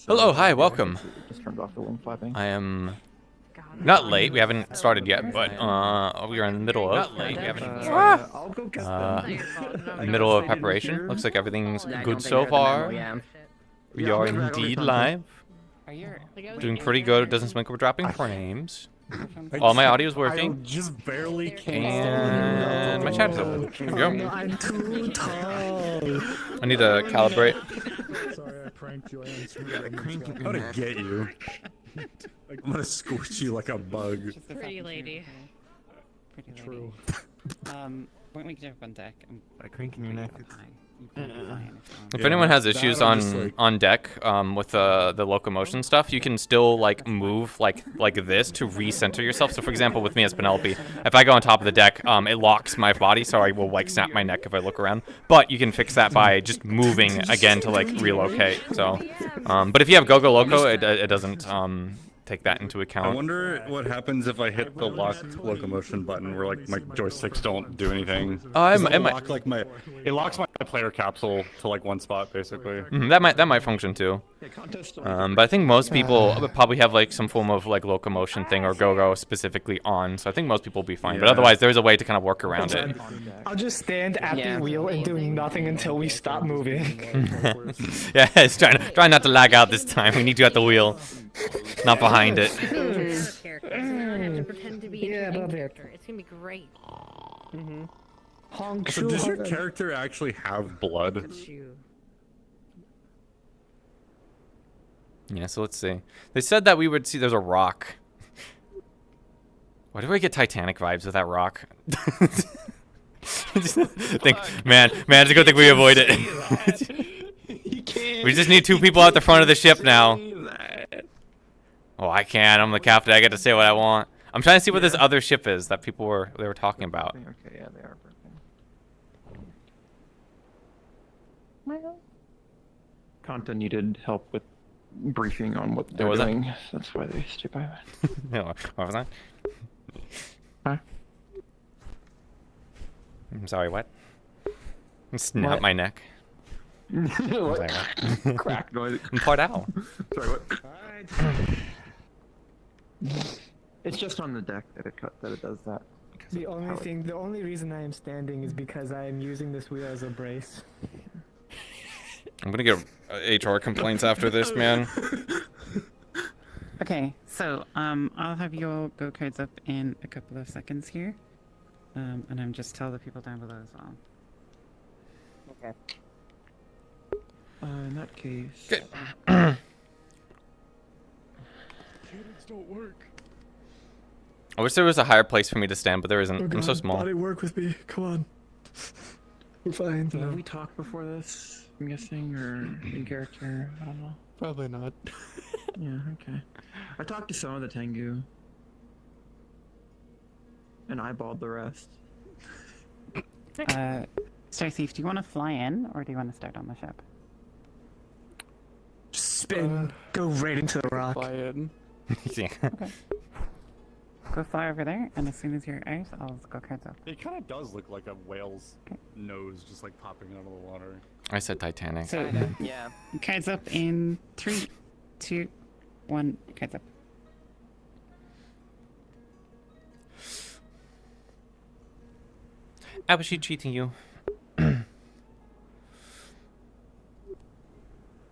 Hello, hi, welcome. Just turned off the wing flapping. I am not late. We haven't started yet, but we are in the middle of. I'll go get Middle of preparation. Looks like everything's good so far. We are indeed live. Doing pretty good. It doesn't seem like we're dropping four names. All my audio is working. I just barely came. And my chat is open. There we go. I'm too tall. I need to calibrate. Sorry, I pranked you. I'm gonna get you. I'm gonna squish you like a bug. Pretty lady. Pretty lady. True. When we get up on deck, By cranking your neck. If anyone has issues on deck with the locomotion stuff, you can still like move like this to recenter yourself. So for example, with me as Penelope, if I go on top of the deck, it locks my body, so I will like snap my neck if I look around. But you can fix that by just moving again to like relocate. So, but if you have Go-Go Loco, it doesn't take that into account. I wonder what happens if I hit the lock locomotion button where like my joysticks don't do anything. It locks my player capsule to like one spot basically. That might function too. But I think most people probably have like some form of like locomotion thing or Go-Go specifically on. So I think most people will be fine. But otherwise, there's a way to kind of work around it. I'll just stand at the wheel and doing nothing until we stop moving. Yeah, it's trying not to lag out this time. We need you at the wheel, not behind it. It's gonna pretend to be a character. It's gonna be great. So does your character actually have blood? Yeah, so let's see. They said that we would see there's a rock. Why do I get Titanic vibes with that rock? Man, it's a good thing we avoid it. We just need two people at the front of the ship now. Oh, I can. I'm the captain. I get to say what I want. I'm trying to see what this other ship is that people were talking about. Okay, yeah, they are broken. Kanta needed help with briefing on what they're doing. That's why they stay by it. What was that? Huh? I'm sorry, what? Snap my neck. What? Crack noise. I'm part out. Sorry, what? It's just on the deck that it does that. The only reason I am standing is because I am using this wheel as a brace. I'm gonna get HR complaints after this, man. Okay, so I'll have you all go cards up in a couple of seconds here, and I'm just tell the people down below as well. Okay. In that case. Good. Cadence don't work. I wish there was a higher place for me to stand, but there isn't. I'm so small. Body, work with me. Come on. We're fine. Have we talked before this? I'm guessing, or in character? I don't know. Probably not. Yeah, okay. I talked to some of the Tengu. And eyeballed the rest. Star Thief, do you want to fly in, or do you want to start on the ship? Spin. Go right into the rock. Fly in. Yeah. Okay. Go fly over there, and as soon as you're out, I'll go cards up. It kind of does look like a whale's nose just like popping out of the water. I said Titanic. So, Yeah. cards up in 3, 2, 1, cards up. How was she cheating you? We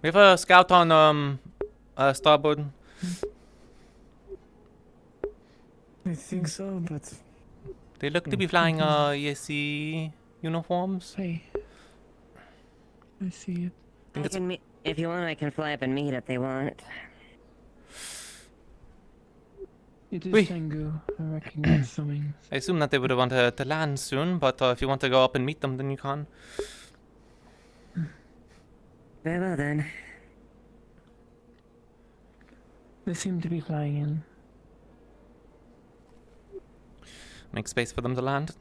have a scout on starboard. I think so, but They look to be flying ESC uniforms. Hey. I see it. If you want, I can fly up and meet if they want. It is Oui. Tengu. I recognize some wings. I assume that they would want to land soon, but if you want to go up and meet them, then you can. Very well then. They seem to be flying in. Make space for them to land.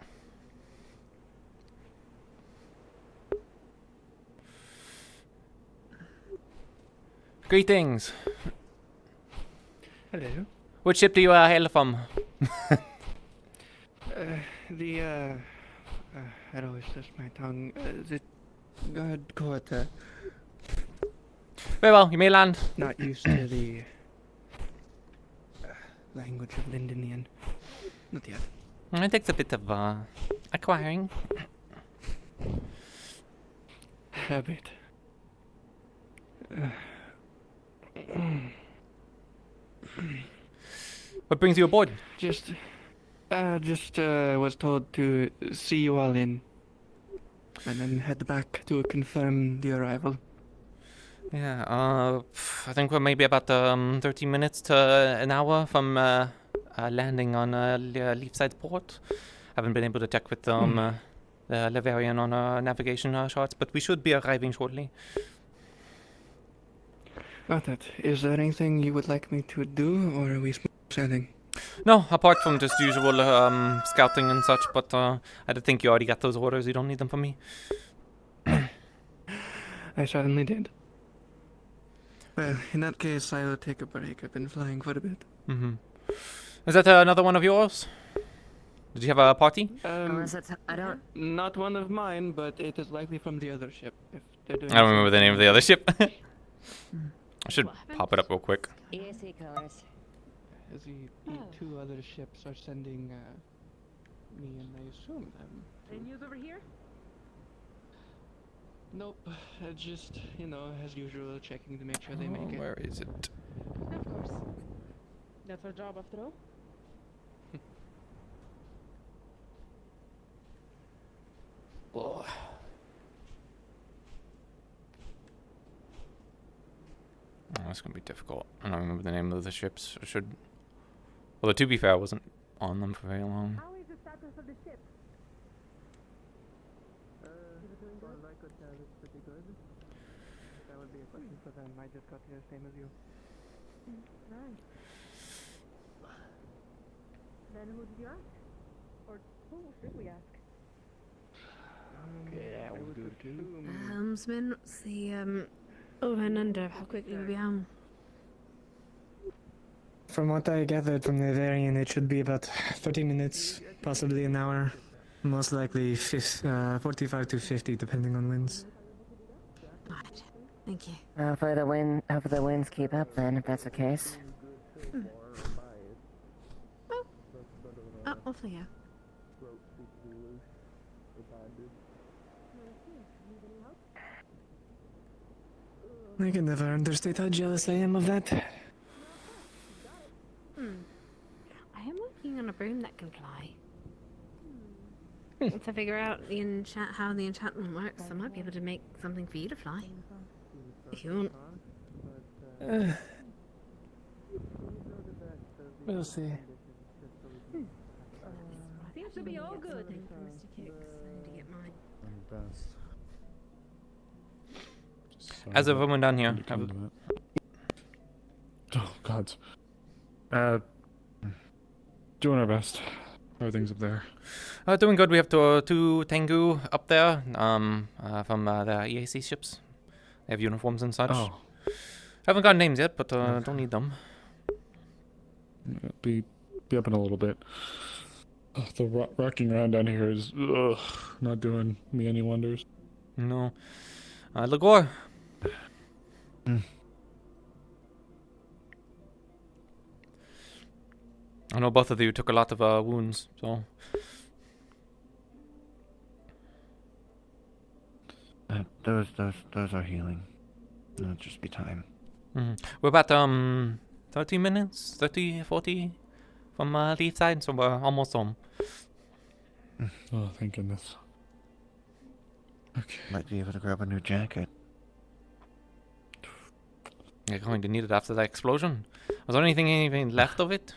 Greetings. hello. Which ship do you hail from? I always slip my tongue. The God Quarter. Very well, you may land. Not used to the language of Lindenian. Not yet. It takes a bit of acquiring. A bit. What brings you aboard? Just was told to see you all in, and then head back to confirm the arrival. Yeah, I think we're maybe about 30 minutes to an hour from landing on Leafside Port. Haven't been able to check with the Levarian on our navigation charts, but we should be arriving shortly. Got it. Is there anything you would like me to do, or are we sailing? No, apart from just usual scouting and such, but I think you already got those orders. You don't need them from me. I certainly did. Well, in that case, I will take a break. I've been flying for a bit. Mm-hmm. Is that another one of yours? Did you have a party? I don't. Not one of mine, but it is likely from the other ship. If they're doing I don't remember the name of the other ship. I should What happened? pop it up real quick. EAC colors. Two other ships are sending me and I assume them. Any news over here? Nope. Just, as usual, checking to make sure they make it. Where is it? Of course. That's our job after all. Oh, that's gonna be difficult. I don't remember the name of the ships. I should. Although to be fair, I wasn't on them for very long. How is the status of the ship? I could tell it's pretty good. That would be a question for them. I just got here same as you. Right. Then who did you ask? Or who should we ask? Yeah, we'll do it too. Helmsman, what's the over and under? How quickly we'll be home? From what I gathered from the variant, it should be about 30 minutes, possibly an hour. Most likely 45 to 50, depending on winds. Right. Thank you. Hopefully the winds keep up then, if that's the case. Oh, off we go. I can never understate how jealous I am of that. I am working on a broom that can fly. Once I figure out how the enchantment works, I might be able to make something for you to fly. If you want. We'll see. I think it should be all good. Thank you, Mr. Kicks. I need to get mine. As of everyone down here, Oh God. Doing our best. How are things up there? doing good. We have two Tengu up there from the EAC ships. They have uniforms and such. Oh. Haven't got names yet, but don't need them. Be up in a little bit. The rocking around down here is not doing me any wonders. No. Lagor. I know both of you took a lot of wounds, so. Those are healing. It'll just be time. We're about 30 minutes, 30, 40 from Leaf side, so we're almost home. Oh, thank goodness. Okay. Might be able to grab a new jacket. You're going to need it after that explosion. Was there anything left of it?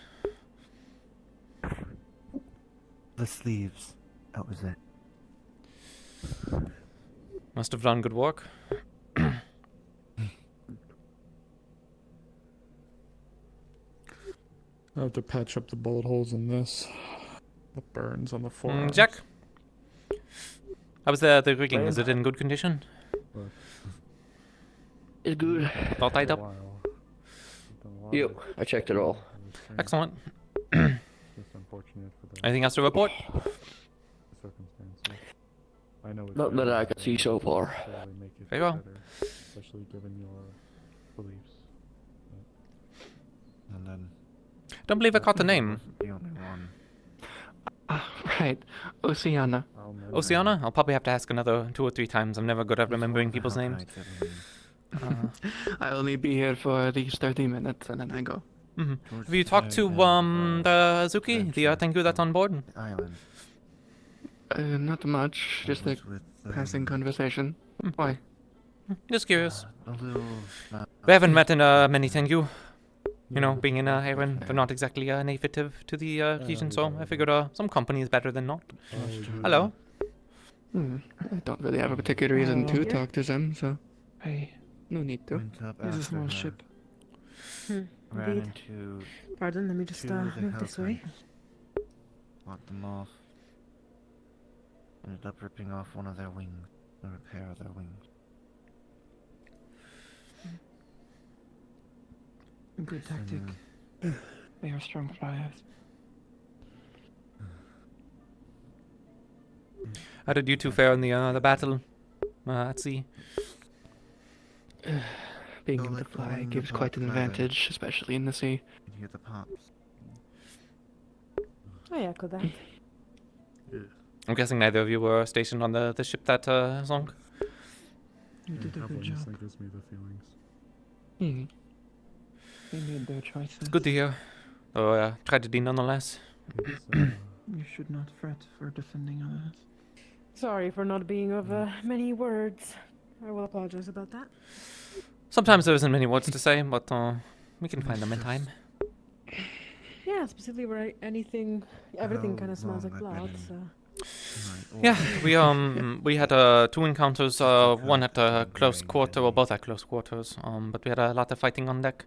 The sleeves. That was it. Must have done good work. I have to patch up the bullet holes in this. The burns on the forearms. Jack? How was the rigging? Is it in good condition? It's good. All tied up? Yep, I checked it all. Excellent. It's unfortunate for the Anything else to report? circumstances. I know it's Not that I can see so far. Make it Very well. better, especially given your beliefs. And then. Don't believe I caught the name. Wasn't the only one. Right. Oceana. Oceana? I'll probably have to ask another 2 or 3 times. I'm never good at remembering people's names. I'll only be here for these 30 minutes and then I go. Have you talked to the Azuki, the Tengu that's on board? Island. Not much, just a passing conversation. Why? Just curious. A little. We haven't met in many Tengu. You know, being in Aaron, they're not exactly native to the region, so I figured some company is better than not. Hello. I don't really have a particular reason to talk to them, so hey, no need to. It's a small ship. Ran Indeed. into Pardon, let me just two of the move this way. Hellkite. Fought them off. Ended up ripping off one of their wings. A repair of their wings. Good tactic. They are strong flyers. How did you two fare in the battle at sea? Being able to fly gives quite an advantage, especially in the sea. You hear the pops. I echo that. I'm guessing neither of you were stationed on the ship that sunk. You did a good job. That gives me the feelings. They made their choices. It's good to hear. Though tragedy nonetheless. You should not fret for defending others. Sorry for not being of many words. I will apologize about that. Sometimes there isn't many words to say, but we can find them in time. Yeah, specifically where everything kind of smells like blood, so... Yeah, we had 2 encounters, one at close quarter, well both at close quarters, but we had a lot of fighting on deck.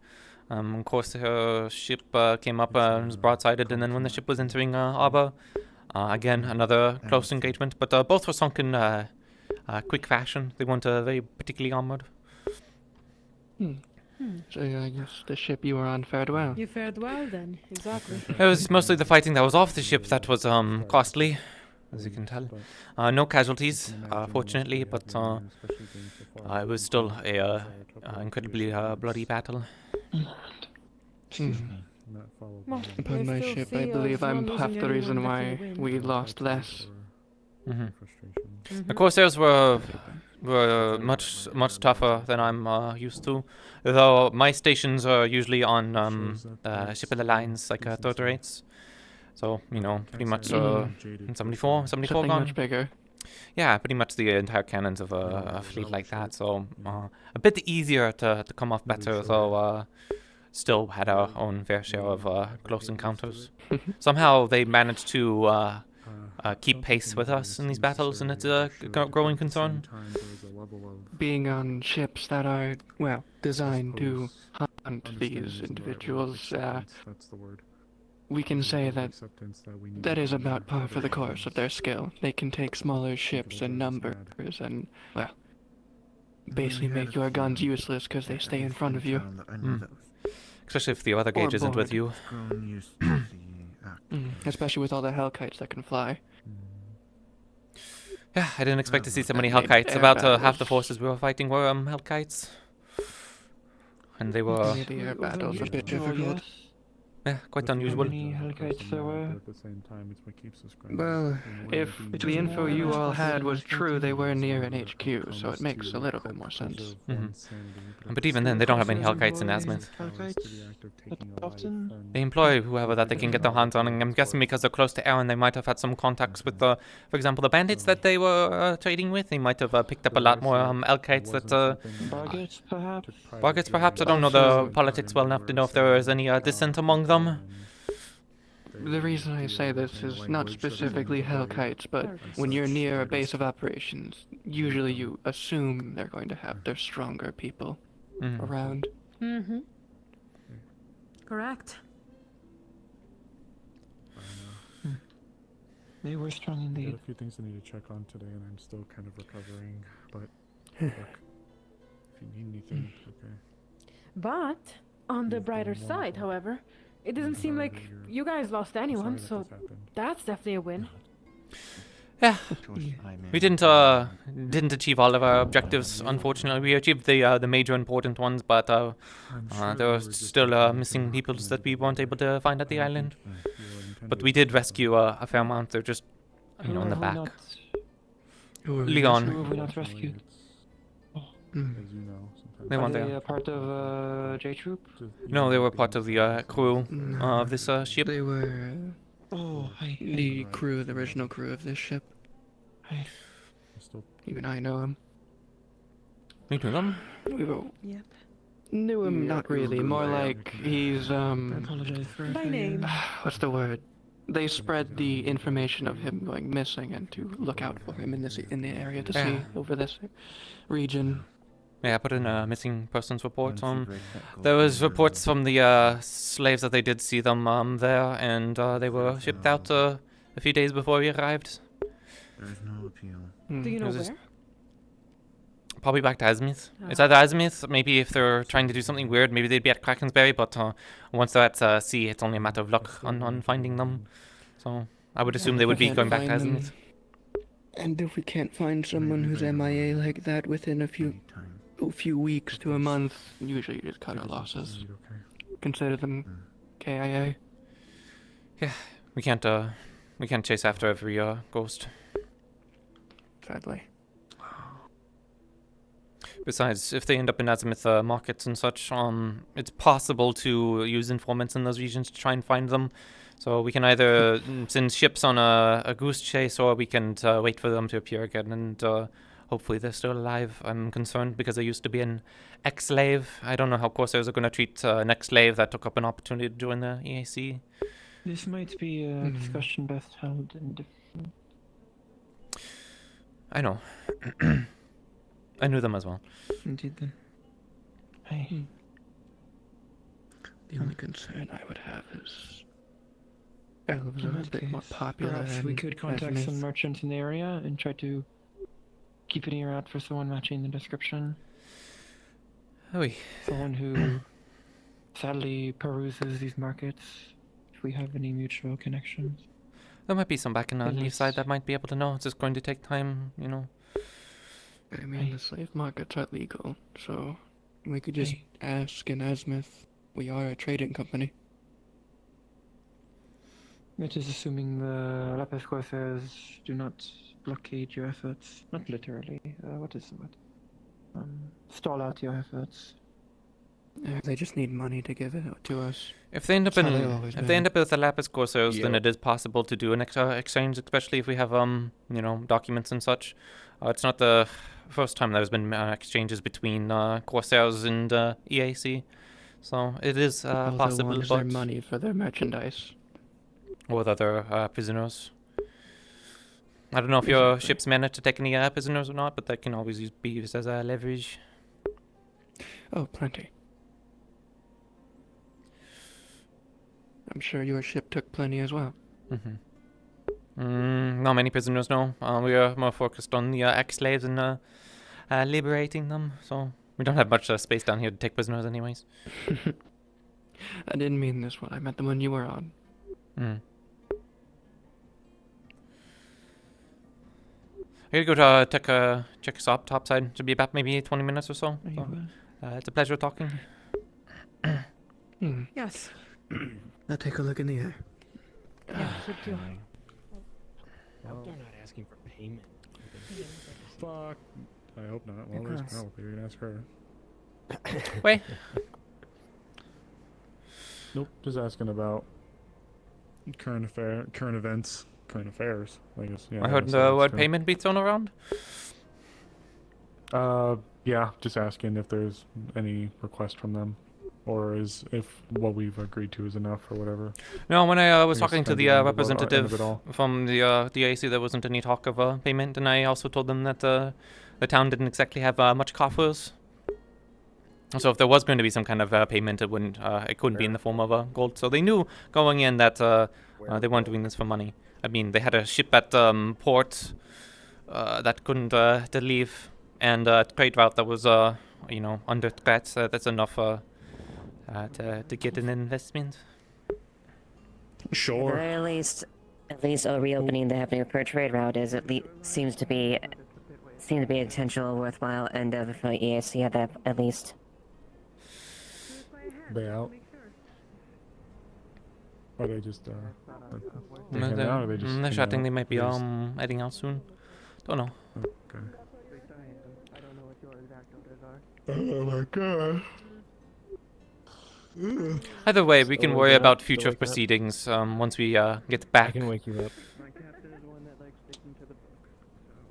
Of course, her ship came up and was broadsided, and then when the ship was entering harbor, again, another close engagement, but both were sunk in quick fashion. They weren't very particularly armored. So I guess the ship you were on fared well. You fared well then, exactly. It was mostly the fighting that was off the ship that was costly, as you can tell. No casualties, fortunately, but it was still a incredibly bloody battle. Upon my ship, I believe I'm half the reason why we lost less. The Corsairs were much tougher than I'm used to. Though my stations are usually on ship of the lines, like third rates. So, you know, pretty much 74 Something gone. much bigger. Yeah, pretty much the entire cannons of a fleet like that. So a bit easier to come off better, though still had our own fair share of close encounters. Somehow they managed to keep pace with us in these battles, and it's a growing concern. Being on ships that are, well, designed to hunt these individuals, we can say that is about par for the course of their skill. They can take smaller ships and numbers and, well, basically make your guns useless because they stay in front of you. Especially if the other gauge isn't with you. Especially with all the Hellkites that can fly. Yeah, I didn't expect to see so many Hellkites. About half the forces we were fighting were Hellkites. And they were... The air battles a bit difficult. Yeah, quite unusual. Well, if the info you all had was true, they were near an HQ, so it makes a little bit more sense. But even then, they don't have any Hellkites in Azimuth. They employ whoever that they can get their hands on, and I'm guessing because they're close to Aaron, they might have had some contacts with for example, the bandits that they were trading with. They might have picked up a lot more Hellkites that... Bargates, perhaps? Bargates, perhaps? I don't know the politics well enough to know if there is any dissent among them. The reason I say this is not specifically Hellkites, but when you're near a base of operations, usually you assume they're going to have their stronger people around. Correct. They were strong I indeed. got a few things I need to check on today, and I'm still kind of recovering, but look, if you need anything, okay. But, on the brighter side, however, it doesn't seem like you guys lost anyone, so that's definitely a win. Yeah, we didn't achieve all of our objectives. Unfortunately, we achieved the major important ones, but there were still missing peoples that we weren't able to find at the island. But we did rescue a fair amount. They're just, you know, in the back. Leon. Who have we not rescued? They weren't Are they there. a part of J Troop? No, they were part of the crew of this ship. They were the crew, the original crew of this ship. Even I know him. You knew them? We were Yep. knew him, not really. More like he's I apologize for By name. what's the word? They spread the information of him going missing and to look out for him in the area to see over this region. Yeah, I put in a missing persons report. There was reports from the slaves that they did see them there, and they were shipped out a few days before we arrived. There's no appeal. Do you know It was where? Probably back to Azmith. It's either Azmith, maybe if they're trying to do something weird, maybe they'd be at Krakensberry, but once they're at sea, it's only a matter of luck on finding them. So I would assume they would be going back to Azmith. And if we can't find someone who's MIA like that within a few weeks to a month, usually you just cut our losses. Consider them KIA. Yeah, we can't chase after every ghost. Sadly. Besides, if they end up in Azimuth markets and such, it's possible to use informants in those regions to try and find them. So we can either send ships on a goose chase, or we can wait for them to appear again, and hopefully they're still alive. I'm concerned because I used to be an ex-slave. I don't know how Corsairs are going to treat an ex-slave that took up an opportunity to join the EAC. This might be a discussion best held in different... I know. I knew them as well. Indeed then. Hey. The only concern I would have is elves are a bit more popular. Perhaps we could contact some merchants in the area and try to keep an ear out for someone matching the description. Oui. Someone who sadly peruses these markets, if we have any mutual connections. There might be some back in the Leaf side that might be able to know. It's just going to take time, you know. I mean, the slave markets are legal, so we could just ask in Azmith. We are a trading company. It is assuming the Lapis Corsairs do not blockade your efforts. Not literally. What is the word? Stall out your efforts. They just need money to give it to us. If they end up with the Lapis Corsairs, then it is possible to do an exchange, especially if we have you know, documents and such. It's not the first time there's been exchanges between Corsairs and EAC, so it is possible. They want their money for their merchandise. Or with other prisoners. I don't know if your ship's managed to take any prisoners or not, but that can always be used as leverage. Oh, plenty. I'm sure your ship took plenty as well. Not many prisoners, no. We are more focused on the ex-slaves and liberating them, so we don't have much space down here to take prisoners anyways. I didn't mean this one. I meant the one you were on. I gotta go check us up topside. Should be about maybe 20 minutes or so. It's a pleasure talking. Yes. I'll take a look in the air. Yeah, should do. I hope they're not asking for payment. Fuck. I hope not. Well, there's Penelope. We can ask her. Wait. Nope. Just asking about current events, current affairs. I guess. Yeah. I heard the word payment be thrown around. Yeah. Just asking if there's any request from them, or if what we've agreed to is enough or whatever. No, when I was talking to the representative from the DAC, there wasn't any talk of payment, and I also told them that the town didn't exactly have much coffers. So if there was going to be some kind of payment, it couldn't be in the form of gold. So they knew going in that they weren't doing this for money. I mean, they had a ship at port that couldn't leave, and a trade route that was under threat. That's enough to get an investment. Sure. At the very least, at least reopening the Happening per trade route is seems to be a potential worthwhile end of EAC at that at least. They out? Or they just they No, heading out, or they just they're hanging shouting out? they might be They just- heading out soon. Don't know. Okay. Oh my god. Either way, we can Still worry wake up? about Still future wake up? proceedings once we get I back. can wake you up.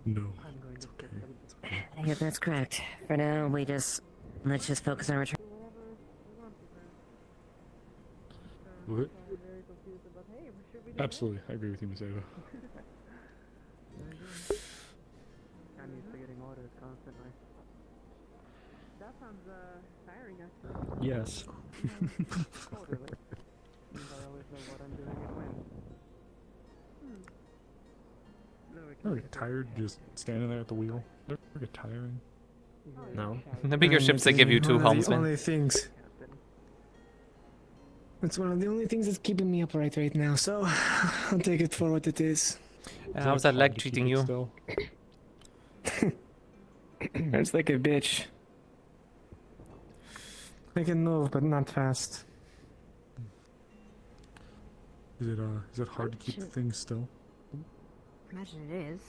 No. It's okay. Yeah, that's correct. For now, let's just focus on return. What? Absolutely, I agree with you, Miss Ava. I'm used to getting orders constantly. That sounds tiring, actually. Yes. Totally. Means I always know what I'm doing and when. Ever get tired just standing there at the wheel? Ever get tiring? No. The bigger ships, they give you two One of the helmsmen. only things. It's one of the only things that's keeping me upright right now, so I'll take it for what it is. How's that leg treating you? Still? It's like a bitch. I can move, but not fast. Is it hard to keep the thing still? Imagine it is.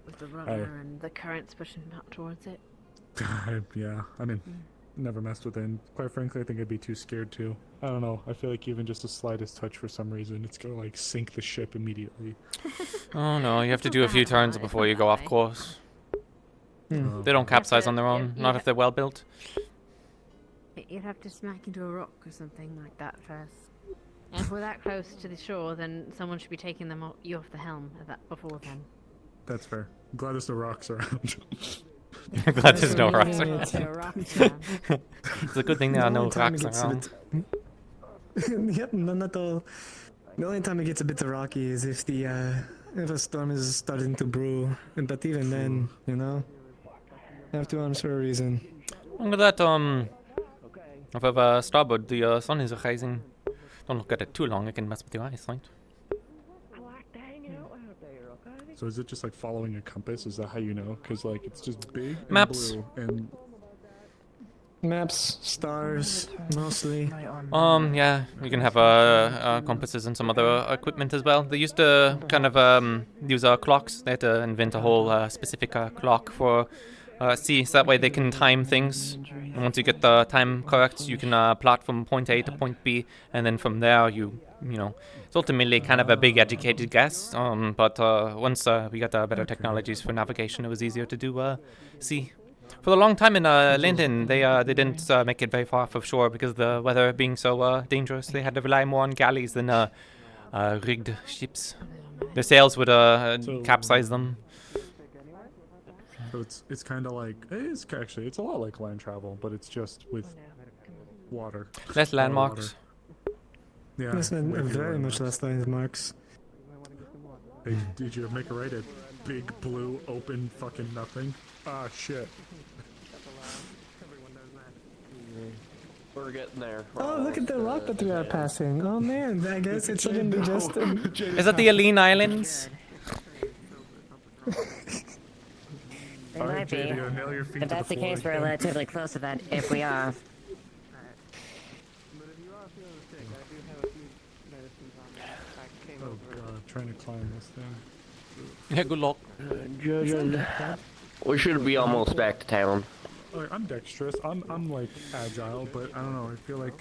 With the rudder and the currents pushing back towards it. Yeah, I mean, never messed with it. And quite frankly, I think I'd be too scared to. I don't know. I feel like even just the slightest touch for some reason, it's gonna like sink the ship immediately. Oh no, you have to do a few turns before you go off course. They don't capsize on their own, not if they're well built. You'd have to smack into a rock or something like that first. And if we're that close to the shore, then someone should be taking you off the helm before then. That's fair. I'm glad there's no rocks around. I'm glad there's no rocks There around. are rocks around. It's a good thing there are no rocks around. Yep, none at all. The only time it gets a bit rocky is if a storm is starting to brew, but even then, you know, I have 2 arms for a reason. Look at that, off of starboard, the sun is rising. Don't look at it too long, it can mess with your eyesight. So is it just like following a compass? Is that how you know? Because like it's just big and Maps. blue and Maps, stars, mostly. Yeah, you can have compasses and some other equipment as well. They used to kind of use clocks. They had to invent a whole specific clock for sea, so that way they can time things. And once you get the time correct, you can plot from point A to point B, and then from there you know, it's ultimately kind of a big educated guess. But once we got better technologies for navigation, it was easier to do sea. For a long time in Linden, they didn't make it very far off of shore because of the weather being so dangerous. They had to rely more on galleys than rigged ships. Their sails would capsize them. so it's kind of like it's a lot like land travel, but it's just with water. Less landmarks. Yeah, Less than, way fewer very much landmarks. less landmarks. Hey, did you make a right at big blue open fucking nothing? Ah shit. We're getting there. Oh, look at the rock that we are passing. Oh man, I guess it's suddenly just. Is that the Aline Islands? They All right, might be. Jay, you gotta nail your feet If to that's the floor case, we're again. relatively close to that. If we are. Oh god, trying to climb this thing. Yeah, good luck. We should be almost back to town. Like, I'm dexterous. I'm like agile, but I don't know. I feel like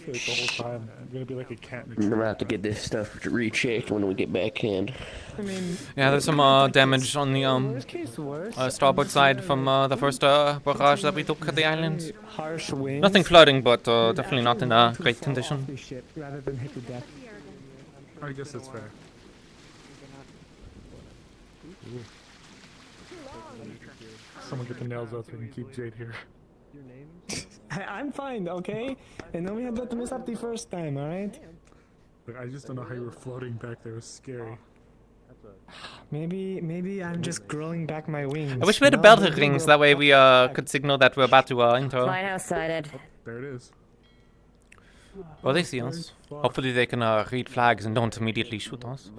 the whole time I'm gonna be like a cat in a We're tree. gonna have to get this stuff rechecked when we get back in. I mean, Yeah, there's some damage on the worst case worst. starboard side from the first barrage that we took at the island. Harsh winds. Nothing flooding, but definitely not in a great Fall condition. off the ship rather than hit the deck. I guess that's fair. Ooh. Someone get the nails out so we can keep Jade here. I'm fine, okay? And then we had that mess up the first time, alright? Like, I just don't know how you were floating back there. It was scary. Maybe I'm just growing back my wings. I wish we had a No, belt maybe rings, we'll that way we back. could signal that we're about to enter. Lighthouse sighted. There it is. Well, they see us. Hopefully they can read flags and don't immediately shoot us.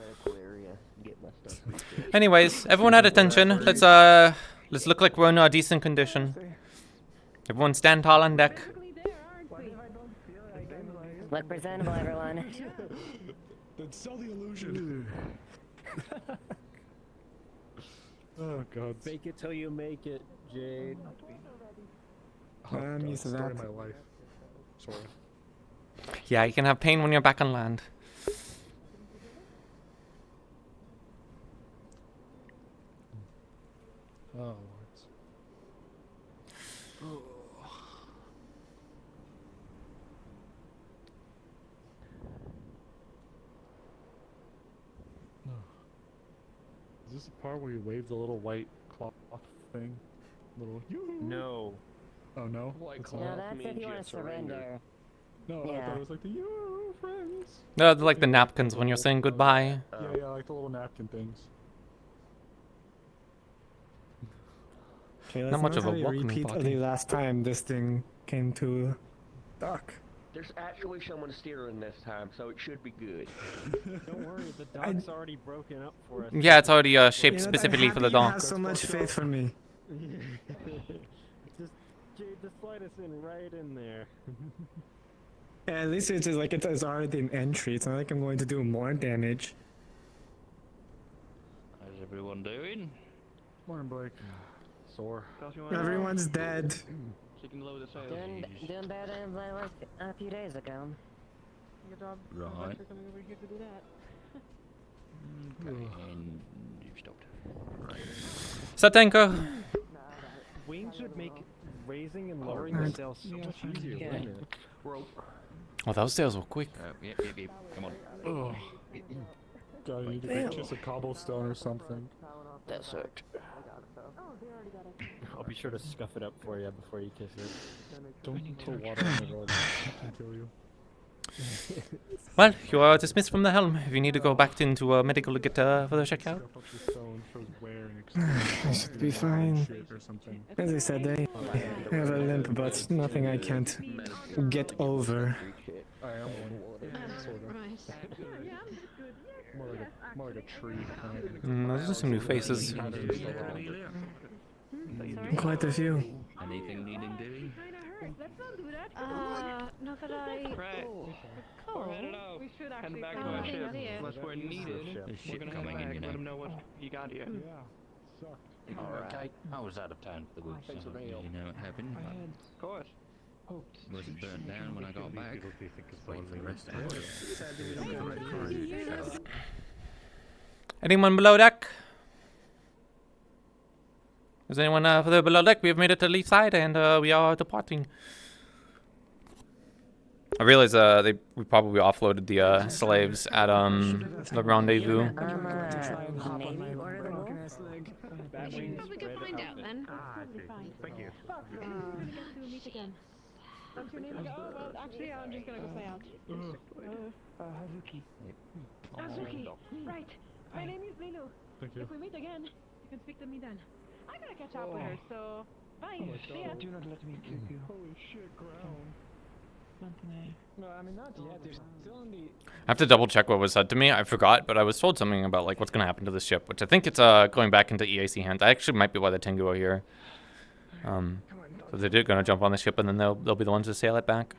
Anyways, everyone at attention. Let's look like we're in a decent condition. Everyone stand tall on deck. Look presentable, everyone. Then sell the illusion. Oh god. Fake it till you make it, Jade. I'm used to Story that. of my life. Sorry. Yeah, you can have pain when you're back on land. Oh, Lord. Is this the part where you wave the little white cloth thing? Little No. Oh no? White That's cloth No, not- that's if you want to surrender. No, I Yeah. thought it was like the you friends. No, they're like the napkins when you're saying goodbye. Yeah, like the little napkin things. Okay, Not let's much of a really welcoming repeat party. the last time this thing came to dock. There's actually someone steering this time, so it should be good. Don't worry, the dock's already broken up for us. Yeah, it's already shaped You know, specifically I'm for the happy you dock. have so much faith for me. Just slide us in right in there. Yeah, at least it's just like it's already an entry. It's not like I'm going to do more damage. How's everyone doing? Morning, Blake. Sore. Everyone's dead. Doing better than I was a few days ago. Good job. Right. For coming over here to do that. And you've stopped. Set anchor. Wings would make raising and lowering the sails so much easier, wouldn't it? Oh, those sails were quick. Yep. Come on. Oh. God, you need to get kiss a cobblestone or something. That sucked. I'll be sure to scuff it up for you before you kiss it. Don't put water on the road. I can kill you. Well, you are dismissed from the helm. If you need to go back into medical to get further checkout. I should be fine. As I said, I have a limp, but nothing I can't get over. I am one. Sort of. More like a tree. Those are some new faces. Quite a few. Anything needing doing? Not that I recall. We should actually back find to our things ship. here. Unless we're needed, There's we're ship gonna coming head in, back, you know. let them know what you got here. Yeah. Sucked. Alright. I was out of town for the week, so you know what happened. Of course. Wasn't burnt down when I got back. Waiting for the rest of it. Anyone below deck? Is anyone further below deck? We have made it to the lee side and we are departing. I realize we probably offloaded the slaves at the rendezvous. Maybe order the wolf? We can find out then. Totally fine. Thank you. We're gonna meet again. What's your name again? Actually, I'm just gonna go play out. Hazuki. Azuki, right. My name is Lilu. Thank you. If we meet again, you can speak to me then. I gotta catch up with her, so bye. See ya. Do not let me kill you. Holy shit, ground. No, I mean not yet. There's still only. I have to double check what was said to me. I forgot, but I was told something about like what's gonna happen to the ship, which I think it's going back into EAC hands. I actually might be why the Tengu are here. So they're gonna jump on the ship and then they'll be the ones to sail it back.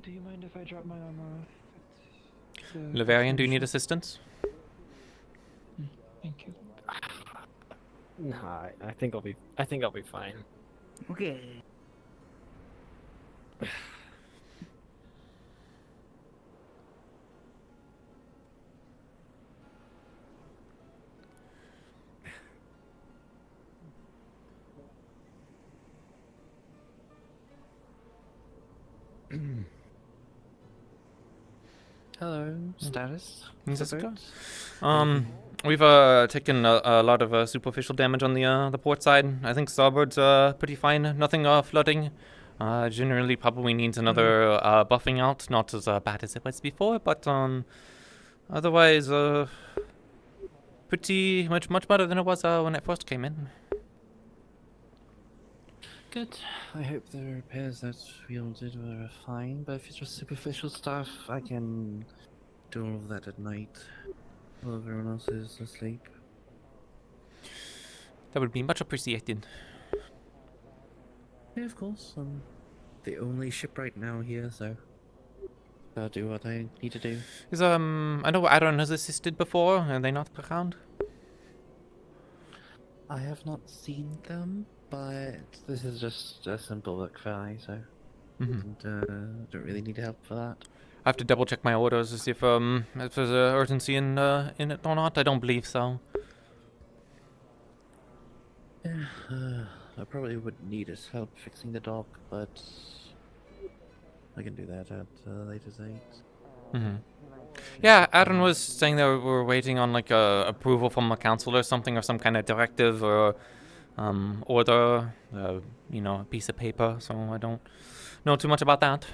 Do you mind if I drop my armor off? Lavarian, do you need assistance? Thank you. Nah, I think I'll be fine. Okay. Hello, status. Jessica? We've taken a lot of superficial damage on the port side. I think starboard's pretty fine. Nothing flooding. Generally probably needs another buffing out. Not as bad as it was before, but otherwise pretty much better than it was when it first came in. good. I hope the repairs that we all did were fine, but if it's just superficial stuff, I can do all of that at night while everyone else is asleep. That would be much appreciated. Yeah, of course. I'm the only shipwright now here, so I'll do what I need to do. Is I know Aaron has assisted before. Are they not around? I have not seen them, but this is just a simple work fairly, so don't really need help for that. I have to double check my orders to see if there's a urgency in it or not. I don't believe so. Yeah, I probably would need his help fixing the dock, but I can do that at a later date. Yeah, Aaron was saying that we're waiting on like approval from a council or something, or some kind of directive or order, you know, a piece of paper. So I don't know too much about that.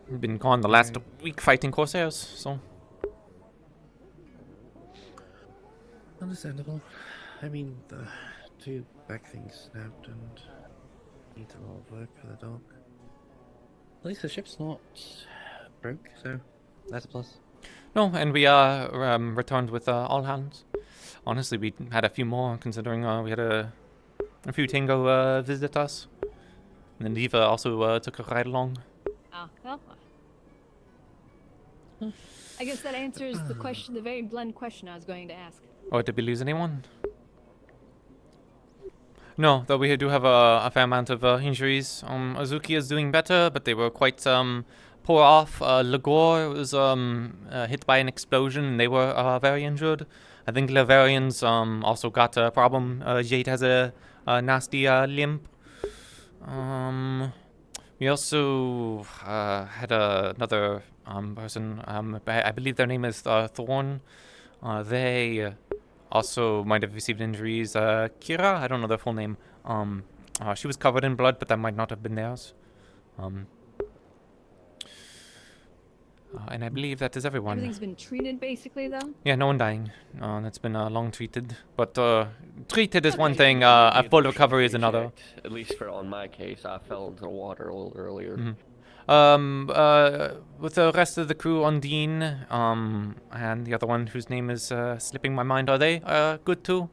We've been gone the last week fighting Corsairs, so. Understandable. I mean, the two back things snapped and needs a lot of work for the dock. At least the ship's not broke, so that's a plus. No, and we returned with all hands. Honestly, we had a few more, considering we had a few Tango visit us. And then Diva also took a ride along. Oh, well. I guess that answers the question, the very blunt question I was going to ask. Oh, did we lose anyone? No, though we do have a fair amount of injuries. Azuki is doing better, but they were quite poor off. Lagor was hit by an explosion, and they were very injured. I think Lavarian's also got a problem. Jade has a nasty limp. We also had another person. I believe their name is Thorn. They also might have received injuries. Kira, I don't know their full name. She was covered in blood, but that might not have been theirs. And I believe that is everyone. Everything's been treated, basically, though? Yeah, no one dying. That's been long treated. But treated is one thing, a full recovery is another. At least for on my case, I fell into the water a little earlier. With the rest of the crew, Undine, and the other one whose name is slipping my mind, are they good too?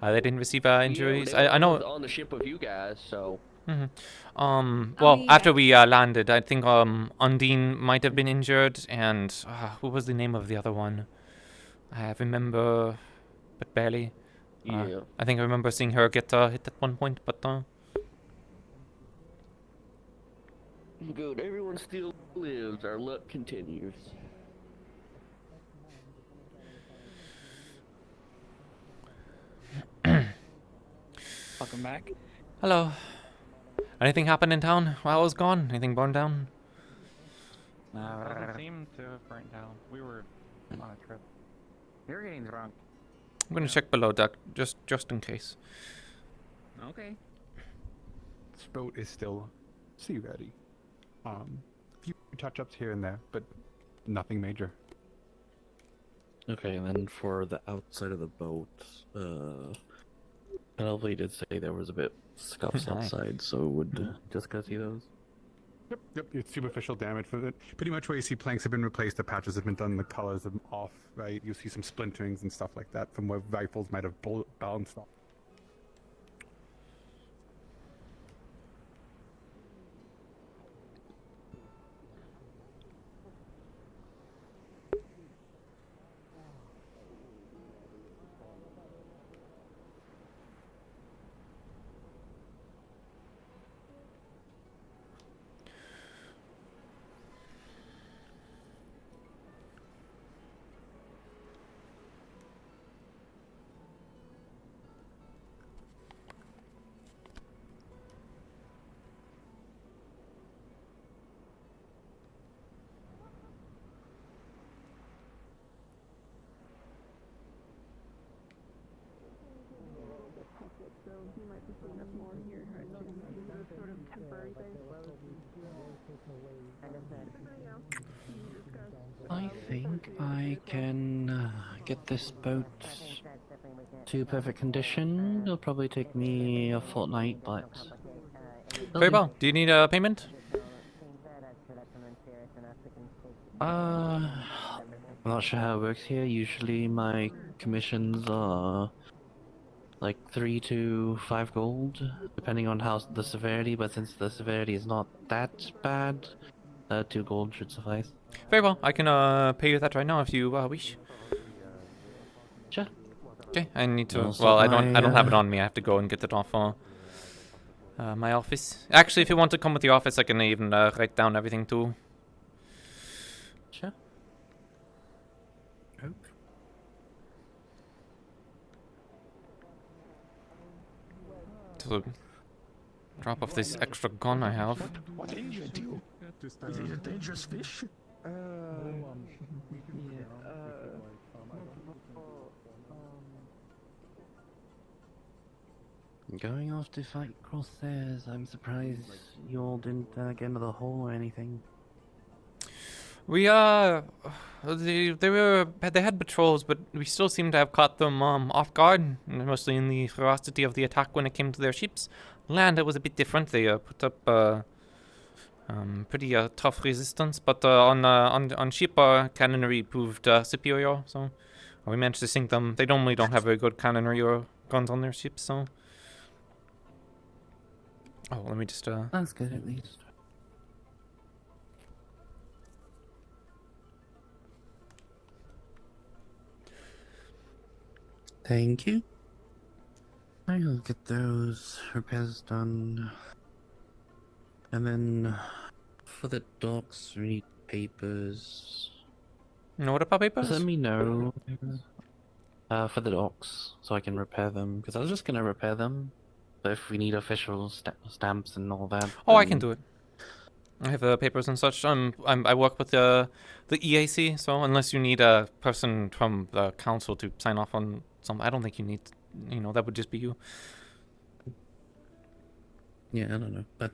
They didn't receive injuries. Yeah, I know. On the ship with you guys, so. Well, after we landed, I think Undine might have been injured, and what was the name of the other one? I remember, but barely. Yeah. I think I remember seeing her get hit at one point, but. Good. Everyone still lives. Our luck continues. Welcome back. Hello. Anything happened in town while I was gone? Anything burned down? Doesn't seem to have burnt down. We were on a trip. You're getting drunk. I'm gonna check below deck, just in case. Okay. This boat is still sea ready. A few touch-ups here and there, but nothing major. Okay, and then for the outside of the boat, Penelope did say there was a bit scuffs outside, so would Jessica see those? Yep, it's superficial damage. Pretty much where you see planks have been replaced, the patches have been done, the colors are off, right? You'll see some splinterings and stuff like that from where rifles might have bounced off. I think I can get this boat to perfect condition. It'll probably take me a fortnight, but... Very well. Do you need a payment? I'm not sure how it works here. Usually my commissions are like 3 to 5 gold, depending on how the severity, but since the severity is not that bad, 2 gold should suffice. Very well. I can pay you that right now if you wish. Sure. Okay, I need to. I'll Well, stop I don't have it my, on me. I have to go and get it off my office. Actually, if you want to come with the office, I can even write down everything too. Sure. To drop off this extra gun I have. What injured you? Is it a dangerous fish? Going off to fight crosshairs. I'm surprised you all didn't get into the hole or anything. We they had patrols, but we still seem to have caught them off guard, mostly in the ferocity of the attack when it came to their ships. Land, it was a bit different. They put up pretty tough resistance, but on ship, cannonry proved superior. So we managed to sink them. They normally don't have very good cannonry or guns on their ships, so. Oh, let me just. That's good at least. Thank you. I'll get those repairs done. And then for the docs, we need papers. No, what about papers? Just let me know. For the docs, so I can repair them. Because I was just gonna repair them, but if we need official stamps and all that. Oh, I can do it. I have papers and such. I work with the EAC, so unless you need a person from the council to sign off on something, I don't think you need. You know, that would just be you. Yeah, I don't know, but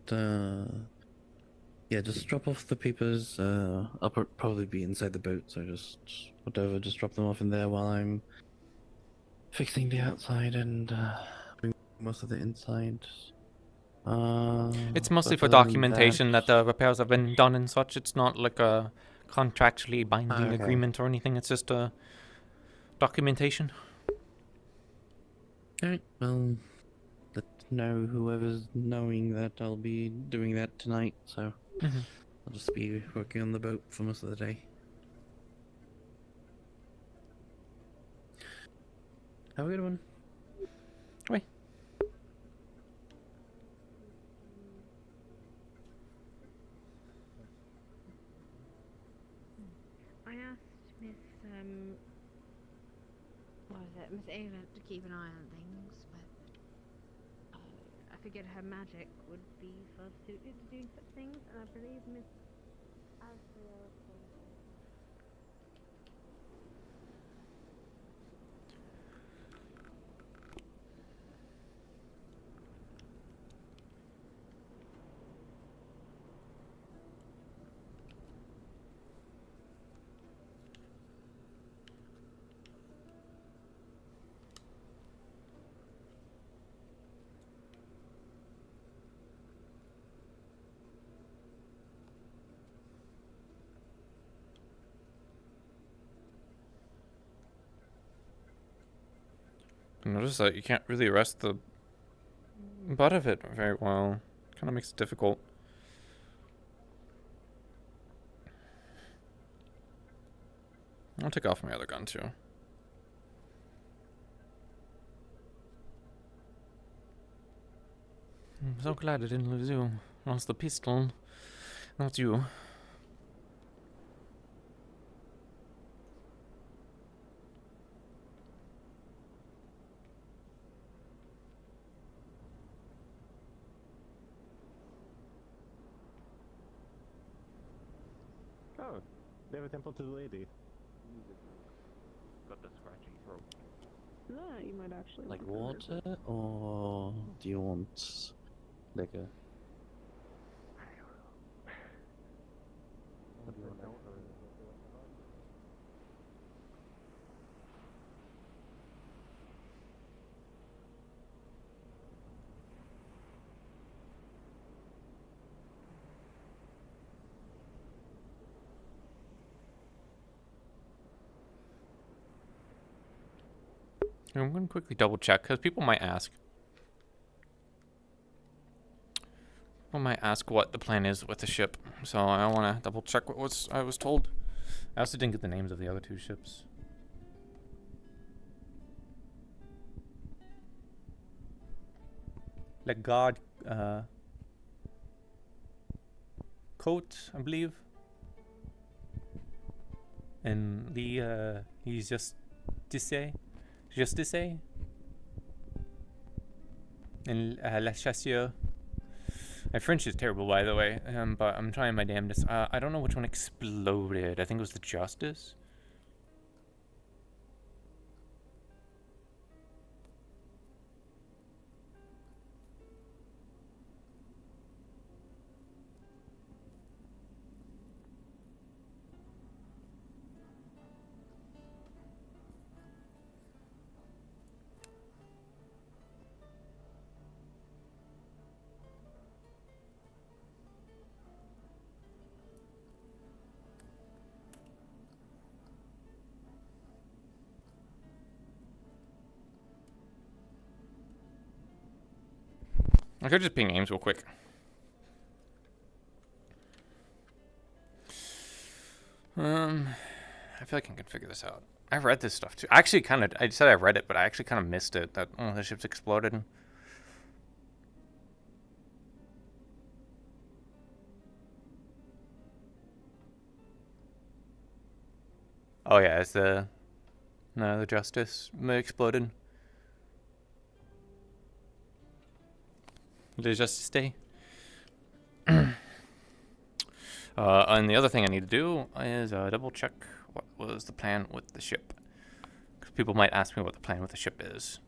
yeah, just drop off the papers. I'll probably be inside the boat, so just whatever, just drop them off in there while I'm fixing the outside and doing most of the inside. It's mostly for other than documentation that the repairs have been done and such. It's not like a contractually binding Okay. agreement or anything. It's just documentation. Alright, well, let know whoever's knowing that I'll be doing that tonight, so I'll just be working on the boat for most of the day. Have a good one. Bye. I asked Miss what was it, Miss Ayla to keep an eye on things, but I figured her magic would be well suited to doing such things, and I believe Miss Asriel. Notice that you can't really arrest the butt of it very well. Kind of makes it difficult. I'll take off my other gun too. I'm so glad I didn't lose you. Lost the pistol, not you. Oh, they have a temple to the lady. Got the scratchy throat. That you might actually Like want to water, or do you want liquor? I'm going to quickly double check because people might ask. People might ask what the plan is with the ship, so I want to double check what I was told. I also didn't get the names of the other 2 ships. Le Garde Coat, I believe. And he's Justice. And La Chasseur. My French is terrible, by the way, but I'm trying my damnedest. I don't know which one exploded. I think it was the Justice. I could just ping names real quick. I feel like I can figure this out. I've read this stuff too. I said I read it, but I actually kind of missed it. That the ship's exploded. Oh yeah, it's the Justice exploded. The Justice Day. And the other thing I need to do is double check what was the plan with the ship. Because people might ask me what the plan with the ship is.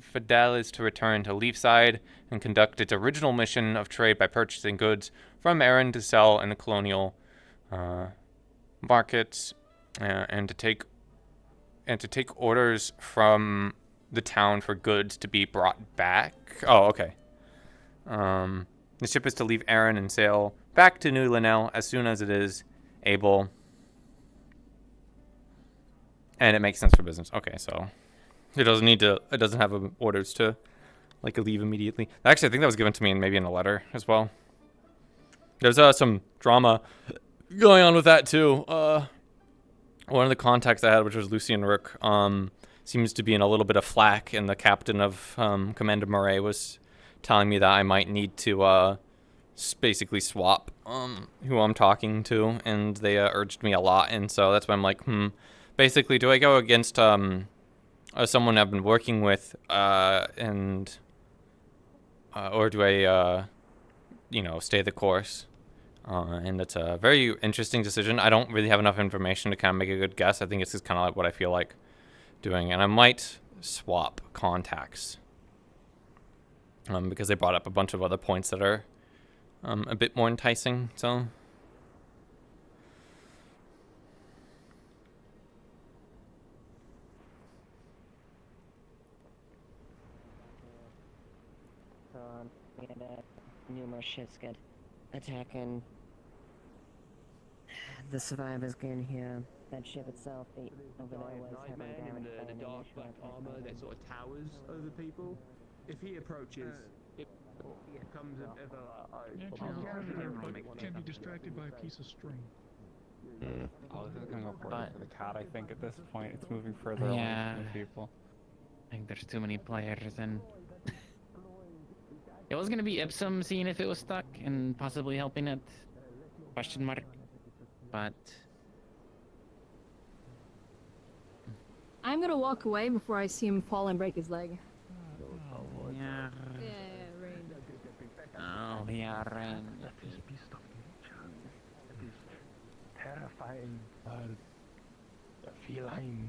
Fidel is to return to Leafside and conduct its original mission of trade by purchasing goods from Aaron to sell in the colonial markets, and to take orders from the town for goods to be brought back. Oh, okay. The ship is to leave Aaron and sail back to New Linnell as soon as it is able, and it makes sense for business. Okay, so. It doesn't have orders to, like, leave immediately. Actually, I think that was given to me maybe in a letter as well. There's some drama going on with that, too. One of the contacts I had, which was Lucian Rook, seems to be in a little bit of flack, and the captain of Commander Murray was telling me that I might need to basically swap who I'm talking to, and they urged me a lot, and so that's why I'm like, basically, do I go against someone I've been working with, or do I, stay the course? And it's a very interesting decision. I don't really have enough information to kind of make a good guess. I think it's just kind of like what I feel like doing, and I might swap contacts, because they brought up a bunch of other points that are a bit more enticing. So. We had numerous ships get attacking. The survivors getting here. That ship itself, over there was heavily damaged by the dark black armor that sort of towers over people. If he approaches, it comes Can't be distracted by a piece of string. Oh, this is gonna go for the cat. I think at this point it's moving further away from the people. I think there's too many players, and it was gonna be Ipsum seeing if it was stuck and possibly helping it. Question mark. But I'm gonna walk away before I see him fall and break his leg. Yeah. Rain. Oh, yeah, Rain. Terrifying. Feline.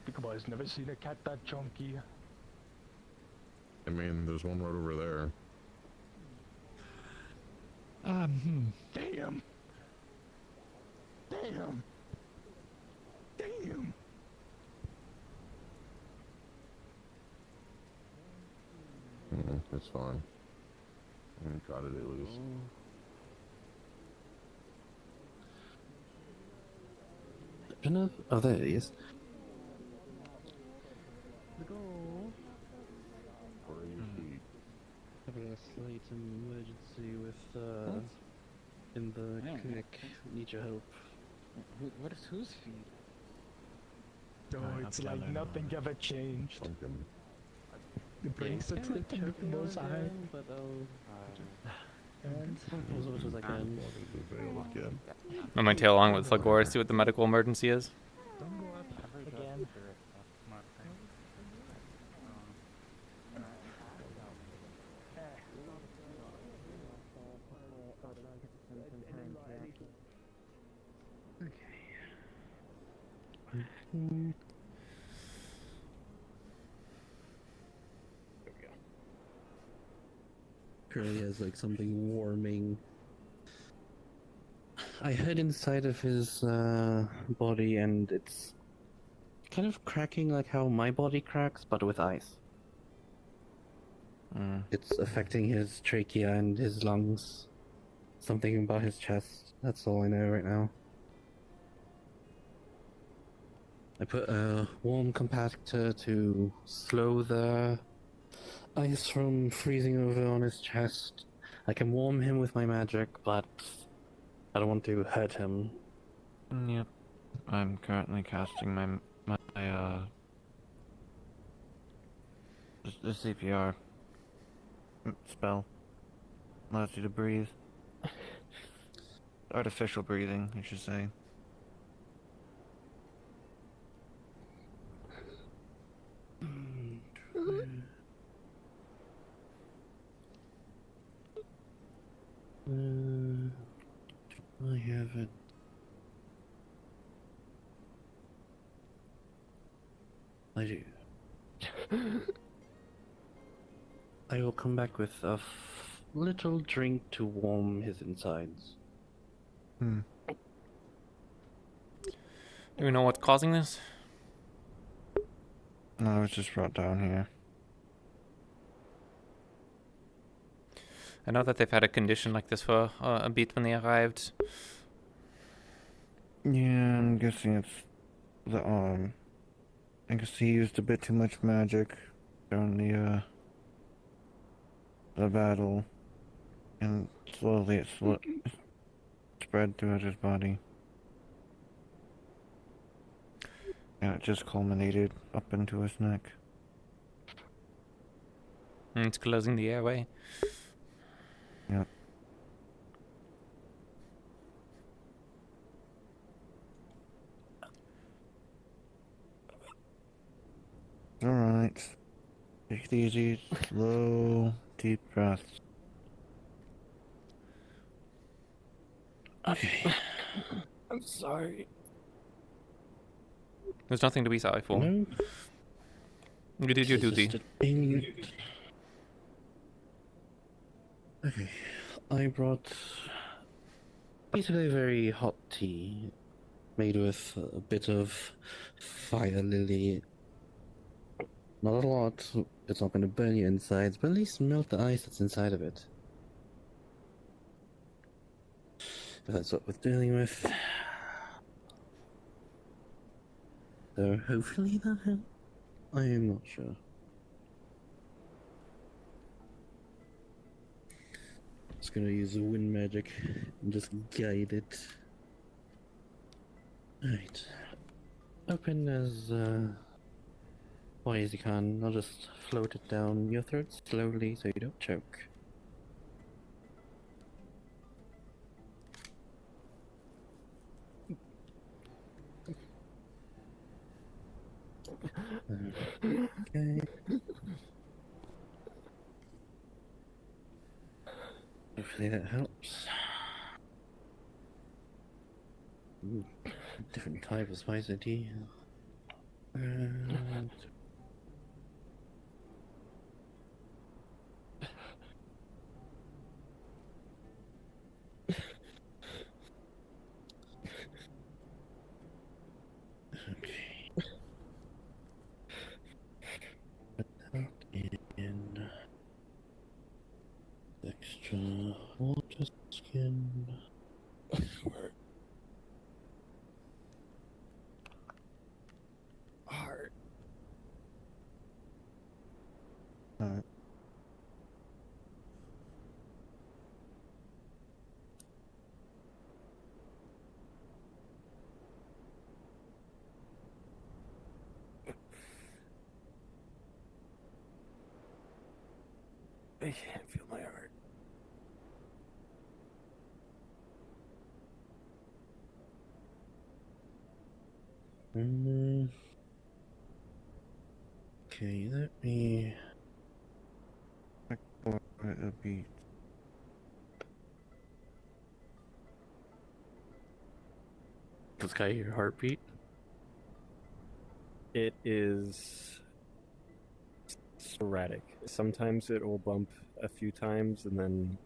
Big boy's never seen a cat that chunky. I mean, there's one right over there. Damn. Damn. Damn. It's fine. I got it at least. Oh, there he is. Having a slight emergency with, in the clinic. Need your help. What is whose feed? Oh, it's like nothing ever changed. The brace Yeah, are on both sides. but as much as I can. Run my tail along with Flagora, see what the medical emergency is. Don't go up again. Curly has like something warming. I head inside of his body and it's kind of cracking like how my body cracks, but with ice. It's affecting his trachea and his lungs. Something about his chest. That's all I know right now. I put a warm compactor to slow the ice from freezing over on his chest. I can warm him with my magic, but I don't want to hurt him. Yep. I'm currently casting my the CPR spell. Allows you to breathe. Artificial breathing, I should say. I have it. I do. I will come back with a little drink to warm his insides. Do we know what's causing this? No, I was just brought down here. I know that they've had a condition like this for a bit when they arrived. Yeah, I'm guessing it's the arm. I guess he used a bit too much magic during the battle, and slowly it spread throughout his body. And it just culminated up into his neck. And it's closing the airway. Yep. Alright. Take it easy, slow, deep breaths. Okay. I'm sorry. There's nothing to be sorry for. No. You did your duty. Okay. I brought basically a very hot tea made with a bit of fire lily. Not a lot. It's not going to burn your insides, but at least melt the ice that's inside of it. If that's what we're dealing with. So hopefully that helps. I am not sure. Just gonna use the wind magic and just guide it. Alright. Open as wide as you can. I'll just float it down your throat slowly so you don't choke. Okay. Hopefully that helps. Ooh, different type of spicy tea. And okay. Put that in. question. Water skin. Heart. Alright. I can't feel my heart. Okay, let me. A beat. Does Guy hear heartbeat? It is sporadic. Sometimes it will bump a few times, and then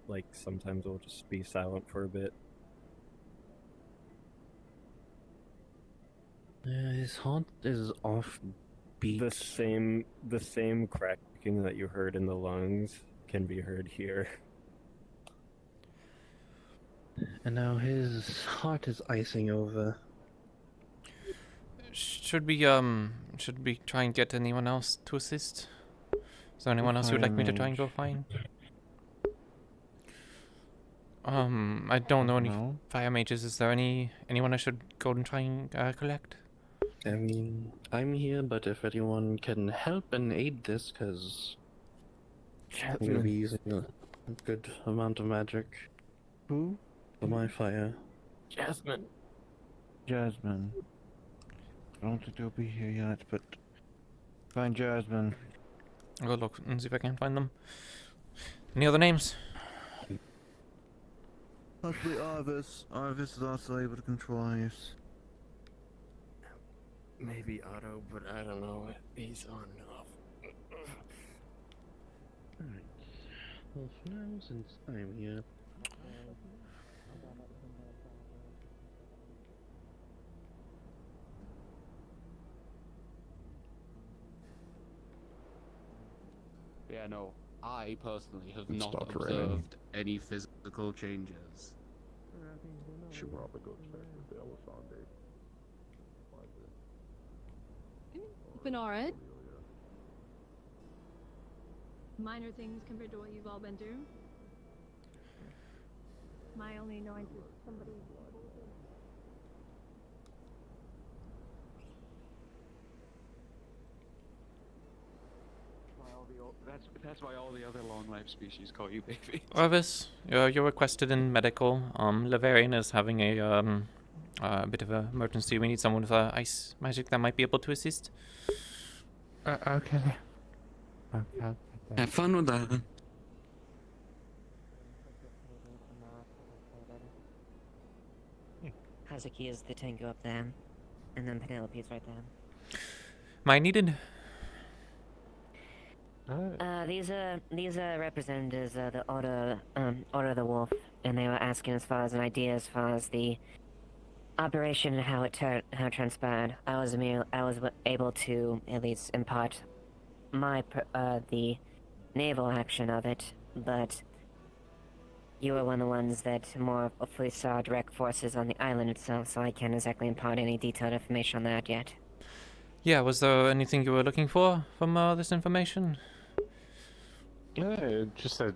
like sometimes it'll just be silent for a bit. His heart is off beat. The same cracking that you heard in the lungs can be heard here. And now his heart is icing over. Should we try and get anyone else to assist? Is there anyone else who'd like me to try and go find? I don't know any fire mages. Is there anyone I should go and try and collect? I mean, I'm here, but if anyone can help and aid this, because I'm going to be using a good amount of magic. Who? For my fire. Jasmine. Jasmine. I don't think they'll be here yet, but find Jasmine. I'll go look and see if I can find them. Any other names? Possibly Arvis. Arvis is also able to control ice. Maybe Otto, but I don't know. He's on and off. Alright. Well, for now, since I'm here. Yeah, no. I personally have It not stopped observed raining. any physical changes. Should probably go check if Dale was on date. Been alright. Minor things compared to what you've all been through. My only annoyance is somebody. That's why all the other long-life species call you baby. Arvis, you're requested in medical. Lavarian is having a bit of an emergency. We need someone with ice magic that might be able to assist. Okay. Have fun with that. Hazuki is the tango up there, and then Penelope is right there. Am I needed? These are representatives of the Order of the Wolf, and they were asking as far as an idea as far as the operation and how it transpired. I was able to at least impart my the naval action of it, but you were one of the ones that more fully saw direct forces on the island itself, so I can't exactly impart any detailed information on that yet. Yeah, was there anything you were looking for from this information? Just a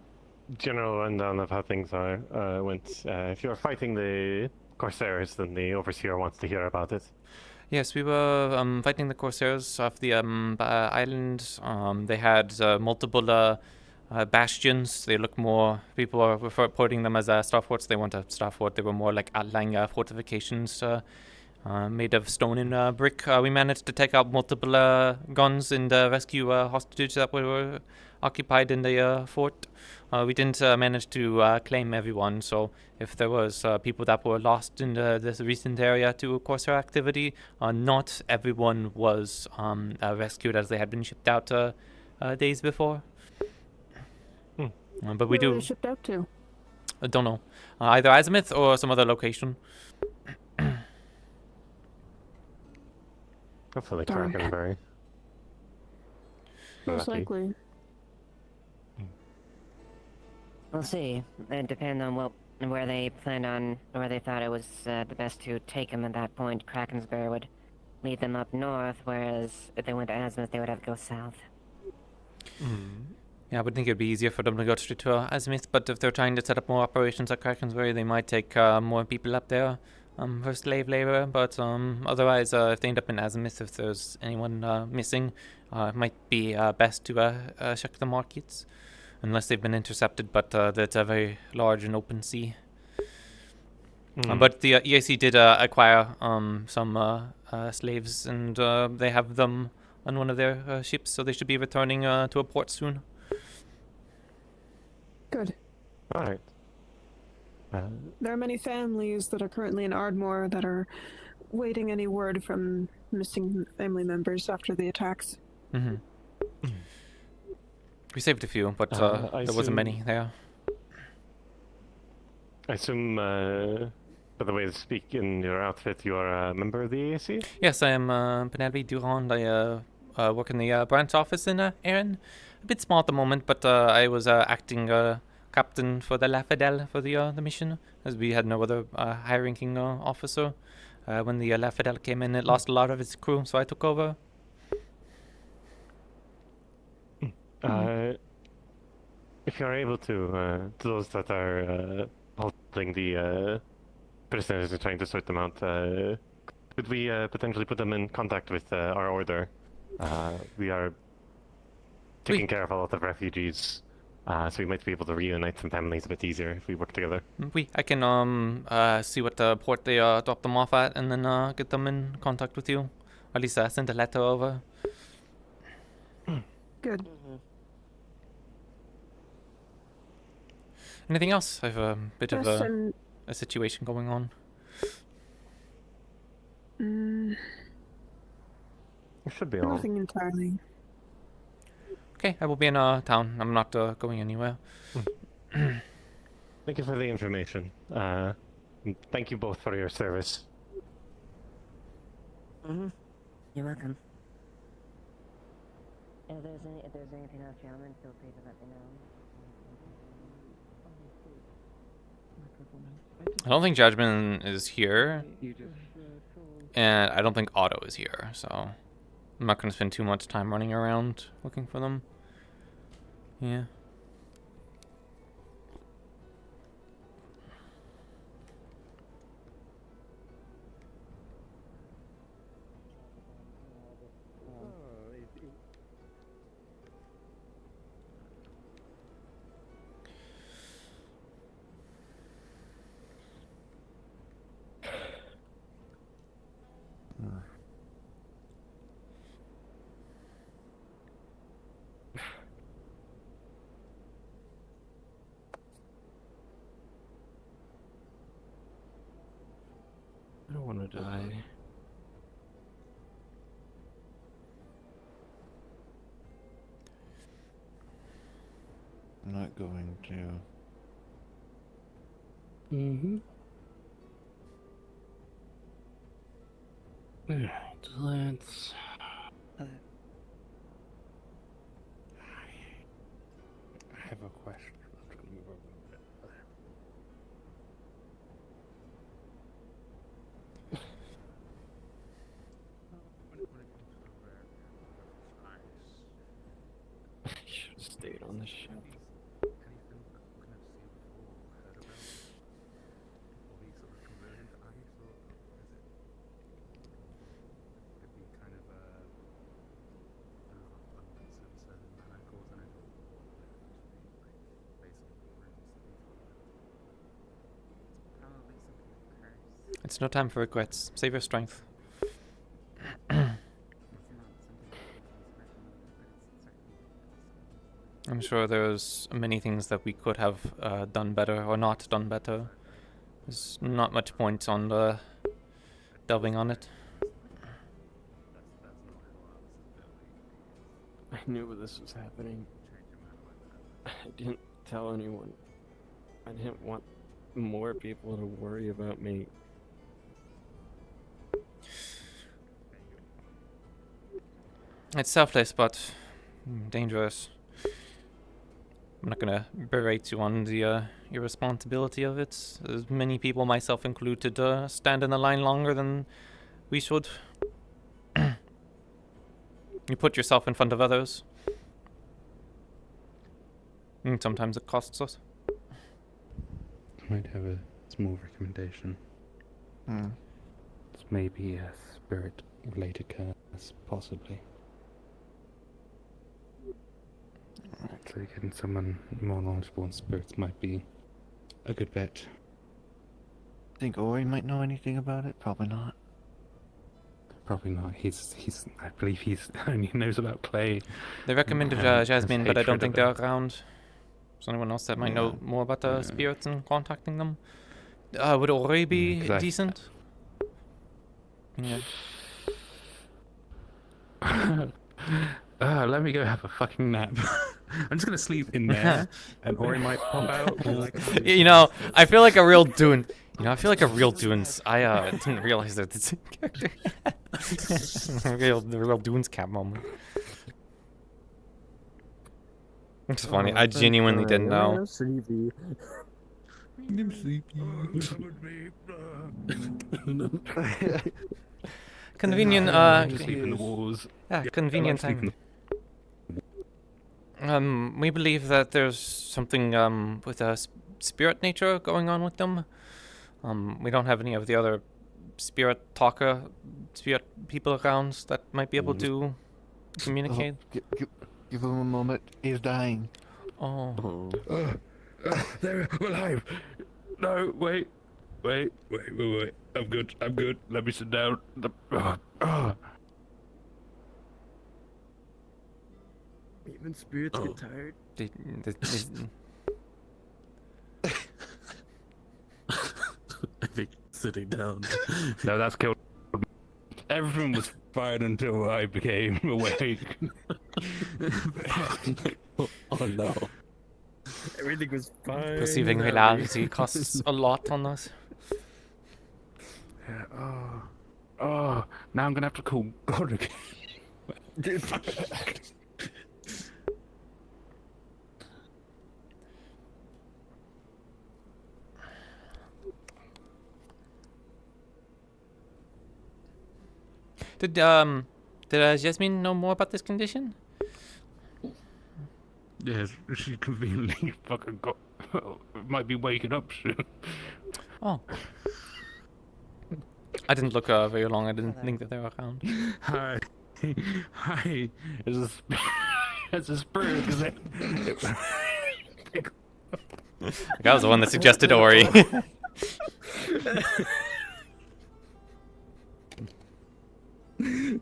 general rundown of how things went. If you're fighting the Corsairs, then the Overseer wants to hear about it. Yes, we were fighting the Corsairs off the island. They had multiple bastions. They look more. People are reporting them as star forts. They weren't a star fort. They were more like outlying fortifications made of stone and brick. We managed to take out multiple guns and rescue hostages that were occupied in the fort. We didn't manage to claim everyone, so if there was people that were lost in this recent area to Corsair activity, not everyone was rescued as they had been shipped out days before. But we Where were do. they shipped out to? I don't know. Either Azimuth or some other location. Hopefully Darn. Krakenberry. Most Lucky. likely. We'll see. It depends on where they thought it was the best to take them at that point. Krakensberg would lead them up north, whereas if they went to Azimuth, they would have to go south. Yeah, I would think it'd be easier for them to go straight to Azimuth, but if they're trying to set up more operations at Krakensbury, they might take more people up there for slave labor. But otherwise, if they end up in Azimuth, if there's anyone missing, it might be best to check the markets, unless they've been intercepted, but that's a very large and open sea. But the EAC did acquire some slaves, and they have them on one of their ships, so they should be returning to a port soon. Good. All right. There are many families that are currently in Ardmore that are waiting any word from missing family members after the attacks. We saved a few, but there wasn't many there. I assume, by the way to speak in your outfit, you are a member of the EAC? Yes, I am Penelope Durand. I work in the branch office in Erin. A bit small at the moment, but I was acting captain for the Lafadelle for the mission, as we had no other high-ranking officer. When the Lafadelle came in, it lost a lot of its crew, so I took over. If you are able to those that are holding the prisoners and trying to sort them out, could we potentially put them in contact with our order? We are taking care of a lot of refugees, so we might be able to reunite some families a bit easier if we work together. I can see what port they drop them off at, and then get them in contact with you. Or at least send a letter over. Good. Anything else? I have a bit of Yes, a situation going on. It should be all. Nothing entirely. Okay, I will be in town. I'm not going anywhere. Thank you for the information. And thank you both for your service. You're welcome. If there's anything else, gentlemen, feel free to let me know. I don't think Judgment is here, and I don't think Otto is here, so I'm not going to spend too much time running around looking for them. Yeah. I don't want to die. I'm not going to. Alright, let's... I have a question. I'm trying to move over a bit. You should have stayed on the ship. It's no time for regrets. Save your strength. I'm sure there's many things that we could have done better or not done better. There's not much point on delving on it. I knew this was happening. I didn't tell anyone. I didn't want more people to worry about me. It's selfless, but dangerous. I'm not gonna berate you on the irresponsibility of it. As many people, myself included, stand in the line longer than we should. You put yourself in front of others. And sometimes it costs us. Might have a small recommendation. It's maybe a spirit-related curse, possibly. So getting someone more knowledgeable in spirits might be a good bet. Think Ori might know anything about it? Probably not. Probably not. I believe he's only knows about clay. They recommended Has Jasmine, but I don't hatred think of they're around. Is there anyone else that might know more about the spirits and contacting them? Would Ori be 'cause I- decent? Yeah. Let me go have a fucking nap. I'm just gonna sleep in there, and Ori might pop out. You know, I feel like a real Dune. You know, I feel like a real Dunes. I didn't realize that it's a character. The real Dunes cap moment. It's funny. I genuinely didn't know. I'm sleepy. I'm sleepy. Convenient. Sleep in the walls. Yeah, convenient time. We believe that there's something with a spirit nature going on with them. We don't have any of the other spirit people around that might be able to communicate. Give him a moment. He's dying. Oh. They're alive. No, wait. I'm good. Let me sit down. Even spirits get tired. I think sitting down. No, that's killed. Everything was fine until I became awake. Oh no. Everything was fine. Perceiving reality costs a lot on us. Yeah, oh, now I'm gonna have to call God again. Did Jasmine know more about this condition? Yes, she conveniently fucking might be waking up soon. Oh. I didn't look very long. I didn't think that they were around. Hi. It's a spirit. I was the one that suggested Ori.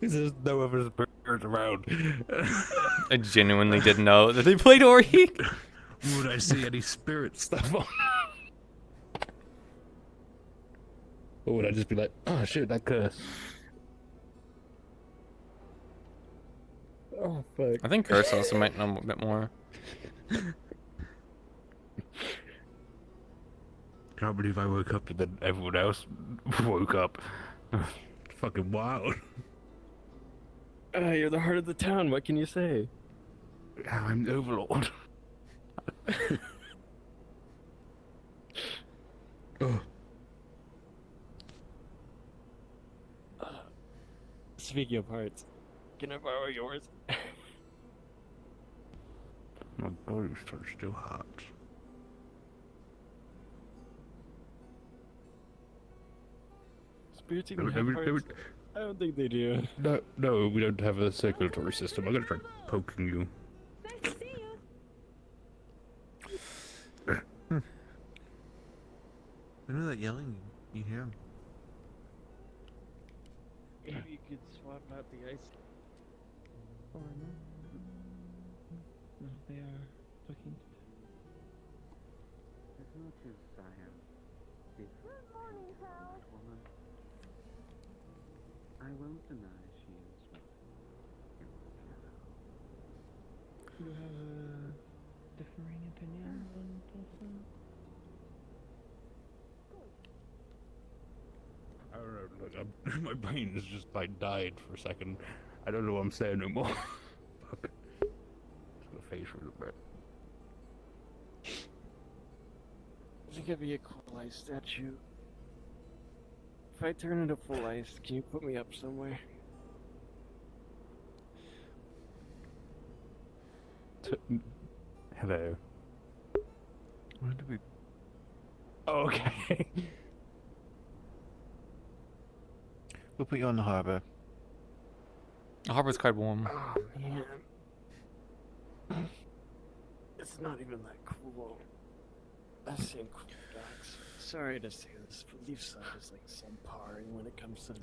There's no other spirits around. I genuinely didn't know that they played Ori. Would I see any spirit stuff on? Or would I just be like, oh shit, that curse? Oh fuck. I think Curse also might know a bit more. Can't believe I woke up and then everyone else woke up. Fucking wild. You're the heart of the town, what can you say? I'm the overlord. Oh. Speaking of hearts, can I borrow yours? My body starts still hot. Spirits even have hearts? I don't think they do. No, we don't have a circulatory system. I'm gonna try poking you. I know that yelling. You hear him. Maybe you could swap out the ice. Or no? No, they are looking. As much as I am woman, I won't deny she is Do you have a differing opinion on Tulsa? I don't know, look, my brain has just like died for a second. I don't know what I'm saying no more. Fuck. Just got a face for a bit. I think I'd be a cool ice statue. If I turn into full ice, can you put me up somewhere? Hello. Where do we? Okay. We'll put you on the harbor. The harbor's quite warm. Oh man. It's not even that cool. I've seen cool docks. Sorry to say this, but Leafside is like subpar when it comes to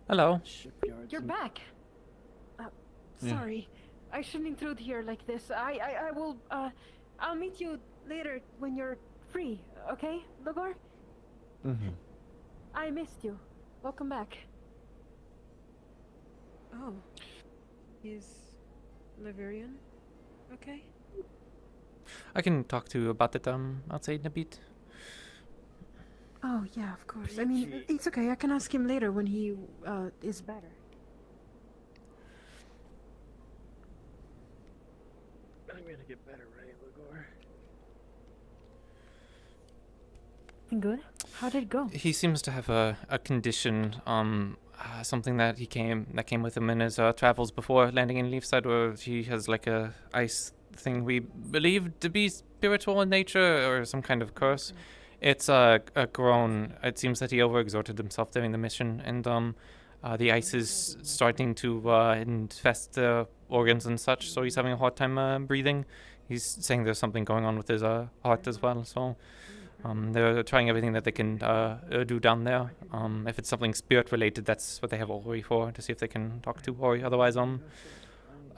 Hello. shipyards. You're and- back. Sorry, I shouldn't intrude here like this. I will. I'll meet you later when you're free. Okay, Logor? Mm-hmm. I missed you. Welcome back. Oh, is Laverian okay? I can talk to you about it outside in a bit. Oh yeah, of course. I mean, it's okay. I can ask him later when he is better. I'm gonna get better, right, Logor? Good. How did it go? He seems to have a condition, something that came with him in his travels before landing in Leafside, where he has like a ice thing we believe to be spiritual in nature or some kind of curse. It's grown. It seems that he overexerted himself during the mission, and the ice is starting to infest the organs and such. So he's having a hard time breathing. He's saying there's something going on with his heart as well. So. They're trying everything that they can do down there. If it's something spirit related, that's what they have Ori for, to see if they can talk to Ori. Otherwise,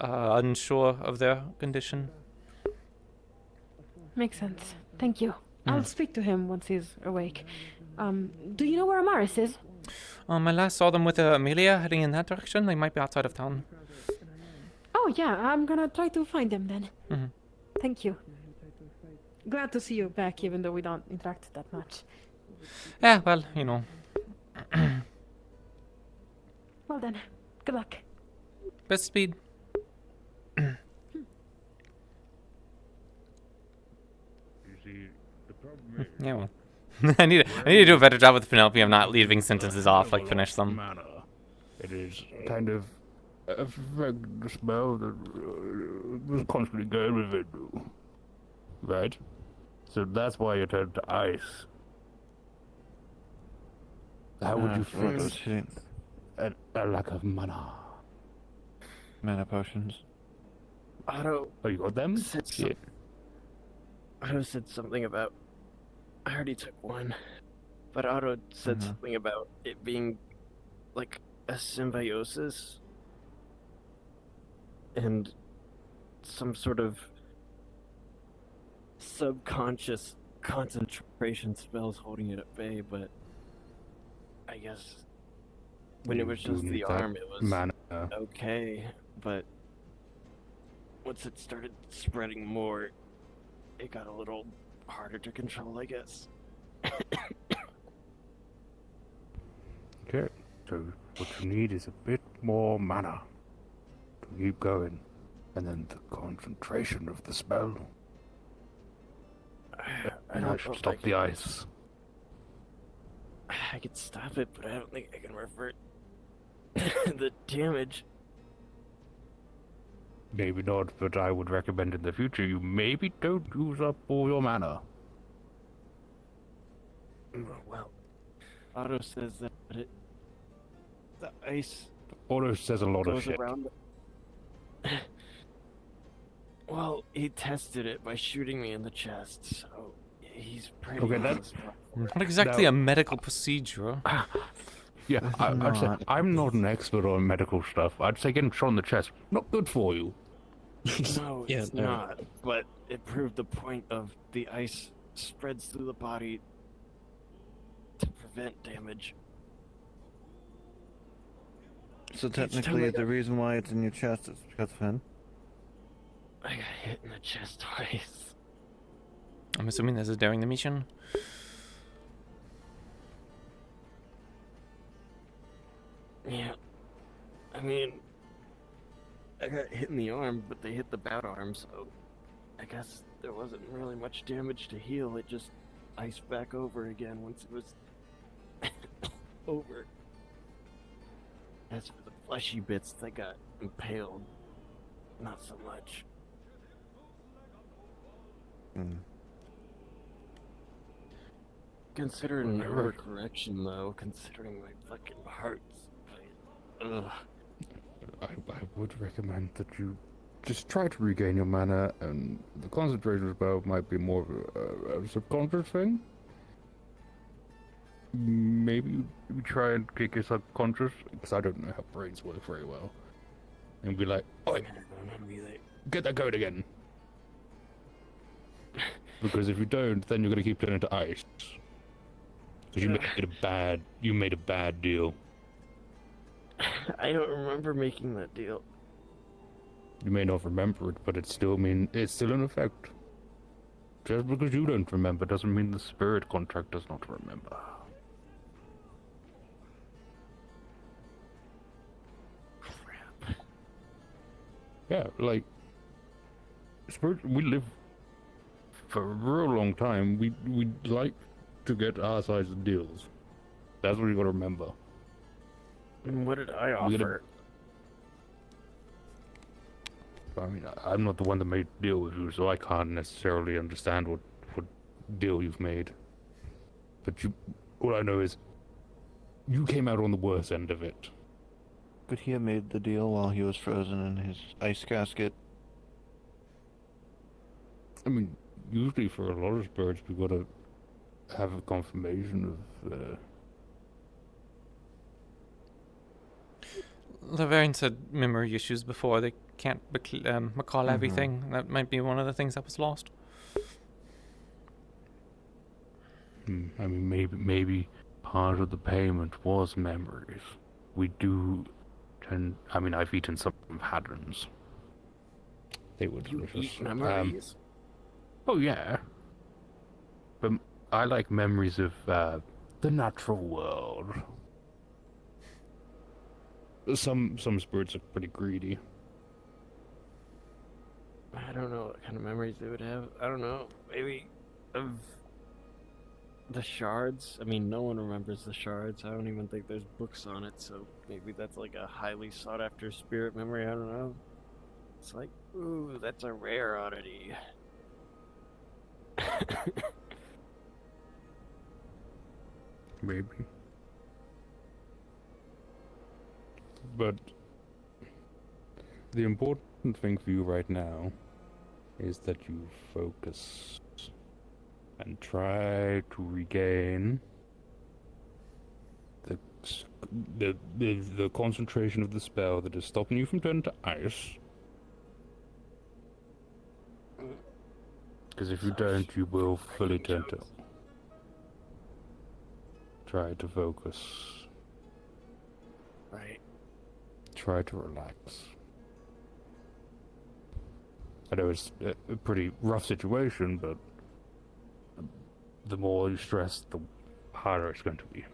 unsure of their condition. Makes sense. Thank you. I'll speak to him once he's awake. Do you know where Amaris is? I last saw them with Amelia heading in that direction. They might be outside of town. Oh yeah, I'm gonna try to find them then. Mm-hmm. Thank you. Glad to see you back, even though we don't interact that much. Yeah, well, you know. Well then, good luck. Best speed. You see, the problem is. Yeah, well. I need to do a better job with Penelope of not leaving sentences off, like finish them. Manner. It is kind of a smell that was constantly going with it, right? So that's why it turned to ice. How would you fix a lack of mana? Mana potions. Otto. Oh, you got them? Yeah. Otto said something about. I already took one, but Otto said something about it being like a symbiosis and some sort of subconscious concentration spells holding it at bay, but I guess when it was just the arm, it was okay, but once it started spreading more, it got a little harder to control, I guess. Okay, so what you need is a bit more mana to keep going, and then the concentration of the spell. And I should stop the ice. I could stop it, but I don't think I can revert the damage. Maybe not, but I would recommend in the future you maybe don't use up all your mana. Well, Otto says that the ice. Otto says a lot of goes shit. Around. Well, he tested it by shooting me in the chest, so he's pretty. Okay, that's not exactly a medical procedure. Yeah, I'd say I'm not an expert on medical stuff. I'd say getting shot in the chest, not good for you. No, it's not. But it proved the point of the ice spreads through the body to prevent damage. So technically, the reason why it's in your chest is because of him. I got hit in the chest twice. I'm assuming this is during the mission. Yeah. I mean, I got hit in the arm, but they hit the bad arm, so I guess there wasn't really much damage to heal. It just ice back over again once it was over. As for the fleshy bits that got impaled, not so much. Considering overcorrection, though, considering my fucking heart's... Ugh. I would recommend that you just try to regain your mana, and the concentration spell might be more of a subconscious thing. Maybe you try and kick your subconscious, because I don't know how brains work very well. And be like, oi, get that code again. Because if you don't, then you're gonna keep turning to ice. Because you made a bad deal. I don't remember making that deal. You may not remember it, but it's still in effect. Just because you don't remember doesn't mean the spirit contract does not remember. Crap. Yeah, like spirit. We live for a real long time. We like to get our size of deals. That's what you gotta remember. And what did I offer? I mean, I'm not the one that made the deal with you, so I can't necessarily understand what deal you've made. But all I know is, you came out on the worst end of it. Could he have made the deal while he was frozen in his ice casket? I mean, usually for a lot of spirits, we gotta have a confirmation of... Laverne said memory issues before. They can't recall everything. That might be one of the things that was lost. I mean, maybe part of the payment was memories. We do tend... I mean, I've eaten some patterns. They were delicious. You eat memories? Oh, yeah. But I like memories of the natural world. Some spirits are pretty greedy. I don't know what kind of memories they would have. I don't know. Maybe of the shards. I mean, no one remembers the shards. I don't even think there's books on it, so maybe that's like a highly sought after spirit memory. I don't know. It's like, ooh, that's a rare oddity. Maybe. But the important thing for you right now is that you focus and try to regain the concentration of the spell that is stopping you from turning to ice. Because if you don't, you will fully turn to... Try to focus. Right. Try to relax. I know it's a pretty rough situation, but the more you stress, the harder it's going to be.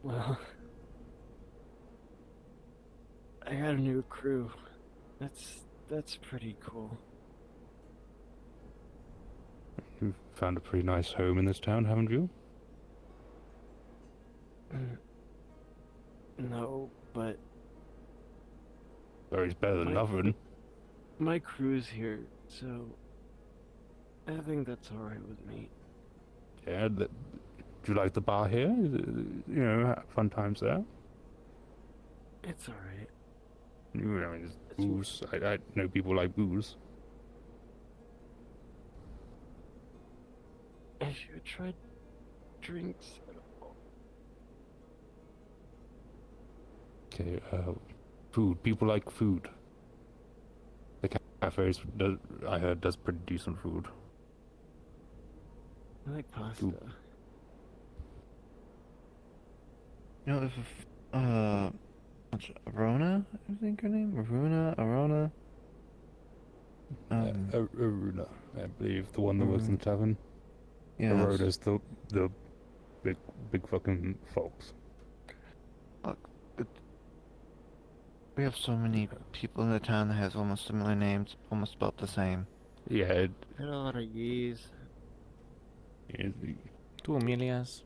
Well, I got a new crew. That's pretty cool. You've found a pretty nice home in this town, haven't you? No, but... It's better than nothing. My crew's here, so... I think that's alright with me. Yeah, do you like the bar here? You know, fun times there? It's alright. I mean, it's booze. I know people like booze. Have you tried drinks at all? Okay, food. People like food. The cafes, I heard, does pretty decent food. I like pasta. Food. You know, if Arona, I think her name? Arona? Aruna, I believe, the one that works in the tavern. Yeah. Arona's the big fucking fox. Look, we have so many people in the town that has almost similar names, almost about the same. Yeah. A lot of years. It, 2 Amelias.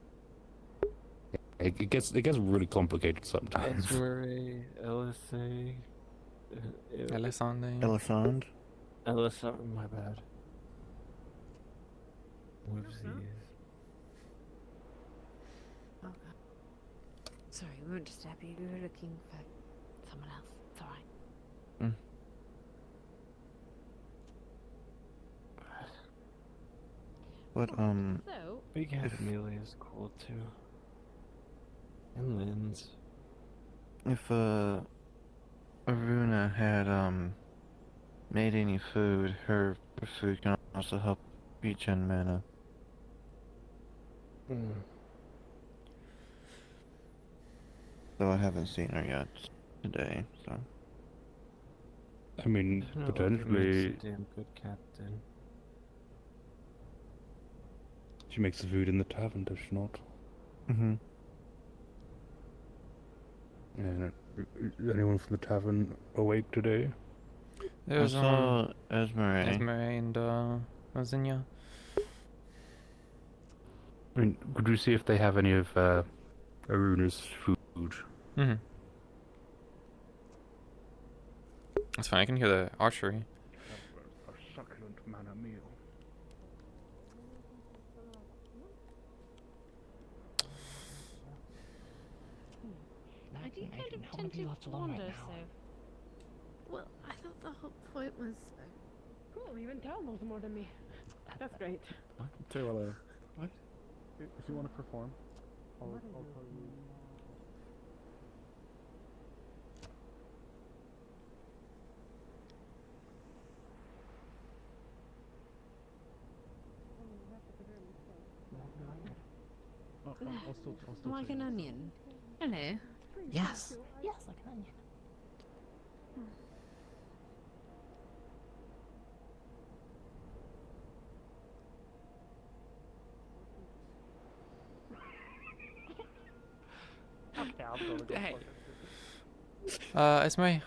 it gets really complicated sometimes. Esmeray, LSA. Elisande. Elisande? Elisande, my bad. Whoopsies. Oh god. Sorry, we weren't just happy. We were looking for someone else. It's alright. But, So, Big Head Amelia's cool too. And Lynn's. if, Aruna had, made any food, her food can also help regen mana. Though I haven't seen her yet today, so. I mean, Penelope potentially makes a damn good captain. she makes the food in the tavern, does she not? Mm-hmm. And is anyone from the tavern awake today? There's I saw Esmeray. Esmeray and Rosinha. I mean, could you see if they have any of Aruna's food? Mm-hmm. That's fine. I can hear the archery. A succulent mana meal. I do kind of tend to wonder, so... Well, I thought the whole point was... Cool, even Tal knows more than me. That's great. Tell you what, what? If you want to perform, I'll tell you. I'll still like an onion. Hello. Yes. Yes, like an onion. Hey. Esme,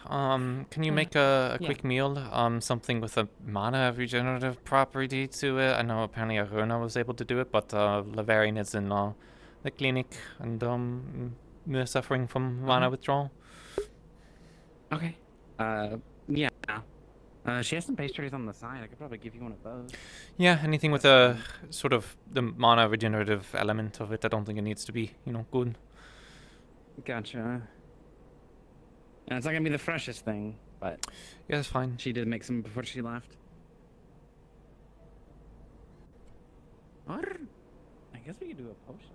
can you make a quick meal? Something with a mana regenerative property to it. I know apparently Aruna was able to do it, but Lavarian is in the clinic and they're suffering from mana withdrawal. Okay. Yeah. She has some pastries on the side. I could probably give you one of those. Yeah, anything with a sort of the mana regenerative element of it. I don't think it needs to be, good. Gotcha. And it's not gonna be the freshest thing, but yeah, that's fine. She did make some before she left. Or I guess we could do a potion.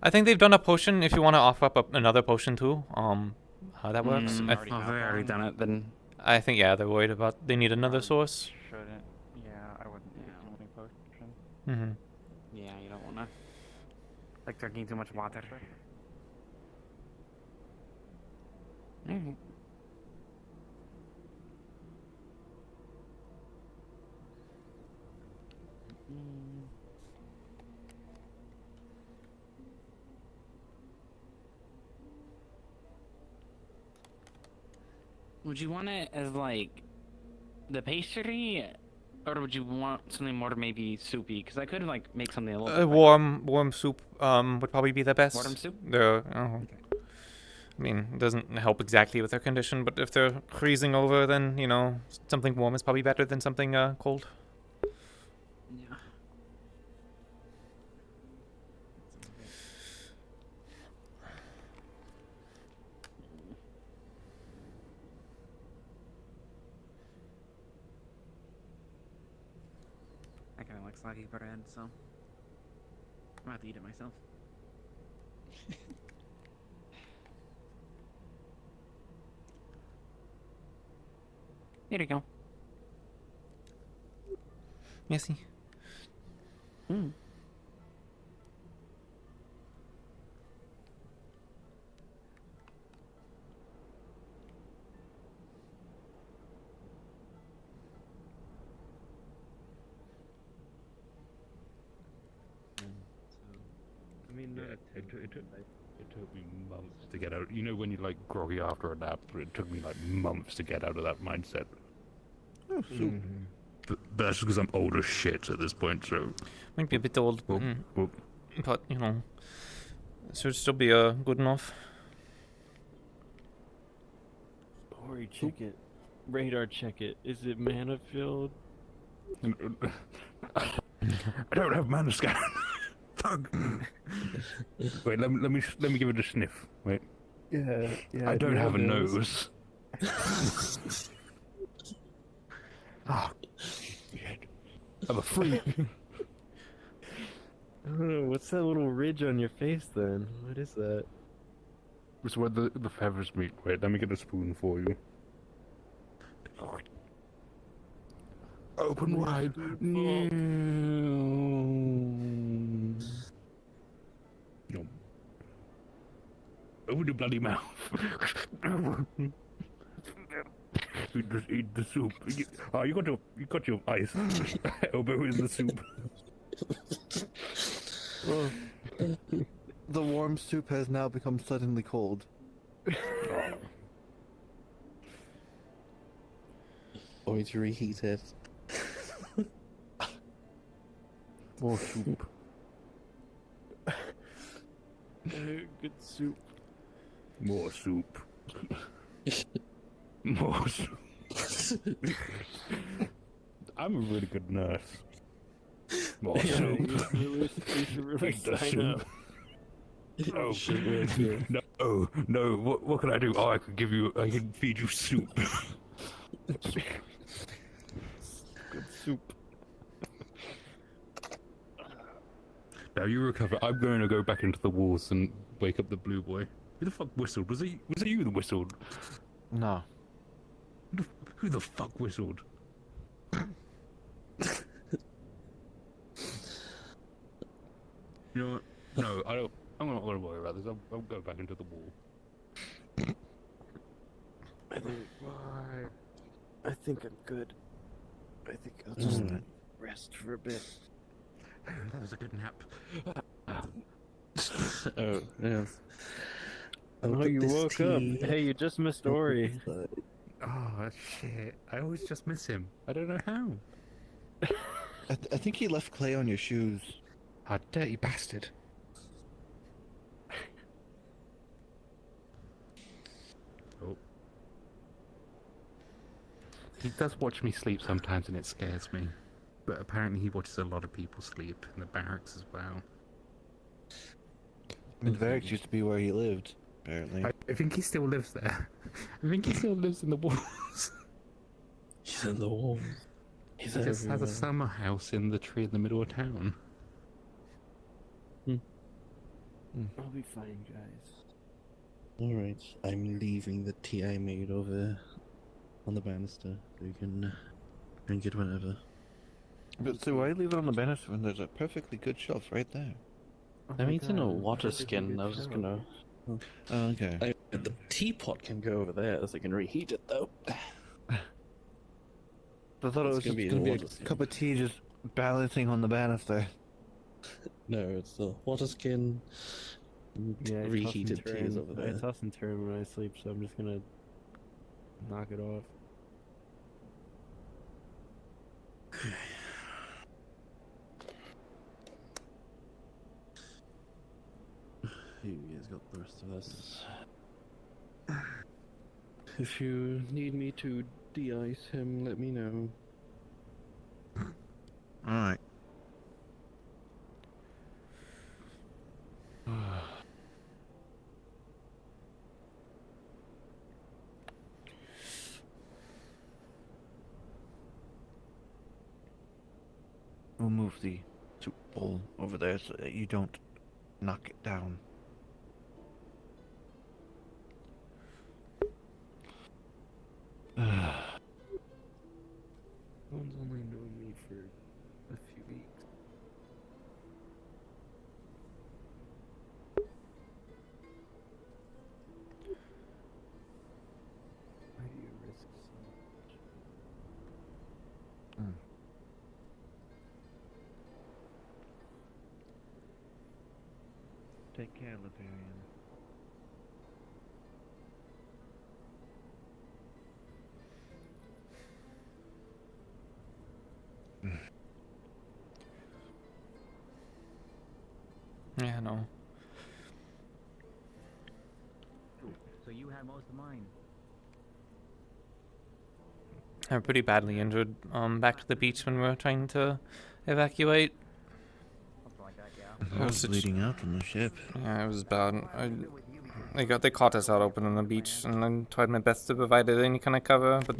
I think they've done a potion. If you want to offer up another potion too, how that works? If they've already done it, then I think they're worried about they need another source. Shouldn't. Yeah, I wouldn't use too many potions. Mm-hmm. Yeah, you don't wanna like drinking too much water. Alright. Would you want it as like the pastry, or would you want something more maybe soupy? Because I could like make something a little bit warm soup would probably be the best. Warm soup? I mean, it doesn't help exactly with their condition, but if they're freezing over, then, something warm is probably better than something cold. Yeah. I kind of like soggy bread, so I'm gonna have to eat it myself. Here you go. Merci. Mm. I mean, it took me months to get out. You know when you're like groggy after a nap? It took me like months to get out of that mindset. Oh, soup. But that's because I'm old as shit at this point, so... Might be a bit old, Whoop, whoop. but, you know, should still be good enough. Ori, check it. Radar, check it. Is it mana filled? I don't have mana scan. Fuck. Wait, let me give it a sniff. Wait. Yeah. I don't have a nose. Oh, shit. I'm a freak. I don't know. What's that little ridge on your face then? What is that? It's where the feathers meet. Wait, let me get a spoon for you. Open wide. No. Open your bloody mouth. Just eat the soup. Oh, you got your ice elbow in the soup. Well, the warm soup has now become suddenly cold. Want me to reheat it? More soup. Good soup. More soup. More soup. I'm a really good nurse. More soup. You should really Eat the sign up. soup. No. What can I do? Oh, I can feed you soup. Good soup. Now you recover. I'm going to go back into the walls and wake up the blue boy. Who the fuck whistled? Was it you that whistled? No. Who the fuck whistled? You know what? No, I don't. I'm not going to worry about this. I'll go back into the wall. I think I'm good. I think I'll just rest for a bit. That was a good nap. Oh, yes. Oh, you woke up. Hey, you just missed Ori. Oh, shit. I always just miss him. I don't know how. I think he left clay on your shoes. Ah, dirty bastard. Oh. He does watch me sleep sometimes and it scares me. But apparently he watches a lot of people sleep in the barracks as well. I mean, the barracks used to be where he lived, apparently. I think he still lives there. I think he still lives in the walls. He's in the walls. He just has a summer house in the tree in the middle of town. I'll be fine, guys. Alright, I'm leaving the tea I made over on the banister, so you can drink it whenever. But so why leave it on the banister when there's a perfectly good shelf right there? I mean, it's in a water skin. I was just gonna. Oh, okay. The teapot can go over there, so I can reheat it though. I thought it was gonna just going to be a cup of tea just balancing on the banister. No, it's the water skin. Yeah, Reheated tea is over there. I toss and turn when I sleep, so I'm just gonna knock it off. You guys got the rest of us. If you need me to de-ice him, let me know. Alright. We'll move the soup bowl over there so that you don't knock it down. One's only known me for a few weeks. Why do you risk so much? Take care, Liberian. Yeah, no. So you had most of mine. I'm pretty badly injured back to the beach when we were trying to evacuate. I was bleeding out on the ship. Yeah, it was bad. They caught us out open on the beach, and I tried my best to provide any kind of cover, but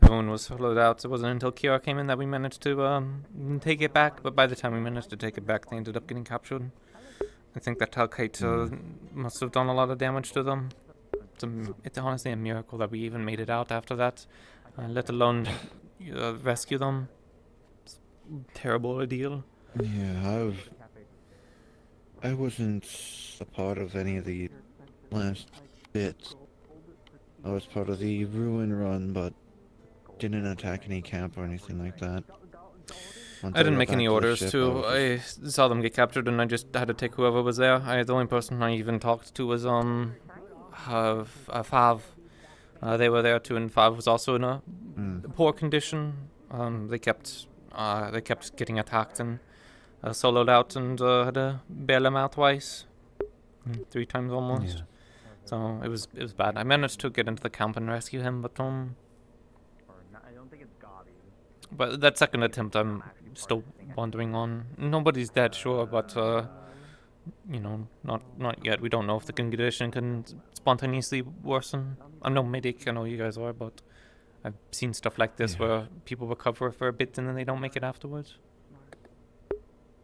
everyone was hollowed out. It wasn't until Kiara came in that we managed to take it back, but by the time we managed to take it back, they ended up getting captured. I think that Talcate must have done a lot of damage to them. It's honestly a miracle that we even made it out after that, let alone rescue them. It's a terrible ordeal. Yeah, I wasn't a part of any of the last bits. I was part of the ruin run, but didn't attack any camp or anything like that. I didn't make any orders to. I saw them get captured, and I just had to take whoever was there. The only person I even talked to was Fav. They were there too, and Fav was also in a poor condition. They kept getting attacked and soloed out, and had to bail them out twice, 3 times almost. Yeah. So it was bad. I managed to get into the camp and rescue him, but But that second attempt, I'm still wondering on. Nobody's dead, sure, but you know, not yet. We don't know if the condition can spontaneously worsen. I'm no medic, I know you guys are, but I've seen stuff like this where people recover for a bit and then they don't make it afterwards.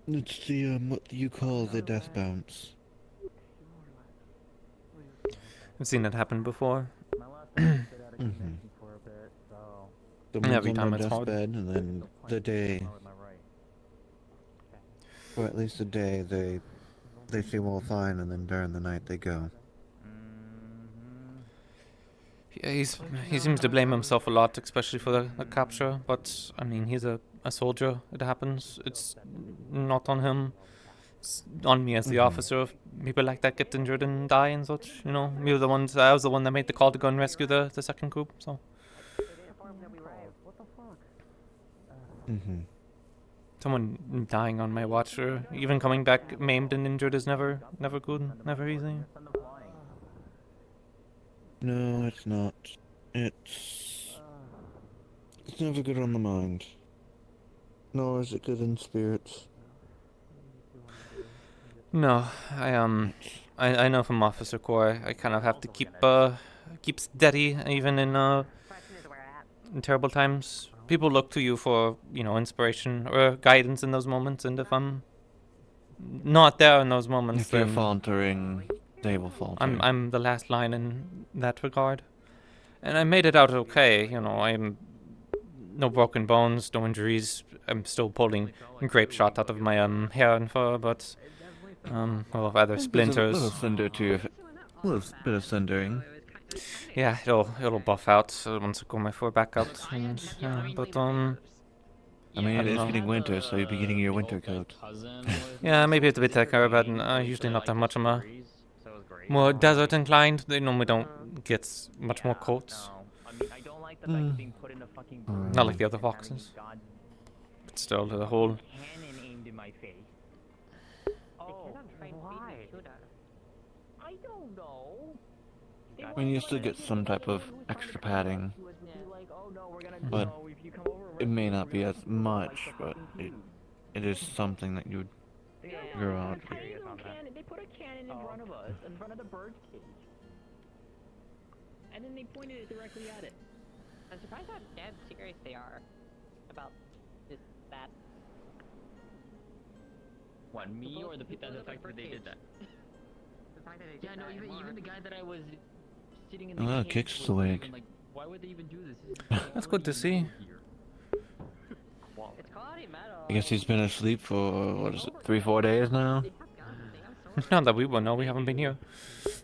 It's the what you call the death bounce. I've seen it happen before. Every time it's hard. And then the day, or at least the day, they seem all fine, and then during the night they go. Yeah, he seems to blame himself a lot, especially for the capture. But I mean, he's a soldier. It happens. It's not on him. It's on me as the officer. If people like that get injured and die and such, you know, we were the ones. I was the one that made the call to go and rescue the second group. So. Someone dying on my watch, or even coming back maimed and injured, is never good, never easy. No, it's not. It's never good on the mind. Nor is it good in spirits. No, I know from Officer Corps, I kind of have to keep steady even in terrible times. People look to you for, you know, inspiration or guidance in those moments, and if I'm not there in those moments, if they're faltering, they will falter. I'm the last line in that regard. And I made it out okay, you know, I'm no broken bones, no injuries. I'm still pulling grape shot out of my hair and fur, but well, either splinters. A little cinder too, a little bit of cindering. Yeah, it'll buff out once I grow my fur back out, and but I mean, it is getting winter, so you'll be getting your winter coat. Yeah, maybe it's a bit thicker, but usually not that much. I'm more desert inclined. They normally don't get much more coats. Not like the other foxes. But still, the whole. I don't know. I mean, you still get some type of extra padding, but it may not be as much, but it is something that you would grow out. They put a cannon in front of us, in front of the bird's cage. And then they pointed it directly at it. I'm surprised how dead serious they are about that. What, me or the fact that they did that? Yeah, no, even the guy that I was sitting in the cage Kicks awake. like, why would they even do this? That's good to see. I guess he's been asleep for, what is it, 3-4 days now? Not that we will know, we haven't been here.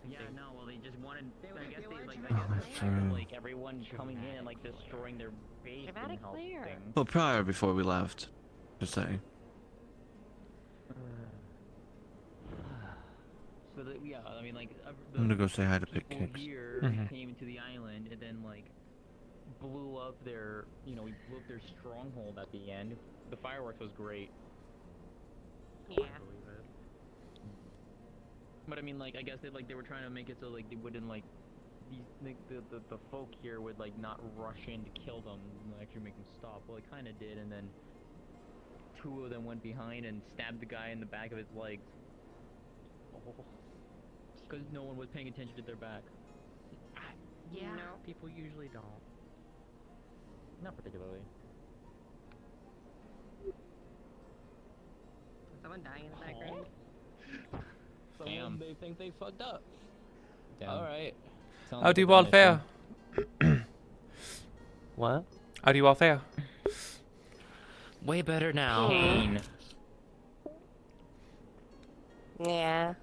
Yeah, no, well, they just wanted, I guess That's true. like everyone coming in and like destroying their base and helping. Well, prior, before we left, to say. So that, yeah, I mean, like, I'm gonna go say hi to Pick Kicks. Here came to the island and then like blew up their, we blew up their stronghold at the end. The fireworks was great. Yeah. But I mean, like, I guess they were trying to make it so like they wouldn't like these the folk here would like not rush in to kill them and actually make them stop. Well, it kind of did, and then two of them went behind and stabbed the guy in the back of his legs. Because no one was paying attention to their back. Yeah. No, people usually don't. Not particularly. Is someone dying in the background? Damn. They think they fucked up. Damn. All right. How do you all fare? What? How do you all fare? Way better now. Pain. Yeah.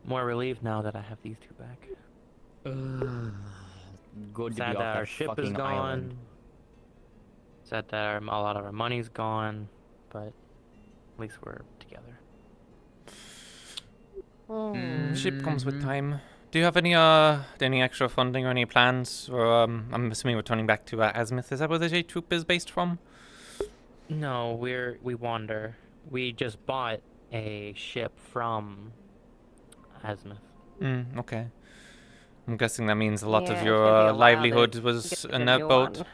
More relieved now that I have these two back. Good to Sad be off that our that ship is fucking gone. island. Sad that a lot of our money's gone, but at least we're together. Ship comes with time. Do you have any extra funding or any plans? Or I'm assuming we're turning back to Azimuth. Is that where the J Troop is based from? No, we wander. We just bought a ship from Azimuth. Okay. I'm guessing that means a lot Yeah, of it's your gonna be a while livelihood to was get in a that new boat. one.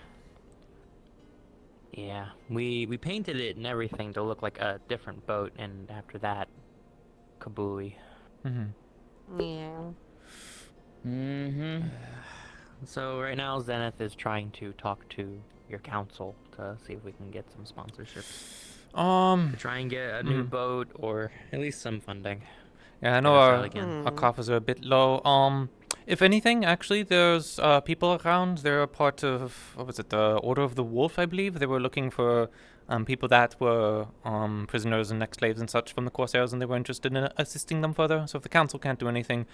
Yeah, we painted it and everything to look like a different boat, and after that, kabooey. Yeah. So right now, Zenith is trying to talk to your council to see if we can get some sponsorships. To try and get a new boat or at least some funding. Yeah, I know our coffers are a bit low. If anything, actually, there's people around. They're a part of, what was it, the Order of the Wolf, I believe. They were looking for people that were prisoners and ex-slaves and such from the Corsairs, and they were interested in assisting them further. So if the council can't do anything,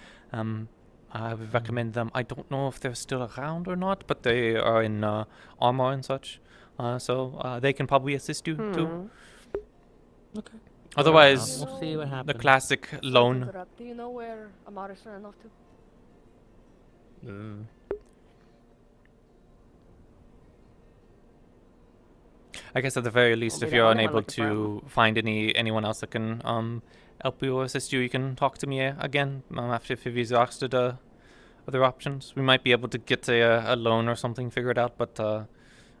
I would recommend them. I don't know if they're still around or not, but they are in armor and such. So they can probably assist you, too. Okay. Otherwise, We'll see what the happens. classic loan. Do you know where Amar is ran off to? I guess at the very least, Well, if we you're don't wanna unable look for to find anyone else that can help you or assist you, you can talk to me again after if you've exhausted other options. We might be able to get a loan or something figured out, but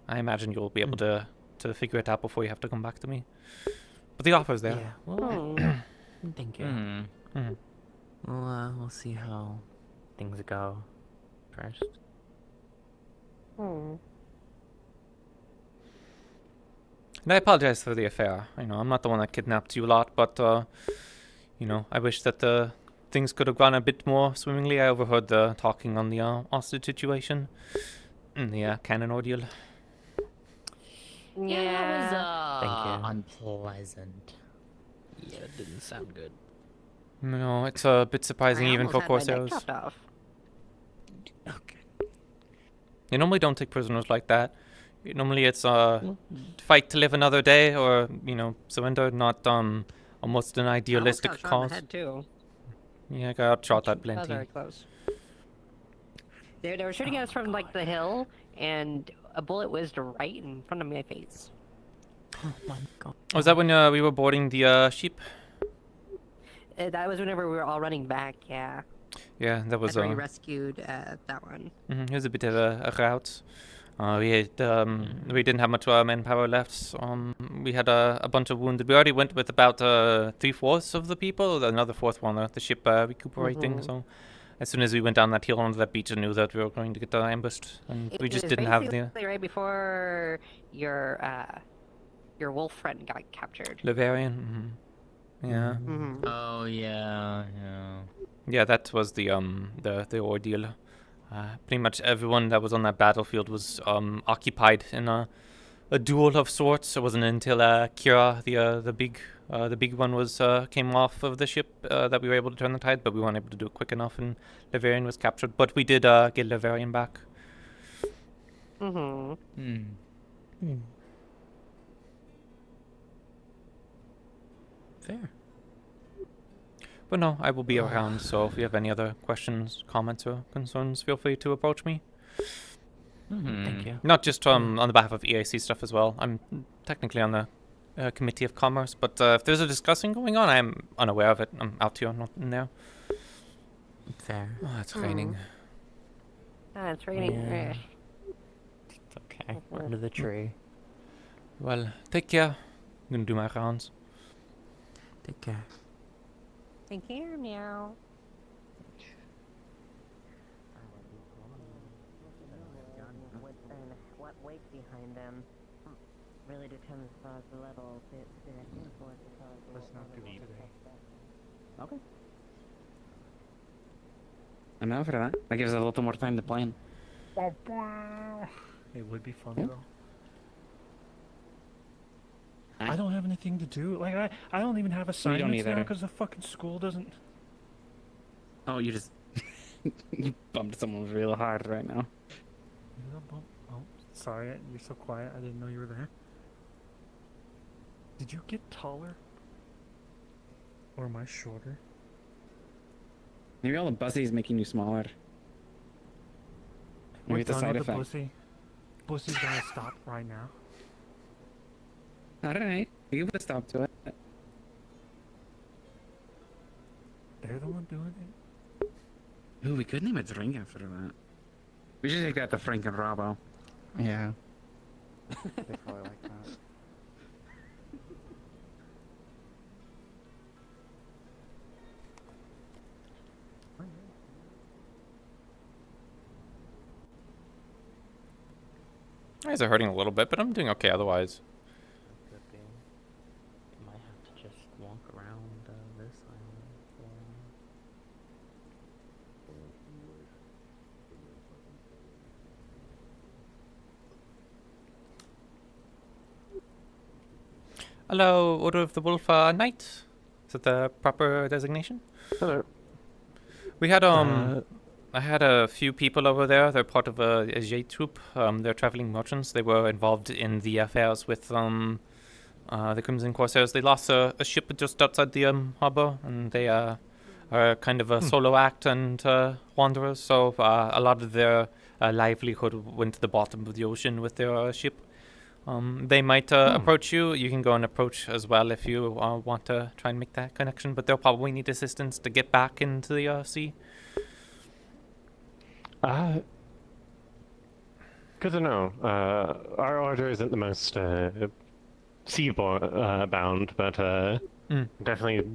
I imagine you'll be able to figure it out before you have to come back to me. But the offer's there. Yeah. Well, thank you. We'll see how things go first. And I apologize for the affair. I'm not the one that kidnapped you a lot, but I wish that things could have gone a bit more swimmingly. I overheard the talking on the hostage situation and the cannon ordeal. Yeah, Thank you. unpleasant. Yeah, it didn't sound good. No, it's a bit surprising even for Corsairs. Okay. They normally don't take prisoners like that. Normally it's fight to live another day, or surrender, not almost an idealistic shot in cause. the head too. Yeah, I got shot at That was plenty. very close. They were shooting at us from like the hill, and a bullet whizzed right in front of my face. Oh my god. Was that when we were boarding the ship? That was whenever we were all running back. Yeah. Yeah, that was After we rescued that one. it was a bit of a rout. We didn't have much manpower left. We had a bunch of wounded. We already went with about 3/4 of the people. Another fourth one, the ship recuperating. So as soon as we went down that hill onto that beach, I knew that we were going to get ambushed, and we just didn't have the. Right before your wolf friend got captured. Levarian. Yeah. Oh yeah. Yeah, that was the ordeal. Pretty much everyone that was on that battlefield was occupied in a duel of sorts. It wasn't until Kira, the big one, came off of the ship that we were able to turn the tide, but we weren't able to do it quick enough, and Levarian was captured. But we did get Levarian back. Fair. But no, I will be around, so if you have any other questions, comments, or concerns, feel free to approach me. Thank you. Not just on the behalf of EAC stuff as well. I'm technically on the Committee of Commerce. But if there's a discussion going on, I'm unaware of it. I'm out here, not in there. Fair. Oh, it's raining. It's raining. Yeah. It's okay. We're under the tree. Well, take care. I'm gonna do my rounds. Take care. Take care, meow. What weight behind them really determines as far as the level. Let's not do it today. Okay. I'm out for that. That gives us a little more time to plan. It would be fun Yeah. though. I don't have anything to do. Like I don't even have assignments either. now because the fucking school doesn't. Oh, you just you bumped someone real hard right now. Oh, sorry, you're so quiet. I didn't know you were there. Did you get taller? Or am I shorter? Maybe all the bussy is making you smaller. Maybe We're it's a done side with the effect. bussy. Bussy's gonna stop right now. Alright, you can put a stop to it. They're the one doing it. Ooh, we could name a drink after that. We should take that to Frank and Robbo. Yeah. They probably like that. My eyes are hurting a little bit, but I'm doing okay otherwise. Could be. Might have to just walk around this island for Hello, Order of the Wolf Knight. Is that the proper designation? Hello. We had I had a few people over there. They're part of a J troop. They're traveling merchants. They were involved in the affairs with the Crimson Corsairs. They lost a ship just outside the harbor, and they are kind of a solo act and wanderers. So a lot of their livelihood went to the bottom of the ocean with their ship. They might approach you. You can go and approach as well if you want to try and make that connection. But they'll probably need assistance to get back into the sea. Good to know. Our order isn't the most seaboard bound, but definitely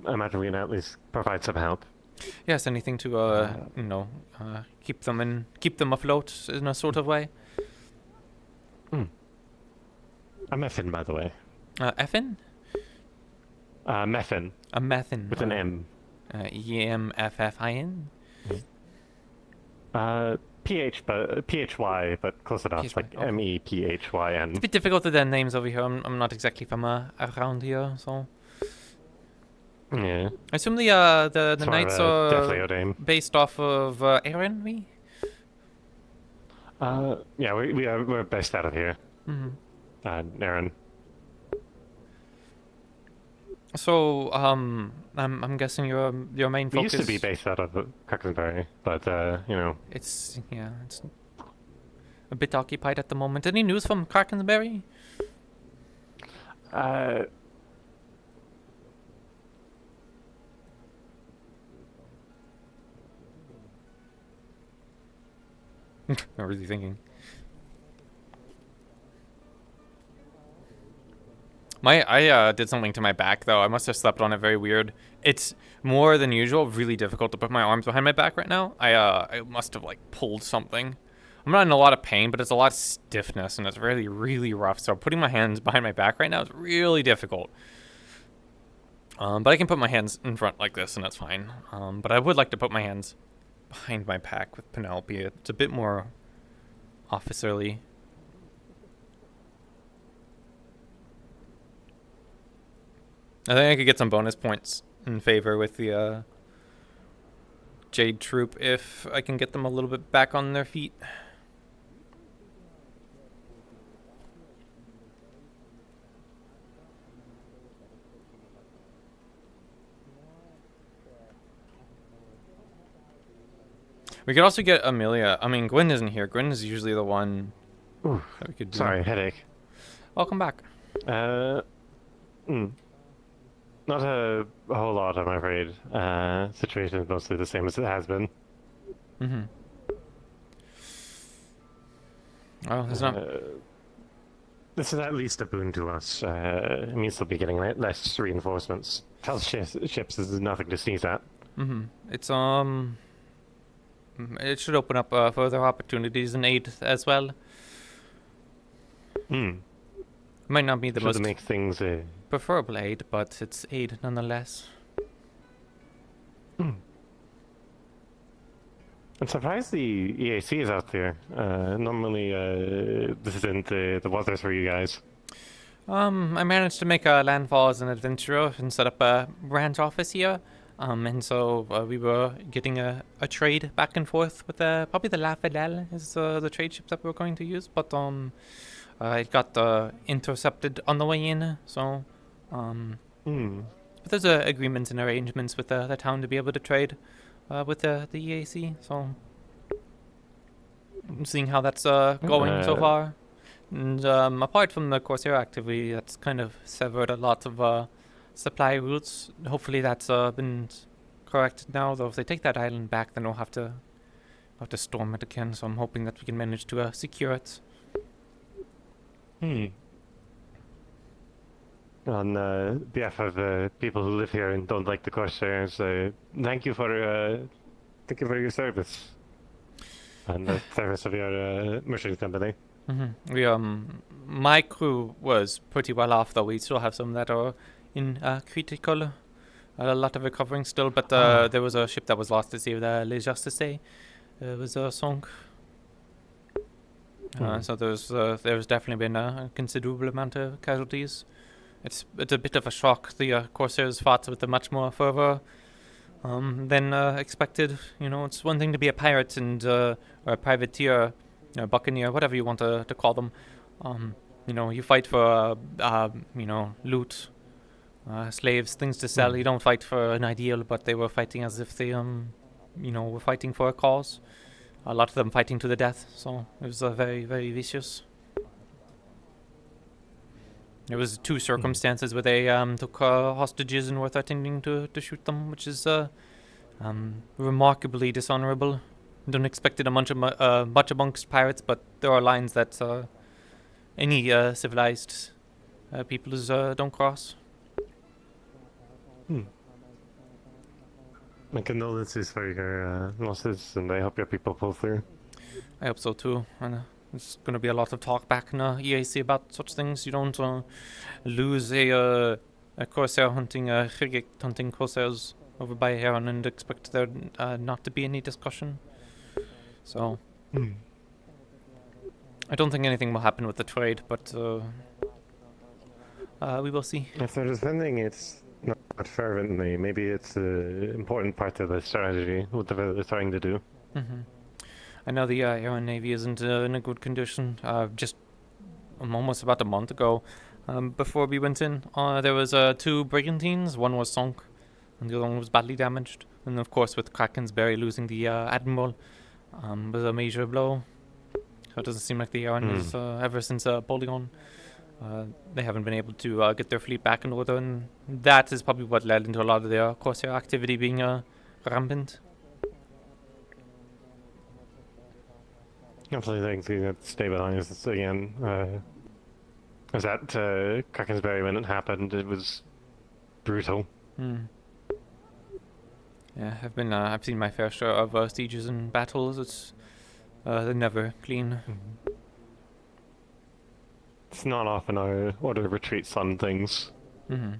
I imagine we can at least provide some help. Yes, anything to keep them afloat in a sort of way. I'm Effin, by the way. Effin? Methin. A methin. With an M. E-M-F-F-I-N? P-H-Y, but close enough. PHY, Like okay. M-E-P-H-Y-N. It's a bit difficult with their names over here. I'm not exactly from around here, so... Yeah. I assume the It's more of knights a are Deathly name. based off of Aaron, we? Yeah, we're based out of here. Mm-hmm. Aaron. So, I'm guessing your main We focus... used to be based out of Crackensbury, but, It's a bit occupied at the moment. Any news from Crackensbury? Not really thinking. I did something to my back though. I must have slept on it very weird. It's more than usual really difficult to put my arms behind my back right now. I must have like pulled something. I'm not in a lot of pain, but it's a lot of stiffness and it's really, really rough. So putting my hands behind my back right now is really difficult. But I can put my hands in front like this and that's fine. But I would like to put my hands behind my back with Penelope. It's a bit more officerly. I think I could get some bonus points in favor with the Jade Troop if I can get them a little bit back on their feet. We could also get Amelia. I mean, Gwen isn't here. Gwen is usually the one Ooh, that we could do. sorry, headache. Welcome back. Not a whole lot, I'm afraid. Situation is mostly the same as it has been. Mm-hmm. Oh, there's not. This is at least a boon to us. It means they'll be getting less reinforcements. Tell ships is nothing to sneeze at. Mm-hmm. It's it should open up further opportunities in aid as well. Might not be the most make things preferable aid, but it's aid nonetheless. I'm surprised the EAC is out there. Normally, this isn't the weather for you guys. I managed to make a landfall as an adventurer and set up a branch office here. And so we were getting a trade back and forth with probably the La Fidèle is the trade ship that we were going to use, but it got intercepted on the way in. So, but there's agreements and arrangements with the town to be able to trade with the EAC. So, I'm seeing how that's going so far. And apart from the Corsair activity, that's kind of severed a lot of supply routes. Hopefully that's been corrected now, though if they take that island back, then we'll have to storm it again, so I'm hoping that we can manage to secure it. On behalf of the people who live here and don't like the Corsairs, thank you for your service and the service of your merchant company. We my crew was pretty well off, though. We still have some that are in critical, a lot of recovering still. But there was a ship that was lost at sea, the Le Justice, was sunk. So there's definitely been a considerable amount of casualties. It's a bit of a shock. The Corsairs fought with a much more fervor than expected. You know, it's one thing to be a pirate and or a privateer, buccaneer, whatever you want to call them. You know, you fight for loot, slaves, things to sell. You don't fight for an ideal, but they were fighting as if they were fighting for a cause. A lot of them fighting to the death. So it was very, very vicious. There was two circumstances where they took hostages and were threatening to shoot them, which is remarkably dishonorable. Don't expect it much amongst pirates, but there are lines that any civilized peoples don't cross. My condolences for your losses, and I hope your people pull through. I hope so too. And there's going to be a lot of talk back in EAC about such things. You don't lose a corsair hunting, frigate hunting corsairs over by Heron and expect there not to be any discussion. So, I don't think anything will happen with the trade, but we will see. If they're defending it not fervently, maybe it's an important part of the strategy, whatever they're trying to do. I know the Air Navy isn't in a good condition. Just almost about a month ago, before we went in, there was 2 brigantines. One was sunk, and the other one was badly damaged. And of course, with Krakensberry losing the admiral, was a major blow. So it doesn't seem like the Air is ever since Polygon. They haven't been able to get their fleet back in order, and that is probably what led into a lot of their Corsair activity being rampant. Hopefully they can get stabilized again. Was that Krakensberry when it happened? It was brutal. Yeah, I've seen my fair share of sieges and battles. It's they're never clean. It's not often I order retreats on things. Tend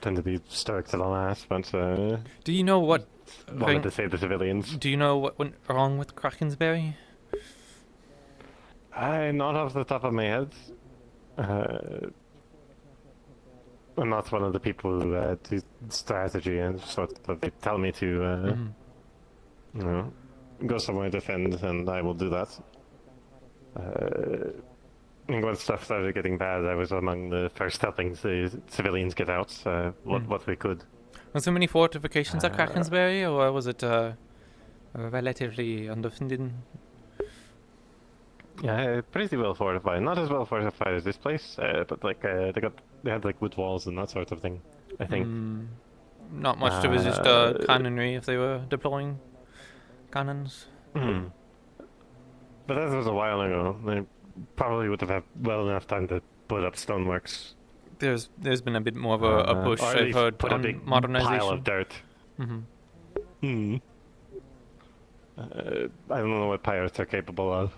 to be stoic to the last, but do you know what? Wanted to save the civilians. Do you know what went wrong with Krakensberry? Not off the top of my head. I'm not one of the people who do strategy and sort of they tell me to, go somewhere to defend, and I will do that. And when stuff started getting bad, I was among the first helping the civilians get out what we could. Was there many fortifications at Krakensberry, or was it relatively undefended? Yeah, pretty well fortified. Not as well fortified as this place, but like they had like wood walls and that sort of thing. I think. Not much to resist cannonry if they were deploying cannons. Hmm. But that was a while ago. They probably would have had well enough time to put up stoneworks. There's been a bit more of a push, or at I've least heard, put a on big modernization. pile of dirt. I don't know what pirates are capable of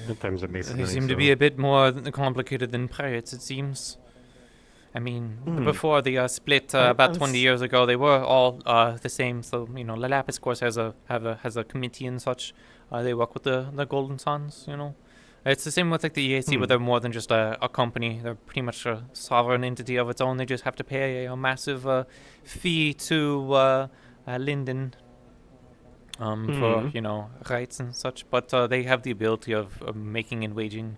in terms of masonry. They seem to be a bit more complicated than pirates, it seems. I mean, before the split about 20 years ago, they were all the same. So you know, Lapis, of course, has a committee and such. They work with the Golden Sons. You know, it's the same with like the EAC, where they're more than just a company. They're pretty much a sovereign entity of its own. They just have to pay a massive fee to Linden. For you know, rights and such, but they have the ability of making and waging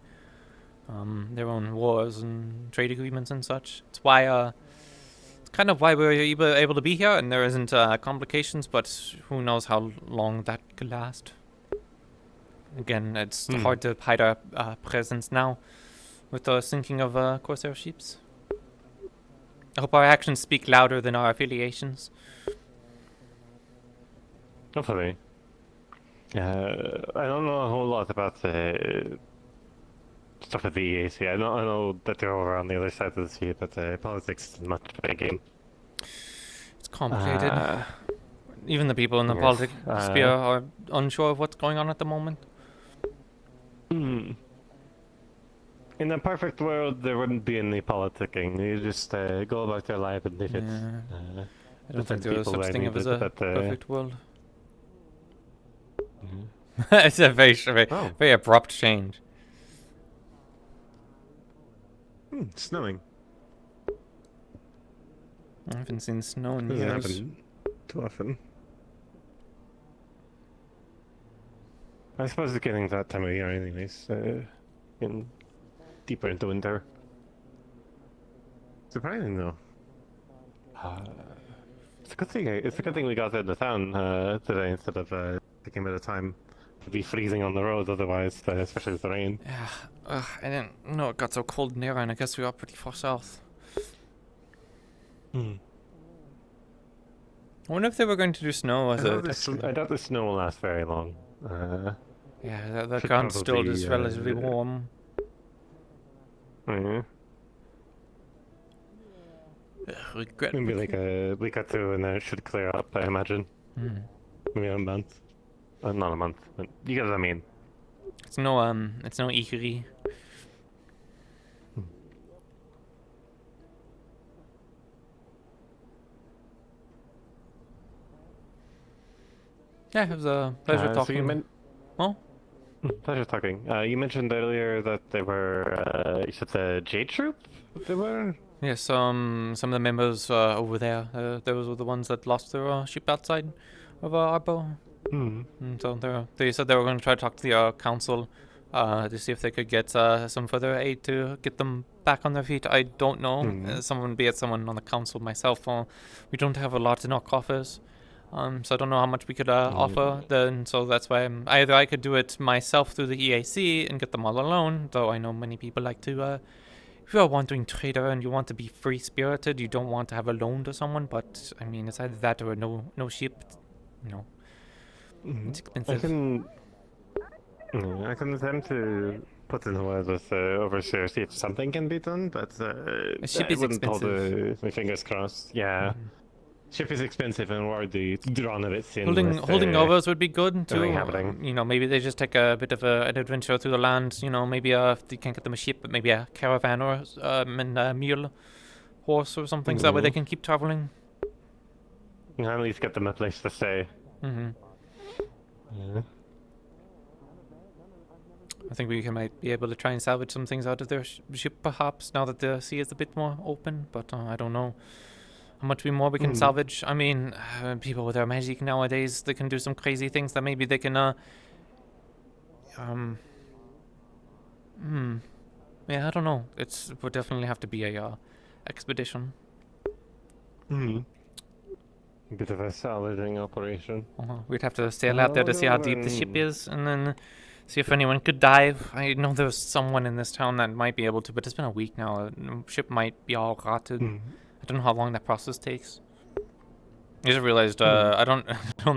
their own wars and trade agreements and such. It's why it's kind of why we're able to be here, and there isn't complications. But who knows how long that could last? Again, it's hard to hide our presence now with the sinking of Corsair ships. I hope our actions speak louder than our affiliations. Hopefully. I don't know a whole lot about stuff at the EAC. I know that they're over on the other side of the sea, but politics is much of a game. It's complicated. Even the people in the politics sphere are unsure of what's going on at the moment. In a perfect world, there wouldn't be any politicking. You just go about your life and live it. I don't think there is such thing as a perfect world. Mm-hmm. It's a very abrupt change. Snowing. I haven't seen snow in Doesn't years. happen too often. I suppose it's getting that time of year anyways, in deeper into winter. Surprising though. It's a good thing we got into town today instead of taking a bit of time to be freezing on the road otherwise, especially with the rain. Yeah, I didn't know it got so cold in there, and I guess we are pretty far south. I wonder if they were going to do snow as I doubt the snow will last very long. Yeah, the ground still is relatively warm. Maybe like a week or two, and then it should clear up. I imagine. Maybe a month. Not a month, but you get what I mean. It's no Ikari. Yeah, it was a pleasure talking. Pleasure talking. You mentioned earlier that they were, you said the J Troop? They were? Yes, some of the members over there, those were the ones that lost their ship outside of Arbo. So they said they were going to try to talk to the council to see if they could get some further aid to get them back on their feet. I don't know. Someone on the council myself. We don't have a lot in our coffers. So I don't know how much we could offer then, so that's why either I could do it myself through the EAC and get them all alone, though I know many people like to, if you're a wandering trader and you want to be free-spirited, you don't want to have a loan to someone, but, I mean, it's either that or no ship, it's expensive. I can attempt to put in a word with Overseer, see if something can be done, but a ship is wouldn't expensive. hold my fingers crossed. Yeah. Ship is expensive and worthy. It's drawn a bit thin. Holding overs would be good too. Happening. Maybe they just take a bit of an adventure through the land. Maybe if they can't get them a ship, but maybe a caravan or a mule, horse or something, so that way they can keep traveling. At least get them a place to stay. I think we might be able to try and salvage some things out of their ship, perhaps, now that the sea is a bit more open. But I don't know how much more we can salvage. I mean, people with their magic nowadays, they can do some crazy things that maybe they can, yeah, I don't know. It would definitely have to be a expedition. Bit of a salvaging operation. We'd have to sail out there to see how deep the ship is, and then See if anyone could dive. I know there's someone in this town that might be able to, but it's been a week now. The ship might be all rotted. I don't know how long that process takes. I just realized I don't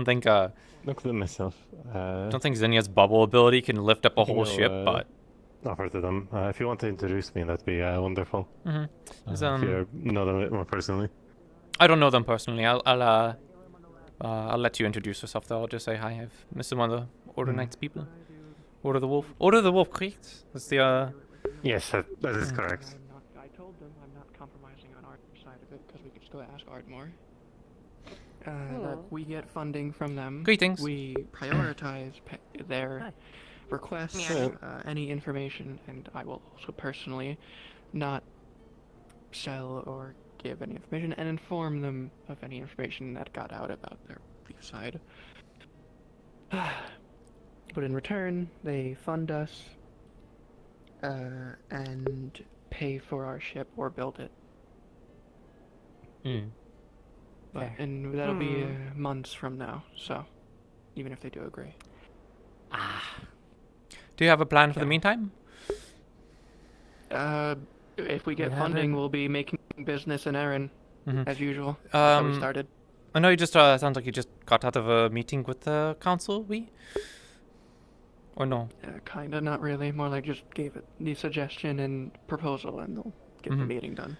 think Look at myself. I don't think Zinnia's bubble ability can lift up a whole ship, but offer to them. If you want to introduce me, that'd be wonderful. If you know them a bit more personally. I don't know them personally. I'll let you introduce yourself though. I'll just say hi. I've missed one of the Order Knights people. Order the Wolf. Order the Wolf, correct? That's the Yes, that is correct. I told them I'm not compromising on our side of it because we could still ask Ardmore. That we get funding from them. Greetings. We prioritize their requests, any information, and I will also personally not sell or give any information and inform them of any information that got out about their belief side. But in return, they fund us and pay for our ship or build it. And that'll be months from now, so even if they do agree. Do you have a plan for the meantime? If we get funding, we'll be making business in Erin, as usual. That's how we started. I know you just sounds like you just got out of a meeting with the council, or no? Kinda, not really. More like just gave it the suggestion and proposal, and they'll get the meeting done.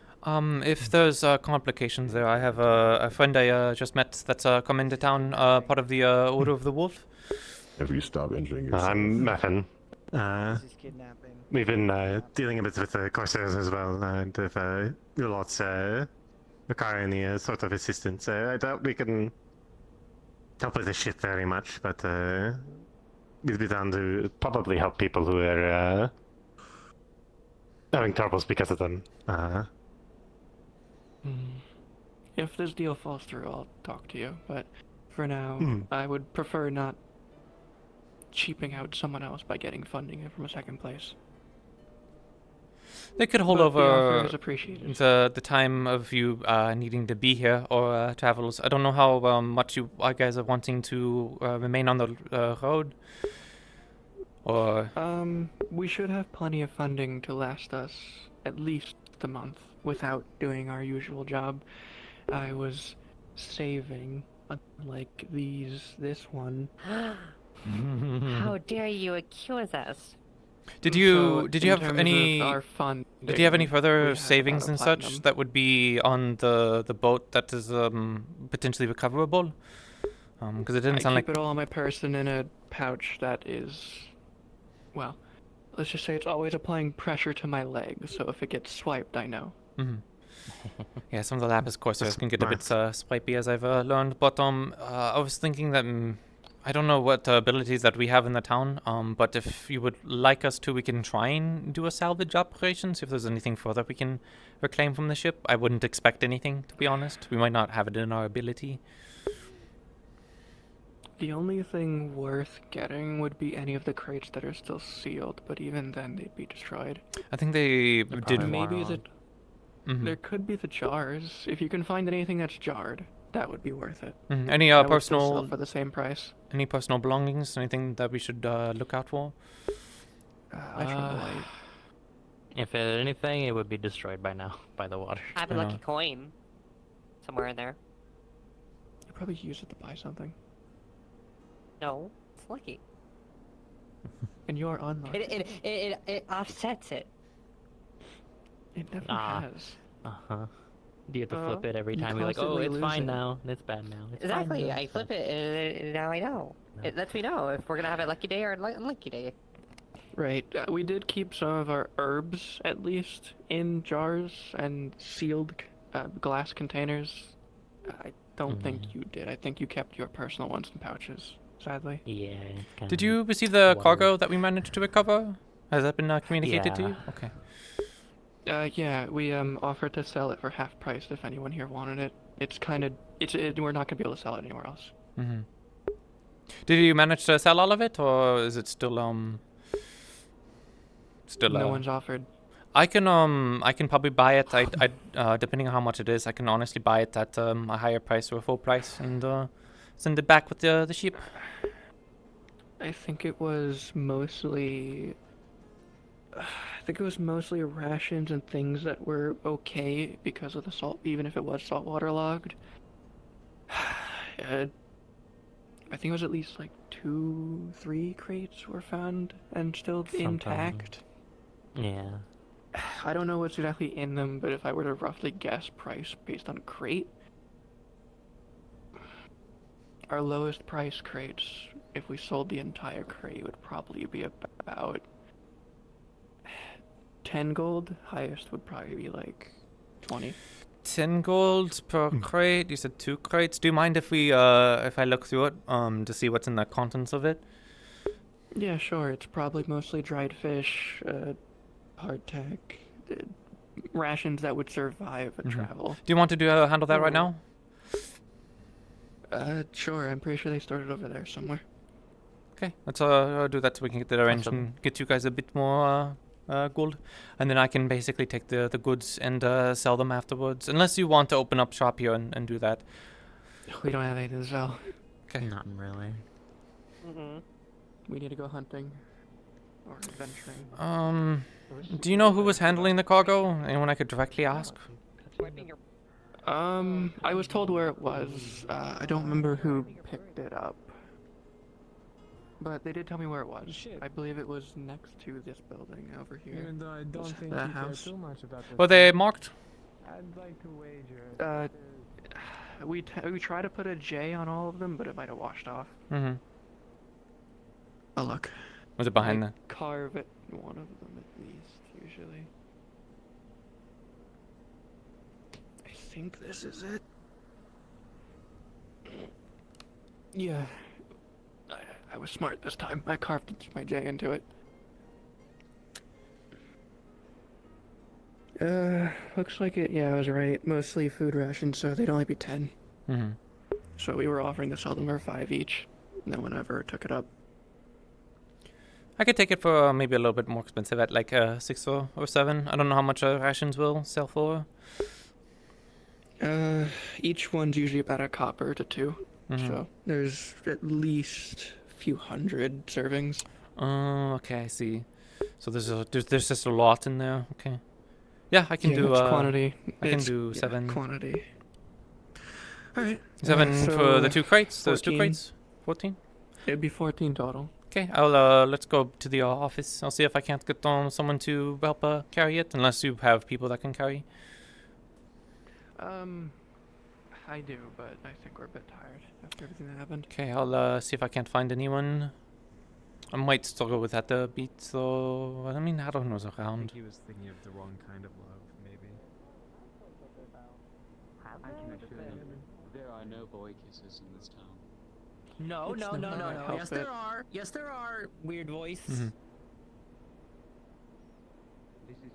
If there's complications there, I have a friend I just met that's come into town, part of the Order of the Wolf. If you stop injuring yourself. I'm Meffin. We've been dealing a bit with the Corsairs as well, and if your lots require any sort of assistance, I doubt we can help with the ship very much, but we'd be down to probably help people who are having troubles because of them. If this deal falls through, I'll talk to you, but for now, I would prefer not cheaping out someone else by getting funding from a second place. They could hold But over the offer is appreciated. the time of you needing to be here or travels. I don't know how much you guys are wanting to remain on the road. Or we should have plenty of funding to last us at least the month without doing our usual job. I was saving, like this one. How dare you accuse us? Did you have terms any? of our funding, Did you have any we further have savings about and a such platinum. that would be on the boat that is potentially recoverable? Because it didn't sound I like. keep it all on my person in a pouch that is, well, let's just say it's always applying pressure to my leg, so if it gets swiped, I know. Yeah, some of the Lapis Corsairs can get a bit swipey, as I've learned. But I was thinking that I don't know what abilities that we have in the town. But if you would like us to, we can try and do a salvage operation. See if there's anything further we can reclaim from the ship. I wouldn't expect anything, to be honest. We might not have it in our ability. The only thing worth getting would be any of the crates that are still sealed, but even then they'd be destroyed. I think they did. Maybe there could be the jars. If you can find anything that's jarred, that would be worth it. Any I would still personal sell for the same price. Any personal belongings? Anything that we should look out for? If anything, it would be destroyed by now by the water. I have a lucky coin somewhere in there. You probably use it to buy something. No, it's lucky. And you're unlucky. It offsets it. It never has. Do you have to flip it every time? You're like, oh, it's fine now. It's bad now. It's Exactly. Fine now. I flip it, and now I know. It lets me know if we're gonna have a lucky day or an unlucky day. Right. We did keep some of our herbs, at least, in jars and sealed glass containers. I don't think you did. I think you kept your personal ones in pouches, sadly. Yeah. Did you receive the cargo that we managed to recover? Has that been communicated to you? Yeah. Okay. Yeah, we offered to sell it for half price if anyone here wanted it. It's kind of, we're not gonna be able to sell it anywhere else. Did you manage to sell all of it, or is it still No one's offered. I can probably buy it. I depending on how much it is, I can honestly buy it at a higher price or a full price and send it back with the ship. I think it was mostly. I think it was mostly rations and things that were okay because of the salt, even if it was saltwater logged. I think it was at least like 2-3 crates were found and still intact. Yeah. I don't know what's exactly in them, but if I were to roughly guess price based on crate, our lowest price crates, if we sold the entire crate, would probably be about 10 gold. Highest would probably be like 20. 10 gold per crate. You said 2 crates. Do you mind if we if I look through it to see what's in the contents of it? Yeah, sure. It's probably mostly dried fish, hardtack, rations that would survive a travel. Do you want to handle that right now? Sure. I'm pretty sure they stored it over there somewhere. Okay, let's do that so we can get that arranged and get you guys a bit more gold, and then I can basically take the goods and sell them afterwards. Unless you want to open up shop here and do that. We don't have anything to sell. Okay. Not really. We need to go hunting or adventuring. Do you know who was handling the cargo? Anyone I could directly ask? I was told where it was. I don't remember who picked it up. But they did tell me where it was. I believe it was next to this building over here. Even though I don't think that you care house. too much about this. Were they marked? I'd like to wager. We try to put a J on all of them, but it might have washed off. Oh look. Was it behind I the? carve at one of them at least, usually. I think this is it. Yeah. I was smart this time. I carved my J into it. Looks like it. Yeah, I was right. Mostly food rations, so they'd only be 10. So we were offering to sell them for 5 each. No one ever took it up. I could take it for maybe a little bit more expensive at like 6 or 7. I don't know how much rations will sell for. Each one's usually about a copper to 2. So there's at least a few hundred servings. Oh, okay, I see. So there's just a lot in there. Okay. Yeah, I can do quantity. I can do 7. Quantity. All right. 7 for the 2 crates. 14. Those 2 crates. 14. It'd be 14 total. Okay, I'll let's go to the office. I'll see if I can't get someone to help carry it, unless you have people that can carry. I do, but I think we're a bit tired after everything that happened. Okay, I'll see if I can't find anyone. I might struggle with that beat, though. I mean, I don't know around. I think he was thinking of the wrong kind of love, maybe. I can assure you, there are no boy kisses in this town. No. It's not my help Yes, it. there are. Yes, there are. Weird voice. This is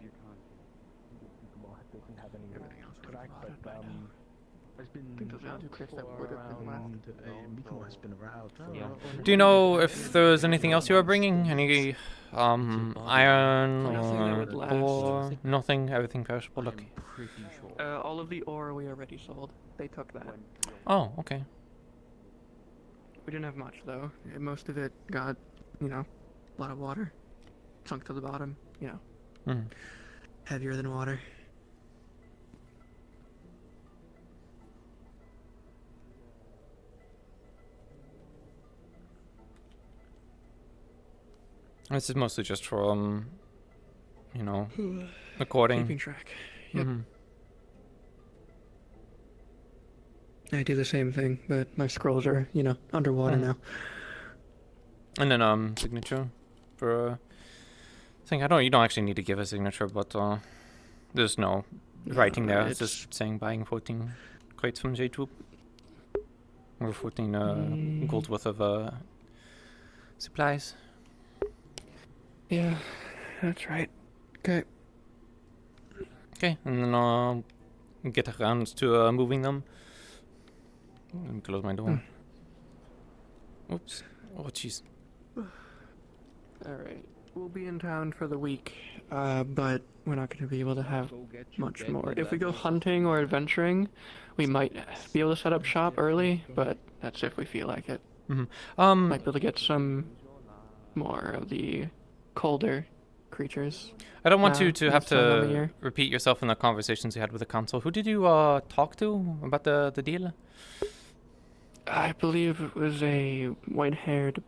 your conscience. Doesn't have any Everything else would have track, rotted but by now. there's been I think those are the 2 crates that would have been left. Miko has been around. Do you know if there's anything else you are bringing? Any iron Nothing that or would last. ore? Nothing. Everything perishable. Okay. Pretty sure. All of the ore we already sold. They took that. Oh, okay. We didn't have much though. Most of it got, a lot of water. Sunk to the bottom, Heavier than water. This is mostly just for recording. Keeping track. Yep. I do the same thing, but my scrolls are, underwater now. And then signature for thing. You don't actually need to give a signature, but there's no writing there. It's just saying buying 14 crates from J Troop. Or 14 gold worth of supplies. Yeah, that's right. Okay. Okay, and then I'll get around to moving them. Let me close my door. Oops. Oh, jeez. Alright. We'll be in town for the week, but we're not going to be able to have much more. If we go hunting or adventuring, we might be able to set up shop early, but that's if we feel like it. Might be able to get some more of the colder creatures. I don't want you to have this time of the to year. repeat yourself in the conversations you had with the council. Who did you talk to about the deal? I believe it was a white-haired,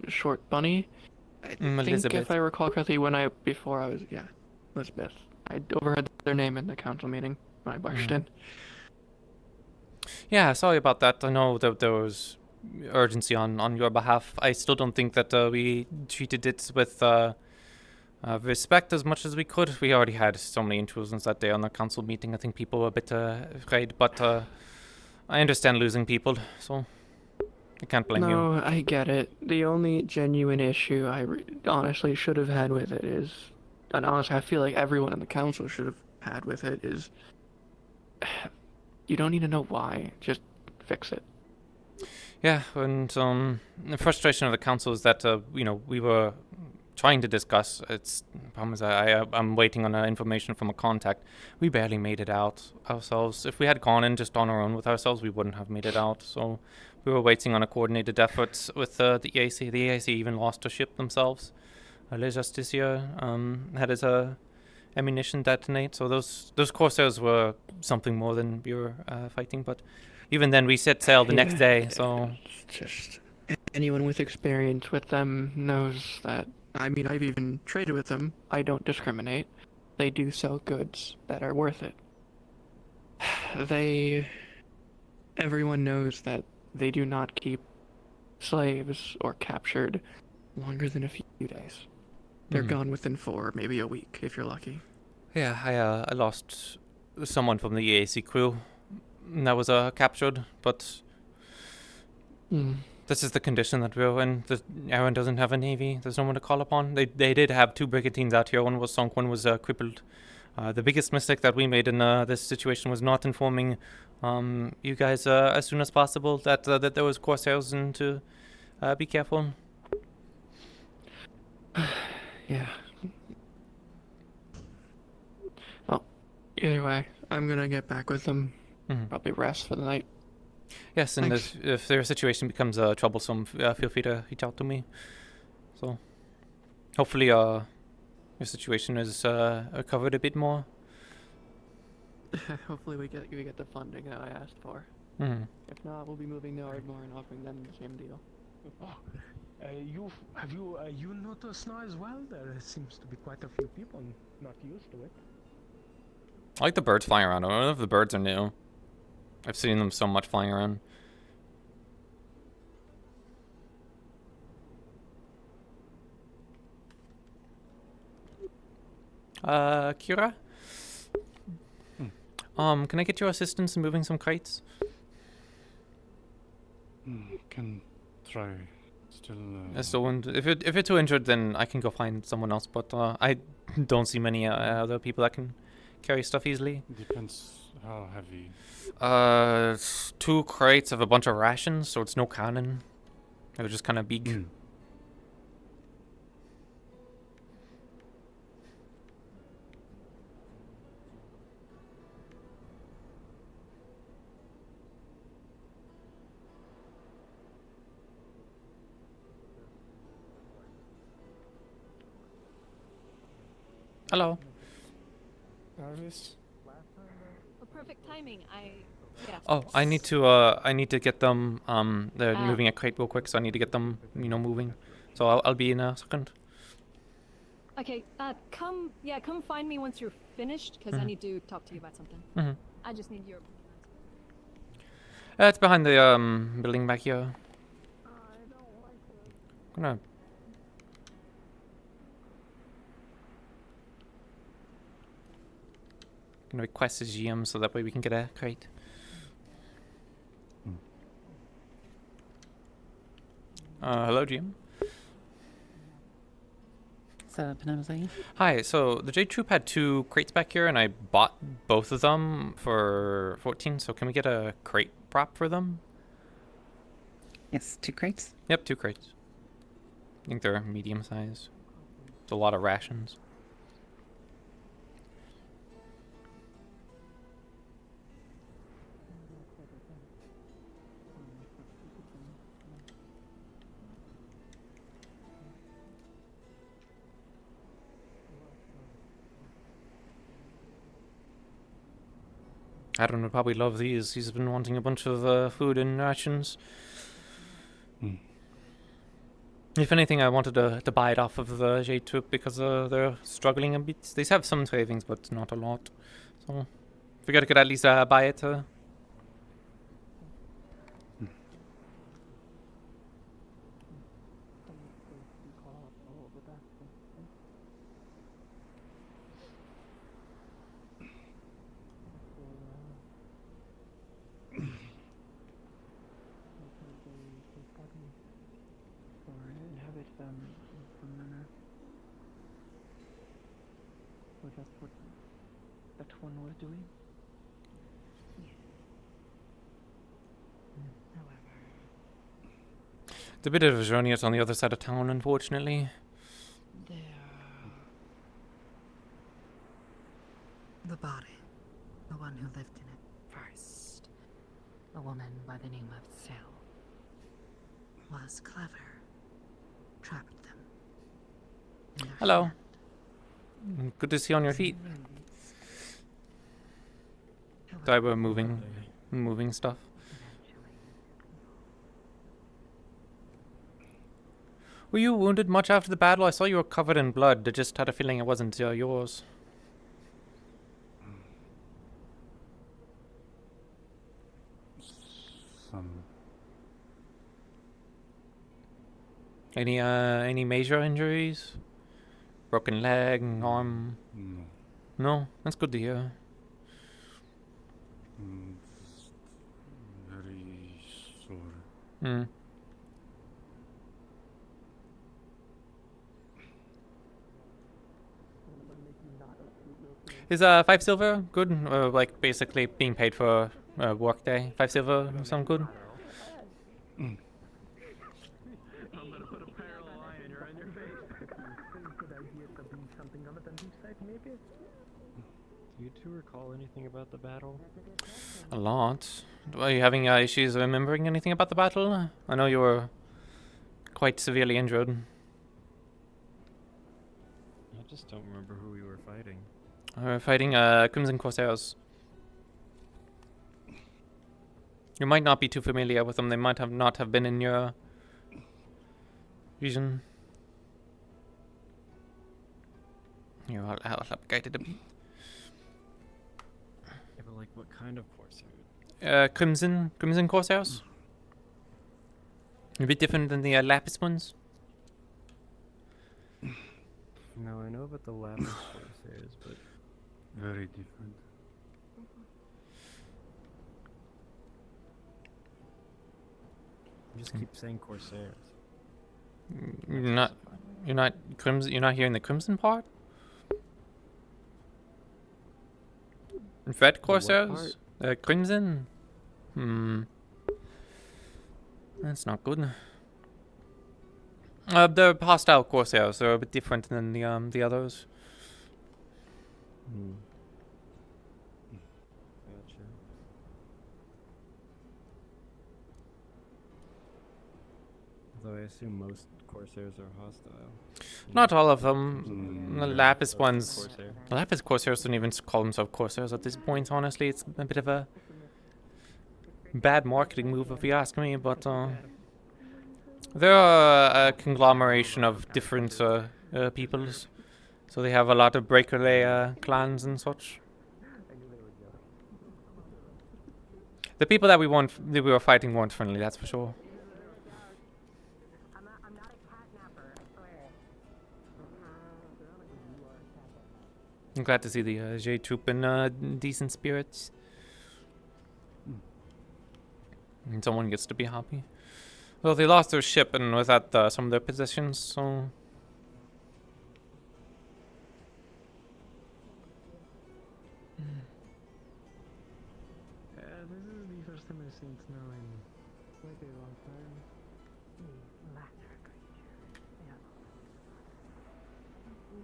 short bunny. I think, Elizabeth. if I recall correctly, before I was Elizabeth. I overheard their name in the council meeting when I barged in. Yeah, sorry about that. I know that there was urgency on your behalf. I still don't think that we treated it with respect as much as we could. We already had so many intrusions that day on the council meeting. I think people were a bit afraid, but I understand losing people, so I can't blame you. No, I get it. The only genuine issue I honestly should have had with it is, and honestly I feel like everyone in the council should have had with it, is you don't need to know why, just fix it. Yeah, and the frustration of the council is that we were trying to discuss. The problem is I'm waiting on information from a contact. We barely made it out ourselves. If we had gone in just on our own with ourselves, we wouldn't have made it out. So we were waiting on a coordinated effort with the EAC. The EAC even lost a ship themselves. Just this year had its ammunition detonate. So those Corsairs were something more than we were fighting. But even then, we set sail the next day. So just anyone with experience with them knows that. I mean, I've even traded with them. I don't discriminate. They do sell goods that are worth it. Everyone knows that they do not keep slaves or captured longer than a few days. They're gone within 4, maybe a week, if you're lucky. Yeah, I lost someone from the EAC crew that was captured, but this is the condition that we're in. Aaron doesn't have a navy. There's no one to call upon. They did have 2 brigantines out here. One was sunk, one was crippled. The biggest mistake that we made in this situation was not informing you guys as soon as possible that there was Corsairs and to be careful. Yeah. Well, either way, I'm gonna get back with them. Probably rest for the night. Yes, and if their situation becomes troublesome, feel free to reach out to me. So, hopefully, your situation is covered a bit more. Hopefully, we get the funding that I asked for. If not, we'll be moving to Ardmore and offering them the same deal. You noticed now as well? There seems to be quite a few people not used to it. I like the birds flying around. I don't know if the birds are new. I've seen them so much flying around. Kira? Can I get your assistance in moving some crates? Can try. Still, if you're too injured, then I can go find someone else. But I don't see many other people that can carry stuff easily. Depends how heavy. It's 2 crates of a bunch of rations, so it's no cannon. They're just kind of big. Hello. Jarvis? Perfect timing. Yeah. Oh, I need to get them. They're moving a crate real quick, so I need to get them, moving. So I'll be in a second. Okay. Come find me once you're finished, because I need to talk to you about something. I just need your. It's behind the building back here. I'm gonna request a GM so that way we can get a crate. Hello, GM. Penelope. Hi, so the Jade Troop had 2 crates back here, and I bought both of them for 14, so can we get a crate prop for them? Yes, 2 crates? Yep, 2 crates. I think they're medium size. It's a lot of rations. Adam would probably love these. He's been wanting a bunch of food and rations. If anything, I wanted to buy it off of the J Troop because they're struggling a bit. They have some savings, but not a lot. So, figured I could at least buy it. That's what that one was doing. It's a bit of a journey. It's on the other side of town, unfortunately. The body. The one who lived in it first. A woman by the name of Sel. Was clever. Trapped them. Hello. Good to see you on your feet. Sorry, we're moving stuff. Were you wounded much after the battle? I saw you were covered in blood. I just had a feeling it wasn't yours. Any major injuries? Broken leg, arm? No. No? That's good to hear. Very sore. Is 5 silver good? Or like basically being paid for a work day? 5 silver sound good? Do you two recall anything about the battle? A lot. Are you having issues remembering anything about the battle? I know you were quite severely injured. I just don't remember who we were fighting. We were fighting Crimson Corsairs. You might not be too familiar with them. They might not have been in your region. Here, I'll upgrade it a bit. Yeah, but like, what kind of corsair? Crimson Corsairs. A bit different than the Lapis ones. No, I know about the Lapis corsairs, but very different. You just keep saying corsairs. You're not crimson. You're not hearing the crimson part. Red Corsairs? Crimson? That's not good. The hostile Corsairs are a bit different than the others. Gotcha. Though I assume most corsairs are hostile. Not all of them. The Lapis ones. The Lapis Corsairs don't even call themselves Corsairs at this point, honestly. It's a bit of a bad marketing move if you ask me, but they're a conglomeration of different peoples. So they have a lot of breakaway clans and such. The people that we were fighting weren't friendly, that's for sure. I'm glad to see the J Troop in decent spirits. And someone gets to be happy. Well, they lost their ship and without some of their possessions, so... This is the first time I've seen snow in quite a long time.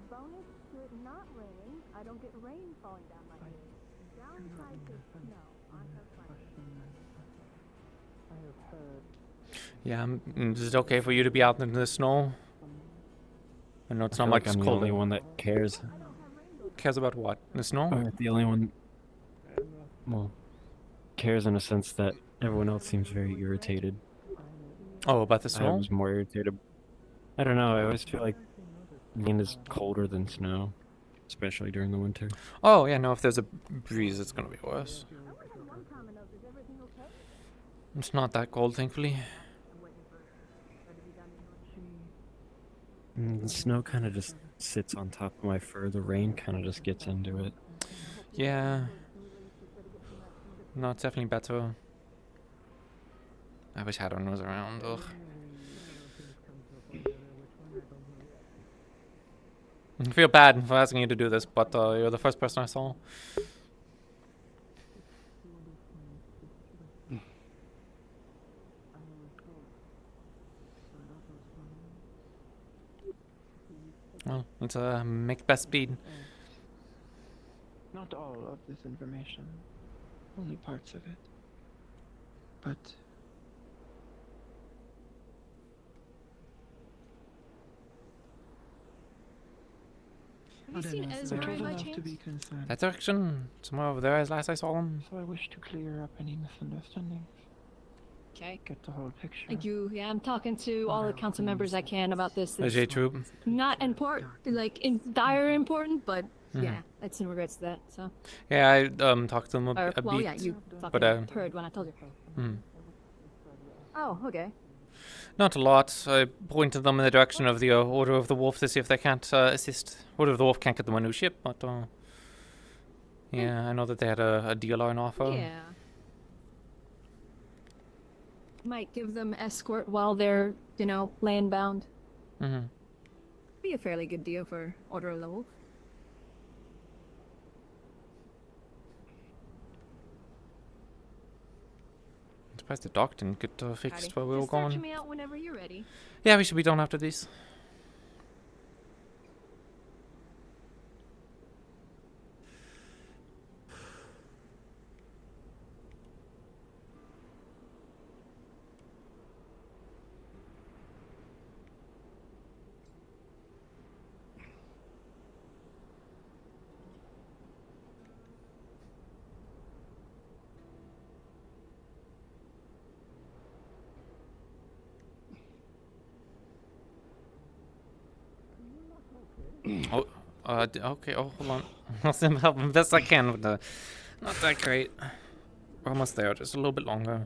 Bonus to it not raining, I don't get rain falling down my ears. Downside to snow on her I have heard. Yeah, is it okay for you to be out in the snow? I know it's not much I'm cold. the only one that cares. Cares about what? The snow? Or the only one. Well, cares in a sense that everyone else seems very irritated. Oh, about the I snow? was more irritated. I don't know, I always feel like rain is colder than snow, especially during the winter. Oh, yeah, no, if there's a breeze, it's gonna be worse. It's not that cold, thankfully. The snow kind of just sits on top of my fur. The rain kind of just gets into it. Yeah. No, it's definitely better. I wish Hadron was around, ugh. I feel bad for asking you to do this, but you're the first person I saw. Well, let's make best speed. Not all of this information, only parts of it. But Have you seen Ezra by chance? to be concerned. That direction, somewhere over there, as last I saw him. So I wish to clear up any misunderstandings. Okay. Get the whole picture. Thank you. Yeah, I'm talking to all the council members I can about this. The J Troop. Not important, like in dire important, but yeah, it's in regards to that. So. Yeah, I talked to them a Well, bit. yeah, you but heard when I told you. Oh, okay. Not a lot. I pointed them in the direction of the Order of the Wolf to see if they can't assist. Order of the Wolf can't get them a new ship, but yeah, I know that they had a deal on offer. Yeah. Might give them escort while they're, land bound. Be a fairly good deal for Order of the Wolf. I'm surprised the dock didn't get fixed while we were Just search going. me out whenever you're ready. Yeah, we should be done after this. Oh, okay. Oh, hold on. I'll send help as best I can with the. Not that great. We're almost there. Just a little bit longer.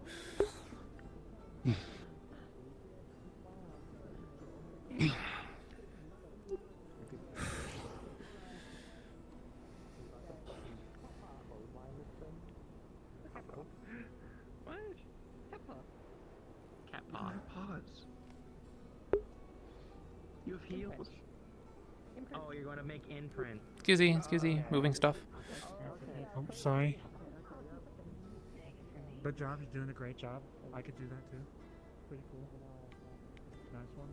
What? Cat paw. Paws. You have heels. Oh, you're going to make imprint. Excuse me. Moving stuff. Oh, sorry. Good job. You're doing a great job. I could do that too. Pretty cool. Nice one.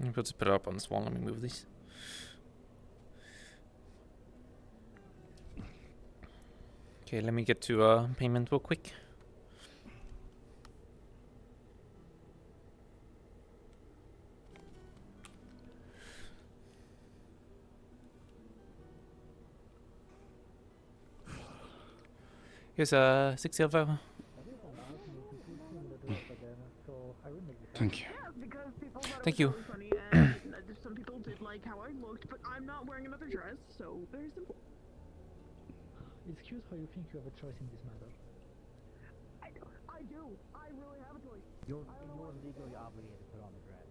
I'm going to put it up on this wall. Let me move these. Okay, let me get to payment real quick. Here's 6 silver. Thank you. Thank you. Some people did like how I looked, but I'm not wearing another dress, so very simple. Excuse how you think you have a choice in this matter. I do. I really have a choice. You're legally obligated to put on the dress.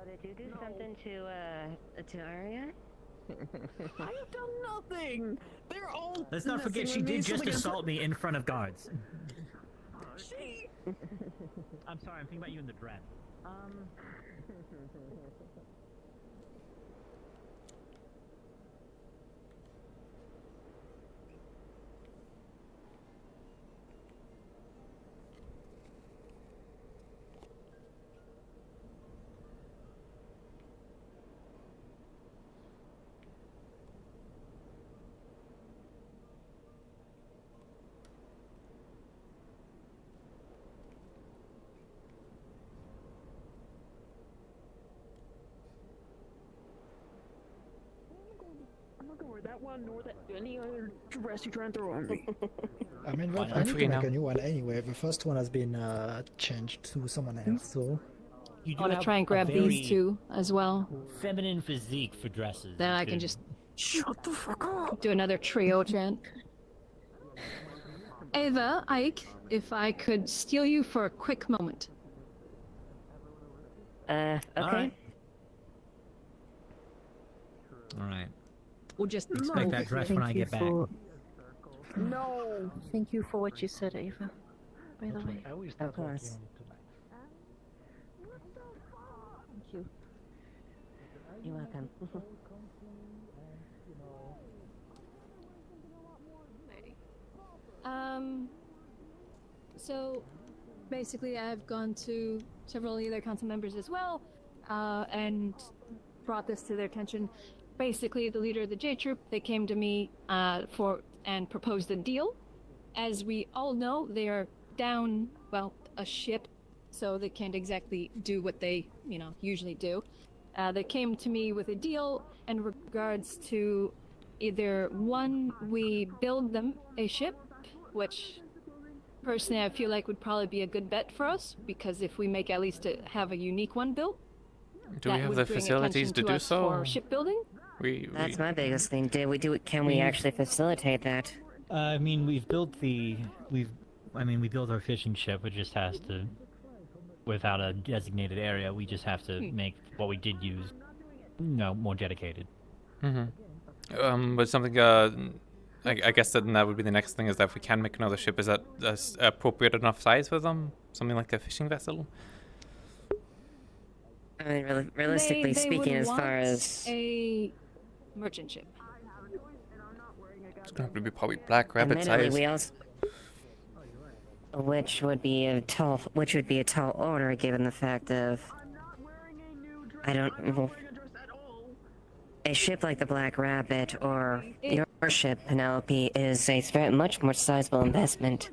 did you do something to Arya? I have done nothing. They're all. Let's not forget she did just assault me in front of guards. She. I'm sorry, I'm thinking about you in the dress. I'm not gonna wear that one nor that any other dress you try and throw on me. I mean, well, I need to make a new one anyway. The first one has been changed to someone else, so. You I want to try and grab these two as well. Feminine physique for dresses. Then I can just shut the fuck up. Do another trio chant. Ava, Ike, if I could steal you for a quick moment. Okay. Alright. We'll just expect that dress when I get back. No. Thank you for what you said, Ava. By the way. Of course. Thank you. You're welcome. So basically I've gone to several other council members as well, and brought this to their attention. Basically, the leader of the J Troop, they came to me and proposed a deal. As we all know, they are down, well, a ship, so they can't exactly do what they, usually do. They came to me with a deal in regards to either one, we build them a ship, which personally I feel like would probably be a good bet for us, because if we make at least have a unique one built, do we have the facilities to do so? For shipbuilding? That's my biggest thing. Can we actually facilitate that? I mean, we built our fishing ship. It just has to, without a designated area, we just have to make what we did use, more dedicated. But something, I guess that would be the next thing, is that if we can make another ship, is that appropriate enough size for them? Something like a fishing vessel? I mean, realistically speaking, as far as a merchant ship. It's going to be probably Black Rabbit size. We also, which would be a tall order, given the fact of, a ship like the Black Rabbit or your ship, Penelope, is a much more sizable investment.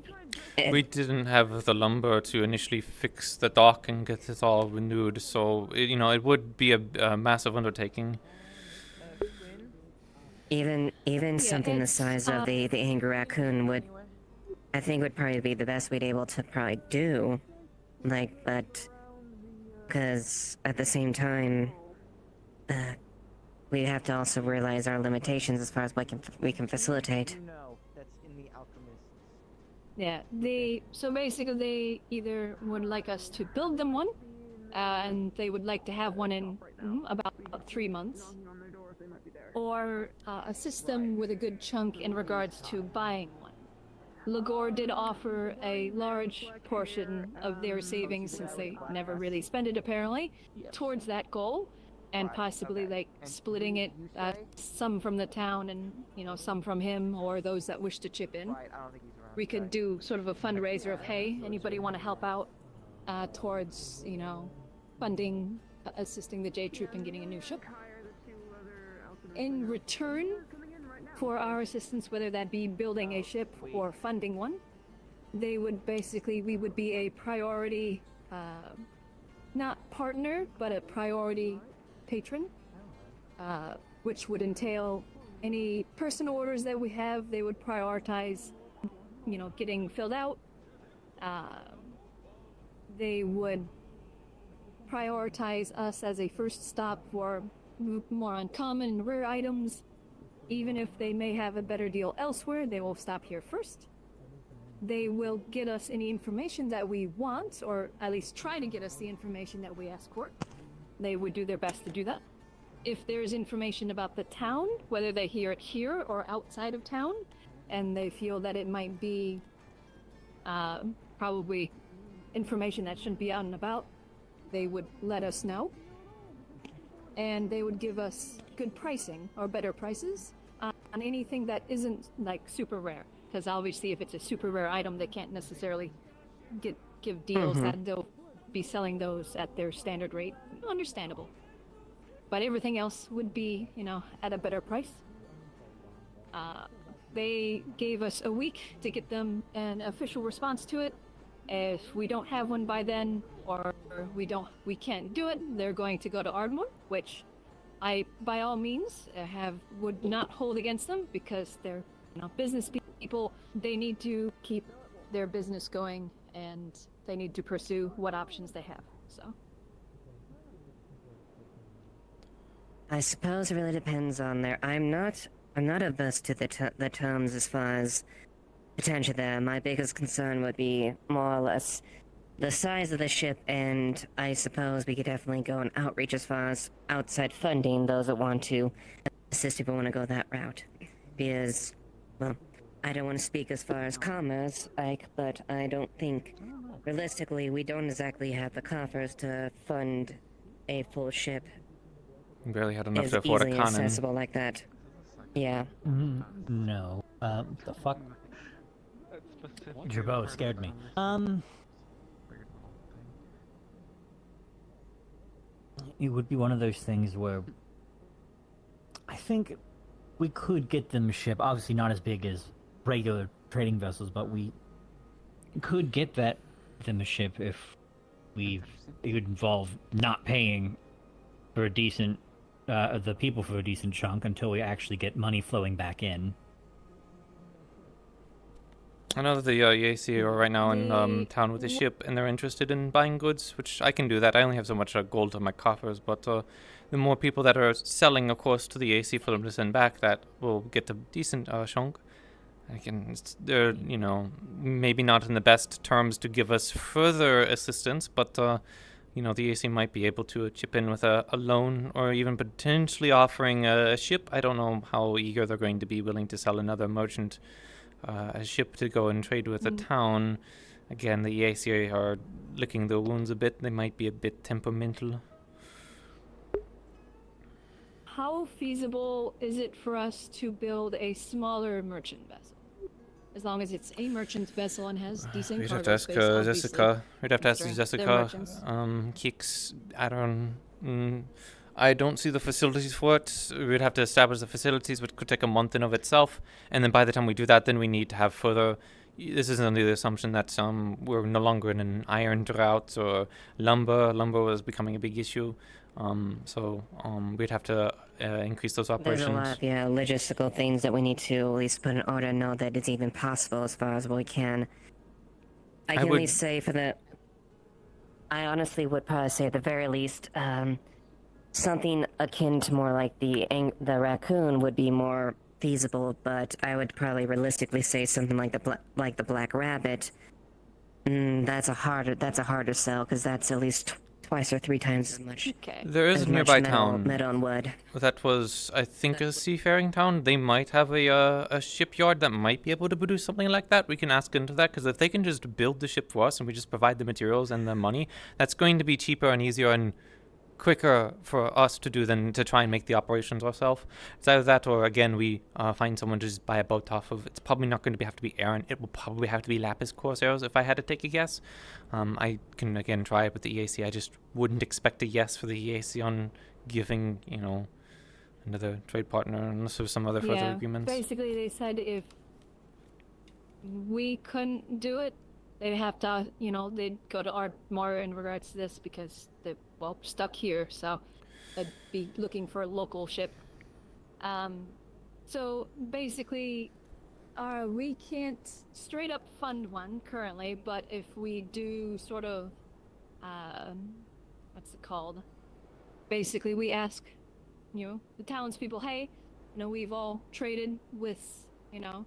We didn't have the lumber to initially fix the dock and get it all renewed, so it would be a massive undertaking. Even something the size of the Angry Raccoon would probably be the best we'd be able to probably do, but because at the same time, we have to also realize our limitations as far as what we can facilitate. Yeah, so basically they either would like us to build them one, and they would like to have one in about 3 months, or assist them with a good chunk in regards to buying one. Lagor did offer a large portion of their savings, since they never really spend it apparently, towards that goal, and possibly splitting it, some from the town and some from him, or those that wish to chip in. We could do sort of a fundraiser of, hey, anybody want to help out towards, funding, assisting the J Troop in getting a new ship. In return for our assistance, whether that be building a ship or funding one, we would be a priority, not partner, but a priority patron, which would entail any person orders that we have, they would prioritize getting filled out. They would prioritize us as a first stop for more uncommon and rare items. Even if they may have a better deal elsewhere, they will stop here first. They will get us any information that we want, or at least try to get us the information that we ask for. they would do their best to do that. If there's information about the town, whether they hear it here or outside of town, and they feel that it might be probably information that shouldn't be out and about, they would let us know. And they would give us good pricing, or better prices, on anything that isn't like super rare. Because obviously if it's a super rare item, they can't necessarily give deals that they'll be selling those at their standard rate. Understandable. But everything else would be, you know, at a better price. They gave us a week to get them an official response to it. If we don't have one by then, or we can't do it, they're going to go to Ardmore, which I, by all means, would not hold against them, because they're, you know, business people. They need to keep their business going, and they need to pursue what options they have. So. I suppose it really depends on their. I'm not averse to the terms as far as potential there. My biggest concern would be more or less the size of the ship, and I suppose we could definitely go and outreach as far as outside funding, those that want to assist if we want to go that route. Because, well, I don't want to speak as far as commerce, but I don't think, realistically, we don't exactly have the coffers to fund a full ship. We barely had enough as to afford a easily cannon. accessible like that. Yeah. No. The fuck? Jabot scared me. It would be one of those things where I think we could get them a ship, obviously not as big as regular trading vessels, but we could get them a ship if it would involve not paying for a decent the people for a decent chunk until we actually get money flowing back in. I know that the EAC are right now in town with a ship, and they're interested in buying goods, which I can do that. I only have so much gold in my coffers, but the more people that are selling, of course, to the EAC for them to send back, that will get a decent chunk. They're, you know, maybe not in the best terms to give us further assistance, but you know, the EAC might be able to chip in with a loan, or even potentially offering a ship. I don't know how eager they're going to be willing to sell another merchant a ship to go and trade with a town. Again, the EAC are licking their wounds a bit. They might be a bit temperamental. How feasible is it for us to build a smaller merchant vessel? As long as it's a merchant vessel and has decent We'd cargo have to ask space, Jessica. We'd have to ask they're Jessica. merchants. Kix, I don't see the facilities for it. We'd have to establish the facilities, which could take a month in of itself. And then by the time we do that, then we need to have further. This is under the assumption that we're no longer in an iron drought or lumber. Lumber was becoming a big issue. So we'd have to increase those operations. There's a lot of logistical things that we need to at least put in order and know that it's even possible as far as we can. I can at least say I honestly would probably say at the very least, something akin to more like the raccoon would be more feasible, but I would probably realistically say something like the black rabbit. That's a harder sell, because that's at least twice or three times as much. Okay. There is a nearby town. Metal and wood. That was, I think, a seafaring town. They might have a shipyard that might be able to produce something like that. We can ask into that, because if they can just build the ship for us and we just provide the materials and the money, that's going to be cheaper and easier and quicker for us to do than to try and make the operations ourselves. It's either that, or again, we find someone to just buy a boat off of. It's probably not going to have to be Aaron. It will probably have to be Lapis Corsairs if I had to take a guess. I can again try it with the EAC. I just wouldn't expect a yes for the EAC on giving, you know, another trade partner unless there's some other further agreements. Basically, they said if we couldn't do it, they'd have to, you know, they'd go to Ardmore in regards to this, because they're, well, stuck here, so they'd be looking for a local ship. So basically, we can't straight up fund one currently, but if we do sort of, what's it called? Basically, we ask, you know, the townspeople, hey, you know, we've all traded with, you know,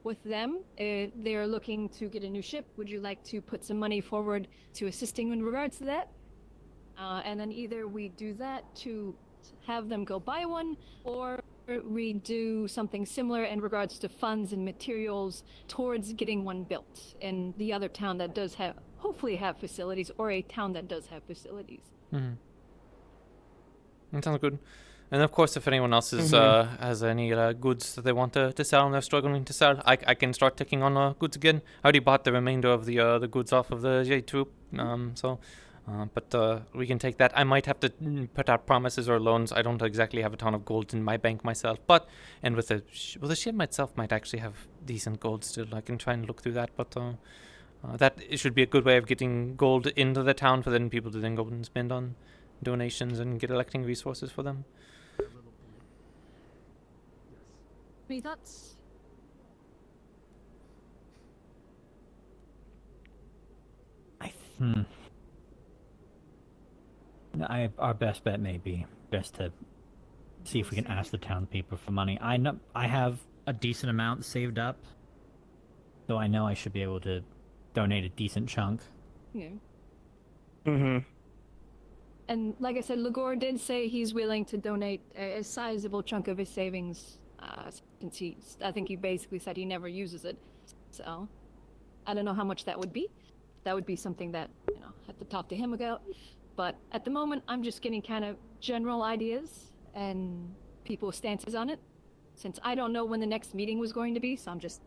with them. They're looking to get a new ship. Would you like to put some money forward to assisting in regards to that? and then either we do that to have them go buy one, or we do something similar in regards to funds and materials towards getting one built in the other town that does hopefully have facilities, or a town that does have facilities. Mm-hmm. That sounds good. And of course, if anyone else has any goods that they want to sell and they're struggling to sell, I can start taking on goods again. I already bought the remainder of the goods off of the J troop, but we can take that. I might have to put out promises or loans. I don't exactly have a ton of gold in my bank myself, and with the ship itself might actually have decent gold still. I can try and look through that, but that should be a good way of getting gold into the town for then people to then go and spend on donations and get electing resources for them. Any thoughts? Our best bet may be best to see if we can ask the town people for money. I know I have a decent amount saved up, so I know I should be able to donate a decent chunk. Yeah. Mm-hmm. And like I said, Ligor did say he's willing to donate a sizable chunk of his savings, since I think he basically said he never uses it. So, I don't know how much that would be. That would be something that, I have to talk to him about. But at the moment, I'm just getting kind of general ideas and people's stances on it, since I don't know when the next meeting was going to be, so I'm just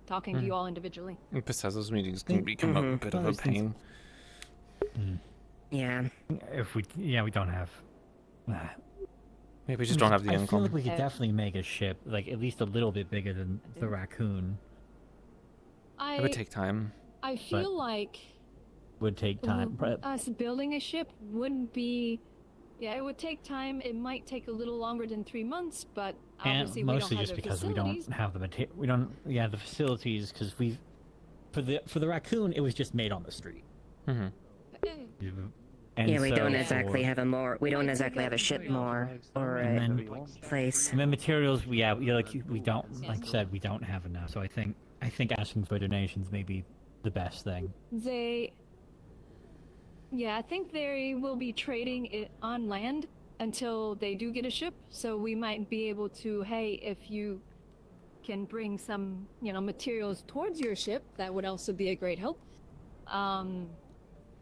talking to you all individually. Besides, those meetings can become a bit of a pain. Yeah. We don't have. Maybe we just don't have the income. I feel like we could definitely make a ship, like at least a little bit bigger than the Raccoon. It would take time. I feel like would take time. Us building a ship would be, it would take time. It might take a little longer than 3 months, but obviously mostly we don't have just the because facilities. we don't have the material. We don't. Yeah, the facilities because for the Raccoon it was just made on the street. Mm-hmm. And we don't exactly have a ship more or a place. And then materials, we don't, like I said, we don't have enough. So I think asking for donations may be the best thing. I think they will be trading it on land until they do get a ship. So we might be able to, hey, if you can bring some, materials towards your ship, that would also be a great help.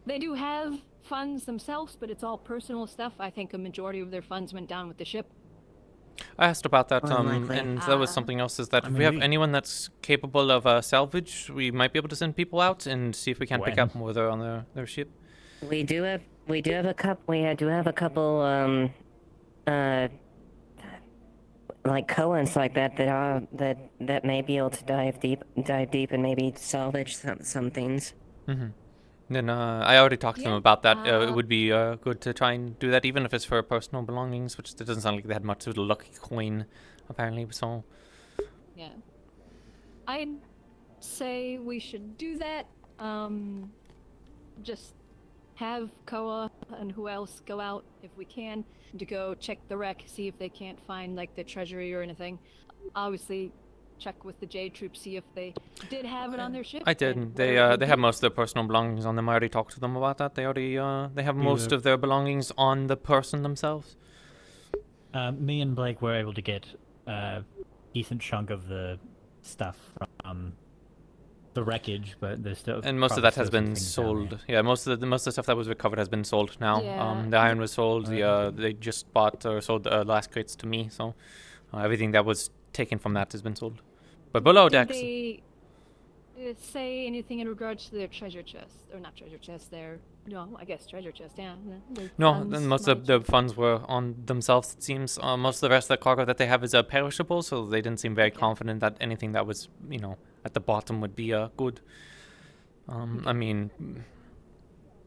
They do have funds themselves, but it's all personal stuff. I think a majority of their funds went down with the ship. I asked about that, and that was something else, is that if we have anyone that's capable of salvage, we might be able to send people out and see if we can pick up more there on their ship. We do have a couple like Coens like that may be able to dive deep and maybe salvage some things. Mm-hmm. Then I already talked to them about that. It would be good to try and do that, even if it's for personal belongings, which it doesn't sound like they had much of the lucky coin, apparently. So. Yeah. I'd say we should do that. Just have Koa and who else go out if we can to go check the wreck, see if they can't find like the treasury or anything. Obviously, check with the J troop, see if they did have it on their ship. I did. They have most of their personal belongings on them. I already talked to them about that. They already they have most of their belongings on the person themselves. Me and Blake were able to get a decent chunk of the stuff from the wreckage, but there's still most of that has been sold. Yeah, most of the stuff that was recovered has been sold now. Yeah. The iron was sold. They just bought or sold the last crates to me. So everything that was taken from that has been sold. But below decks. Did they say anything in regards to their treasure chest, or not treasure chest? I guess treasure chest. Yeah. No, most of the funds were on themselves. It seems most of the rest of the cargo that they have is perishable, so they didn't seem very confident that anything that was at the bottom would be good. I mean,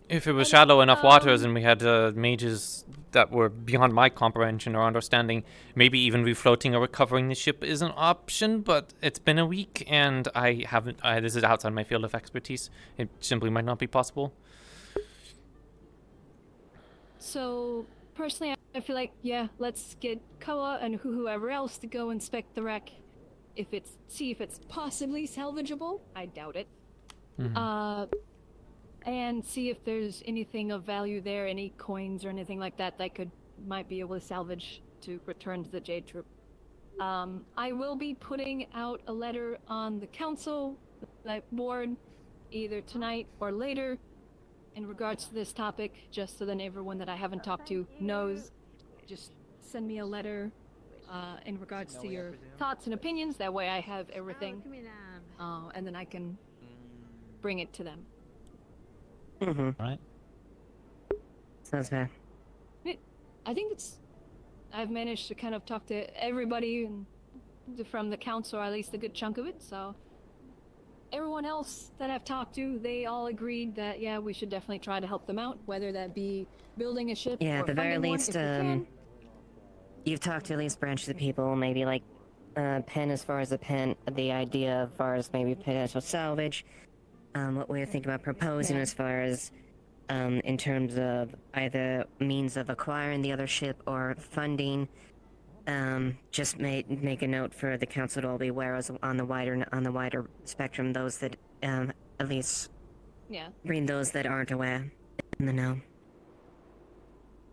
if it was shallow enough waters and we had mages that were beyond my comprehension or understanding, maybe even refloating or recovering the ship is an option, but it's been a week and I haven't, this is outside my field of expertise. It simply might not be possible. So, personally, I feel like, let's get Koa and whoever else to go inspect the wreck. See if it's possibly salvageable. I doubt it. Mm-hmm. and see if there's anything of value there, any coins or anything like that might be able to salvage to return to the Jade Troop. I will be putting out a letter on the council board either tonight or later in regards to this topic, just so then everyone that I haven't talked to knows. Just send me a letter in regards to your thoughts and opinions. That way I have everything, and then I can bring it to them. Right. Sounds fair. I think I've managed to kind of talk to everybody from the council, or at least a good chunk of it, so everyone else that I've talked to, they all agreed that, yeah, we should definitely try to help them out, whether that be building a ship Yeah, or at the very funding least, one, if we can. you've talked to at least branches of people, maybe like Penn as far as the idea as far as maybe potential salvage, what we're thinking about proposing as far as in terms of either means of acquiring the other ship or funding. Just make a note for the council to all be aware as on the wider spectrum, those that at least bring those that aren't aware in the know.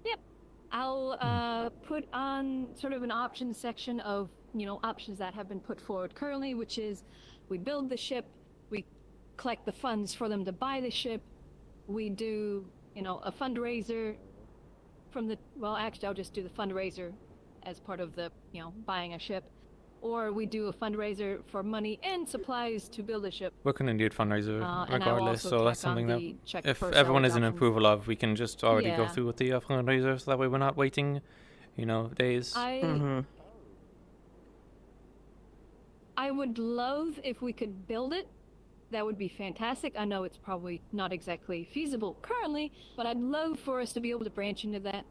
Yep. I'll put on sort of an options section of, options that have been put forward currently, which is we build the ship, we collect the funds for them to buy the ship, we do, a fundraiser from actually I'll just do the fundraiser as part of the, buying a ship, or we do a fundraiser for money and supplies to build a ship. We're gonna do a fundraiser regardless, so that's something that if per everyone is in salvage approval of, we can just already go Yeah. through with the fundraiser, so that way we're not waiting, days. I would love if we could build it. That would be fantastic. I know it's probably not exactly feasible currently, but I'd love for us to be able to branch into that,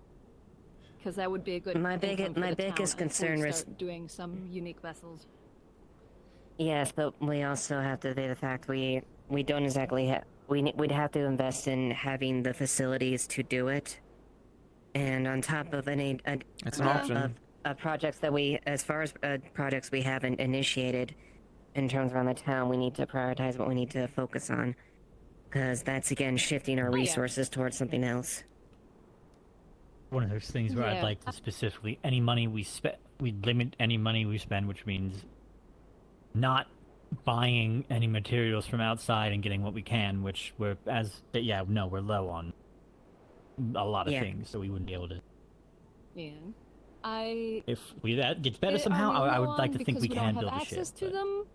because that would be a good. My income for the biggest town concern if we was start doing some unique vessels. Yes, but we also have to the fact we don't exactly we'd have to invest in having the facilities to do it, and on top of any It's an option. Projects that as far as projects we haven't initiated in terms around the town, we need to prioritize what we need to focus on, because that's again shifting our resources towards something else. One of those things where I'd like to specifically, any money we spend, we limit any money we spend, which means not buying any materials from outside and getting what we can, which we're low on a lot of things, so we wouldn't be able to. Yeah. If that gets better somehow, I would like to think we can build a ship. Access to them,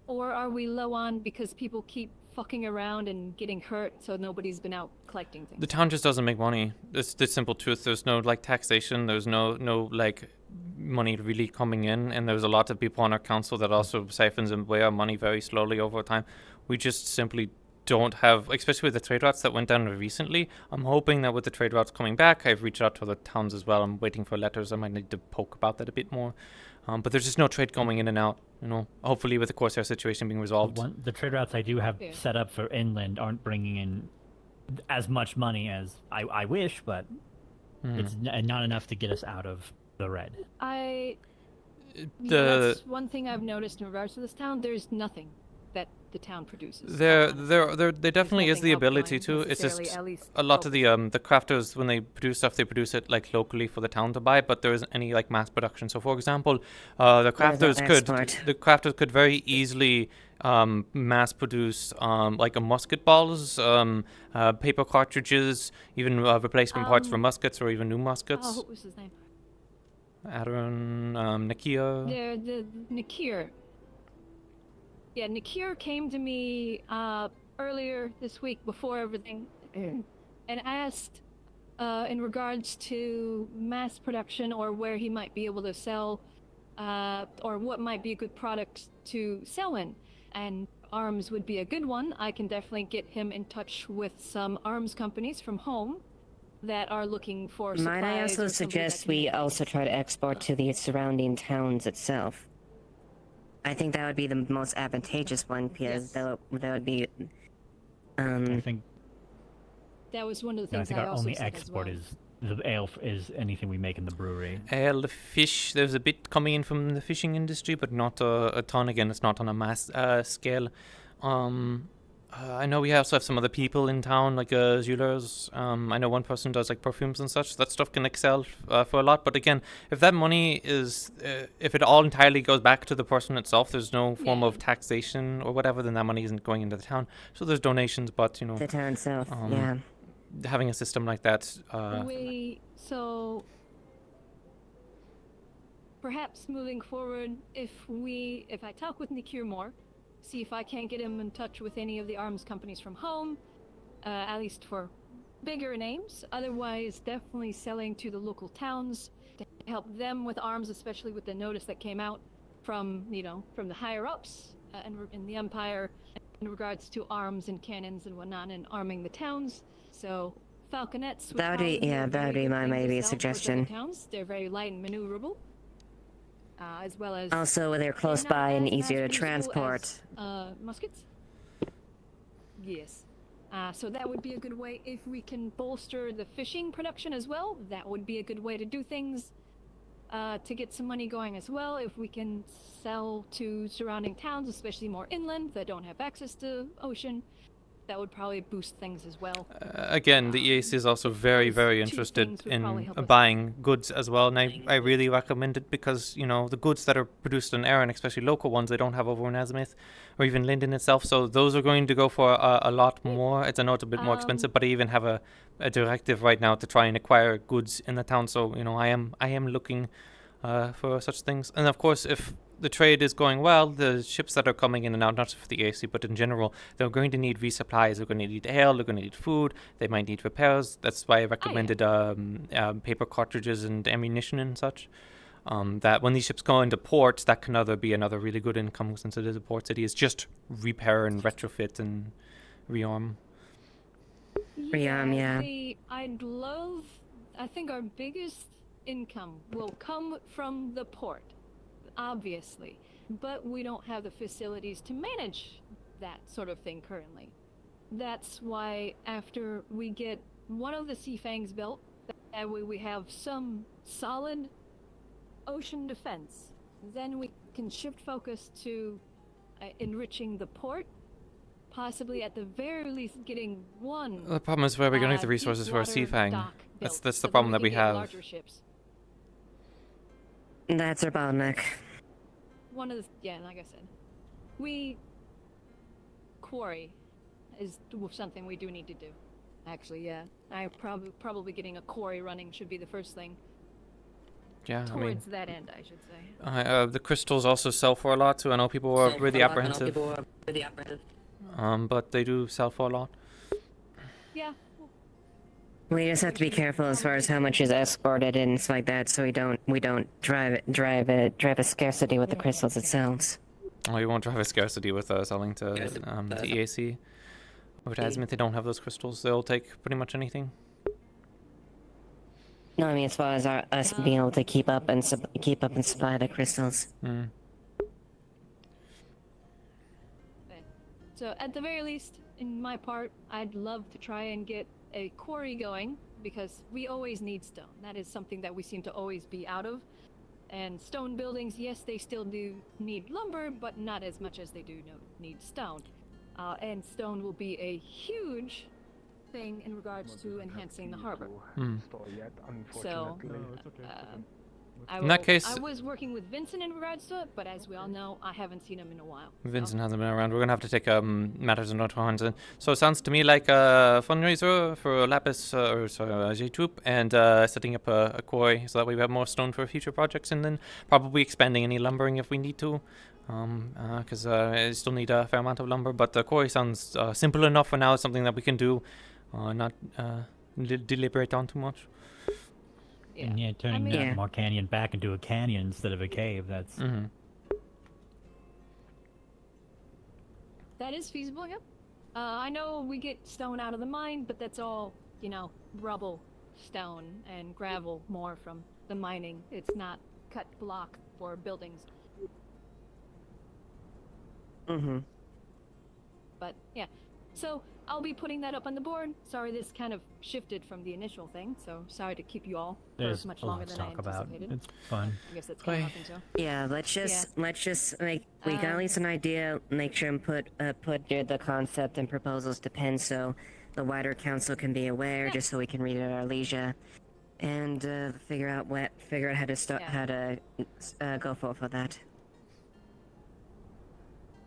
or are we low on because people keep fucking around and getting hurt, so nobody's been out collecting things? The town just doesn't make money. It's the simple truth. There's no taxation. There's no money really coming in, and there's a lot of people on our council that also siphons away our money very slowly over time. We just simply don't have, especially with the trade routes that went down recently. I'm hoping that with the trade routes coming back, I've reached out to other towns as well. I'm waiting for letters. I might need to poke about that a bit more. But there's just no trade going in and out. Hopefully with the Corsair situation being resolved. The trade routes I do have set up for inland aren't bringing in as much money as I wish, but it's not enough to get us out of the red. That's one thing I've noticed in regards to this town. There's nothing that the town produces. There definitely is the ability to. It's just a lot of the crafters, when they produce stuff, they produce it locally for the town to buy, but there isn't any mass production. So for example, the crafters could very easily mass produce a musket balls, paper cartridges, even replacement parts for muskets or even new muskets. What was his name? Adron, Nakia. The Nakir. Yeah, Nakir came to me earlier this week before everything and asked in regards to mass production or where he might be able to sell or what might be a good product to sell in. And arms would be a good one. I can definitely get him in touch with some arms companies from home that are looking for supplies. Might I also suggest we also try to export to the surrounding towns itself? I think that would be the most advantageous one, because that would be. I think that was one of the things I think our also only said export as well. is the ale is anything we make in the brewery. Ale, fish. There's a bit coming in from the fishing industry, but not a ton. Again, it's not on a mass scale. I know we also have some other people in town, like jewelers. I know one person does like perfumes and such. That stuff can excel for a lot. But again, if that money is, if it all entirely goes back to the person itself, there's no form of taxation or whatever, then that money isn't going into the town. So there's donations, but you know, the town itself, yeah. Having a system like that. So perhaps moving forward, if I talk with Nikir more, see if I can't get him in touch with any of the arms companies from home, at least for bigger names. Otherwise, definitely selling to the local towns to help them with arms, especially with the notice that came out from, from the higher ups in the Empire in regards to arms and cannons and whatnot and arming the towns. So falconets would that would be my maybe suggestion. Towns. They're very light and maneuverable. As well as also they're close by and easier to transport. Muskets? Yes. So that would be a good way. If we can bolster the fishing production as well, that would be a good way to do things. To get some money going as well. If we can sell to surrounding towns, especially more inland that don't have access to ocean, that would probably boost things as well. Again, the EAC is also very, very interested in buying goods as well, and I really recommend it because, the goods that are produced in Erin, especially local ones, they don't have over in Azimuth or even Linden itself, so those are going to go for a lot more. I know it's a bit more expensive, but I even have a directive right now to try and acquire goods in the town, so, I am looking for such things. And of course, if the trade is going well, the ships that are coming in and out, not just for the AC, but in general, they're going to need resupplies. They're going to need ale, they're going to need food, they might need repairs. That's why I recommended paper cartridges and ammunition and such. That when these ships go into port, that can be another really good income since it is a port city, is just repair and retrofit and rearm. I think our biggest income will come from the port. Obviously, but we don't have the facilities to manage that sort of thing currently. That's why after we get one of the Sea Fangs built, that way we have some solid ocean defense. Then we can shift focus to enriching the port, possibly at the very least getting one. The problem is where we're going to get the resources for a Sea Fang. That's the problem that we have. That's our bottleneck. Like I said, quarry is something we do need to do. Actually, yeah, I probably getting a quarry running should be the first thing. Yeah, towards that end, I should say. The crystals also sell for a lot too. I know people are really apprehensive. But they do sell for a lot. Yeah. We just have to be careful as far as how much is escorted and stuff like that, so we don't drive a scarcity with the crystals themselves. Oh, you won't drive a scarcity with selling to the EAC. Over to Azimuth, they don't have those crystals. They'll take pretty much anything. No, I mean as far as us being able to keep up and supply the crystals. So at the very least, in my part, I'd love to try and get a quarry going, because we always need stone. That is something that we seem to always be out of. And stone buildings, yes, they still do need lumber, but not as much as they do need stone. And stone will be a huge thing in regards to enhancing the harbor. So, in that case, I was working with Vincent in regards to it, but as we all know, I haven't seen him in a while. Vincent hasn't been around. We're going to have to take matters into our hands. So it sounds to me like a fundraiser for Lapis, J-Troop, and setting up a quarry so that way we have more stone for future projects, and then probably expanding any lumbering if we need to. Because I still need a fair amount of lumber, but the quarry sounds simple enough for now. It's something that we can do, not deliberate on too much. Yeah, turning more canyon back into a canyon instead of a cave, that's... That is feasible, yep. I know we get stone out of the mine, but that's all, rubble, stone, and gravel more from the mining. It's not cut block for buildings. But, yeah. So, I'll be putting that up on the board. Sorry, this kind of shifted from the initial thing, so sorry to keep you all There's for much a lot longer to than I talk about. anticipated. It's fun. I guess that's kind of nothing, so. Yeah, let's just like we got at least an idea. Make sure and put the concept and proposals to pen so the wider council can be aware, just so we can read it at our leisure, and figure out how to start go forth with that.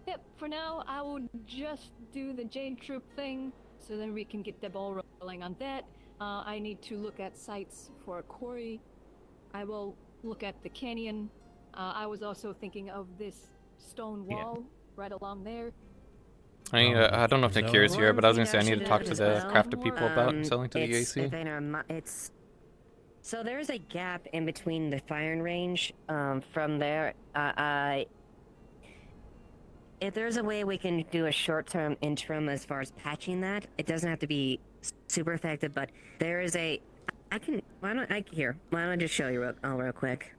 Yep, for now, I will just do the Jade Troop thing, so then we can get the ball rolling on that. I need to look at sites for a quarry. I will look at the canyon. I was also thinking of this stone wall right along there. I don't know if Nick is here, but I was gonna say I need to talk to the crafted people about selling to the EAC. So there's a gap in between the firing range. From there, if there's a way we can do a short-term interim as far as patching that, it doesn't have to be super effective, but there is a. Why don't I just show you real quick?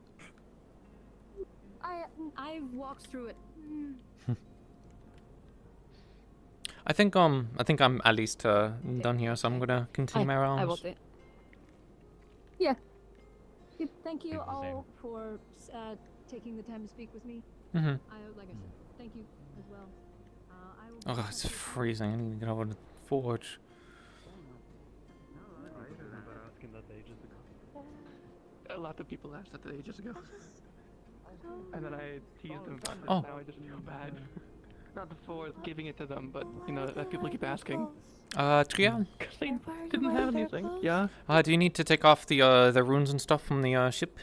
I've walked through it. I think I'm at least done here, so I'm gonna continue my rounds. I will say. Yeah. Thank you all for taking the time to speak with me. Mm-hmm. Like I said, thank you as well. Oh, it's freezing. I need to get over to the forge. A lot of people asked that ages ago. And then I teased them about it. Oh. Now I just feel bad. Not for giving it to them, but, you know, that people keep asking. Trian? Because they didn't have anything. Yeah? Do you need to take off the runes and stuff from the ship?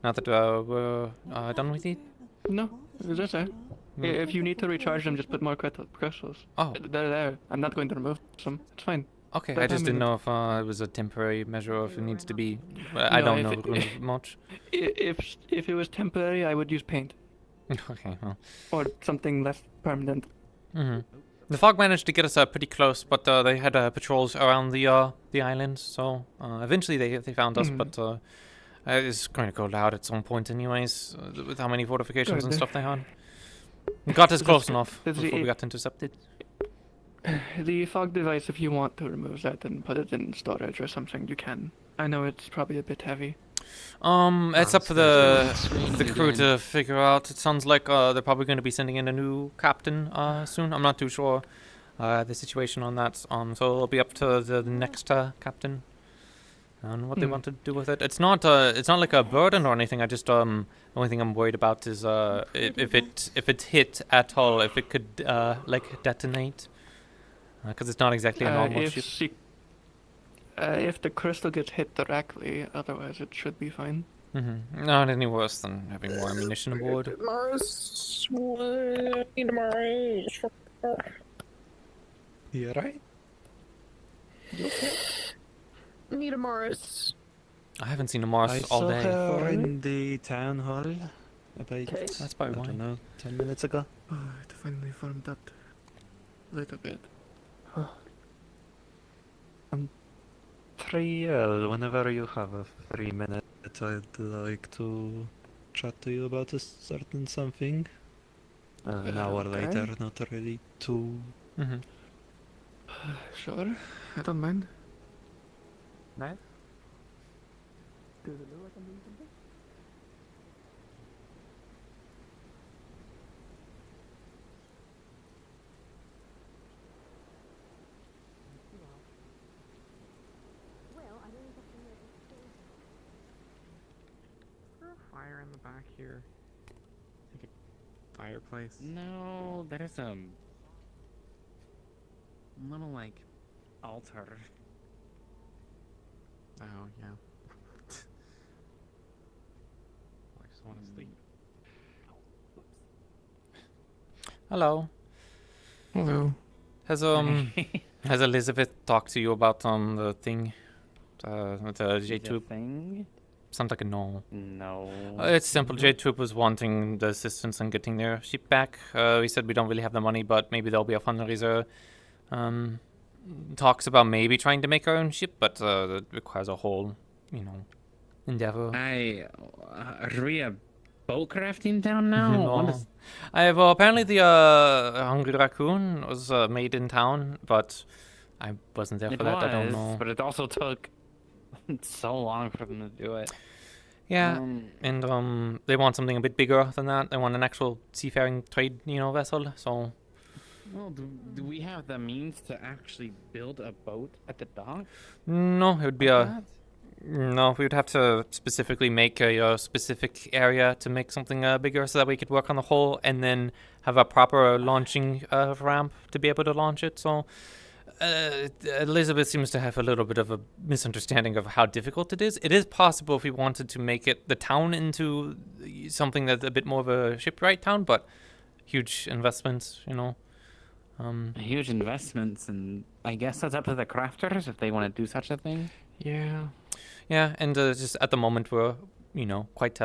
Now that we're done with it? No, it's just there. If you need to recharge them, just put more crystals. Oh. They're there. I'm not going to remove them. It's fine. Okay, They're I just didn't permanent. know if it was a temporary measure or if it needs to be... I don't know runes much. If it was temporary, I would use paint. Okay, well. Or something less permanent. Mm-hmm. The fog managed to get us pretty close, but they had patrols around the island, so eventually they found us, but it's going to go loud at some point anyways, with how many fortifications and stuff they had. We got us close enough before we got intercepted. The fog device, if you want to remove that and put it in storage or something, you can. I know it's probably a bit heavy. It's up for the crew to figure out. It sounds like they're probably going to be sending in a new captain soon. I'm not too sure the situation on that. So it'll be up to the next captain and what they want to do with it. It's not like a burden or anything. I just the only thing I'm worried about is if it hit at all, if it could like detonate, because it's not exactly a normal ship. If the crystal gets hit directly, otherwise it should be fine. Mm-hmm. Not any worse than having more ammunition aboard. Morris, You alright? You okay? Need a Morris. I haven't seen a Morris all day. I saw her in the town hall about, that's probably I don't know, 10 minutes ago. Oh, it finally formed up a little bit. Triel, whenever you have a 3 minutes, I'd like to chat to you about a certain something. An hour later, not really too... Sure, I don't mind. Nice. Does it look like I'm doing something? Fire in the back here. Like a fireplace. No, there's a little like altar. Oh yeah. I just want to sleep. Hello. Hello. Has Elizabeth talked to you about the thing, with the J-Troop thing? Sounds like a no. No. It's simple. J-Troop was wanting the assistance in getting their ship back. We said we don't really have the money, but maybe there'll be a fundraiser. Talks about maybe trying to make our own ship, but that requires a whole, endeavor. Ria boat crafting down now? What is... Well, apparently the Hungry Raccoon was made in town, but I wasn't there for that. I don't know. But it also took so long for them to do it. Yeah, and they want something a bit bigger than that. They want an actual seafaring trade, vessel. So. Well, do we have the means to actually build a boat at the dock? No, it would be No, we would have to specifically make a specific area to make something bigger so that we could work on the whole and then have a proper launching ramp to be able to launch it. So Elizabeth seems to have a little bit of a misunderstanding of how difficult it is. It is possible if we wanted to make the town into something that's a bit more of a shipwright town, but huge investments, Huge investments, and I guess that's up to the crafters if they want to do such a thing. Yeah, and just at the moment we're, quite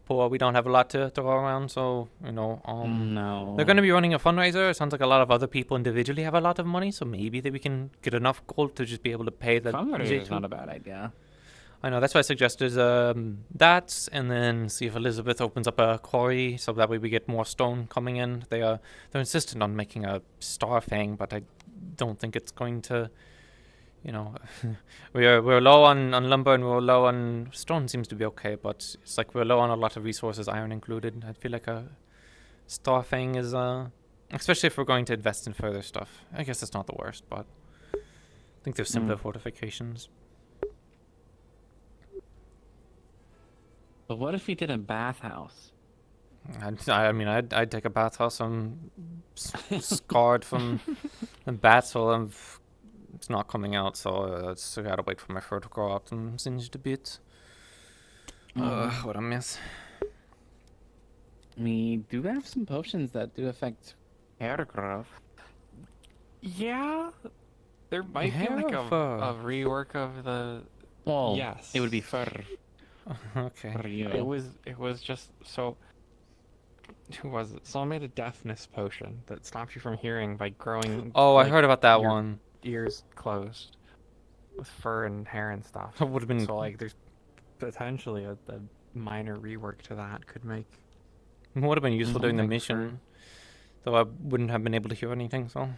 poor. We don't have a lot to go around, so no. They're going to be running a fundraiser. It sounds like a lot of other people individually have a lot of money, so maybe that we can get enough gold to just be able to pay the fundraiser is not a bad idea. I know, that's why I suggested that, and then see if Elizabeth opens up a quarry, so that way we get more stone coming in. They're insistent on making a star fang, but I don't think it's going to, we're low on lumber and we're low on stone. Seems to be okay, but it's like we're low on a lot of resources, iron included. I feel like a star fang is, especially if we're going to invest in further stuff. I guess it's not the worst, but I think there's simpler fortifications. But what if we did a bathhouse? I'd take a bathhouse. I'm scarred from the bat, so it's not coming out. So I just gotta wait for my fur to grow out and singed a bit. What a mess. We do have some potions that do affect hair growth. Yeah, there might be like a rework of the. Well, yes, it would be fur. Okay. For you. It was just so. Who was it? Someone made a deafness potion that stops you from hearing by growing. Oh, I heard about that one. Ears closed, with fur and hair and stuff. It would have been. So there's potentially a minor rework to that could make. It would have been useful during the mission, though I wouldn't have been able to hear anything. So.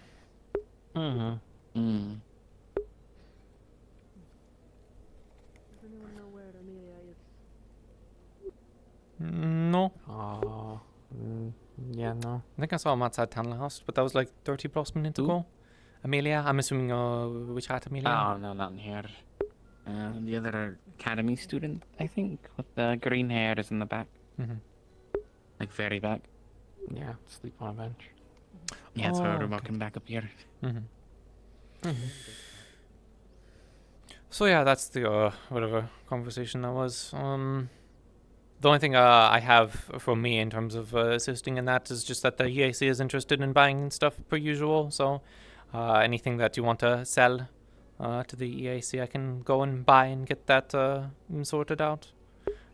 No. Yeah, no. I think I saw him outside Tanla House, but that was like 30+ minutes ago. Amelia, I'm assuming which hat, Amelia? Oh, no, not in here. The other academy student, I think, with the green hair is in the back. Like very back. Yeah, sleep on a bench. Yeah, that's why we're walking back up here. So yeah, that's the whatever conversation that was. The only thing I have for me in terms of assisting in that is just that the EAC is interested in buying stuff per usual. So anything that you want to sell to the EAC, I can go and buy and get that sorted out.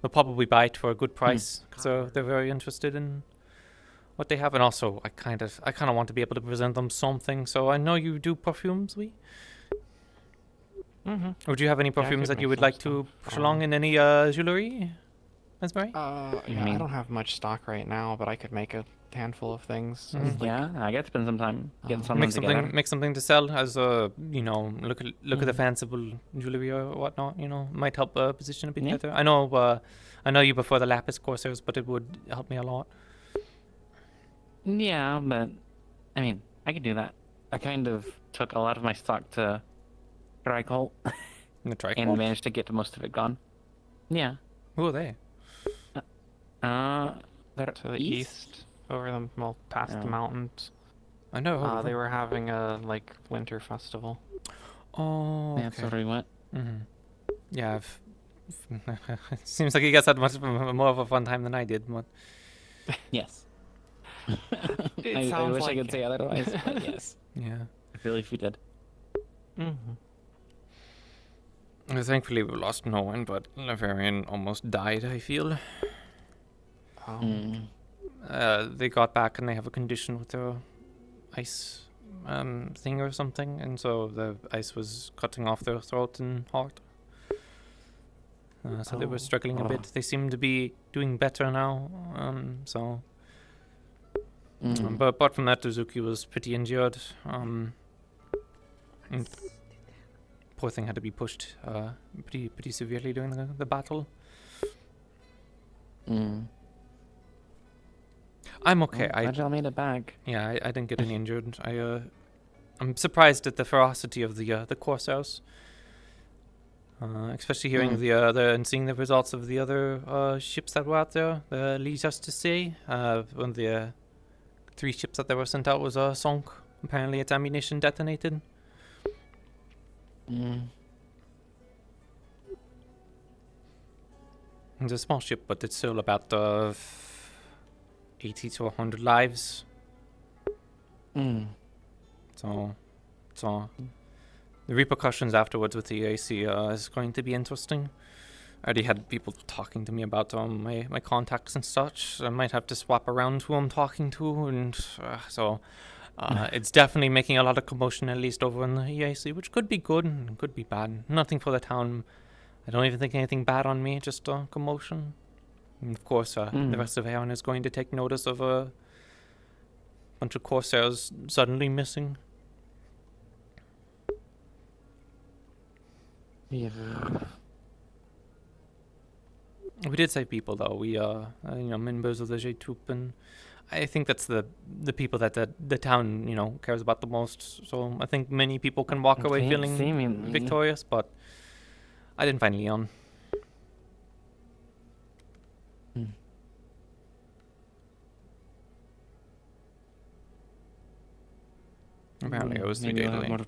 They'll probably buy it for a good price, so they're very interested in what they have. And also, I kind of want to be able to present them something. So I know you do perfumes, Would you have any perfumes that you would like to push along in any jewelry? I don't have much stock right now, but I could make a handful of things. Yeah, I get to spend some time getting something together. Make something to sell as look at the fanciful jewelry or whatnot. Might help position a bit better. I know you prefer the lapis corsairs, but it would help me a lot. Yeah, but I could do that. I kind of took a lot of my stock to Tricol and managed to get most of it gone. Yeah. Who are they? They're to the east, over past the mountains. I know. They were having a winter festival. Oh, yeah, that's where we went. Yeah, it seems like you guys had much more of a fun time than I did. But yes, I wish I could say otherwise, but yes. Yeah, I feel like we did. Thankfully, we lost no one, but Laverian almost died. I feel. They got back and they have a condition with their ice thing or something, and so the ice was cutting off their throat and heart. So they were struggling a bit. They seem to be doing better now. But apart from that, Uzuki was pretty injured. And poor thing had to be pushed pretty severely during the battle. I'm okay. Glad y'all made it back. Yeah, I didn't get any injured. I'm surprised at the ferocity of the Corsairs. Especially hearing and seeing the results of the other ships that were out there. The leads to say one of the 3 ships that they were sent out was sunk. Apparently, its ammunition detonated. It's a small ship, but it's still about 80 to 100 lives. So the repercussions afterwards with the AC is going to be interesting. I already had people talking to me about my contacts and such. I might have to swap around who I'm talking to, and it's definitely making a lot of commotion, at least over in the EAC, which could be good and could be bad. Nothing for the town. I don't even think anything bad on me, just commotion. And of course, the rest of Aeon is going to take notice of a bunch of Corsairs suddenly missing. Yeah. We did save people, though. We, members of the J Troop, and I think that's the people that the town, cares about the most. So I think many people can walk away feeling victorious, but I didn't find Leon. Apparently, I was 3 days late.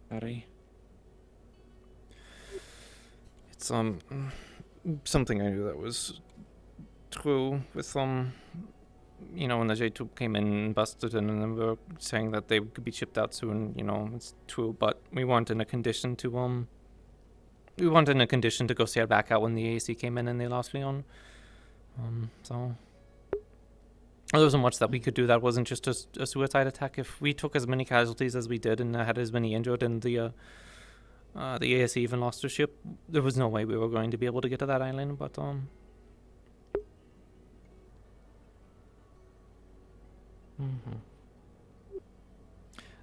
Sorry. It's something I knew that was true with when the J2 came in and busted in, and then we were saying that they could be shipped out soon. It's true, but we weren't in a condition to go sail back out when the AC came in and they lost Leon. So there wasn't much that we could do. That wasn't just a suicide attack. If we took as many casualties as we did and had as many injured, and the ASE even lost their ship, there was no way we were going to be able to get to that island. But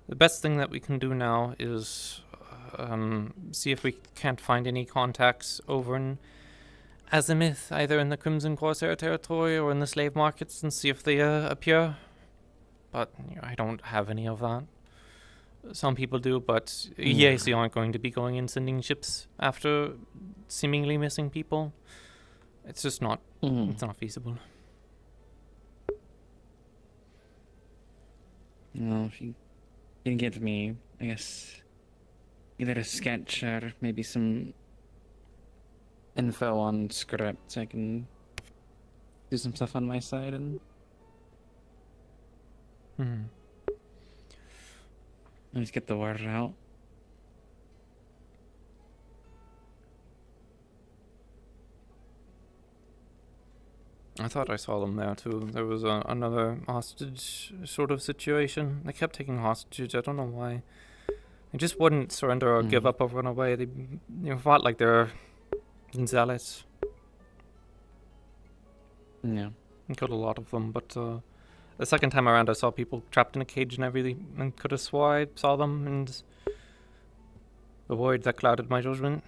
the best thing that we can do now is see if we can't find any contacts over in Azimuth, either in the Crimson Corsair territory or in the slave markets, and see if they appear. But I don't have any of that. Some people do, but EAC aren't going to be going and sending ships after seemingly missing people. It's just not. It's not feasible. No, if you can give me, I guess, either a sketch or maybe some info on scripts, I can do some stuff on my side and just get the word out. I thought I saw them there too. There was another hostage sort of situation. They kept taking hostages. I don't know why. They just wouldn't surrender or give up or run away. They fought like they're zealots. Yeah. Killed a lot of them, but the second time around I saw people trapped in a cage and everything, and could have swore I saw them, and the void that clouded my judgment.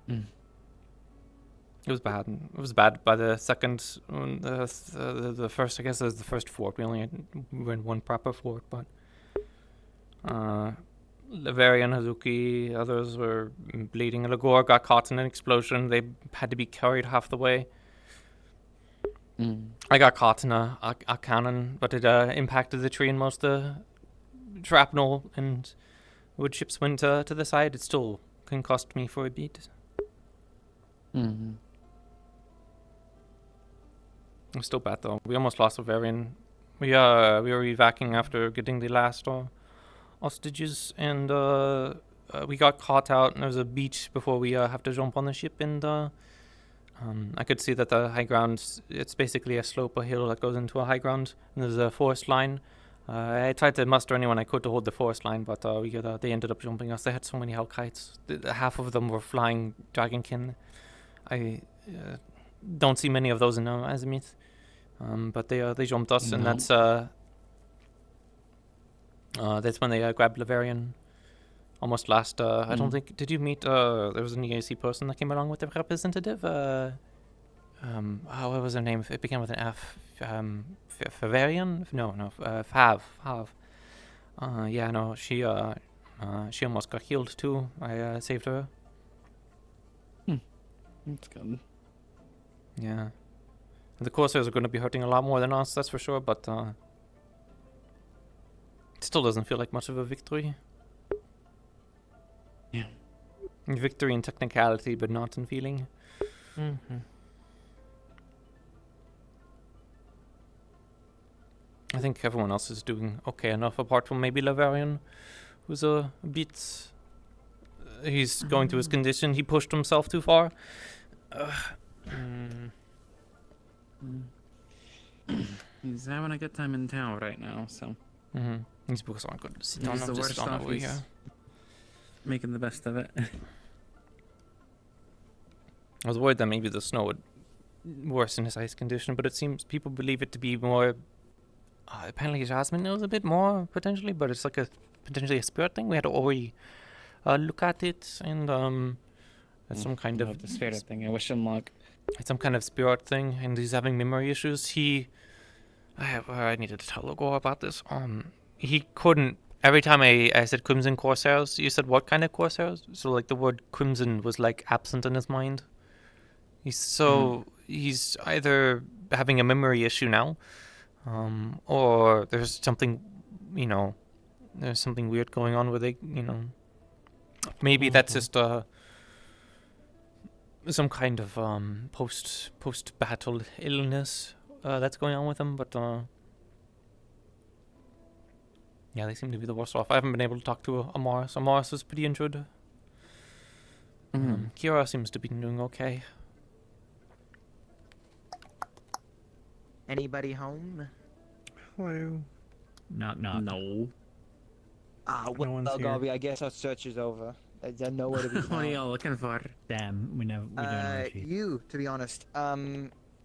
It was bad. It was bad by the second, the first, I guess it was the first fort. We were in one proper fort, but Laveri and Hazuki, others were bleeding. Lagor got caught in an explosion. They had to be carried half the way. I got caught in a cannon, but it impacted the tree, and most of the shrapnel and wood chips went to the side. It still concussed me for a beat. It was still bad though. We almost lost Laverian. We were evacuating after getting the last hostages, and we got caught out, and there was a beach before we have to jump on the ship, and I could see that the high ground, it's basically a slope, a hill that goes into a high ground, and there's a forest line I tried to muster anyone I could to hold the forest line, but they ended up jumping us. They had so many Hellkites. Half of them were flying dragonkin. I don't see many of those in Azimuth. But they jumped us, and that's when they grabbed Laverian. Almost last. I don't think. Did you meet? There was an EAC person that came along with the representative. What was her name? It began with an F. Favarian? No. Fav. Yeah, no. She almost got killed too. I saved her. That's good. Yeah. The Corsairs are going to be hurting a lot more than us, that's for sure. But it still doesn't feel like much of a victory. Yeah. Victory in technicality, but not in feeling. Mm-hmm. I think everyone else is doing okay enough, apart from maybe Laverian, who's a bit... he's going through his condition. He pushed himself too far. He's having a good time in town right now, so... These books aren't good to sit down. He's the worst off. He's making the best of it. I was worried that maybe the snow would worsen his ice condition, but it seems people believe it to be more... apparently Jasmine knows a bit more, potentially, but it's like potentially a spirit thing. We had to Ori look at it, and it's some kind of... the spirit thing, I wish him luck. It's some kind of spirit thing, and he's having memory issues. I needed to tell Logo about this. He couldn't... Every time I said Crimson Corsairs, you said what kind of Corsairs? So, like, the word Crimson was, like, absent in his mind. He's either having a memory issue now, or there's something, there's something weird going on where they, maybe that's just some kind of post-battle illness that's going on with him, but yeah, they seem to be the worst off. I haven't been able to talk to Amaris. Amaris is pretty injured. Kira seems to be doing okay. Anybody home? Hello. Knock. No. Well, Garby, I guess our search is over. There's nowhere to be found. What are y'all looking for? Damn, we don't know. You, to be honest.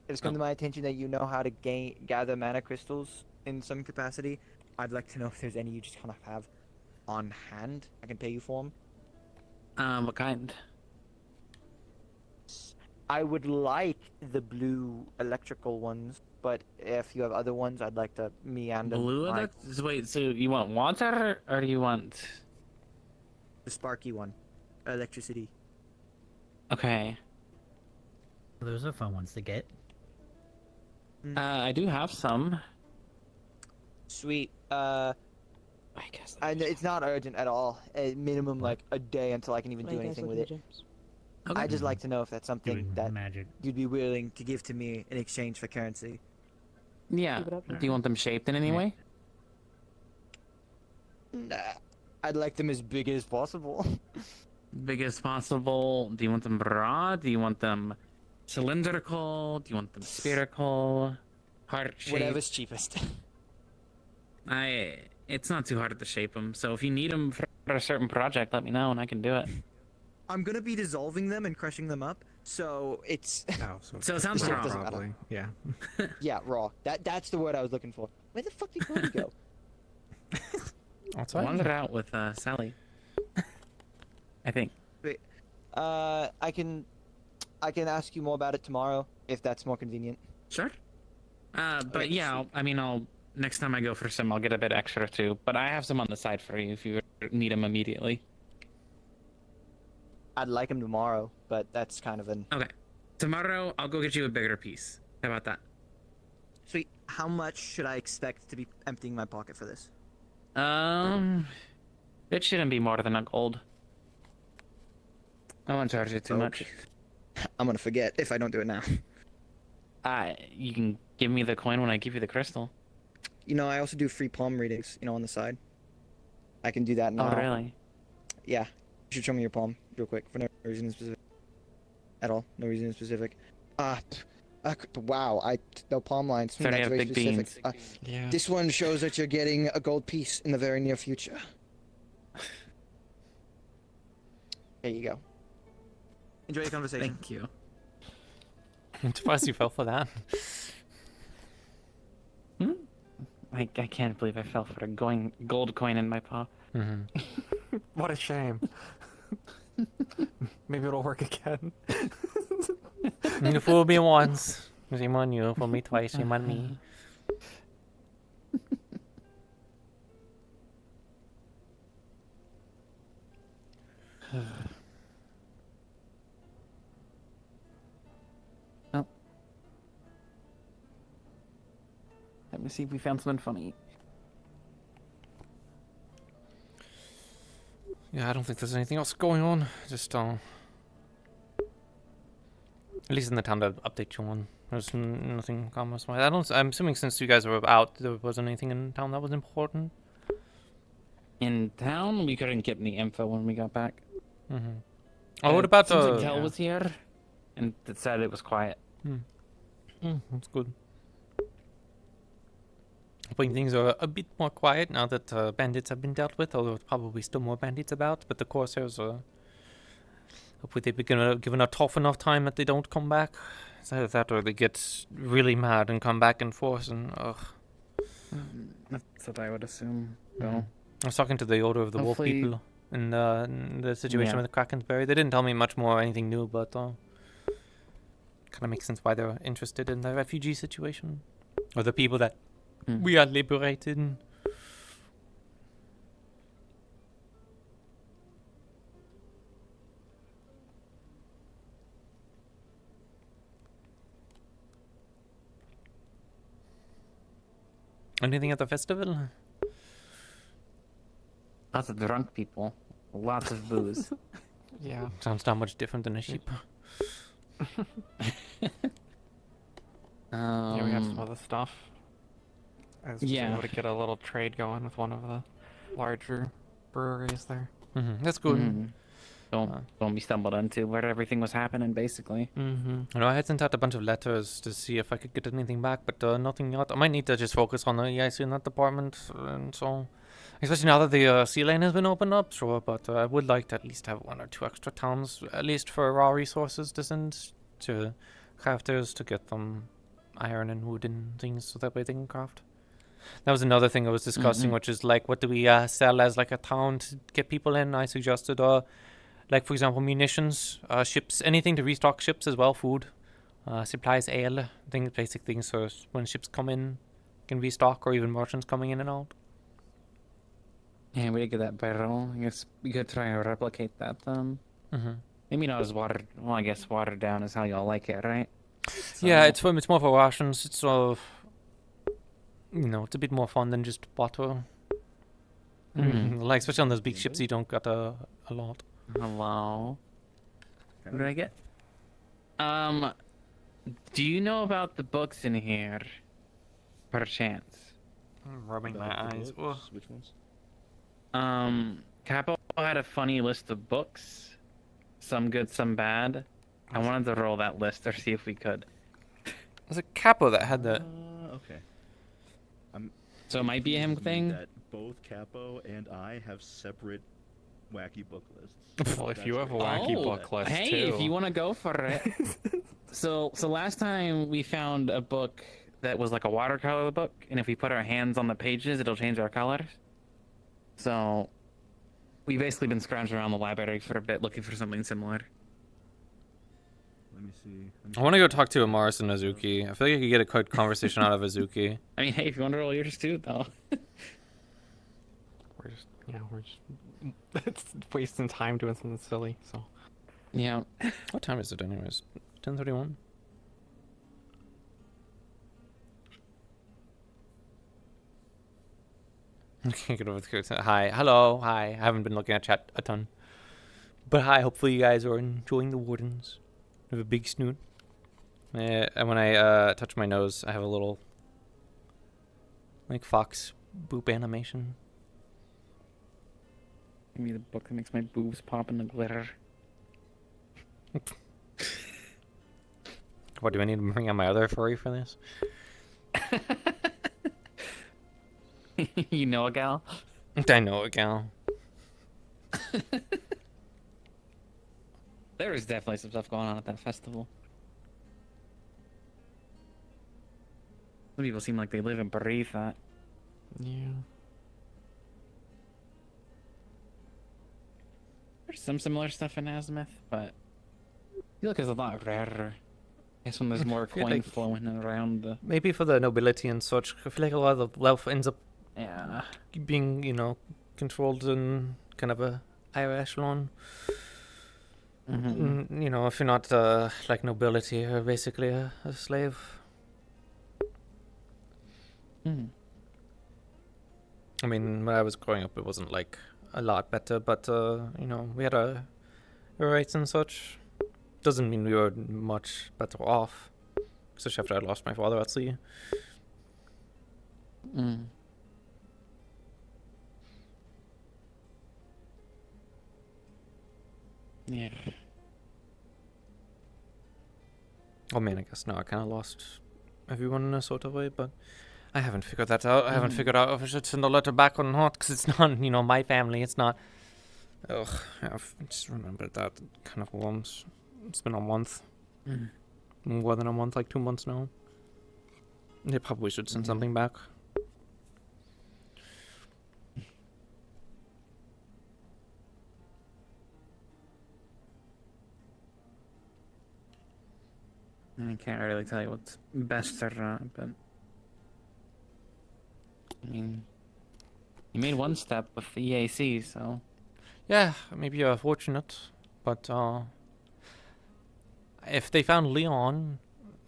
It's come to my attention that you know how to gather mana crystals in some capacity. I'd like to know if there's any you just kind of have on hand. I can pay you for them. What kind? I would like the blue electrical ones, but if you have other ones, I'd like to meander. Blue Wait, so you want water, or do you want... The sparky one. Electricity. Okay. Those are fun ones to get. I do have some. Sweet. I guess it's not urgent at all. At minimum, like a day until I can even do anything with it. Okay. I'd just like to know if that's something that you'd be willing to give to me in exchange for currency. Yeah. Do you want them shaped in any way? Nah. I'd like them as big as possible. Big as possible. Do you want them broad? Do you want them cylindrical? Do you want them spherical? Heart shaped? Whatever's cheapest. It's not too hard to shape them. So if you need them for a certain project, let me know and I can do it. I'm gonna be dissolving them and crushing them up, so it's... So it sounds raw. Probably, yeah. Yeah, raw. That's the word I was looking for. Where the fuck did Cody go? Wander out with Sally. I think. Wait, I can ask you more about it tomorrow if that's more convenient. Sure. But yeah, I'll next time I go for some, I'll get a bit extra too. But I have some on the side for you if you need them immediately. I'd like them tomorrow, but that's kind of an... Okay. Tomorrow, I'll go get you a bigger piece. How about that? Sweet. How much should I expect to be emptying my pocket for this? It shouldn't be more than a gold. I won't charge you too much. I'm gonna forget if I don't do it now. You can give me the coin when I give you the crystal. I also do free palm readings, on the side. I can do that now. Oh, really? Yeah. You should show me your palm real quick for no reason in specific. At all. No reason in specific. Wow, no palm lines. Sorry, I That's have very big specific. beans. Yeah. This one shows that you're getting a gold piece in the very near future. There you go. Enjoy your conversation. Thank you. I'm surprised you fell for that. I can't believe I fell for a gold coin in my paw. What a shame. Maybe it'll work again. You fooled me once. Shame on you. Fooled me twice. Shame on me. Oh. Let me see if we found something funny. Yeah, I don't think there's anything else going on. Just at least in the town to update you on. There's nothing commerce-wise. I'm assuming since you guys were out, there wasn't anything in town that was important. In town, we couldn't get any info when we got back. Oh, what about seems like Kel was here, and it said it was quiet. That's good. Hoping things are a bit more quiet now that bandits have been dealt with, although there's probably still more bandits about. But the Corsairs are... Hopefully they've been given a tough enough time that they don't come back. It's either that or they get really mad and come back in force and ugh. That's what I would assume, though. I was talking to the Order of the Wolf people in the situation with the Krakensberry. They didn't tell me much more or anything new, but kind of makes sense why they're interested in the refugee situation. Or the people that we are liberated. Anything at the festival? Lots of drunk people. Lots of booze. Yeah. Sounds not much different than a sheep. Yeah, we have some other stuff. I was able to get a little trade going with one of the larger breweries there. That's good. Don't be stumbled into where everything was happening, basically. I know I had sent out a bunch of letters to see if I could get anything back, but nothing yet. I might need to just focus on the EIC in that department, and so... Especially now that the sea lane has been opened up, sure, but I would like to at least have 1 or 2 extra towns, at least for raw resources to send to crafters to get them iron and wood and things, so that way they can craft. That was another thing I was discussing, which is like, what do we sell as like a town to get people in? I suggested, like for example, munitions, ships, anything to restock ships as well, food, supplies, ale, basic things, so when ships come in, can restock, or even merchants coming in and out. Yeah, we did get that barrel. I guess we could try and replicate that. Maybe not as watered. Well, I guess watered down is how y'all like it, right? So, yeah, it's more for rations. It's it's a bit more fun than just water. Like especially on those big ships, you don't get a lot. Hello. What did I get? Do you know about the books in here? Perchance. I'm rubbing my eyes. Which ones? Capo had a funny list of books. Some good, some bad. I wanted to roll that list or see if we could. Was it Capo that had that? Okay. So it might be a him thing? That both Capo and I have separate wacky book lists. Well, if you have a wacky book list hey, too. if you want to go for it. So last time we found a book that was like a watercolor book, and if we put our hands on the pages, it'll change our colors. So we've basically been scrounging around the library for a bit looking for something similar. Let me see. I want to go talk to Amaris and Azuki. I feel like I could get a quick conversation out of Azuki. I mean, hey, if you want to roll yours too, though. we're just it's wasting time doing something silly. So. Yeah. What time is it anyways? 10:31. Okay, get over the hi, hello, hi. I haven't been looking at chat a ton, but hi. Hopefully, you guys are enjoying the Wardens. I have a big snoot, and when I touch my nose, I have a little like fox boop animation. Give me the book that makes my boobs pop in the glitter. What, do I need to bring out my other furry for this? You know a gal? I know a gal. There is definitely some stuff going on at that festival. Some people seem like they live and breathe that. Yeah. There's some similar stuff in Azimuth, but I feel like it's a lot rarer. I guess when there's more feel coin like flowing around the... Maybe for the nobility and such, I feel like a lot of the wealth ends up being, you know, controlled in kind of a higher echelon. You know, if you're not like nobility, you're basically a slave. I mean, when I was growing up, it wasn't like a lot better, but you know, we had our rights and such. Doesn't mean we were much better off, especially after I lost my father at sea. Yeah. Oh man, I guess now I kind of lost everyone in a sort of way, but I haven't figured that out. I haven't figured out if I should send a letter back or not, because it's not, you know, my family. It's not. Ugh, I've just remembered that kind of once. It's been a month. More than a month, like 2 months now. They probably should send something back. I can't really tell you what's best or not, but I mean, you made one step with the EAC, so Yeah, maybe you're fortunate, but if they found Leon,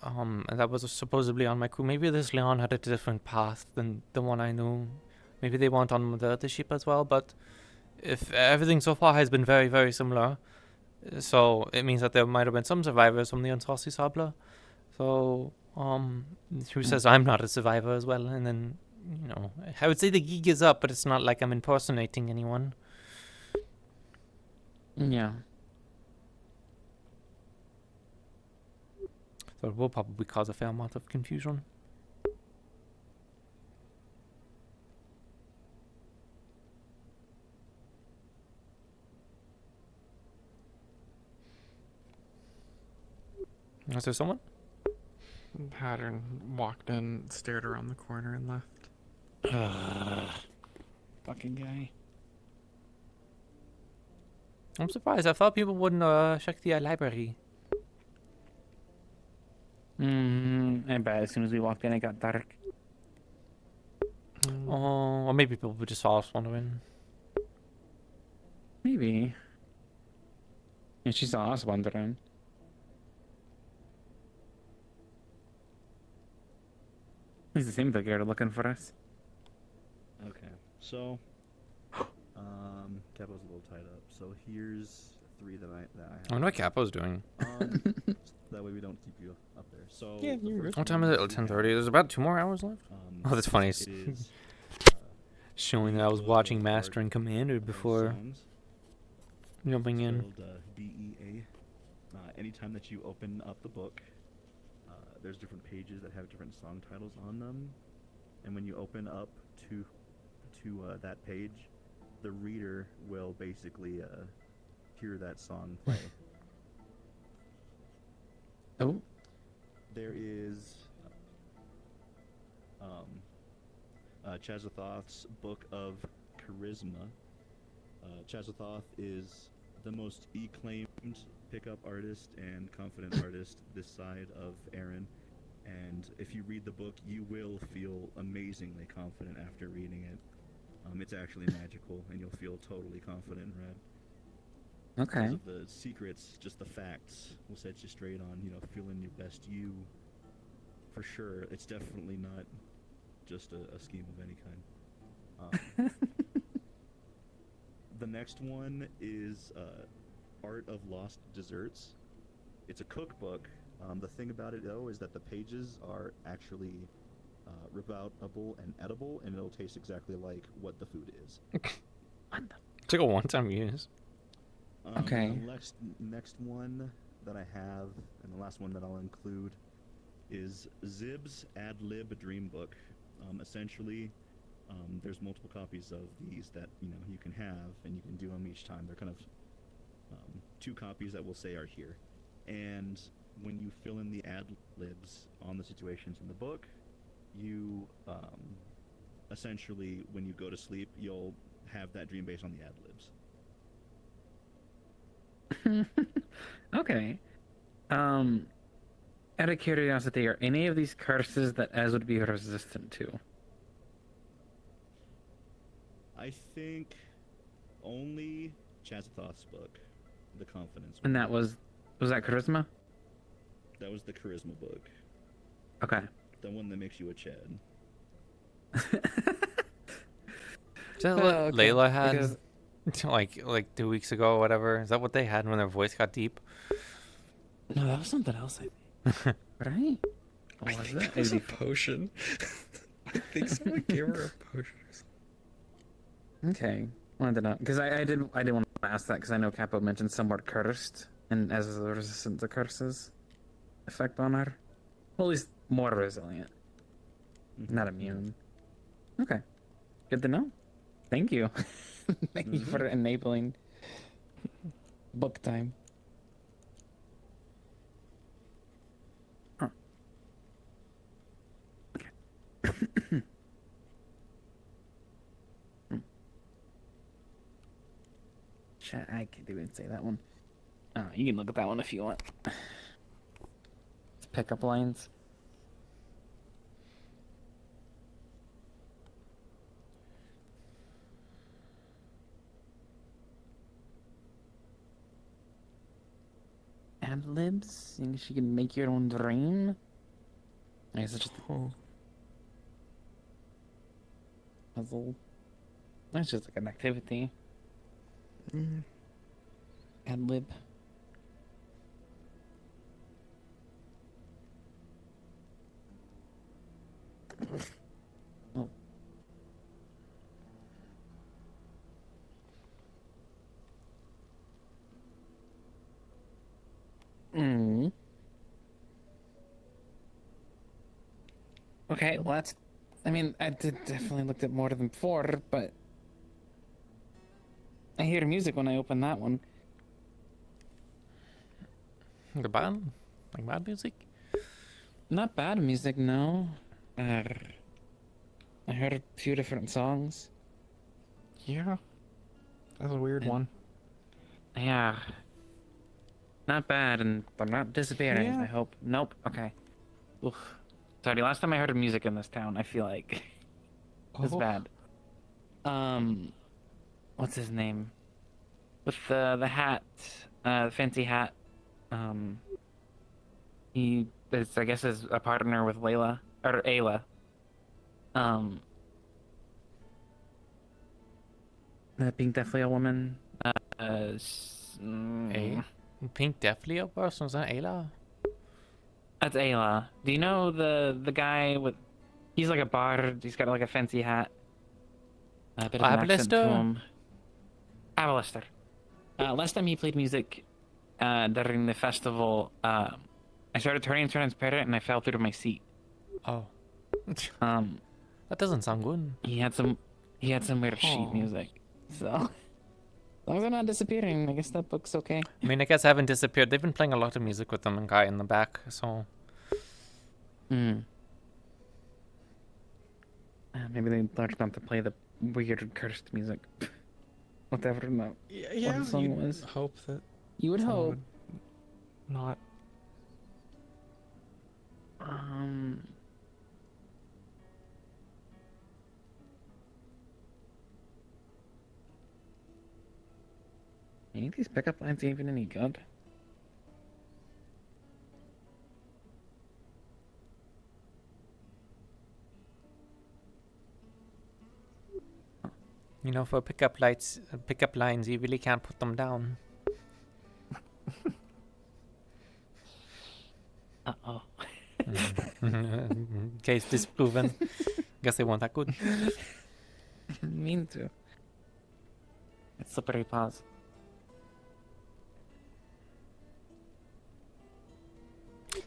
and that was supposedly on my crew, maybe this Leon had a different path than the one I knew. Maybe they weren't on the other ship as well, but if everything so far has been very, very similar, so it means that there might have been some survivors from the Unsaucy Sabla. So, who says I'm not a survivor as well? And then, you know, I would say the gig is up, but it's not like I'm impersonating anyone. Yeah. So it will probably cause a fair amount of confusion. Is there someone? Pattern walked in, stared around the corner, and left. Fucking guy. I'm surprised. I thought people wouldn't check the library. I bet as soon as we walked in, it got dark. Or maybe people just saw us wandering. Maybe. And she saw us wandering. He's the same figure looking for us. Okay, so Capo's a little tied up. So here's 3 that I have. I wonder what Capo's doing. That way we don't keep you up there. So yeah, you're good. What time is it? 10:30. There's about 2 more hours left. Oh, that's funny. It is showing that I was watching Master and Commander before jumping in. Spelled, DEA. Anytime that you open up the book, there's different pages that have different song titles on them, and when you open up to that page, the reader will basically hear that song play. Oh. There is Chazathoth's Book of Charisma. Chazathoth is the most acclaimed pickup artist and confident artist this side of Aaron, and if you read the book, you will feel amazingly confident after reading it. It's actually magical, and you'll feel totally confident and rad. Okay. Because of the secrets, just the facts will set you straight on, you know, feeling your best you. For sure, it's definitely not just a scheme of any kind. The next one is Art of Lost Desserts. It's a cookbook. The thing about it, though, is that the pages are actually revoutable and edible, and it'll taste exactly like what the food is. It's like a one-time use. Okay. The next one that I have, and the last one that I'll include, is Zib's Ad Lib Dream Book. Essentially, there's multiple copies of these that you can have, and you can do them each time. They're kind of 2 copies that we'll say are here, and when you fill in the ad libs on the situations in the book, you essentially, when you go to sleep, you'll have that dream based on the ad libs. Okay. Out of curiosity, are any of these curses that Ez would be resistant to? I think only Chazathoth's book, The Confidence. And that was that charisma? That was the charisma book. Okay. The one that makes you a Chad. Is that what Layla had like 2 weeks ago or whatever? Is that what they had when their voice got deep? No, that was something else, I think. Right? What was that? It was a potion. I think someone gave her a potion. Okay. Wanted to know, because I did want to ask that, because I know Capo mentioned somewhat cursed, and as a resistant to curses effect on her. Well, at least more resilient. Not immune. Okay. Good to know. Thank you. Thank you for enabling book time. Huh. Okay. Chat, I can't even say that one. You can look at that one if you want. It's pickup lines. Ad libs? You think she can make your own dream? I guess it's just puzzle. That's just like an activity. Ad lib. Oh. Okay, well that's... I mean, I did definitely looked at more than 4, but... I hear music when I open that one. The bad? Like bad music? Not bad music, no. I heard a few different songs. Yeah. That's a weird one. Yeah. Not bad, and they're not disappearing, Yeah. I hope. Nope, okay. Oof. Sorry, last time I heard music in this town, I feel like it was bad. What's his name? With the hat, the fancy hat. He is, I guess, is a partner with Layla or Ayla. The Pink Death Leo woman. Pink Death Leo person? Is that Ayla? That's Ayla. Do you know the guy with? He's like a bard. He's got like a fancy hat. A bit of an accent to him. Abalister. Last time he played music during the festival, I started turning transparent and I fell through to my seat. Oh. That doesn't sound good. He had some weird sheet music. So as long as they're not disappearing, I guess that book's okay. I mean, I guess I haven't disappeared. They've been playing a lot of music with them guy in the back, so. Maybe they learned not to play the weird cursed music. Whatever the song was. Hope that you would hope. Not. Any of these pickup lines even any good? You know, for pickup lines, you really can't put them down. Uh-oh. Case disproven. Guess they weren't that good. I didn't mean to. It's slippery paws.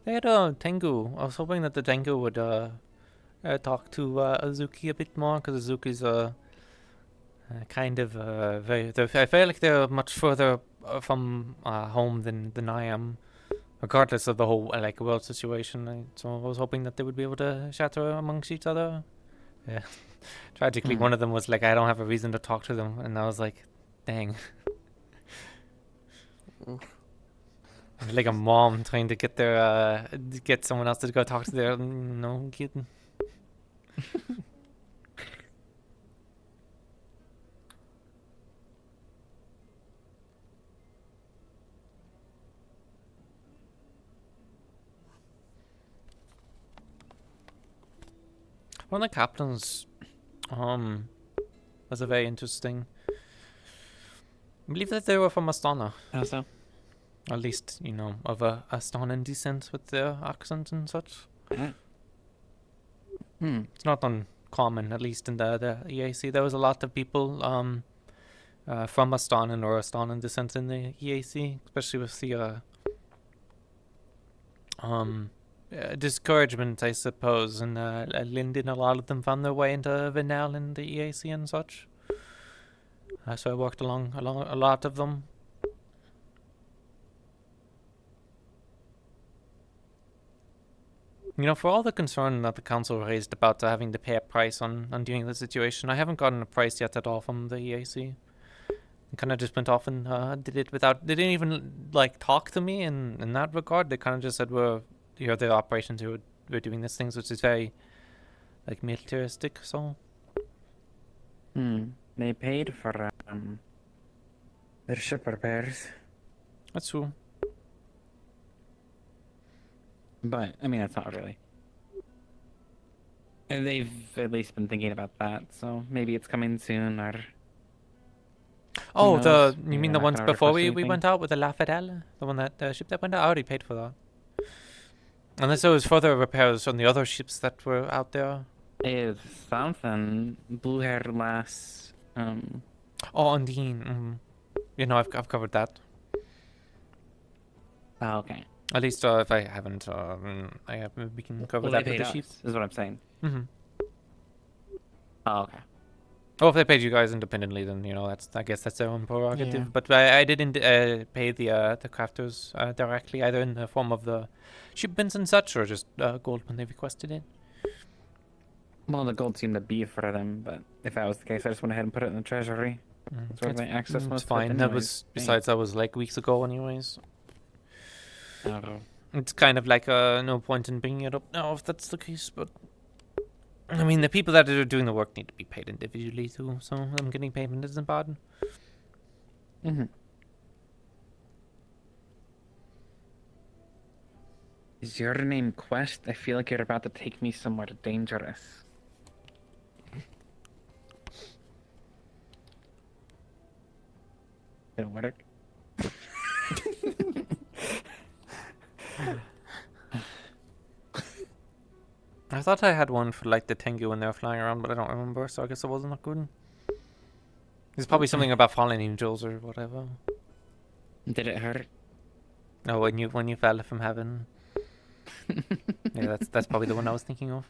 They had Tengu. I was hoping that the Tengu would talk to Azuki a bit more, because Azuki's kind of very. I feel like they're much further from home than I am, regardless of the whole like world situation. So I was hoping that they would be able to chatter amongst each other. Yeah. Tragically, one of them was like, "I don't have a reason to talk to them," and I was like, "Dang." Like a mom trying to get their get someone else to go talk to their kid. One of the captains was a very interesting. I believe that they were from Astana. How so? At least, of a Astanan descent with their accent and such. It's not uncommon, at least in the EAC. There was a lot of people from Astanan or Astanan descent in the EAC, especially with the discouragement, I suppose. And Linden, a lot of them found their way into Vinal in the EAC and such. So I worked along a lot of them. For all the concern that the council raised about having to pay a price on dealing with the situation, I haven't gotten a price yet at all from the EAC. They kind of just went off and did it without. They didn't even talk to me in that regard. They kind of just said, "We're the operations who we're doing these things," which is very militaristic. So. They paid for their ship repairs. That's true. But, I mean, that's not really. And they've at least been thinking about that, so maybe it's coming soon, or... Oh, you mean the ones before we went out with the La Fidel? The one the ship that went out? I already paid for that. Unless there was further repairs on the other ships that were out there. It's something. Blue Hair Lass, Oh, Undine. I've covered that. Oh, okay. At least if I haven't, we can cover that with the sheep. Is what I'm saying. Mm-hmm. Oh, okay. Oh, if they paid you guys independently, then I guess that's their own prerogative. Yeah. But I didn't pay the crafters directly, either in the form of the shipments and such, or just gold when they requested it. Well, the gold seemed to be for them, but if that was the case, I just went ahead and put it in the treasury. That's where they access most It's of it fine. That anyways. was that was weeks ago, anyways. Oh. It's kind of no point in bringing it up now if that's the case, but I mean the people that are doing the work need to be paid individually too, so them getting payment isn't bad. Is your name Quest? I feel like you're about to take me somewhere dangerous. Did it work? I thought I had one for the Tengu when they were flying around, but I don't remember, so I guess it wasn't that good. There's probably something about fallen angels or whatever. Did it hurt? No, when you fell from heaven. Yeah, that's probably the one I was thinking of.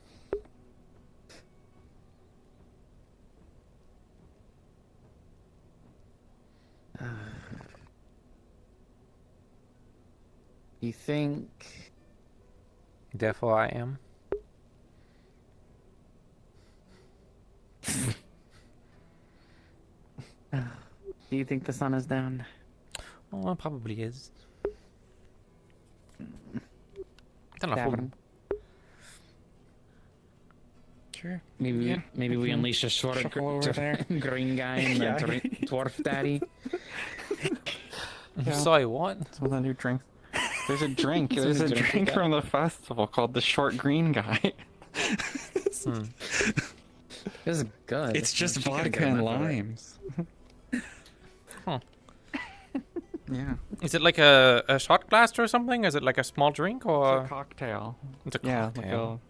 You think? Therefore I am. Do you think the sun is down? Oh, it probably is. Don't know. Tavern. Sure. Maybe we unleash a short over there. Green guy and the dwarf daddy. I'm sorry, what? That's one of the new drinks. There's a drink. There's a drink from the festival called the Short Green Guy. This is good. It's just You gotta vodka get him and out there. limes. Huh. Yeah. Is it like a shot glass or something? Is it like a small drink or It's a cocktail. It's a Yeah, cocktail.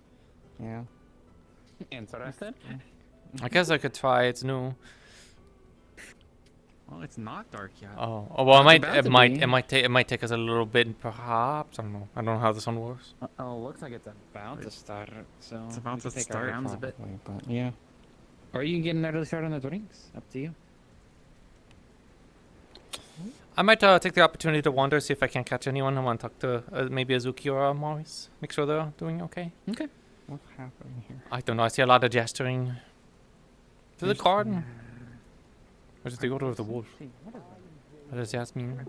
yeah. Interested? I guess I could try. It's new. Well, it's not dark yet. Oh, well, It's about to be. it might take us a little bit, perhaps. I don't know. I don't know how the sun works. Oh, looks like it's about to start. So It's about to take start our rounds a probably, bit. but Yeah. Or you can get an early start on the drinks. Up to you. I might take the opportunity to wander, see if I can catch anyone. I want to talk to maybe Azuki or Morris. Make sure they're doing okay. Okay. what's happening here? I don't know. I see a lot of gesturing. To the garden. Or is it the order of the wolf? What does that mean?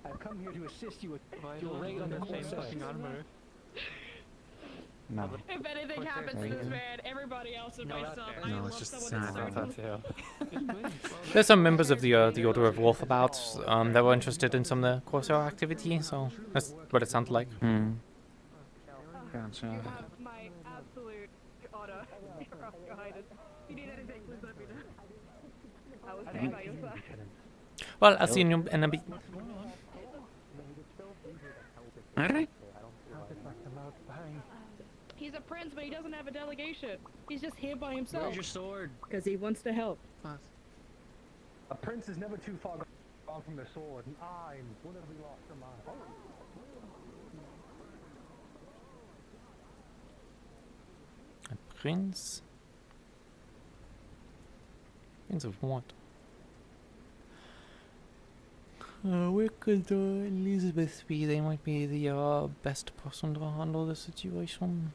I've come here to assist you with your raid on the same fucking armor. No. If anything happens to this man, everybody else in my sub, I No, love it's just someone sad to about serve that them. too. There's some members of the Order of Wolf about that were interested in some of the Corsair activity, so that's what it sounded like. Gotcha. You have my absolute honor. Your Highness. If you need anything, please let me know. I will stand by your side. Well, I'll see you in a bit. Alright. He's a prince, but he doesn't have a delegation. He's just here by himself. Where's your sword? Because he wants to help. A prince is never too far gone from the sword, and I'm one of the lost of mine. A prince? Prince of what? Where could Elizabeth be? They might be the best person to handle the situation.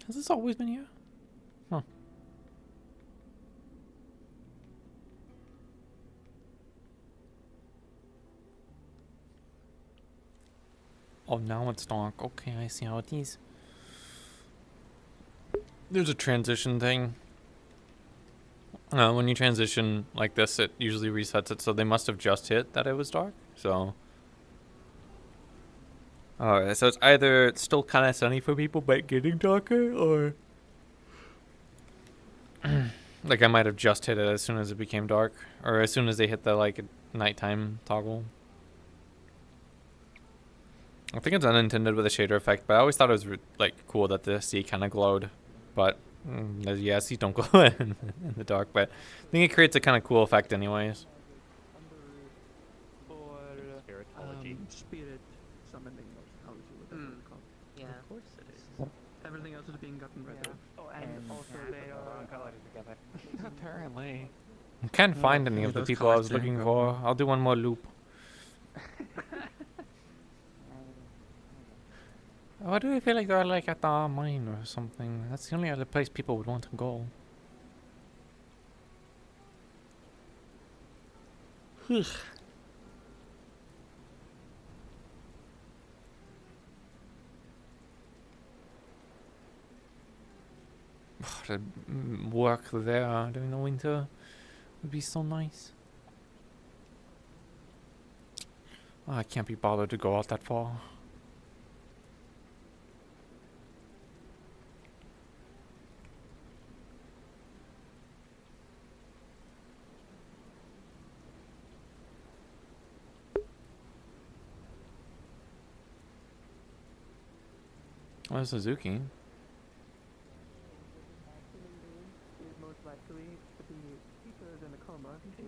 Has this always been here? Huh. Oh, now it's dark. Okay, I see how it is. There's a transition thing. When you transition like this, it usually resets it, so they must have just hit that it was dark. So, so it's either still kind of sunny for people, but getting darker, or like I might have just hit it as soon as it became dark, or as soon as they hit the like nighttime toggle. I think it's unintended with a shader effect, but I always thought it was like cool that the sea kind of glowed, but yeah, seas don't glow in the dark, but I think it creates a kind of cool effect anyways. Spirit summoning. Yeah, of course it is. Everything else is being gotten rid of. Oh, and also they are. Apparently. I can't find any yeah, of the those people I colors was didn't looking go for. well. I'll do one more loop. Why do I feel like they're like at the mine or something? That's the only other place people would want to go. To work there during the winter would be so nice. Oh, I can't be bothered to go out that far. Oh, Suzuki. Is most likely to be cheaper than a coma if they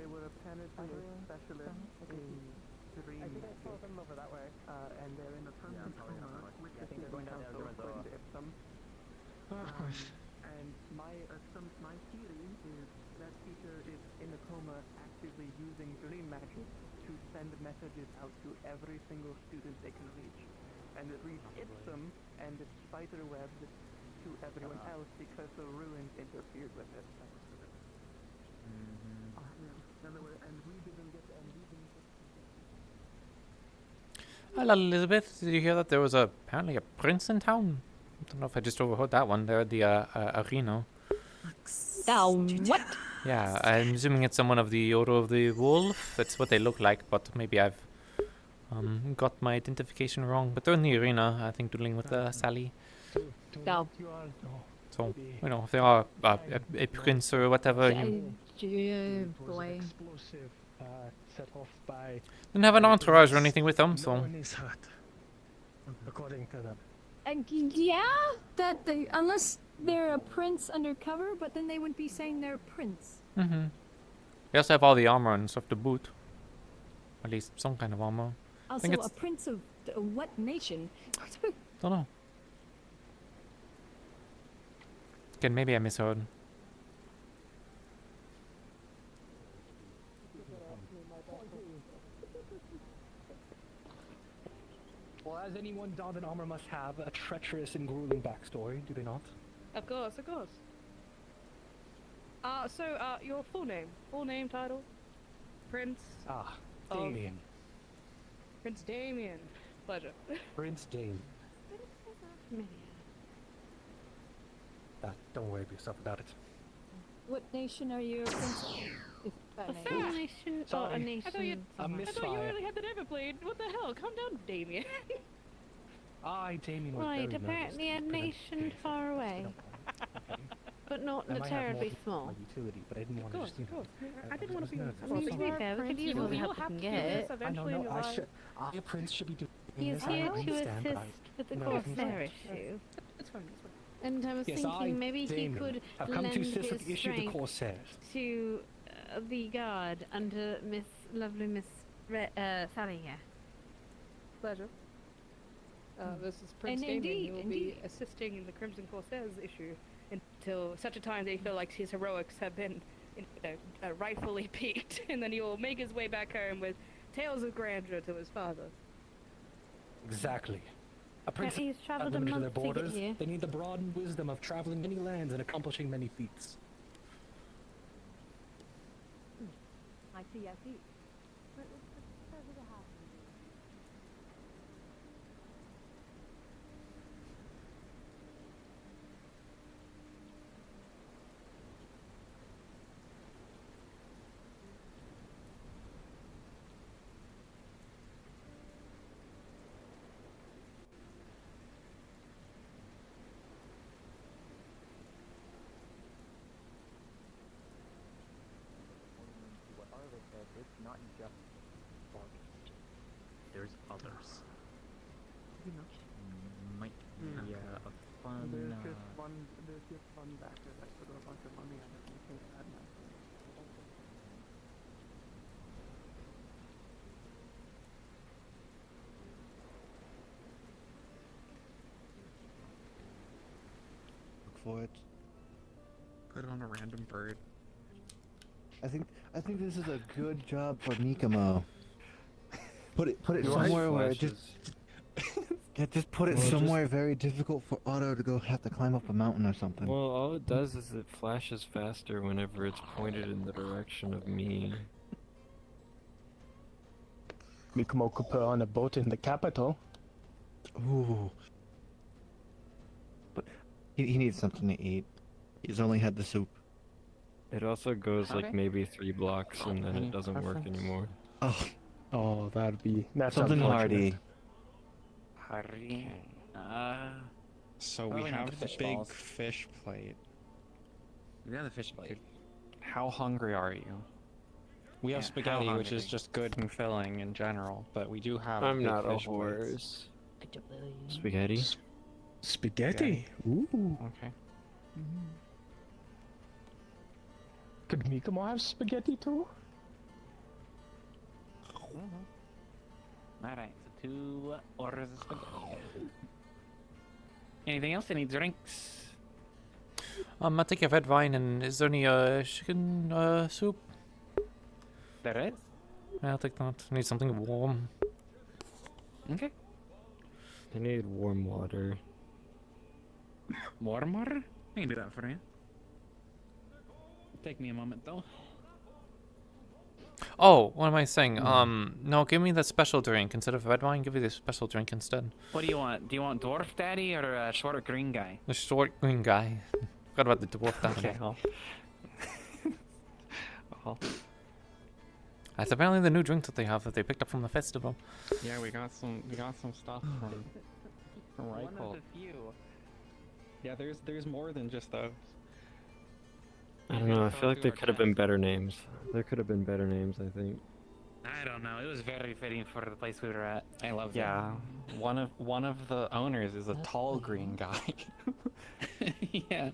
were a planetary specialist in dream magic. over that way. And they're in a permanent coma with the student council according to Ipsum. And my theory is that teacher is in a coma actively using dream magic to send messages out to every single student they can reach. And it reads Ipsum and it's spiderwebbed to everyone else because the ruins interfered with it. And we didn't get Hello, Elizabeth. Did you hear that there was apparently a prince in town? I don't know if I just overheard that one. They're at the arena. What? Yeah, I'm assuming it's someone of the Order of the Wolf. That's what they look like, but maybe I've got my identification wrong. But they're in the arena, I think, doodling with Sally. No. So, you know, if they are a prince or whatever, you Boy. Explosive set off by. didn't have an entourage or anything with them, No so. one is hurt, according to them. Yeah, that they unless they're a prince undercover, but then they wouldn't be saying they're a prince. Mm-hmm. They also have all the armor and stuff to boot. At least some kind of armor. I Also, think it's, a prince of what nation? don't know. Again, maybe I misheard. Well, as anyone donned in armor must have, a treacherous and grueling backstory, do they not? Of course, of course. Your full name, title? Prince? Damien. Prince Damien. Pleasure. Prince Damien. Don't worry yourself about it. What nation are you a prince of? If I may fair ask? nation Oh, or a Sorry. nation? A I thought you misfire. really had the Everblade. What the hell? Calm down, Damien. Damien was Right, very apparently a nervous. nation far away. But not I might have terribly more small. my utility, but I didn't want to just, you know. I didn't want to be. I mean, to be fair, we could use all the help we can get. I know, no, a prince should be doing He is this. I here to understand, but assist with the no, Corsair it's issue. That's fine. And I was Yes, thinking maybe he Damien, could have come lend to assist with his the issue of the strength Corsairs. to the guard under lovely Miss Sally here. Pleasure. This is Prince And Damien. indeed, He will indeed. be assisting in the Crimson Corsairs issue until such a time they feel like his heroics have been rightfully peaked, and then he will make his way back home with tales of grandeur to his father. Exactly. A prince he's travelled a limited to their month to get borders. here. They need the broad wisdom of traveling many lands and accomplishing many feats. I see. What Arlo said, it's not just August. There's others. Might be a fun. There's just one backer that put a bunch of money on it in case that happens. Look for it. Put it on a random bird. I think this is a good job for Nikamo. Put it Your somewhere where it flashes. just put it Well, somewhere very difficult for Otto to go have to climb up a mountain or something. Well, all it does is it flashes faster whenever it's pointed in the direction of me. Mikumo could put on a boat in the capital. Ooh. But he needs something to eat. He's only had the soup. It also goes like Okay. maybe 3 blocks and then Any it doesn't work preference? anymore. Oh, that's Something unfortunate. hearty. So we Probably not have the the fish big balls. fish plate. We have the fish plate. How hungry are you? We have Yeah, how spaghetti, which is hungry? just good and filling in general, but we do have I'm big not a fish plates. horse. Spaghetti? Spaghetti? Ooh. Okay. Could Mikumo have spaghetti too? Alright, so 2 orders of spaghetti. Anything else? Any drinks? I'll take a red wine, and is there any chicken soup? There is? Yeah, I'll take that. I need something warm. Okay. I need warm water. Warm water? I can do that for you. Take me a moment though. Oh, what am I saying? No, give me the special drink instead of red wine. Give me the special drink instead. What do you want? Do you want dwarf daddy or a short green guy? The short green guy. Forgot about the dwarf down Okay. That's apparently the new drink that they have that they picked up from the festival. Yeah, we got some stuff from One Reichel. of the few. Yeah, there's more than just those. I don't know. I feel like there could have been better names. There could have been better names, I think. I don't know. It was very fitting for the place we were at. I love Yeah, one of the owners is a tall green guy. Yeah.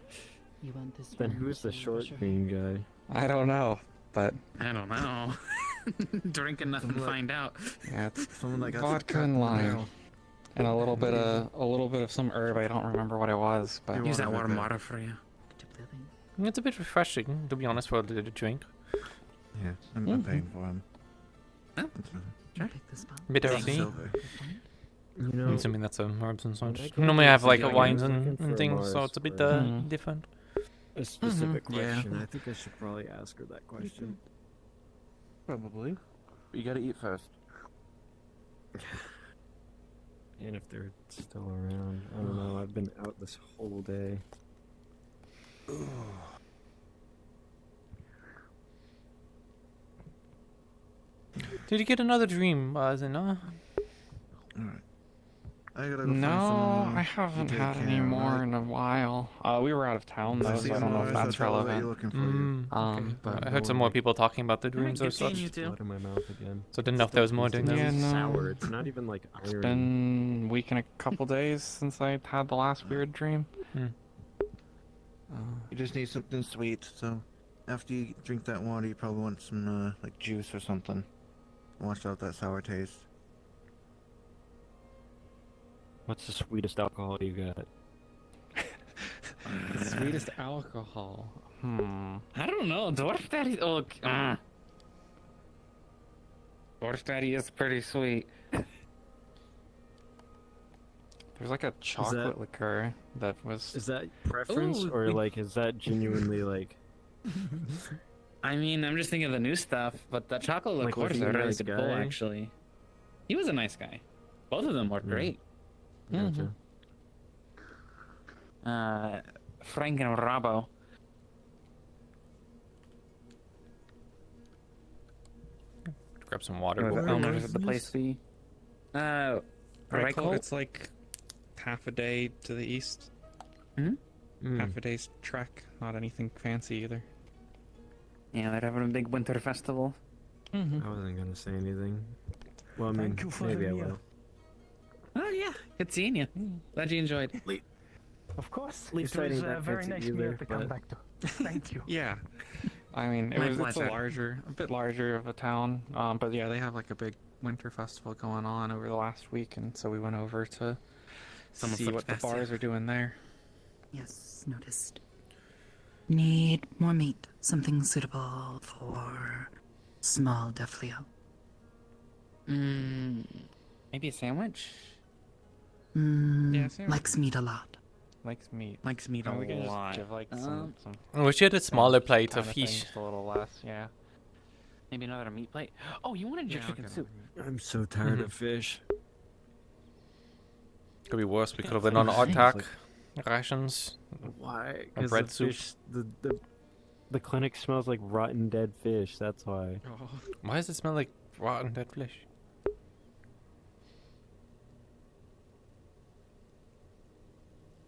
You want this Then who's the short green guy? I don't know, but I don't know. Drink enough and find out. yeah, it's Someone like vodka and lime, and a little bit of some herb. I don't remember what it was, but Use that warm water for you. It's a bit refreshing, to be honest, for the drink. Yeah, I'm paying for him. Bit Thank earthy. you. You know, I'm assuming that's herbs and such. Like, We normally have like yeah, wines looking and for things, so Mars it's a bit for different. a specific Yeah. question. I think I should probably ask her that question. probably. But you gotta eat first. And if they're still around, I don't know. I've been out this whole day. Did you get another dream, Zena? Alright. I gotta go No, find some, I haven't take had any care, more alright? in a while. We were out of town though, so I don't know if that's relevant. Looking for you. Okay. But I heard some more people talking about the dreams or good seeing such. you too. Blood in my mouth again. So I didn't know if there was more during It's those. Yeah, no. sour. It's not even like It's iron. been a week and a couple days since I had the last weird dream. You just need something sweet, so after you drink that water, you probably want some like juice or something. Wash out that sour taste. What's the sweetest alcohol you got? The sweetest alcohol. I don't know. Dwarf daddy. Oh, dwarf daddy is pretty sweet. There's like a chocolate liqueur that was. Is that preference, Ooh, or like is that genuinely like? I mean, I'm just thinking of the new stuff, but the chocolate Like, liqueur was is he a a really nice good pull, guy? actually. He was a nice guy. Both of them were great. Gotcha. Frank and Robbo. Grab some water. Where real the quick. owners of the place be? Reichel? It's like half a day to the east. Half a day's trek. Not anything fancy either. Yeah, they're having a big winter festival. I wasn't gonna say anything. Well, I mean, Thank you for maybe I having me. will. Oh yeah, good seeing you. Glad you enjoyed. Of course. Least It was fighting that very fancy nice either, meal to come but- back to. Thank you. Yeah. I mean, My it's a pleasure. bit larger of a town. But yeah, they have like a big winter festival going on over the last week, and so we went over to Someone see flipped what the past you. bars are doing there. Yes, noticed. Need more meat. Something suitable for small Defleo. Maybe a sandwich? Yeah, sandwich. Likes meat a lot. Likes meat. Likes meat Oh, a we can just lot. give like some. I wish you had a smaller sandwich plate kinda of thing, fish. just a little less, yeah. Maybe another meat plate? Oh, you wanted your Yeah, chicken okay, soup. I'm so tired of fish. Could be worse. We could have been That's on what I'm autark saying. rations. Why? Or Because bread the soup. fish, the clinic smells like rotten dead fish. That's why. Why does it smell like rotten dead flesh?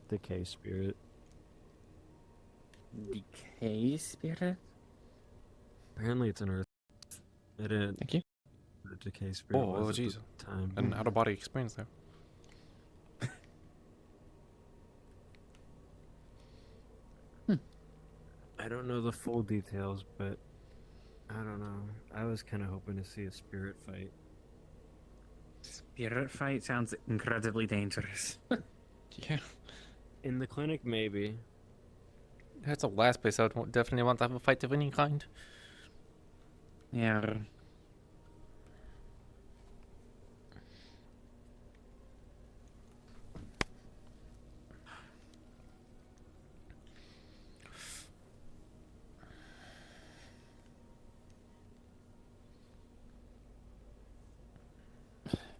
Decay spirit. Decay spirit? Apparently it's an earth. I didn't. Thank you. The decay spirit. Oh, was at jeez. the time. An out of body experience there. I don't know the full details, but I don't know. I was kind of hoping to see a spirit fight. Spirit fight sounds incredibly dangerous. Yeah. In the clinic, maybe. That's the last place I would definitely want to have a fight of any kind. Yeah.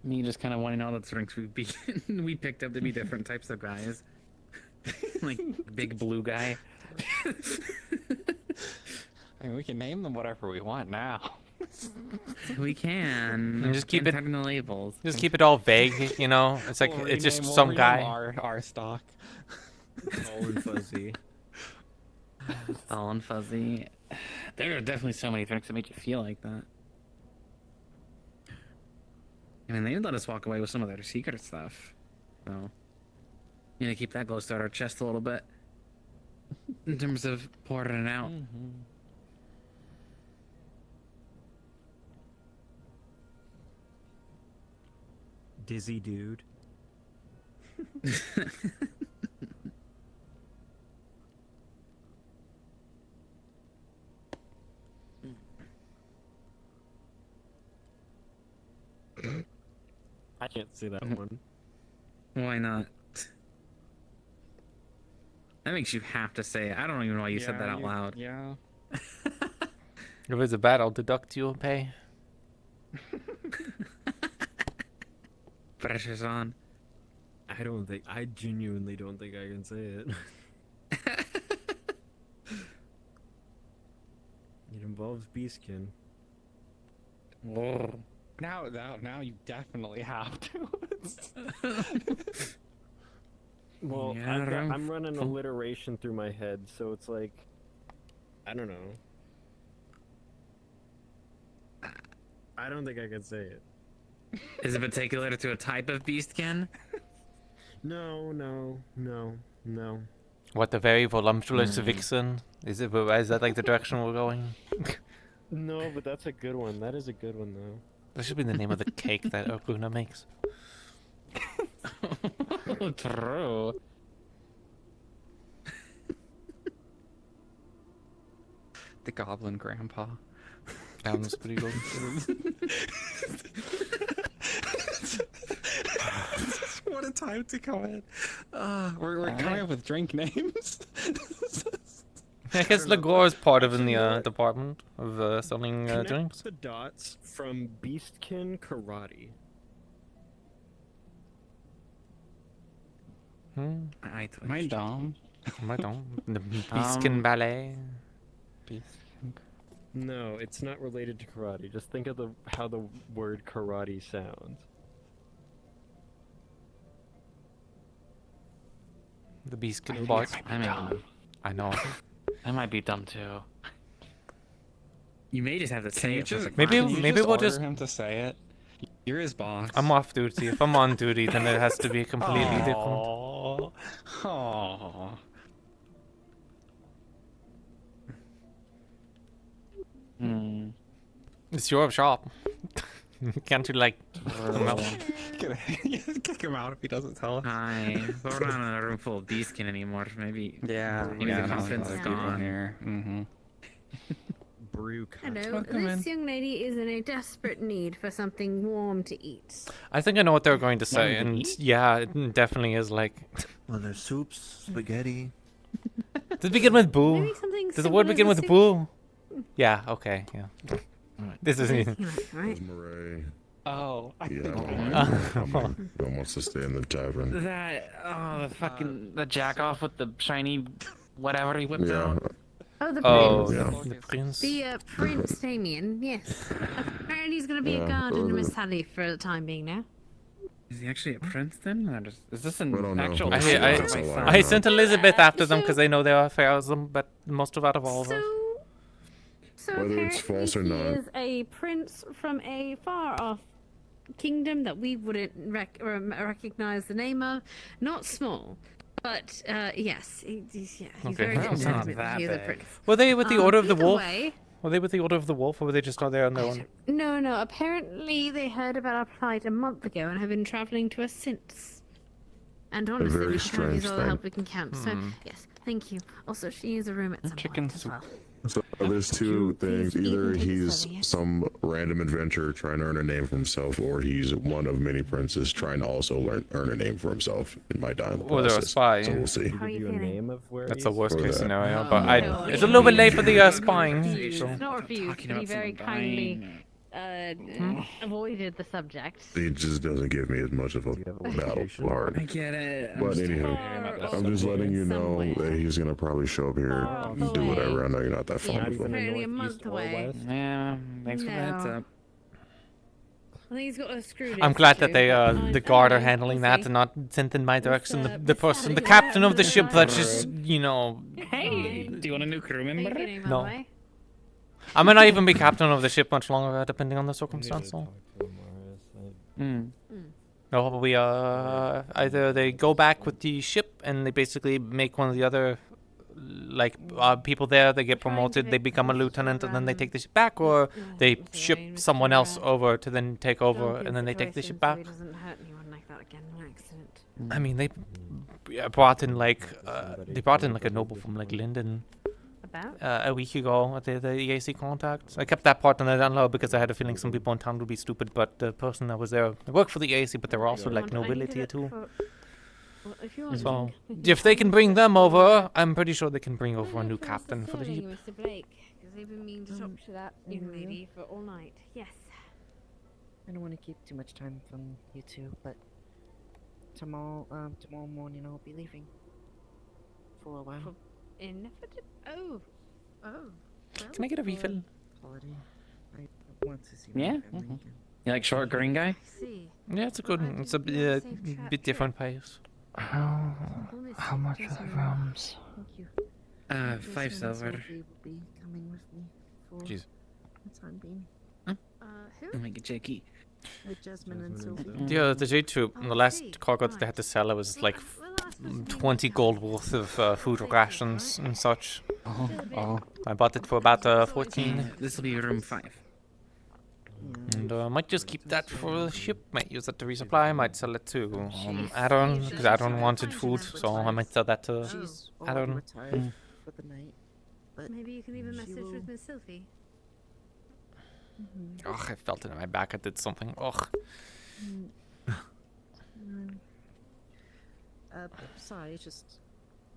Me just kind of wanting all the drinks we picked up to be different types of guys. Like big blue guy. I mean, we can name them whatever we want now. We can. And just keep it in the labels. Just keep it all vague, you know. It's like We'll it's just rename- some we'll guy. rename our stock. All and fuzzy. All and fuzzy. There are definitely so many drinks that make you feel like that. I mean, they let us walk away with some of their secret stuff. So, you know, keep that close to our chest a little bit. In terms of pouring it out. Dizzy dude. I can't see that one. Why not? That makes you have to say it. I don't even know why you said that out loud. Yeah. If it's a bad, I'll deduct your pay. Pressure's on. I genuinely don't think I can say it. It involves beastkin. Whoa. Now you definitely have to. Well, Yeah, I'm running alliteration through my head, so it's like, I don't know. I don't think I can say it. Is it particular to a type of beastkin? No. What, the very voluptuous vixen? Is that like the direction we're going? No, but that's a good one. That is a good one, though. That should be the name of the cake that Okuna makes. True. The goblin grandpa. Sounds pretty good. What a time to come in. We're coming up with drink names. I guess Lagore is part of in the department of selling Connect drinks. the dots from beastkin karate. My dom. My dom. The Beastkin Ballet. No, it's not related to karate. Just think of how the word karate sounds. The Beastkin Box. I know. I might be dumb too. You may just have to Can say you it. just, Maybe can you we'll order just him to say it. You're his boss. I'm off duty. If I'm on duty, then it has to be completely different. Aww. It's your shop. Can't you like come out? Kick him out if he doesn't tell us. Hi. We're not in a room full of beastkin anymore. Maybe. Maybe the confidence is gone. here. Brew. Hello, this young lady is in a desperate need for something warm to eat. I think I know what they're going to say, and yeah, it definitely is like. Well, there's soups, spaghetti. Does it begin with boo? Maybe something Does the word simple begin as with a boo? Yeah. Okay. Yeah. This is. Right. Murray. Oh. Don't wants to stay in the tavern. The fucking the jack off with the shiny whatever he whipped out. Oh, the Oh, prince. the prince. The Prince Damien, yes. Apparently he's going to be a guard under Miss Sally for the time being now. Is he actually a prince then? Or is this I don't an know. actual? I sent Elizabeth after them because they know there are affairs, but most of out of all of us. So Whether it's apparently false or he not. is a prince from a far-off kingdom that we wouldn't recognize the name of. Not small, but yes, he's Okay. very Well, legitimate. not He's a that prince. Were they with the Order of the Either Wolf? way, Were they with the Order of the Wolf, or were they just not there on their own? No. Apparently, they heard about our plight a month ago and have been traveling to us since. And honestly, very we can strange use all the thing. help we can count. So, yes, thank you. Also, she needs a room at some point as well. So there's two things. Either he's some random adventurer trying to earn a name for himself, or he's one of many princes trying to also earn a name for himself in my dying Or they're a process. spy. So we'll see. How are you feeling? That's the worst For case that. scenario, but it's a little bit late for the spying. So. It's not refused, but he very kindly avoided the subject. He just doesn't give me as much of a battle card. I get it. But anyhow, I'm just letting you know that he's gonna probably show up here and do whatever. I know you're not that fond of him. Apparently a month away. Yeah, thanks for the heads up. I think he's got a screw. I'm glad that they, the guard are handling that and not sent in my direction. The captain of the ship that just, you know. Hey, do you want a new crew member? No. I may not even be captain of the ship much longer, depending on the circumstance. So. No, we either they go back with the ship and they basically make one of the other, like people there. They get promoted, they become a lieutenant, and then they take the ship back, or they ship someone else over to then take over, and then they take the ship back. I mean, they brought in like a noble from like Linden. A week ago at the EAC contact. I kept that part on the down low because I had a feeling some people in town would be stupid, but the person that was there, they worked for the EAC, but they were also like nobility too. So, if they can bring them over, I'm pretty sure they can bring over a new captain for the ship. Mr. Blake, because they've been meaning to talk to that young lady for all night. Yes. I don't want to keep too much time from you two, but tomorrow morning I'll be leaving for a while. Ineffable. Oh. Can I get a refill? Holiday. I want to see Yeah. my family again. You like short green guy? Yeah, it's a good one. It's a bit different pace. How much are the rooms? Thank you. 5 silver. Sophie will be coming with me for Jeez. the time being. I'll make it cheeky. With Jasmine and Sophie. Yeah, the Jade Troop, the last cargo that they had to sell, it was like 20 gold worth of food rations and such. I bought it for about 14. This will be room 5. And I might just keep that for the ship, might use that to resupply, might sell it to Aaron, because Aaron wanted food, so I might sell that to Aaron. For the night, but maybe you can leave a message with Miss Sophie. Ugh, I felt it in my back, I did something, ugh. Sorry, just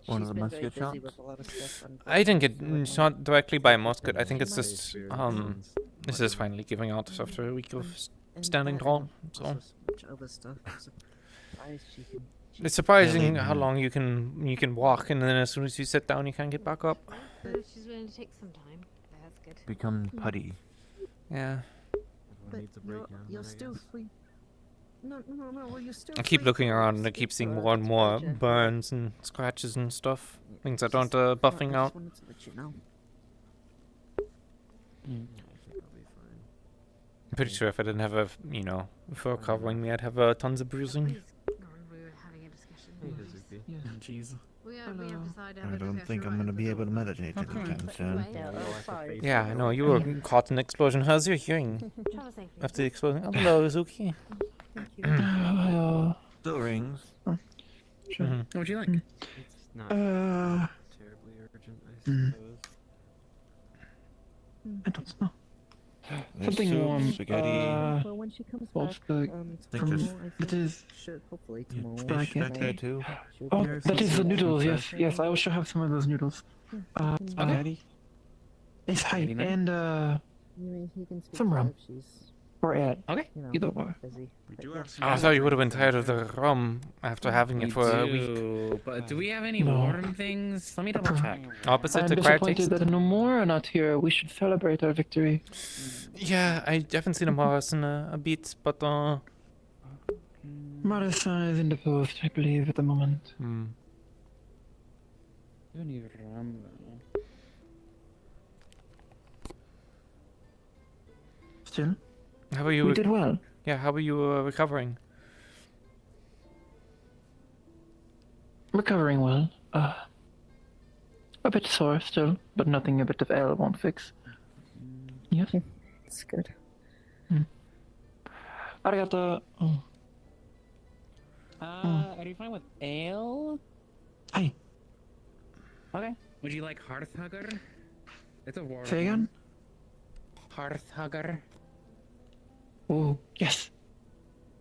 One she's of the been very musket busy shots? with a lot of stuff. I didn't get shot directly by a musket, I think it's just, this is finally giving out after a week of standing tall, so. Much other stuff. I'm surprised she can. It's surprising how long you can walk, and then as soon as you sit down, you can't get back up. She's willing to take some time. That's good. Become putty. Yeah. But you're still free. No, well, you're still I keep free looking to around and I stick keep seeing to more and more project. burns and scratches and stuff. Things that aren't buffing I out. just wanted to let you know. I'm pretty sure if I didn't have a, fur covering me, I'd have tons of bruising. We were having a discussion. Jeez. We have decided I don't think I'm gonna be able to meditate anytime soon. Yeah, I know, you were caught in an explosion. How's your hearing? After the explosion? Oh, hello, Zuki. Still rings. Sure. What would you like? It's not terribly urgent, I suppose. I don't know. Something Something warm. Spaghetti. Well, when she comes back, That is. Hopefully tomorrow. Spaghetti. There too. Oh, that is the noodles. Yes, yes. I also have some of those noodles. Spaghetti. It's high and some rum. Or ad. Okay. Either or. I thought you would have been tired of the rum after having it for a week. Do, but do we have any No. warm things? Let me double check. Opposite I'm the quiet disappointed taste. that no more are not here. We should celebrate our victory. Yeah, I haven't seen a Morris in a bit, but Marissa is in the post, I believe, at the moment. You don't need rum though. Still? how are you? We did well. Yeah, how are you recovering? Recovering well. A bit sore still, but nothing a bit of ale won't fix. Yes. It's good. Arigato. Oh. Are you fine with ale? Hey. Okay. Would you like Hearthhugger? It's a war. Say again? Hearthhugger. Oh, yes.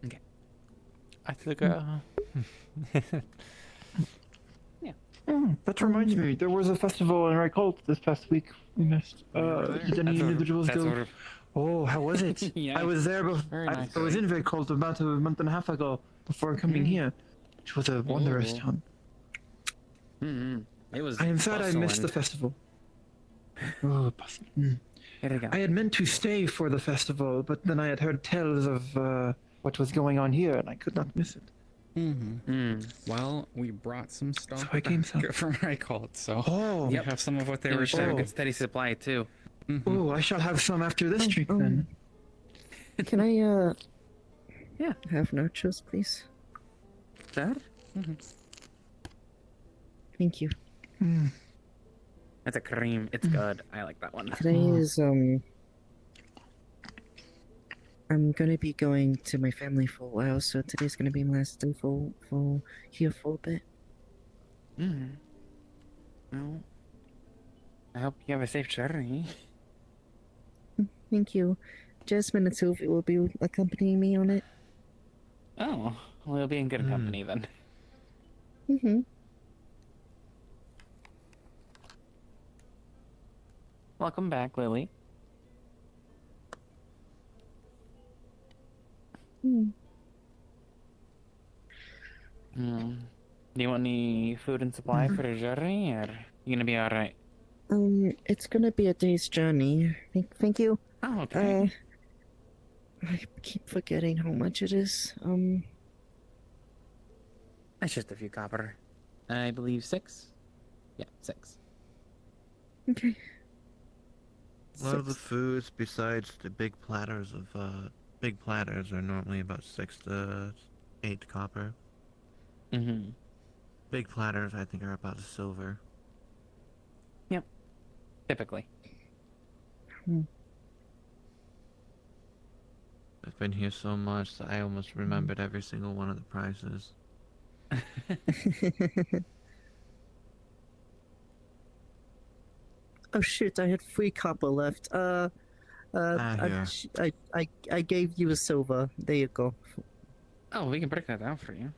Okay. I think. That reminds me, there was a festival in Reykholt this past week. We missed. Did any individuals go? Oh, how was it? Yeah. I was there. Very nice. I was in Reykholt about a month and a half ago before coming here, which was a wondrous town. It was. I am sad I missed the bustling. festival. Oh, Here we go. I had meant to stay for the festival, but then I had heard tales of what was going on here, and I could not miss it. Well, we brought some stuff So I came back from Reykholt, so Oh. we have some of what they And were we should have a saying. good steady supply too. Oh, I shall have some after this trip then. Can I, Yeah. have nachos, please? Sure. Thank you. That's a cream. It's good. I like that one. Today is, I'm gonna be going to my family for a while, so today's gonna be my last day for here for a bit. Well, I hope you have a safe journey. Thank you. Jasmine and Sylvie will be accompanying me on it. Oh, well, you'll be in good company then. Welcome back, Lily. Do you want any food and supply for the journey, or you gonna be all right? It's gonna be a day's journey. Thank you. Oh, okay. I keep forgetting how much it is. That's just a few copper. I believe 6. Yeah, 6. Okay. A lot of the foods, besides the big platters are normally about 6 to 8 copper. Big platters, I think, are about a silver. Yep. Typically. I've been here so much that I almost remembered every single one of the prices. Oh shoot! I had 3 copper left. Here. I gave you a silver. There you go. Oh, we can break that down for you.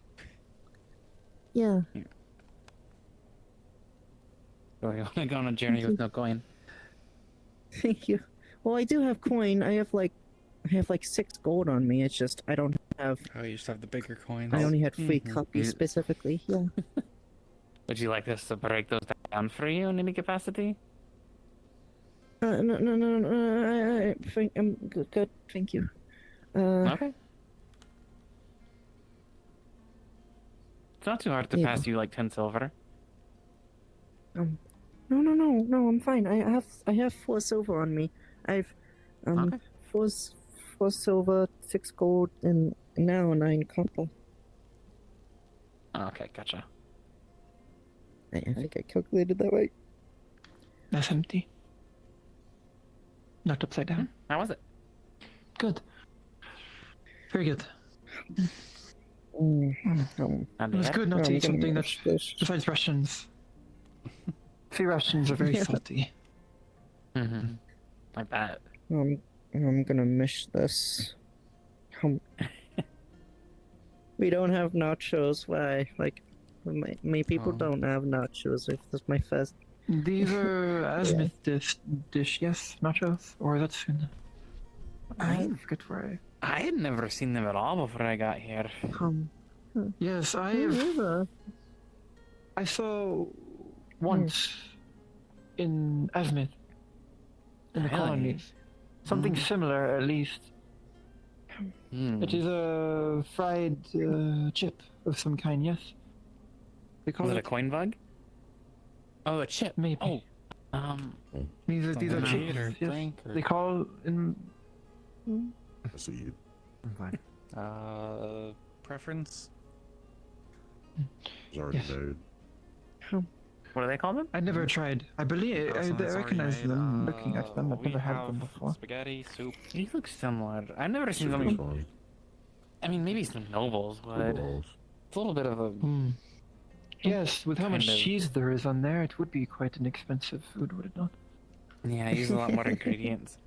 Yeah. So you want to go on a journey with no coin? Thank you. Well, I do have coin. I have like 6 gold on me. It's just I don't have. Oh, you just have the bigger coins. I only had 3 copies specifically. Yeah. Would you like us to break those down for you in any capacity? No. I'm good. Thank you. Okay. It's not too hard to pass you like 10 silver. No. I'm fine. I have 4 silver on me. I've 4 silver, 6 gold, and now 9 copper. Okay, gotcha. I think I calculated that right. That's empty. Not upside down. How was it? Good. Very good. It was good not to eat something that's besides Russians. Free Russians are very salty. Like that. I'm gonna miss this. We don't have nachos. Why? Like, many people don't have nachos. If this is my first. These are Asmith dish, yes, nachos, or that's in. I forget where I had never seen them at all before I got here. Yes, I saw once in Asmith, in the Really? colonies. Something similar, at least. It is a fried chip of some kind, yes. They call Was it a coin bug? Oh, a chip. Maybe. Oh. These are Something to chips. eat or Yes. drink or- They call in. See, Preference? it's already Yes. made. What do they call them? I never tried. I believe I Sounds recognize alright. them. Looking at them, I've We never had have them before. spaghetti, soup. These look similar. I've never seen Super them. fun. I mean, maybe some nobles, but Balls. it's a little bit of a. Yes, with how much Kind of. cheese there is on there, it would be quite an expensive food, would it not? Yeah, use a lot more ingredients.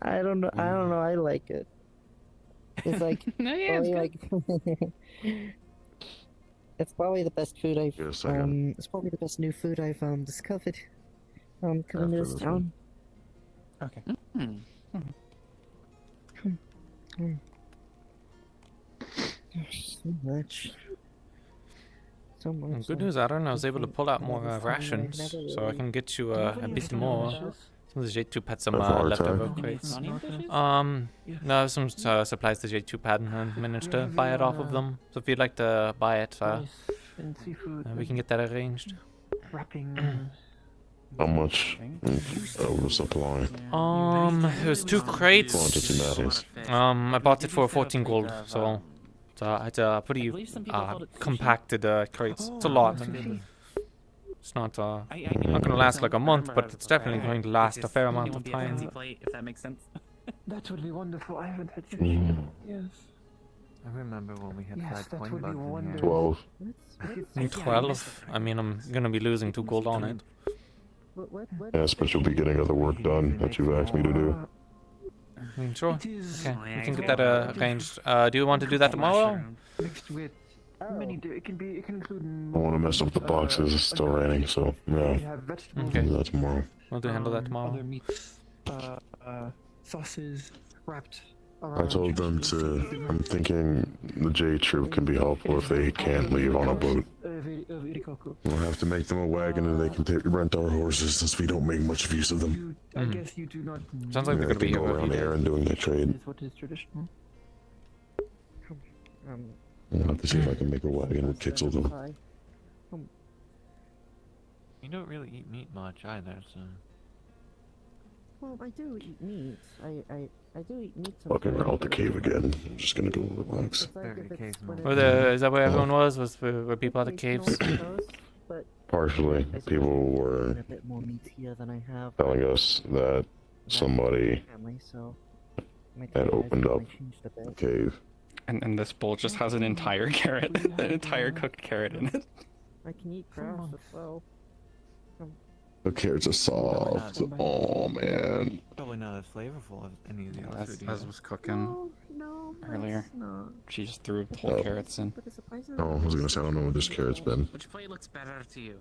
I don't know. I don't know. I like it. It's like No, yeah, it's probably like it's probably the best food I've second. it's probably the best new food I've discovered coming to After this this town. Okay. So much. So much. Good news, Aaron. I was able to pull out more rations, so I can get you a bit more. Some of the J2 had some leftover crates. No, some supplies the J2 had and managed to buy it off of them. So if you'd like to buy it, And seafood. we can get that arranged. Wrapping. How much oversupply? It was 2 crates. Quantity matters. I bought it for 14 gold, so it's a pretty compacted crates. It's a lot. It's not not gonna last like a month, but it's definitely going to last a fair amount of time. If that makes sense. That would be wonderful. I haven't had sushi. Yes. I remember when we had Yes, fried that coin would be bugs in here. wonderful. 12. 12? I mean, I'm gonna be losing 2 gold on it. Yes, but you'll be getting other work done that you've asked me to do. Sure. Okay, we can get that arranged. Do you want to do that tomorrow? Mixed with many. It can include. I want to mess up the boxes. It's still raining, so yeah. We have vegetables. Okay. Do that tomorrow. We'll handle that tomorrow. Other meats, sauces wrapped. I told them to. I'm thinking the J troop can be helpful if they can't leave on a boat. We'll have to make them a wagon and they can rent our horses since we don't make much use of them. I guess you do not. Sounds like they're gonna be go here around the Aaron doing their trade. Is what is traditional. I'll have to see if I can make a wagon with Kitzel them. You don't really eat meat much either, so. Well, I do eat meat. I do eat meat. Fucking out the cave again. I'm just gonna go relax. Is that where everyone was? Were people at the caves? Partially, people were A bit more meat here than I have. telling us that somebody Family, so my had opened up changed a the bit. cave. And this bowl just has an entire carrot, an entire cooked carrot in it. I can eat grass as well. The carrots are soft. Oh man. Probably not as flavorful as any of the other food. As was cooking earlier. not. She just threw whole carrots in. Oh, I was gonna say I don't know what this carrot's been. Which plate looks better to you?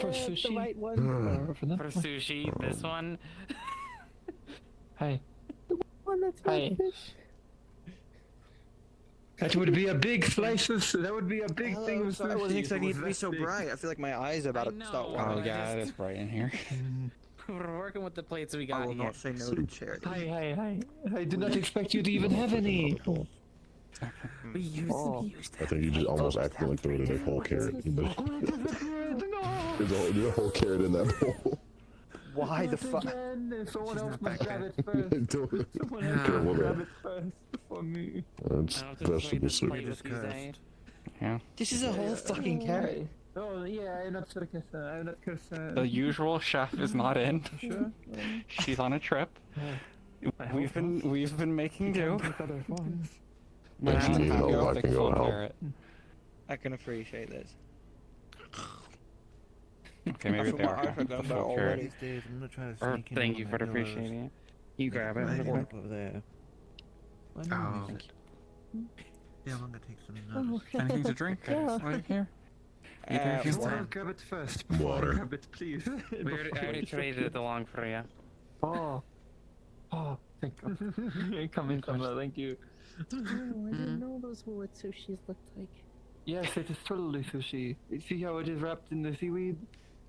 For sushi. The right one. Or for that For one? sushi, this one. Hey. One that's Hey. fish. That would be a big slice of. That would be a big thing of sushi. I wasn't expecting it if to was be that so big. bright. I feel like my eyes are about to start know. watering. Oh yeah, it is bright in here. We're working with the plates we got I will here. not say no to charity. Hi. I did not expect you to even have any. We used I think you just almost accidentally threw it in a whole carrot. There's a whole carrot in that bowl. Why the fuck? Someone else must grab it first. Someone else Careful must there. grab it first before me. That's vegetable soup. Yeah. This is a whole fucking carrot. Oh yeah, I'm not circus. I'm not cursed. The usual chef is not in. Sure. She's on a trip. We've been making do. Next Banana thing you know, taco, I thick can go full help. carrot. I can appreciate this. Okay, maybe feel they my are eyes are half the done full already. carrot. These days, I'm gonna try to Or sneak in thank one you of for my pillows. appreciating it. You grab it. Right real quick. over there. Oh. Yeah, I'm gonna take some notice. Anything to drink? Yeah. While you're here? Either of you? Someone grab it first. Before Water. I grab it, please. We already traded it along for you. Oh, thank you. Come in, thank you. Oh, I didn't know those were what sushis looked like. Yes, it is totally sushi. See how it is wrapped in the seaweed?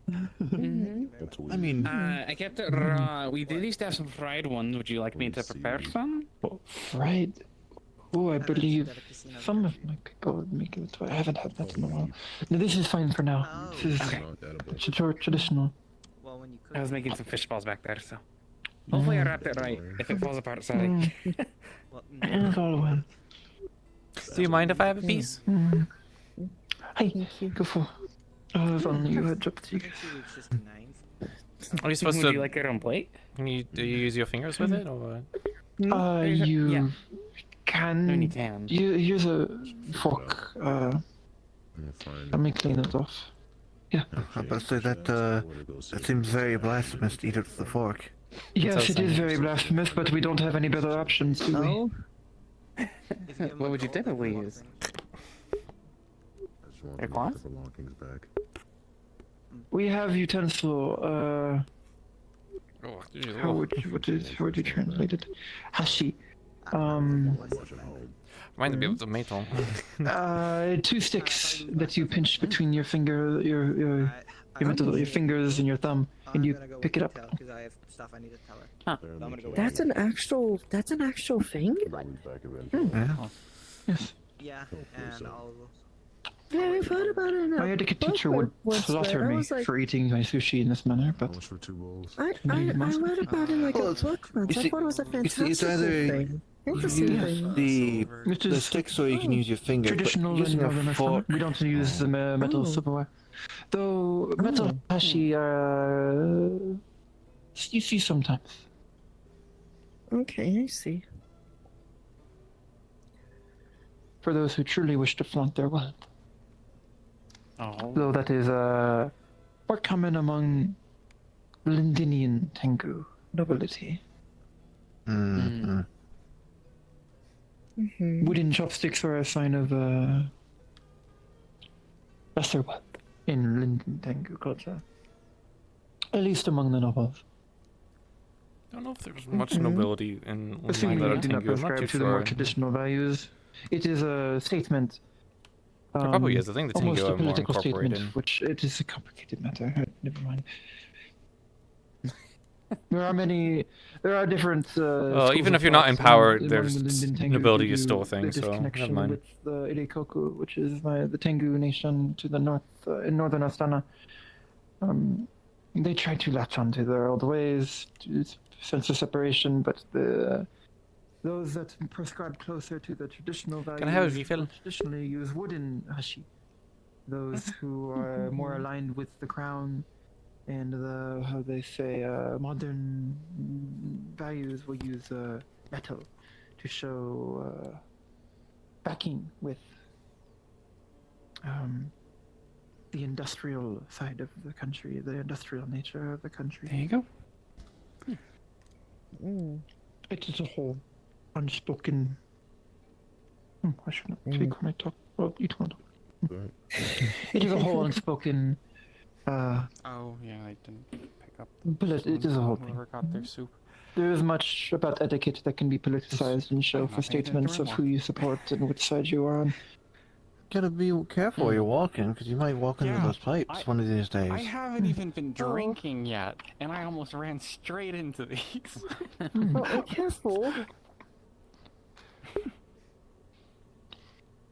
That's I mean, I kept it raw. We did used to have some fried ones. Would you like me to prepare some? Fried? Oh, I believe some of my people would make it. I haven't had that in a while. No, this is fine for now. This is traditional. I was making some fish balls back there, so hopefully I wrapped it right. If it falls apart, sorry. It's all well. Do you mind if I have a piece? Hey, go for. If only you had chopsticks. Are you supposed to? Would you like it on plate? Do you use your fingers with it, or? You can. No, you can. Here's a fork. Let me clean it off. Yeah. I was about to say that seems very blasphemous to eat it with a fork. Yes, it is very blasphemous, but we don't have any better options, do we? What would you typically use? A cloth? We have utensil. How would you translate it? Hashi. Reminded me of the metal. 2 sticks that you pinch between your finger, your fingers and your thumb, and you pick it up. I have stuff I need to tell her. So I'm gonna go That's an actual thing? Yeah. Yes. Yeah, and I'll. Yeah, I've heard about it. My etiquette teacher would slaughter me for eating my sushi in this manner, but I read about it like a book once. I thought it was a fantastic It's either thing. the stick so you can use your finger. Traditional but using in a Northern fork. we don't use the metal silverware. Though metal hashi, you see sometimes. Okay, I see. For those who truly wish to flaunt their wealth. Oh. Though that is more common among Lindinian Tengu nobility. Wooden chopsticks are a sign of lesser wealth in Lindin Tengu culture. At least among the nobles. I don't know if there's much nobility in Assuming that you are do not Tengu. I'm not prescribe too to the more sure. traditional values. It is a statement. There probably is. I think the almost Tengu a are more political incorporated. statement, which it is a complicated matter. Never mind. There are different. Well, schools even of if you're not thought in power, among there's the Lindin Tengu nobility due is still a to thing, the so never disconnection mind. with the Idekoku, which is the Tengu nation to the north, in northern Astana. They try to latch onto their old ways, to sense of separation, but those that prescribe closer to the traditional values Can I have a refill? traditionally use wooden hashi. Those who are more aligned with the crown and the, how they say, modern values will use metal to show backing with the industrial side of the country, the industrial nature of the country. There you go. It is a whole unspoken. I should not speak when I talk. Well, you don't. It is a whole unspoken. Oh yeah, I didn't pick up. But it is a whole thing. Whoever got their soup. There is much about etiquette that can be politicized and show for statements of who you support and which side you are on. Gotta be careful while you're walking, because you might walk into those pipes one of these days. I haven't even been drinking yet, and I almost ran straight into these. Oh, careful.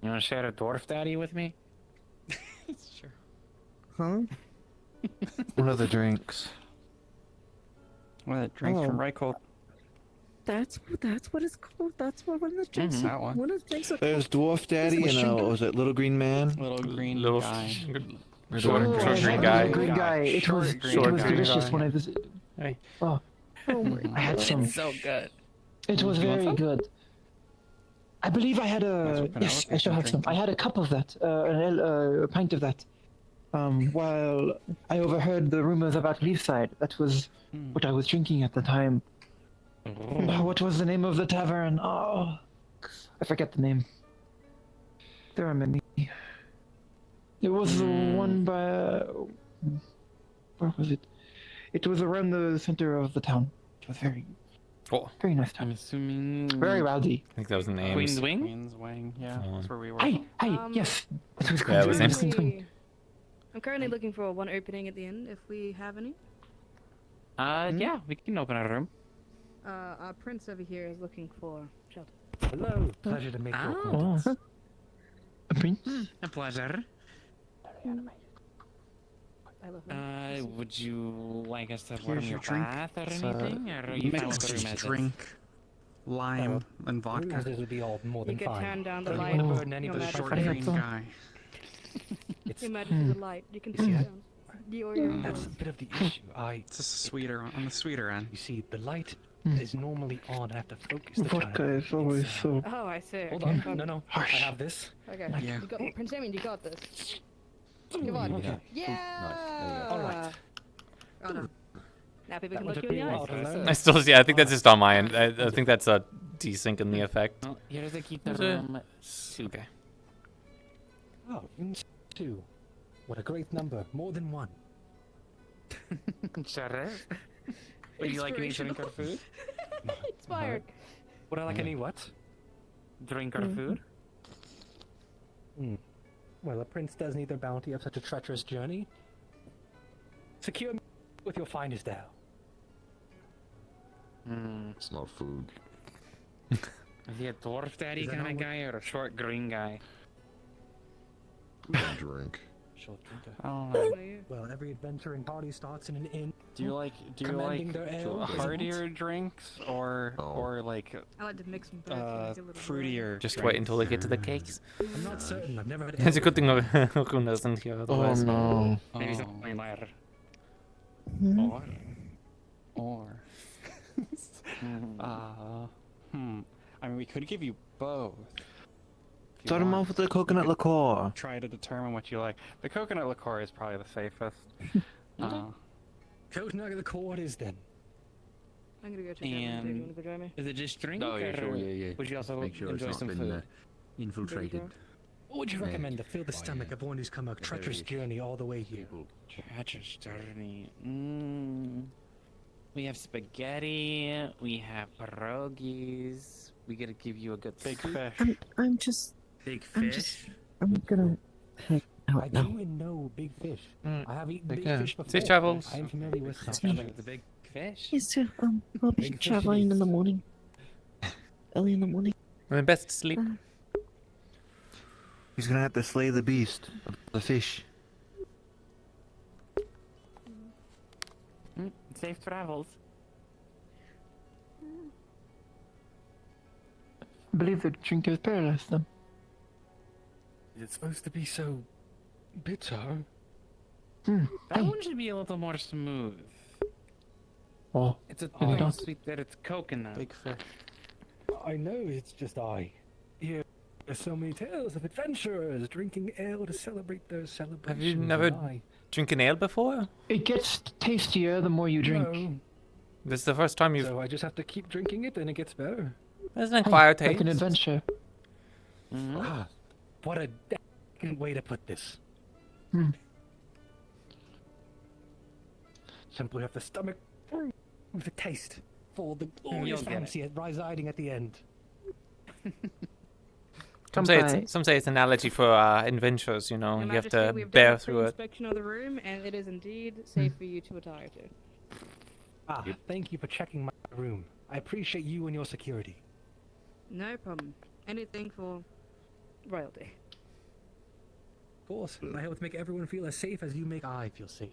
You want to share a dwarf daddy with me? Sure. Huh? One of the drinks. One of the drinks from Oh. Reichel. That's what it's called. That's what one of the drinks. that one. One of the drinks are There's Dwarf Daddy and was it Little Green Man? Little green Little guy. short green guy. Green guy. It was delicious when I visited. Hey. Oh, Oh my I had some. It's so good. It was You want very some? good. I believe I had That's a. what Yes, Penelope I shall have was some. I had a cup of that, a pint of that. While I overheard the rumors about Leafside. That was what I was drinking at the time. What was the name of the tavern? Oh, I forget the name. There are many. It was the one by. Where was it? It was around the center of the town. It was very nice town. I'm assuming. Very rowdy. I think that was the name. Queen's Wing? Queen's Wing, yeah, that's where we were. Hey, yes. It was Yeah, it was Queen's named- Wing. I'm currently looking for one opening at the end, if we have any. Yeah, we can open a room. Our prince over here is looking for shelter. Hello, pleasure to make your Oh. acquaintance. A prince? A pleasure. I love him. Would you like us to Here's warm your your drink. bath or It's, anything? Or are you make fine with the this room as is? drink. lime and vodka. This would be all more You than could fine. turn down the Don't light. want to burden Your anybody's Majesty. Short green guy. Your Majesty, the light. You can turn it down. That's a bit of the issue. It's just sweeter on the sweeter end. You see, the light is normally on. I have to focus the Vodka time. is always so. Oh, I see. Hold Okay. on. No. I have this. Okay. Yeah. You got, Prince Damien, you got this. Come on. Yeah. Yeah. All right. Oh, no. Now people can That look would you in the have been eyes. wild. I still see. I think that's just on my end. I think that's a desync in the effect. Well, here's the key to Is the it? room. Okay. Oh, 2. What a great number. More than 1. Sure. Would you like any drink or food? Inspired. Would I like any what? Drink or food? Well, a prince does need their bounty of such a treacherous journey. Secure me with your finest ale. It's not food. Is he a dwarf daddy Is that kind of not what- guy or a short green guy? Drink. Short drinker. Oh. Well, every adventuring party starts in an inn. Do you like Commanding their ale. heartier drinks or like I like to mix them both. to make it a little fruitier? Just wait until they get to the cakes. I'm not certain. I've never had It's a ale good thing before. Rukun isn't here. Oh Otherwise. no. Maybe something lighter. Or. I mean, we could give you both. If you Start him want. off with the coconut liqueur. Try to determine what you like. The coconut liqueur is probably the safest. Coconut liqueur it is then. I'm gonna go check out. Do you want to go join me? Is it just drink? Oh, yeah, or sure, yeah. Would you also Make sure enjoy it's some not been food? infiltrated. What would you Yeah. recommend to fill the stomach of one who's come a treacherous journey all the way here? Treacherous journey. We have spaghetti. We have pierogies. We gotta give you a good Big soup. fish. I'm just. Big I'm just. I'm gonna head I out now. do know big fish. I have eaten big Okay. fish before. Safe travels. I am familiar with such. Sounds like it's a big fish. Yes, sir. We'll be Big fish it traveling in is. the morning. Early in the morning. My best sleep. He's gonna have to slay the beast of the fish. Safe travels. I believe the drink is paradise then. Is it supposed to be so bitter? That one should be a little more smooth. Oh, It's a maybe little not. sweet that it's coconut. Big fish. I know it's just I. Here are so many tales of adventurers drinking ale to celebrate their celebrations. Have you never and I- drinking ale before? It gets tastier the more you drink. No, This is the first time you've. so I just have to keep drinking it and it gets better. There's an acquired Like an taste. adventure. Ah, what a decent way to put this. Hmm. Simply have the stomach full with the taste for the You'll glorious get it. fancy residing at the end. Some say it's an analogy for adventures. You know, Your you have Majesty, to we've bear done a through it. inspection of the room, and it is indeed safe for you to attire to. Ah, thank you for checking my room. I appreciate you and your security. No problem. Anything for royalty. Of course, I hope to make everyone feel as safe as you make I feel safe.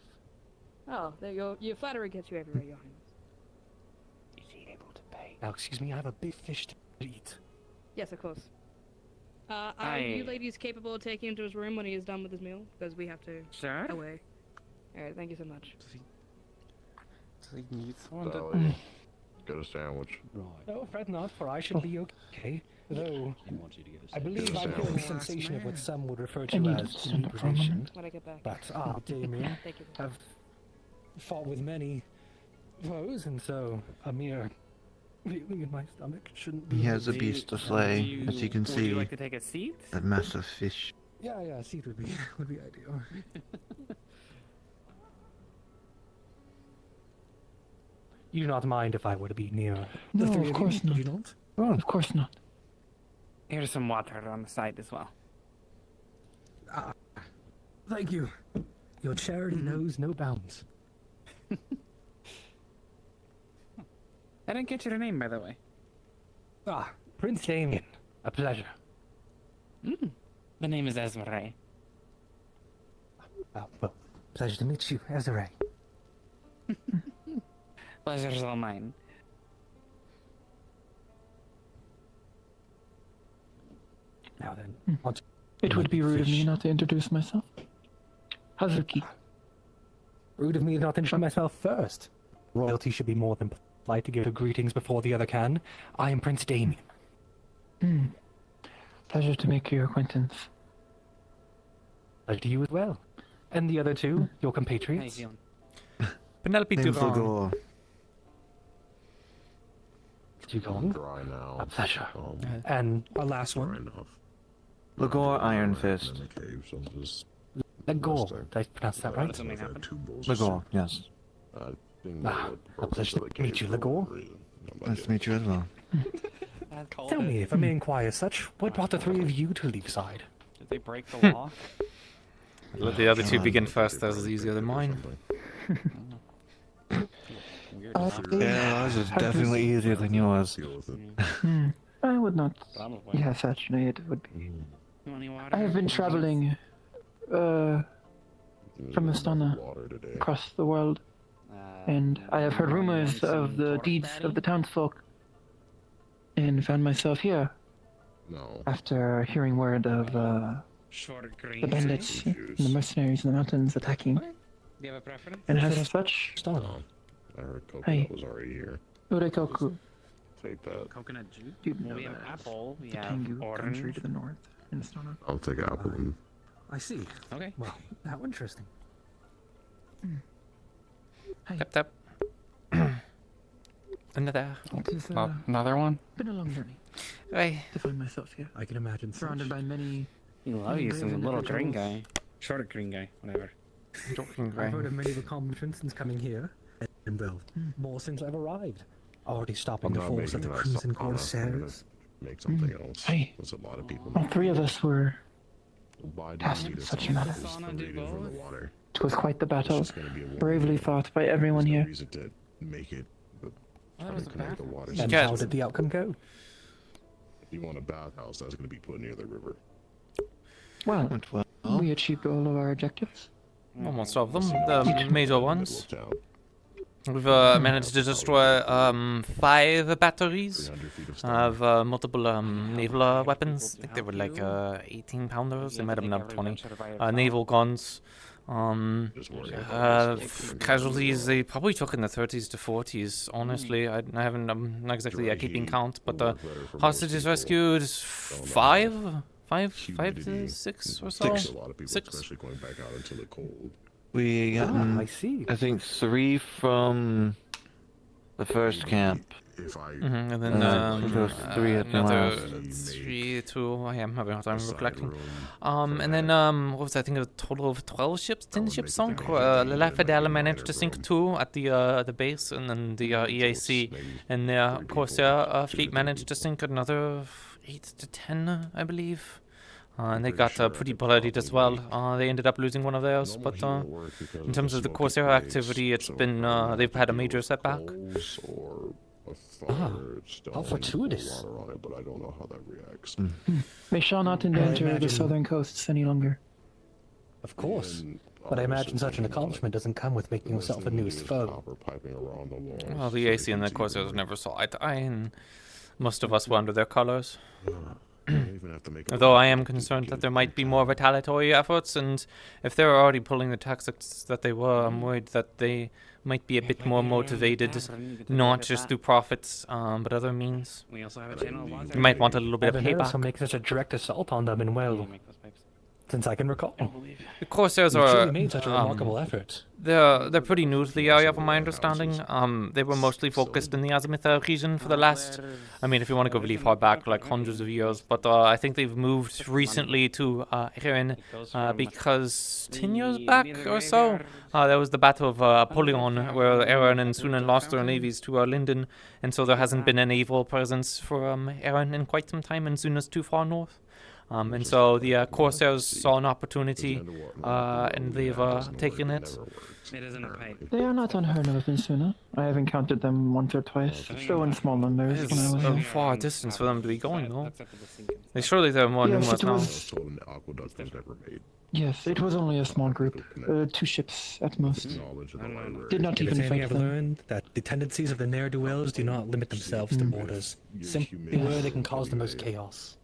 Oh, there your flattery gets you everywhere, Your Highness. Is he able to pay? Now, excuse me, I have a big fish to eat. Yes, of course. Are you Aye. ladies capable of taking him to his room when he is done with his meal? Because we have to Sure. away. Alright, thank you so much. Does he need someone Dolly, got a sandwich. No, fret not, for I should be okay. Though, I believe I feel the sensation of what some would refer to need as to send it from him. inebriation. When I get back. But Damien Thank you. have fought with many foes, and so a mere feeling in my stomach shouldn't be. He has a big beast to deal. slay, as you can Would see. you like to take a seat? That massive fish. Yeah, a seat would be ideal. You do not mind if I were to be near the No, three of you, course do not. you not? Oh, of course not. Here's some water on the side as well. Ah, thank you. Your charity knows no bounds. I didn't get your name, by the way. Ah, Prince Damien. A pleasure. The name is Ezra. Well, pleasure to meet you, Ezra. Pleasure's all mine. Now then, on to It would be rude of me fish. not to introduce myself. Hazuki. Rude of me not to introduce myself first. Royalty should be more than polite to give her greetings before the other can. I am Prince Damien. Pleasure to make your acquaintance. Pleasure to you as well. And the other two, your compatriots. Penelope Durand. Dugong. Dry now. A pleasure. And our last one. Lagor Iron Fist. Lagor. Did I pronounce that right? Lagor, yes. A pleasure to meet you, Lagor. Nice to meet you as well. Tell me, if I may inquire such, what brought the three of you to Leafside? Did they break the law? Let the other two begin first. That was easier than mine. Yeah, ours is definitely easier than yours. I would not. Yes, actually, it would be. I have been traveling from Astana across the world, and I have heard rumors of the deeds of the townsfolk, and found myself here after hearing word of the bandits and the mercenaries in the mountains attacking. Do you have a preference? And as such, I heard Hey. Coconut was already here. Urekoku, Take that. Coconut juice? you Well, know we have that. apple, we The have Tengu country orange. to the north in Astana. I'll take apple and I see. Okay. Well, how interesting. Tap tap. Another. It is Another one? been a long journey Hey. to find myself here, I can imagine. surrounded by many. You love you some brave little green individuals. guy. Shorter green guy, whatever. I've heard of many accomplishments since coming here, and well, more since I've arrived. Already stopping I'm the not force of making the that Crimson stuff, Anna. I'm gonna Corsairs. make something else. Hey. There's a lot of people. All three of us were Why do tasked you need with us such to a matter. just read it from the water? It was quite the battle, It's just gonna be a war. bravely fought by everyone There's no here. reason to make it, but That trying was to a connect the bath. water. And how did the outcome go? If you want a bathhouse, that's gonna be put near the river. Well, we achieved all of our objectives. Almost all of them. The major ones. We've managed to destroy 5 batteries of multiple naval weapons. I think they were like 18-pounders. They might have been up 20. Naval guns. Casualties they probably took in the 30s to 40s. Honestly, I haven't. I'm not exactly keeping count, but the hostages rescued 5 to 6 or so. A lot of people, especially going back out into the cold. We I see. I think 3 from the first camp. If I And then I think there was 3 at the another last. 3 to I am having a hard time recollecting. And then what was I think a total of 12 ships, 10 ships sunk. La Fidela managed to sink 2 at the base, and then the EAC and the Corsair fleet managed to sink another 8 to 10, I believe. And they got pretty bloodied as well. They ended up losing one of theirs, but in terms of the Corsair activity, it's been they've had a major setback. How fortuitous. But I don't know how that reacts. They shall not endanger the imagine- southern coasts any longer. Of course. But I imagine such an accomplishment doesn't come with making yourself a newest foe. Well, the EAC and the Corsairs never saw eye to eye, and most of us were under their colors. Although I am concerned that there might be more retaliatory efforts, and if they're already pulling the tactics that they were, I'm worried that they might be a bit more motivated, not just through profits, but other means. We also have a channel of You might want a little bit of I've never payback. make such a direct assault on them in well, since I can recall. The Corsairs You've are truly made such a remarkable effort. They're pretty new to the area, from my understanding. They were mostly focused in the Azimuth region for the last. I mean, if you want to go really far back, like hundreds of years, but I think they've moved recently to Erin because 10 years back or so, there was the Battle of Apollyon, where Erin and Sunan lost their navies to Linden, and so there hasn't been a naval presence for Erin in quite some time, and Suna's too far north. And so the Corsairs saw an opportunity, and they've taken it. It isn't a pipe. They are not unheard of in Suna. I have encountered them once or twice, though in small numbers when I It's was a there. far distance for them to be going, though. Surely they're more Yes, numerous it now. was. Yes, it was only a small group, 2 ships at most. Did not If even it's anything fight I've them. learned, that the tendencies of the ne'er-do-wells do not limit themselves to borders. Simply where they can cause the most chaos.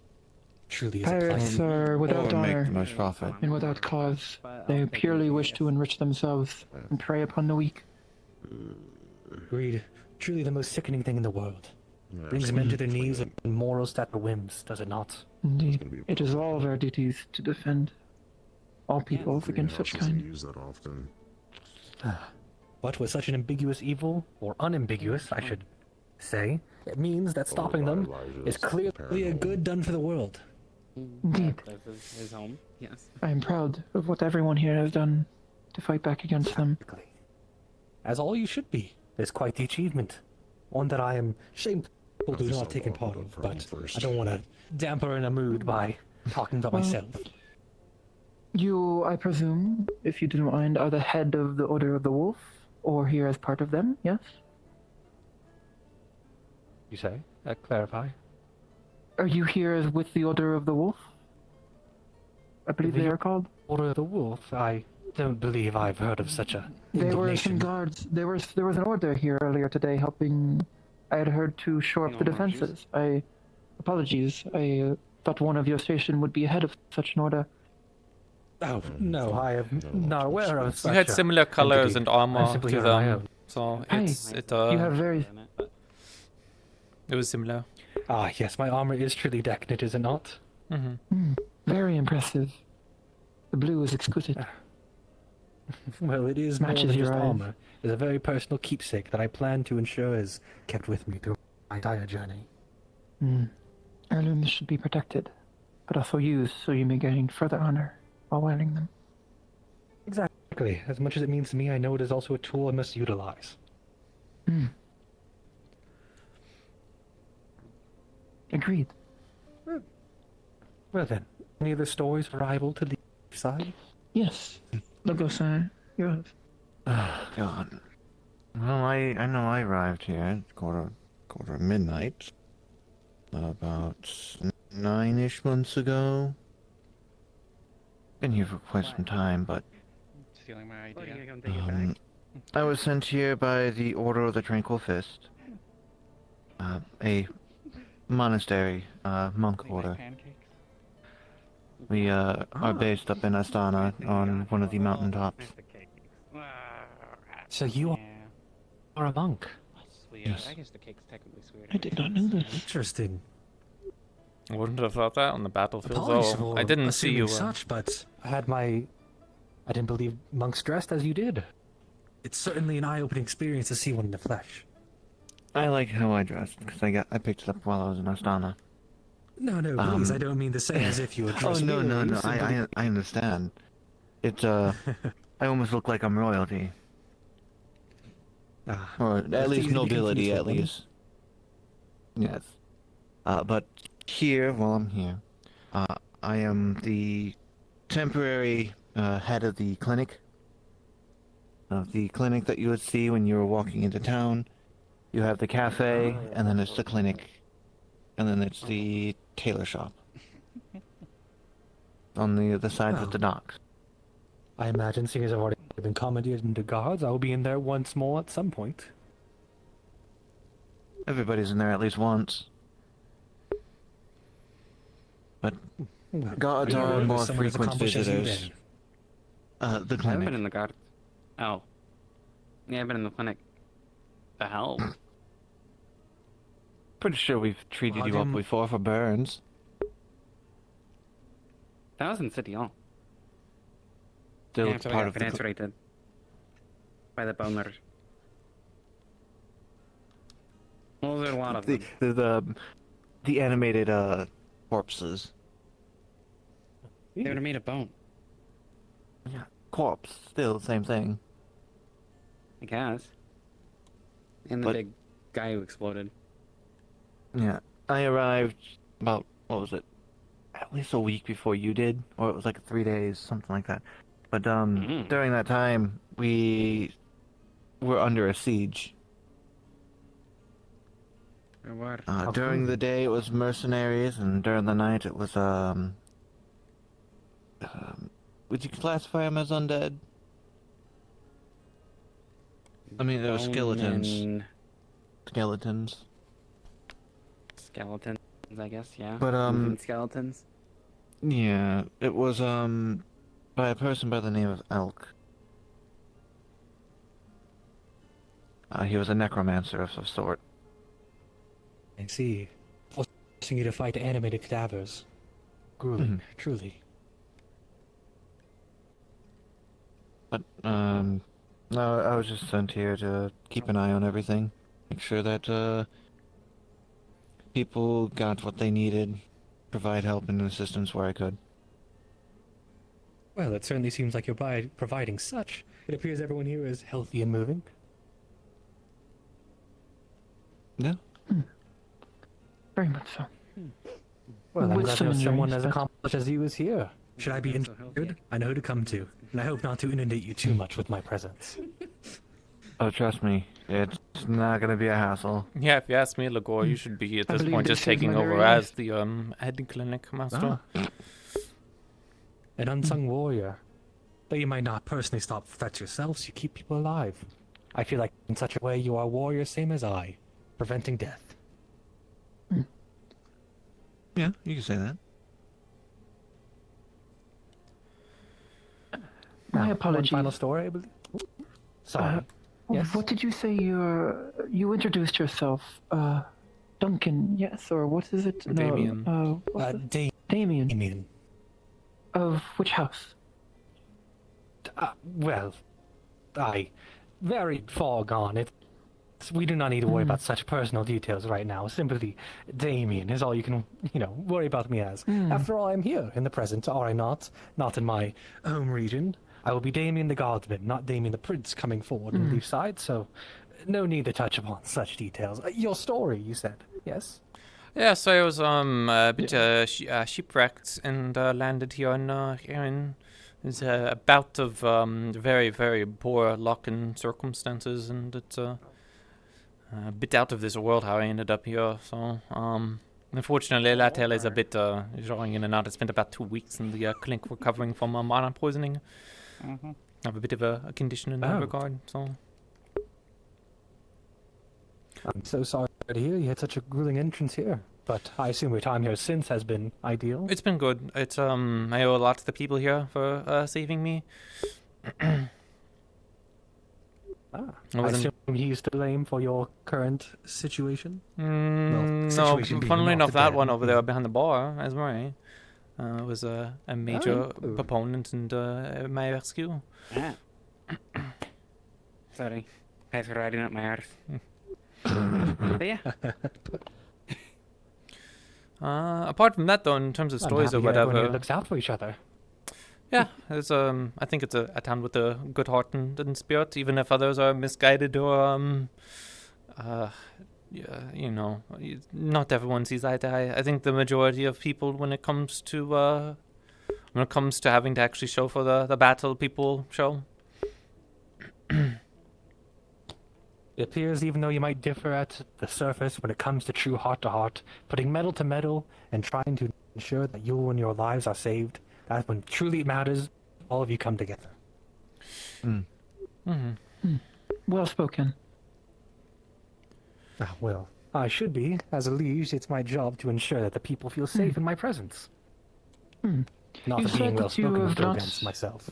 truly is a Pirates pleasure. are without Or make honor the most profit. and without cause. They purely wish to enrich themselves and prey upon the weak. Agreed. Truly the most sickening thing in the world. Brings men to their knees and morals that are whims, does it not? Indeed. It is all of our duties to defend all peoples against such kind. Use that often. What was such an ambiguous evil, or unambiguous, I should say, it means that stopping them is clearly a good done for the world. Indeed. His home. Yes. I am proud of what everyone here has done to fight back against them. As all you should be. It's quite the achievement. One that I am shameful to not taking part of, but I don't want to damper in a mood by talking about myself. You, I presume, if you don't mind, are the head of the Order of the Wolf, or here as part of them, yes? You say? Clarify. Are you here as with the Order of the Wolf? I believe they are called. Order of the Wolf? I don't believe I've heard of such a There were indignation. some guards. There was an order here earlier today helping. I had heard to shore up the defenses. Apologies. I thought one of your station would be ahead of such an order. Oh no, I am not aware of such. You had a similar colors entity. and I'm armor simply to here on my them, own. so You have very. it was similar. Ah, yes, my armor is truly decorated, is it not? Very impressive. The blue is exquisite. Well, it is more Matches than your just eyes. armor. It's a very personal keepsake that I plan to ensure is kept with me through my entire journey. Heirlooms should be protected, but also used so you may gain further honor while wearing them. Exactly. As much as it means to me, I know it is also a tool I must utilize. Agreed. Well then, any other stories arrival to the side? Yes. Logos, yours. God. Well, I know I arrived here at quarter of midnight. About 9-ish months ago. Been here for quite some time, but Stealing my idea. I was sent here by the Order of the Tranquil Fist. A monastery, monk order. We are based up in Astana on one of the mountaintops. So you are a monk? Yes. I guess the cake's technically sweeter. I did not know this. Interesting. I wouldn't have thought that on the battlefield. Apologies Oh, for I didn't see you. assuming such, but I didn't believe monks dressed as you did. It's certainly an eye-opening experience to see one in the flesh. I like how I dressed because I picked it up while I was in Astana. No, please, I don't mean to say as if you were Oh dressed no, merely, no! simply- I understand. It's I almost look like I'm royalty, or at that's least easy to nobility, confuse at with women. least. Yes. But here, while I'm here, I am the temporary head of the clinic. The clinic that you would see when you were walking into town. You have the cafe, and then it's the clinic, and then it's the tailor shop. On the other side with the docks. I imagine, seeing as I've already been commandeered into guards, I will be in there once more at some point. Everybody's in there at least once. But guards I are know more someone as frequent accomplished as you visitors. The I've been clinic. in the guard. Oh. Yeah, I've been in the clinic. The hell? Pretty sure we've treated you up before for burns. That was in City Hall. Still, Yeah, it's so part yeah, of the. been answerated by the boners. Well, there's a lot of them. The animated corpses. They would have made a bone. Yeah, corpse. Still the same thing. I guess. And the But- big guy who exploded. Yeah, I arrived about, what was it? At least a week before you did, or it was like 3 days, something like that. But during that time, we were under a siege. During the day it was mercenaries, and during the night it was would you classify them as undead? I mean, there were skeletons. Bone Skeletons. Skeletons, I guess, yeah. But, Moving skeletons. Yeah, it was by a person by the name of Elk. He was a necromancer of some sort. I see. Forcing you to fight animated cadavers. Grueling, truly. But no, I was just sent here to keep an eye on everything, make sure that people got what they needed, provide help and assistance where I could. Well, it certainly seems like you're providing such. It appears everyone here is healthy and moving. Yeah. Very much so. Well, I'm With glad some there's someone injuries, as but- accomplished as you is here. Should I be injured? I know who to come to, and I hope not to inundate you too much with my presence. Oh, trust me, it's not gonna be a hassle. Yeah, if you ask me, Lagor, you should be at I this believe point this just is taking my over very as the head clinic master. An unsung warrior. Though you might not personally stop threats yourselves, you keep people alive. I feel like in such a way you are a warrior same as I, preventing death. Yeah, you can say that. My apologies. One final story, I believe. Sorry. Yes? What did you say you introduced yourself? Duncan, yes, or what is it? Damien. No, Damien. Damien. Of which house? Well, very far gone. We do not need to worry about such personal details right now. Simply, Damien is all you can, worry about me as. After all, I'm here in the present, are I not? Not in my home region. I will be Damien the Guardsman, not Damien the Prince coming forward on Leaf side, so no need to touch upon such details. Your story, you said, yes? Yeah, so I was a bit shipwrecked and landed here in Erin. It's a bout of very, very poor luck and circumstances, and it's a bit out of this world how I ended up here. So, unfortunately, that tale is a bit drawing in and out. I spent about 2 weeks in the clinic recovering from mana poisoning. I have a bit of a condition in that regard, so... I'm so sorry to hear you had such a grueling entrance here, but I assume your time here since has been ideal. It's been good. It's I owe a lot to the people here for saving me. I assume he's to blame for your current situation? No, situation being funnily not enough, that dead. one over there behind the bar, Esmeri, was a major proponent and my rescue. Sorry. Thanks for riding up my arse. But yeah. Apart from that, though, in terms of stories or everyone whatever, here looks out for each other. yeah, it's I think it's a town with a good heart and spirit, even if others are misguided or yeah, not everyone sees eye to eye. I think the majority of people, when it comes to having to actually show for the battle, people show. It appears even though you might differ at the surface when it comes to true heart-to-heart, putting metal to metal and trying to ensure that you and your lives are saved, that's when truly it matters, all of you come together. Well spoken. Well, I should be. As a liege, it's my job to ensure that the people feel safe in my presence. Not You that being said well that you spoken would have go not- against myself.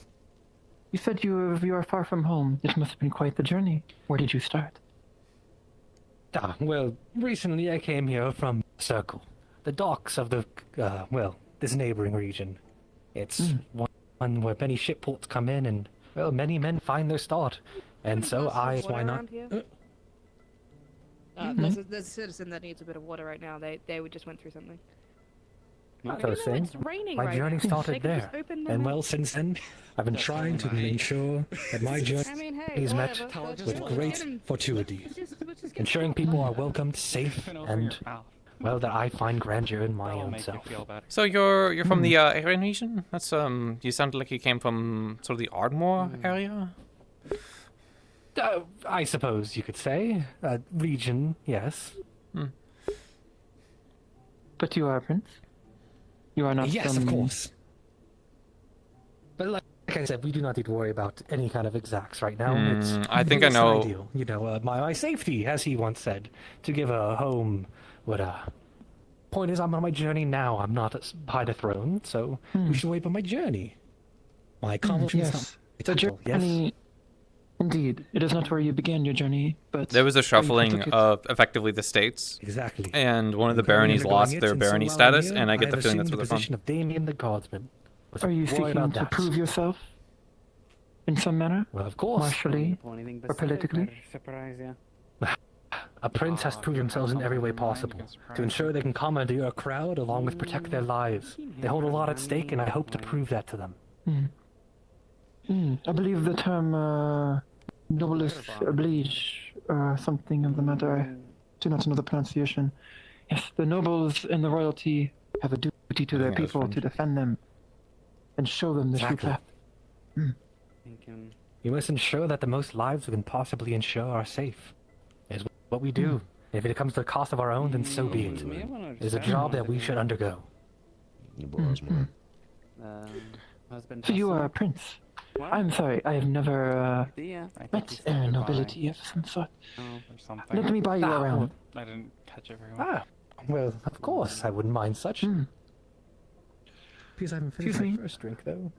You said you are far from home. This must have been quite the journey. Where did you start? Well, recently I came here from Circle, the docks of the, this neighboring region. It's one where many ship ports come in and, well, many men find their start. And so why not? There's a citizen that needs a bit of water right now. They just went through something. Like I was saying, it's raining my right journey now. They started could there. just open them And up. well, since then, I've been trying to ensure that my journey I mean, hey, is met whatever. Let's with just great get 'em- fortuity. let's just get Ensuring 'em people out. are welcomed, safe, and, well, that I find grandeur in my own self. So you're from the Erin region? That's you sounded like you came from sort of the Ardmore area. I suppose you could say. Region, yes. But you are a prince? You are not Yes, some... of course. But like I said, we do not need to worry about any kind of exacts right now. I think I it's know- Ideal. My safety, as he once said, to give a home point is, I'm on my journey now. I'm not by the throne, so we should wait for my journey. My accomplishments. Yes. It's The humble, yes. journey. Indeed, it is not where you began your journey, but There was a where you shuffling undertook it. of effectively the states. Exactly. And one of the I'm currently baronies undergoing lost it, their and so barony while I'm status, here, and I get the I've feeling that's assumed where the they're position from. of Damien the Guardsman. Are you Worry seeking about to that. prove yourself in some manner? Well, of course. Martially or politically? Surprise, yeah. A prince has to prove themselves in every way possible to ensure they can commandeer a crowd along with protect their lives. They hold a lot at stake, and I hope to prove that to them. I believe the term noblesse oblige, or something of the matter. I do not know the pronunciation. Yes, the nobles and the royalty have a duty to their think that was people to defend them and show them the true Exactly. path. You must ensure that the most lives we can possibly ensure are safe. Is what we do. If it comes to the cost of our own, then so be it. It is a job that we should undergo. So you are a prince. I'm sorry, I have never met a nobility of some sort. Let me buy you around. I didn't catch it very well. Well, of course, I wouldn't mind such. Because I haven't finished my first drink, though.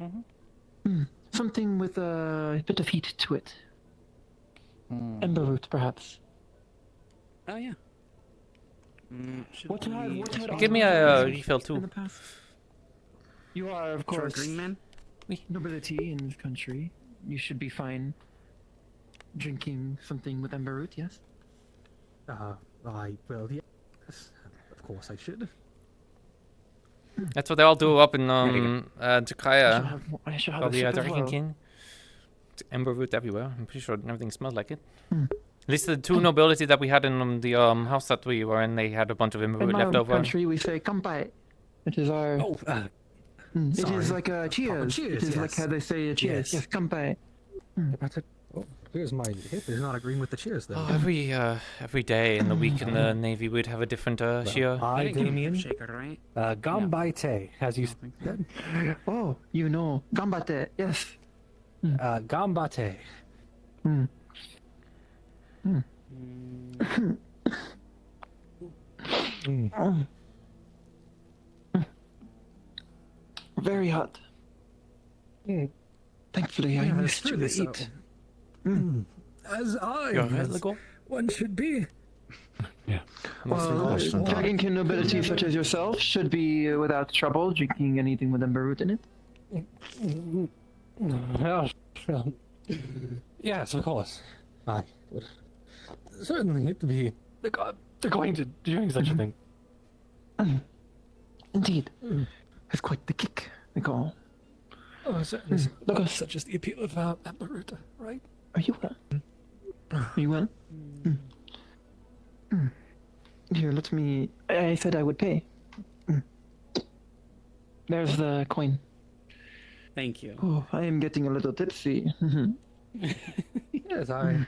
Something with a bit of heat to it. Ember root, perhaps. Oh yeah. What had Give me a refill too. in the past? You are, of Short course, green man? nobility in this country. You should be fine drinking something with ember root, yes? Yes. Of course I should. That's what they all do up in Jakaya. I shall have a Probably sip the as Dragon well. King. It's ember root everywhere. I'm pretty sure everything smells like it. At least the two nobility that we had in the house that we were in, they had a bunch of ember In root my left own over. country, we say kampai. It is our. It sorry. is like a cheers. cheers, It is like yes. how they say a cheers. Yes, kampai. Here's my hip is not agreeing with the cheers, though. Oh, every day in the week in the Navy, we'd have a different cheer. I, Damien, right? Gambaite, as you said. Oh, you know, gambate. Yes. Gambate. Very hot. Thankfully, I'm used to the heat. As one should be. Well, Dragonkin nobility such as yourself should be without trouble drinking anything with ember root in it. Yes, of course. I would certainly hate to be going to doing such a thing. Indeed. It's quite the kick, they call. Oh, certainly. Look, Such is the appeal of Ambaruta, right? Are you well? Are you well? Here, let me. I said I would pay. There's the coin. Thank you. Oh, I am getting a little tipsy. Yes, that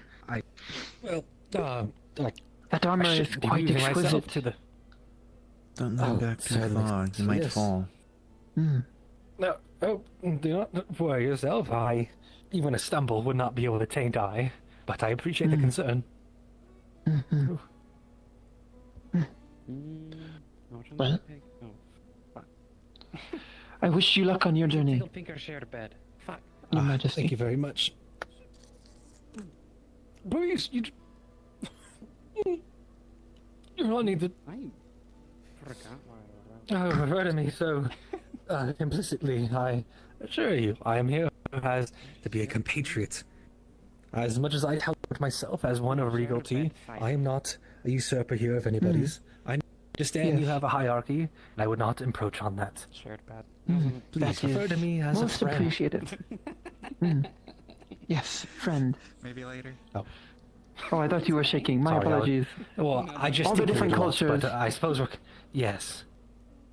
armor I is shouldn't be quite losing myself exquisite. to the. Don't go back too far. You might yes. fall. No, do not worry yourself. Even a stumble would not be able to taint I, but I appreciate the concern. Well, I wish you luck on your journey. Pinker shared bed. Fuck. Your Majesty. Thank you very much. Please, you don't need to I forgot why I was refer to me so implicitly. I assure you, I am here as to be a compatriot. As much as I tout myself as one of regality, I am not a usurper here of anybody's. I understand you have a hierarchy, and I would not encroach on that. Shared bed. Please That refer is to me as a most friend. appreciated. Yes, friend. Maybe later. Oh, I thought you were shaking. My Sorry, apologies. Well, I just all the different cultures. but I suppose we're yes.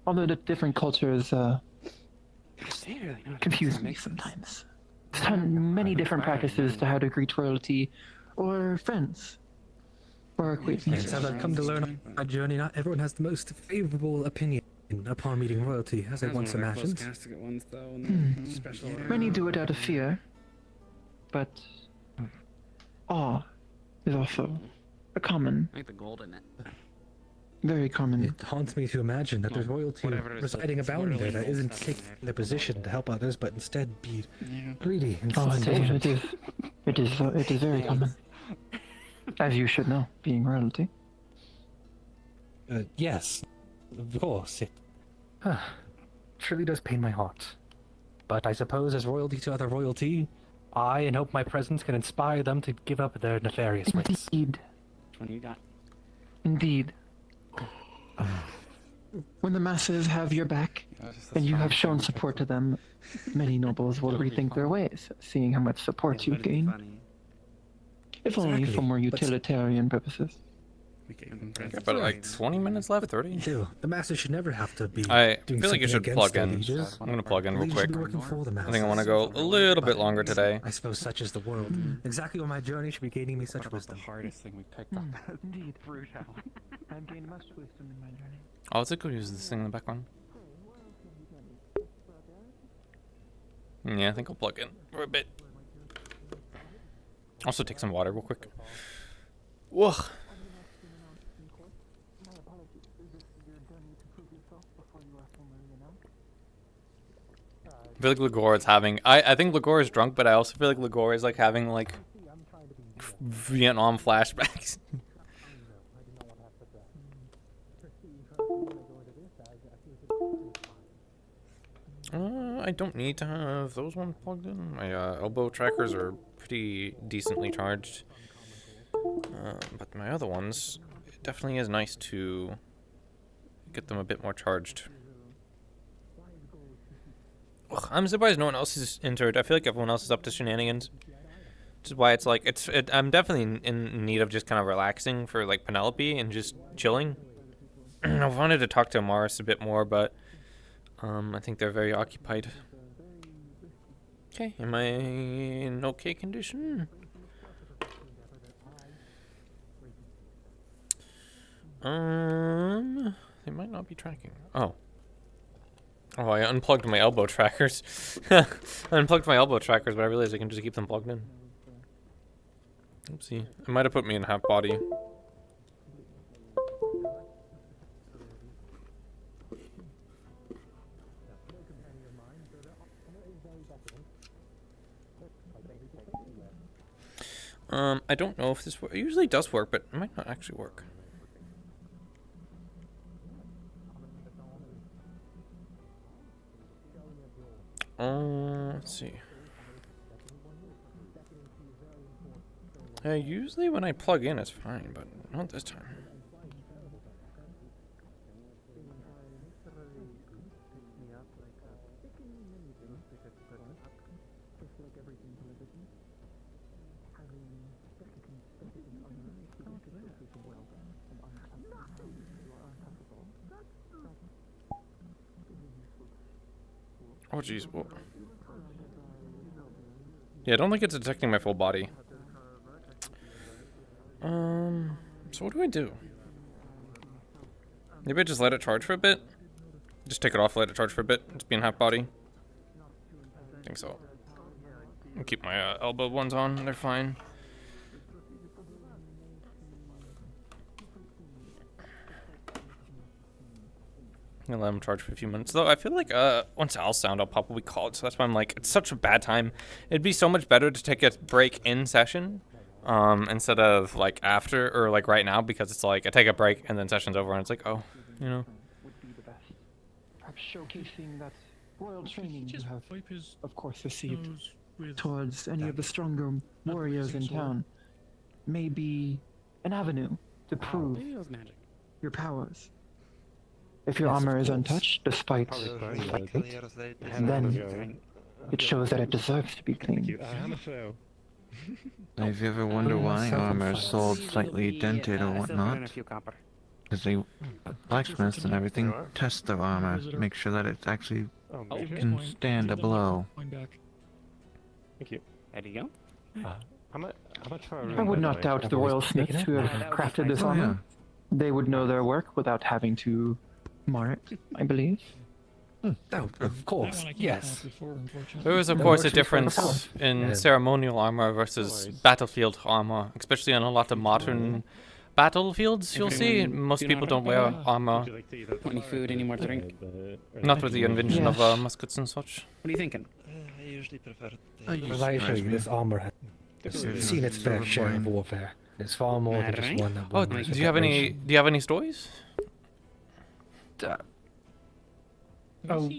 All the different cultures confuse me sometimes. Many different practices to how to greet royalty or friends or acquaintances. Yes, as I've come to learn on my journey, not everyone has the most favorable opinion upon meeting royalty, as I once imagined. Many do it out of fear, but awe is also a common I like the gold in it. Very common. It haunts me to imagine that there's royalty residing abound there that isn't taking their position to help others, but instead be greedy and It is very common. As you should know, being royalty. Yes, of course. It truly does pain my heart. But I suppose as royalty to other royalty, I and hope my presence can inspire them to give up their nefarious ways. Indeed. What do you got? Indeed. When the masses have your back, and you have shown support to them, many nobles will rethink their ways, seeing how much support you've gained. If only for more utilitarian purposes. But like 20 minutes left, 30? Dude, the masses should never have to be. I doing feel like you something should plug against in. the leaders. I'm gonna plug in The real leaders should quick. be working for the I masses. think I want to go a little bit longer today. I suppose such is the world. Exactly what my journey should be gaining me such wisdom. The hardest thing we picked up. Indeed. I've gained much wisdom in my journey. Oh, it's a good use this thing in the background. Yeah, I think I'll plug in for a bit. Also take some water real quick. Whoa. I feel like Ligor is having. I think Ligor is drunk, but I also feel like Ligor is like having like Vietnam flashbacks. I don't need to have those ones plugged in. My elbow trackers are pretty decently charged, but my other ones, it definitely is nice to get them a bit more charged. Ugh, I'm surprised no one else is entered. I feel like everyone else is up to shenanigans. Which is why it's like I'm definitely in need of just kind of relaxing for like Penelope and just chilling. I wanted to talk to Amaris a bit more, but I think they're very occupied. Okay, am I in okay condition? They might not be tracking. Oh, I unplugged my elbow trackers. I unplugged my elbow trackers, but I realized I can just keep them plugged in. Oopsie. It might have put me in half body. I don't know if this it usually does work, but it might not actually work. Let's see. Usually when I plug in, it's fine, but not this time. Oh jeez. Whoa. Yeah, I don't think it's detecting my full body. So what do I do? Maybe I just let it charge for a bit? Just take it off, let it charge for a bit, just be in half body? I think so. I'll keep my elbow ones on, they're fine. I'm gonna let them charge for a few minutes. Though I feel like once I'll sound, I'll probably call it. So that's why I'm like, it's such a bad time. It'd be so much better to take a break in session instead of like after or like right now, because it's like I take a break and then session's over and it's like, oh, you know. Would be the best. Perhaps showcasing that royal training you have, of course, received towards any of the stronger warriors in town may be an avenue to prove your powers. If your armor is untouched, despite then it shows that it deserves to be clean. Have you ever wondered why armor is sold slightly dented or whatnot? Because they blacksmiths and everything test their armor, make sure that it actually can stand a blow. Thank you. There you go. How much I would not doubt the royal smiths who have crafted this armor. They would know their work without having to mar it, I believe. Oh, of course, yes. There is, of course, a difference in ceremonial armor versus battlefield armor, especially on a lot of modern battlefields, you'll see most people don't wear armor. Any food, any more drink? Not with the invention of muskets and such. What are you thinking? I usually prefer. As I assure you, this armor has seen its fair share of warfare. It's far more than just one that Oh, do you have any? Do you have any stories? Oh,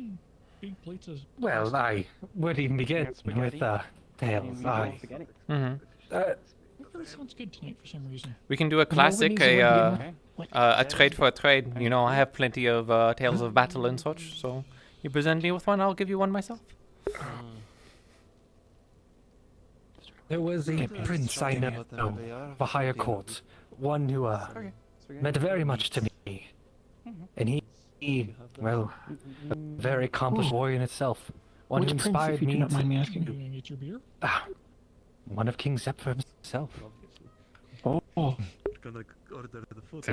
well, I would even begin with tales. That sounds good tonight for some reason. We can do a classic, a trade for a trade. You know, I have plenty of tales of battle and such. So, you present me with one, I'll give you one myself. There was a prince I know of a higher court, one who meant very much to me, and he, well, a very accomplished warrior in itself, one who inspired me. Not mind me asking. Doing it your beer? One of King Zephyr himself. Oh. Gonna order the food.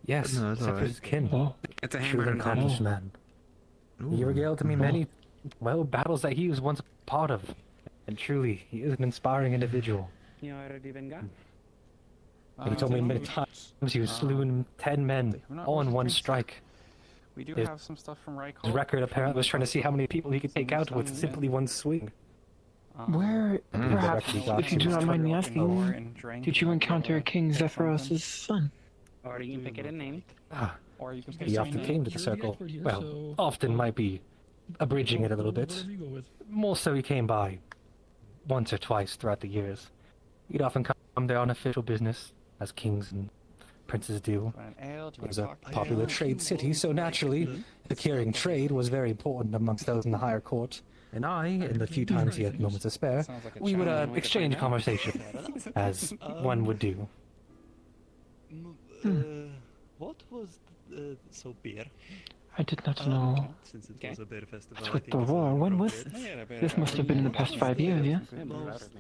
Yes, Zephyr's kin. Oh. It's a hamburger. Truly accomplished man. He regaled to me many, well, battles that he was once a part of, and truly, he is an inspiring individual. You already been got? He told me many times he was slewn 10 men, all in one strike. We do His have some stuff from Ryko. record apparently was trying to see how many people he could take out with simply one swing. Where, perhaps, if you do not mind me asking, did you encounter King Zephyros' son? Or you can pick it a name. Or you can He often came to the circle. Well, often might be abridging it a little bit. More so he came by once or twice throughout the years. He'd often come there on official business, as kings and princes do. It was a popular trade city, so naturally, securing trade was very important amongst those in the higher court. And I, in the few times he had moments to spare, we would exchange conversation, as one would do. What was so beer? I did not know. Since it was a beer festival. It's with the war. When was this? This must have been in the past 5 years, yes? Most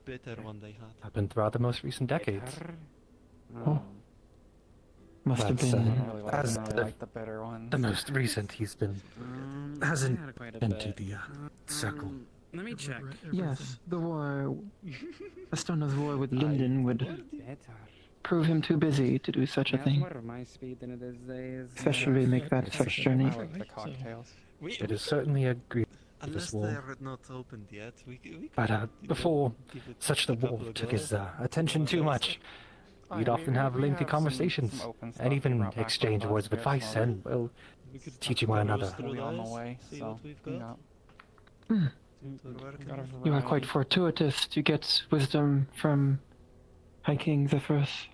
bitter one they had. Happened throughout the most recent decades. Oh. Must have been. As the better one. the most recent he's been, hasn't been to the circle. Let me check. Yes, the war. Estona's war with Linden would prove him too busy to do such a thing. More my speed than it is Especially make that such journey. I like the cocktails. It is certainly a grievous Unless war. they're not opened yet, we But before such the war took his attention too much, we'd often have lengthy conversations and even exchange words of advice and, well, teaching one another. We'll be on the way, so yeah. You are quite fortuitous to get wisdom from High King Zephyrus.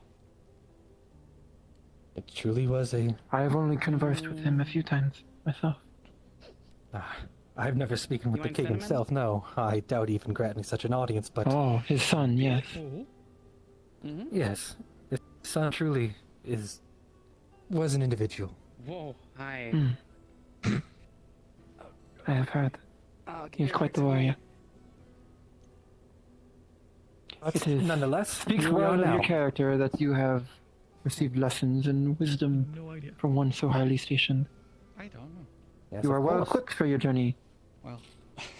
It truly was a... I have only conversed with him a few times, myself. I've never spoken with the king himself, no. I doubt he even grant me such an audience, but... Oh, his son, yes. Yes, his son truly was an individual. Whoa, hi. I have heard. He is quite the warrior. It is nonetheless speaks here we well are of your now. character that you have received lessons and wisdom from one so highly stationed. I don't know. Yes, You are of well course. equipped for your journey. Well,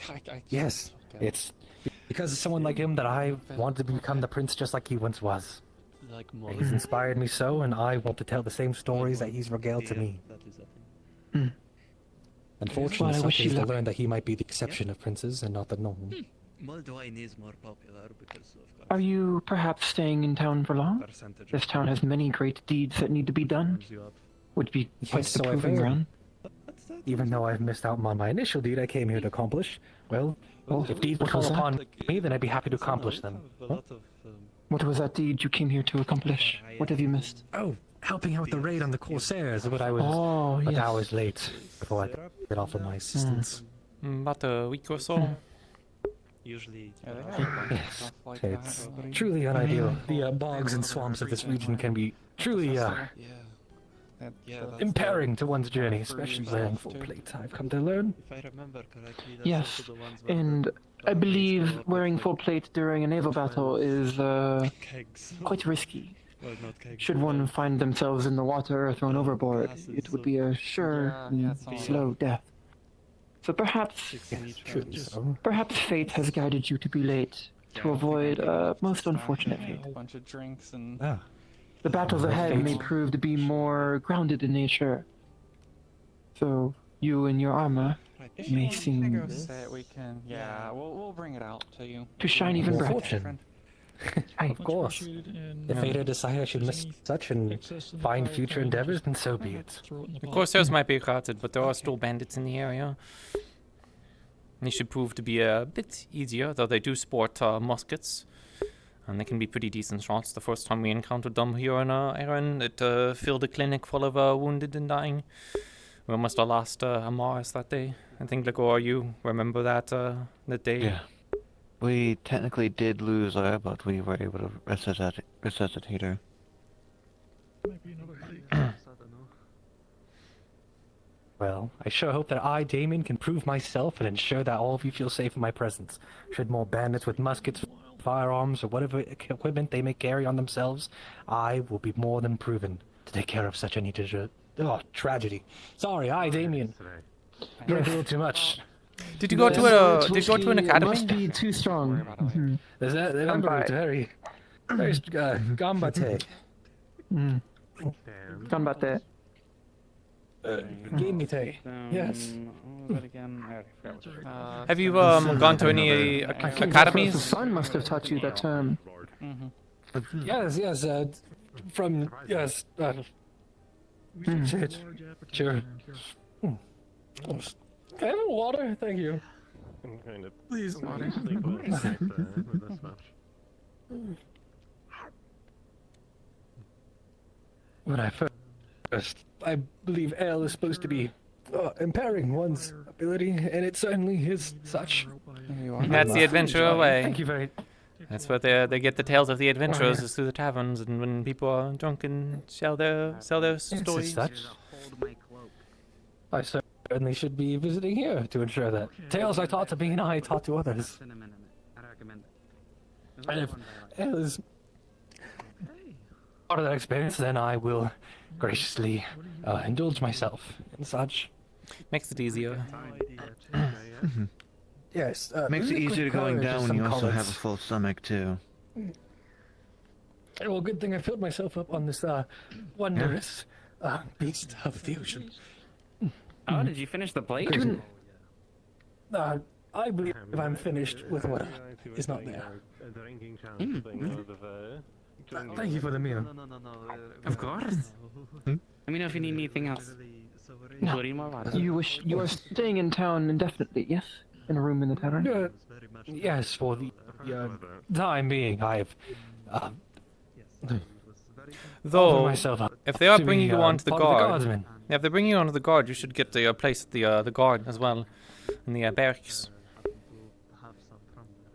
I Yes, it's because of someone like him that I wanted to become the prince just like he once was. Like He's inspired me so, and I want to tell the same stories that he's regaled to me. That is a thing. Unfortunately, Well, I some wish you days I luck. learned that he might be the exception of princes and not the norm. Moldwine is more popular because of course. Are you perhaps staying in town for long? Percentage This town has many great deeds that need to be done. warms you up. Would be quite Yes, the so I've proving heard. ground. Even though I've missed out on my initial deed I came here to accomplish, well, if deeds would what was fall that? upon me, then I'd be happy to accomplish them. A lot of What was that deed you came here to accomplish? What have you missed? Oh, helping out with the raid on the Corsairs, but I was Oh, but yes. hours late before I could get off of my assistance. About a week or so. usually. Yes, it's truly unideal. The bogs and swamps of this region can be truly impairing to one's journey, especially wearing full plate, I've come to learn. If I remember correctly, that's Yes, also the ones where and I believe wearing full plate during a naval battle is kegs. quite risky. Well, not kegs, Should one find themselves in the water or thrown overboard, it would be a sure and slow death. So perhaps, Truly so. perhaps fate has guided you to be late to avoid most unfortunate fate. A bunch of drinks and. The battles ahead may prove to be more grounded in nature. So you and your armor If may you want to go seem sit, we can. Yeah, we'll bring it out to you. to shine even More brighter. fortune. Of course. If Ada decided I should miss such and find future endeavors, then so be it. Of course, those might be crowded, but there are still bandits in the area. They should prove to be a bit easier, though they do sport muskets. And they can be pretty decent shots. The first time we encountered them here in Erin, it filled a clinic full of wounded and dying. We almost lost Amaris that day. I think, Legor, you remember that day? Yeah. We technically did lose her, but we were able to resuscitate her. Well, I sure hope that I, Damien, can prove myself and ensure that all of you feel safe in my presence. Should more bandits with muskets, firearms, or whatever equipment they may carry on themselves, I will be more than proven to take care of such any tragedy. Sorry, I, Damien. Drank a little too much. Did you go to an academy? Must be too strong. There's that remember it's very gambate. Gambate. Gamite. Yes. Have you gone to any academies? The sun must have taught you that term. Yes. From yes. Sure. Can I have water? Thank you. Please, water. When I first, I believe ale is supposed to be impairing one's ability, and it certainly is such. That's the adventure away. Thank you very. That's what they get the tales of the adventurers is through the taverns, and when people are drunk and sell their stories. Such. I certainly should be visiting here to ensure that tales I taught to me and I taught to others. And if ale is part of that experience, then I will graciously indulge myself in such. Makes it easier. Yes. Makes it easier going down when you also have a full stomach too. Well, good thing I filled myself up on this wondrous beast of the ocean. Oh, did you finish the plate? I believe I'm finished with what is not there. Thank you for the meal. Of course. Let me know if you need anything else. No. You are staying in town indefinitely, yes? In a room in the tavern? Yes, for the time being, I've Though, myself up if they are to bringing be, you onto the part of the guard, guardsmen. if they're bringing you onto the guard, you should get the place at the guard as well, in the barracks.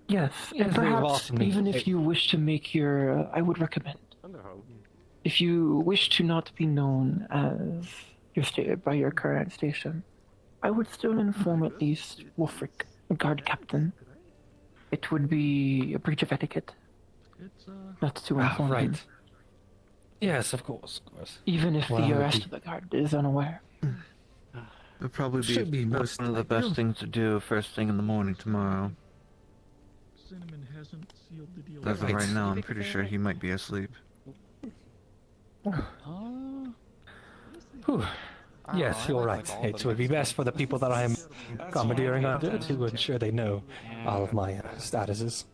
Yes, and perhaps even if you wish to make your, I would recommend, if you wish to not be known as by your current station, I would still inform at least Wolfric, the guard captain. It would be a breach of etiquette not to inform him. Right. Yes, of course. Even if the rest of the guard is unaware. It'll probably Should be one most of the best likely. things to do first thing in the morning tomorrow. As of right now, I'm pretty sure he might be asleep. Whew. Yes, you're right. It would be best for the people that I am commandeering under to ensure they know all of my statuses.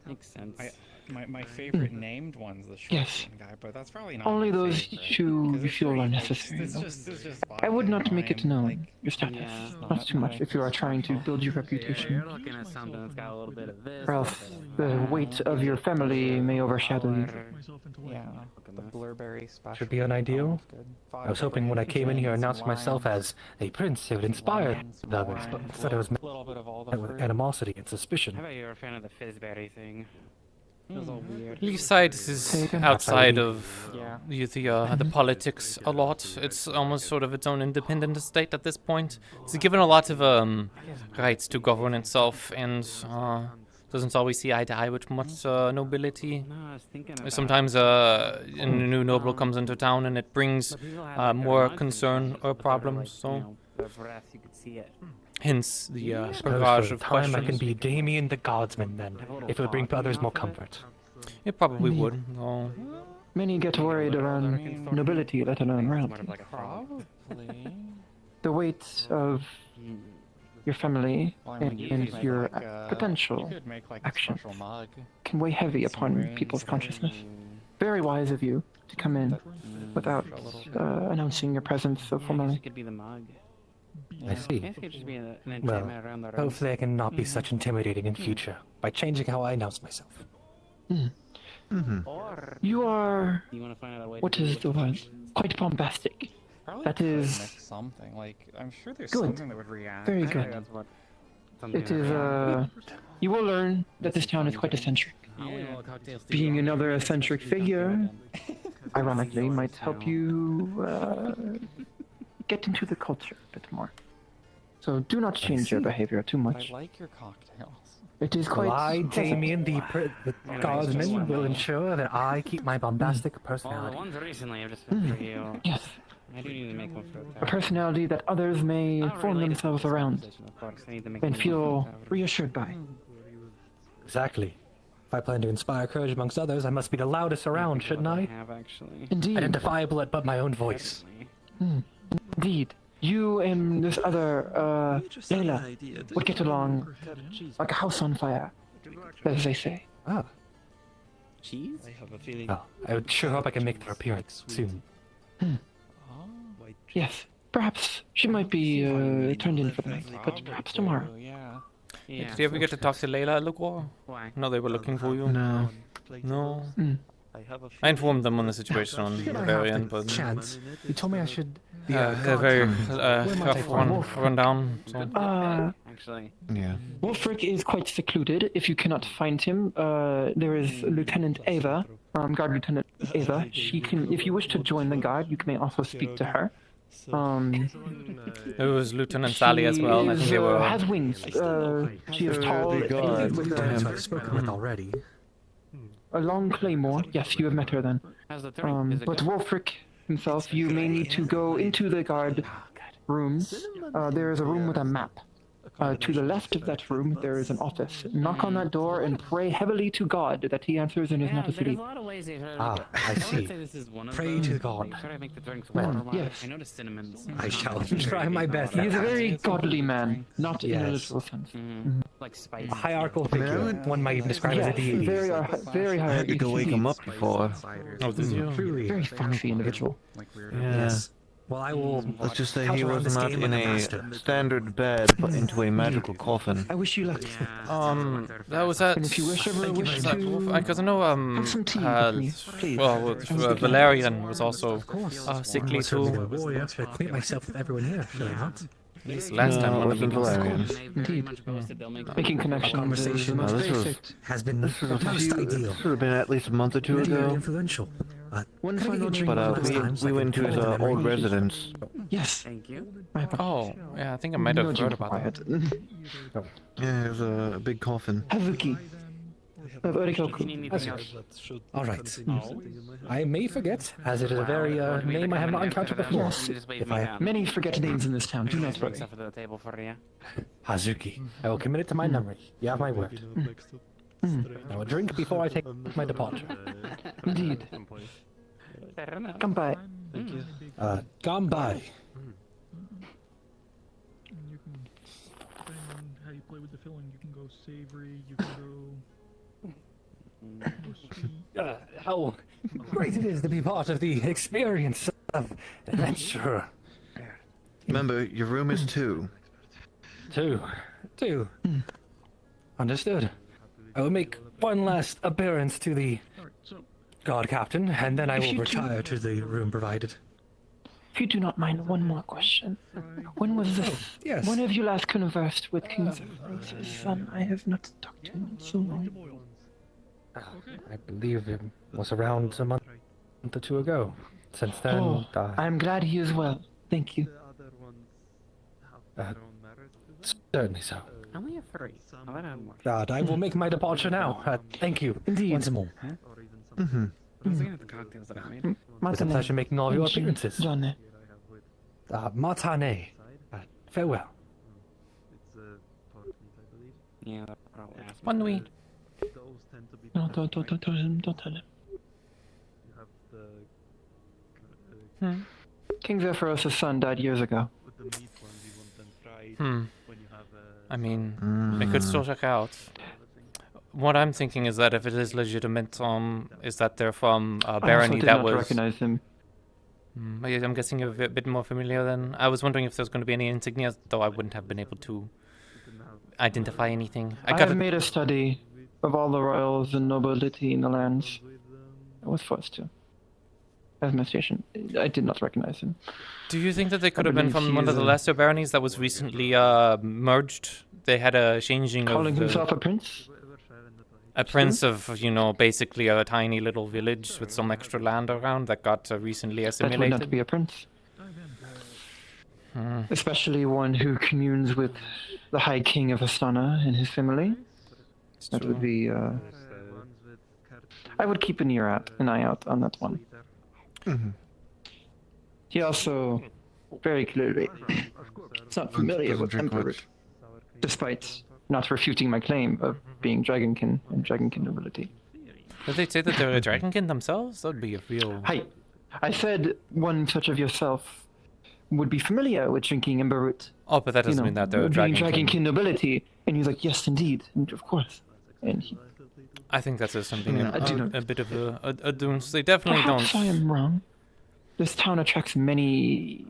Makes sense. My favorite named one's the short Yes. guy, but that's probably not Only my those favorite, who 'cause you it's feel pretty- unnecessary. It's though. just I would not make it fine, known, your status. Not too much if you are trying to build your reputation. You're looking at something that's got a little bit of this. Or else the weight of your family may overshadow you. Yeah, the Blurberry special. Should be unideal. I was hoping when I came in here announcing myself as a prince, it would inspire the others, but instead I was met with animosity and suspicion. How about you're a fan of the Fizzberry thing? Feels all weird. Leafside is outside of the politics a lot. It's almost sort of its own independent estate at this point. It's given a lot of rights to govern itself and doesn't always see eye to eye with much nobility. Sometimes a new noble comes into town and it brings more concern or problems. So Hence the Suppose barrage for of a time questions. I can be Damien the Guardsman then, if it would bring others more comfort. It probably Indeed. would. Oh. Many get worried around nobility, let alone royalty. The weight of your family and your potential actions can weigh heavy upon people's consciousness. Very wise of you to come in without announcing your presence so formally. Could be the mug. I see. Maybe it could just be an Well, enchantment around the room. hopefully I can not be such intimidating in future by changing how I announce myself. You are, You want to find out a way what to do is it the with word? Quite bombastic. Probably That could is make something. Like, I'm sure there's good. something that would react. Very I think good. that's what It is, you will learn that this town is quite eccentric. Being another eccentric figure, ironically, might help you get into the culture a bit more. So do not change your behavior too I much. like your cocktails. It is quite. Well, I, pleasant. Damien the Guardsman, will ensure that I keep my bombastic Well, the personality. ones recently I've just been for you. Yes. I do need to make one for the A personality that others may form themselves around of course. I need to make and one feel for the reassured by. Exactly. If I plan to inspire courage amongst others, I must be the loudest around, shouldn't I? have actually. Indeed. Identifiable at but my own voice. Indeed. You and this other, Layla, would get along like a house on fire, as they say. Ah. Cheese? I have a feeling. Oh, I would sure hope I can make their appearance soon. Yes. Perhaps she might be turned in for the night, but perhaps tomorrow. Did you ever get to talk to Layla at Lugor? Why? No, they were looking for you. No. No. I I informed them on the situation on Should the I very have end, the but chance? You told me I should be they're very Where might I rough find run down. So. Actually. Yeah. Wolfric is quite secluded. If you cannot find him, there is Lieutenant Ava, Guard Lieutenant Ava. She can, if you wish to join the guard, you may also speak to her. There was Lieutenant Sally as well. I think they were. Has wings. She is tall, and with I've spoken with already. a long claymore. Yes, you have met her then. How's the three? Is it But good? Wolfric himself, you may need to go into the guard rooms. There is a room with a map. To the left of that room, there is an office. Knock on that door and pray heavily to God that he answers and is not There's asleep. a lot of ways they try to Ah, make it. I wouldn't see. say this is one of Pray them. to God. They try to make the drinks Well, warm. yes. I noticed cinnamons. I shall try my best. He is a very godly man, not in a Yes. literal sense. Like spice. A hierarchical figure. One might even describe as a Yes, deity. very high. I had to go wake him up before. Oh, did you? Truly. Very foxy individual. Yes. Well, I will. Let's just say count he around was this not game in like a master. standard bed, but into a magical coffin. I wish you luck. That was that. And if you wish ever wish that to because I know have some tea with me, please. Valerian was also sickly I'm certainly too. a warrior. I should acquaint myself with everyone here, should I not? At least last time one of them was. Indeed. Making connections Conversation is the most this was- basic. has been This was most ideal. This would have been at least a month or two Very ago. influential. One Can I final get drink. But one of those times we I went can to his recall the old memory? residence. Yes. Thank you. Oh, yeah, I think I might have heard about that. Yeah, it was a big coffin. Hazuki. Of Orikoku. All right. I may forget, as it is a very name I have not encountered before. Yes. If I Many forget names in this town. Do not worry. Stuff at the table for you. Hazuki, I will commit it to my memory. You have my word. Now a drink before I take my departure. Indeed. Fair enough. Come by. Gone by. You can, depending on how you play with the filling, you can go savory, you can go sweet. How great it is to be part of the experience of adventure. Remember, your room is 2. Two. Understood. I will make one last appearance to the guard captain, and then I will retire to the room provided. If you do not mind, one more question. When was this? Yes. When have you last conversed with King Zephyros' son? I have not talked to him in so long. I believe it was around a month or two ago. Since then, Oh, I'm glad he is well. Thank you. certainly so. I only have 3. I'll let have more. God, I will make my departure now. Thank you. Indeed. Once more. Mm-hmm. I was looking at the cocktails that I made. It's a pleasure making all your appearances. Johnny. Matane. Farewell. Yeah, that probably has One we. Those tend to be No, don't tell him. Don't tell him. You have the King Zephyros' son died years ago. with the meat ones. You want them fried when you have I mean, we could still check out. What I'm thinking is that if it is legitimate, is that they're from barony did that not was. recognize him. I'm guessing you're a bit more familiar then. I was wondering if there's going to be any insignias, though I wouldn't have been able to identify anything. I have made a study of all the royals and nobility in the lands. I was forced to. As my station, I did not recognize him. Do you think that they could have been believe from one of he's the a- lesser baronies that was recently merged? They had a changing Calling of himself a prince? a prince of, basically a tiny little village with some extra land around that got recently That would assimilated. not be a prince. Hmm. Especially one who communes with the High King of Astana and his family. That would be. I would keep an eye out on that one. He also very clearly is not familiar with Emperor, despite not refuting my claim of being Dragonkin and Dragonkin nobility. Did they say that they're a dragonkin themselves? That would be a real. Hi, I said one such of yourself would be familiar with drinking Ember Root. Oh, but that doesn't mean that they're a being dragonkin. Dragonkin nobility, and he's like, yes, indeed, and of course. And he, I think that's something I do not- a bit of a doons. They definitely perhaps don't. I am wrong. This town attracts many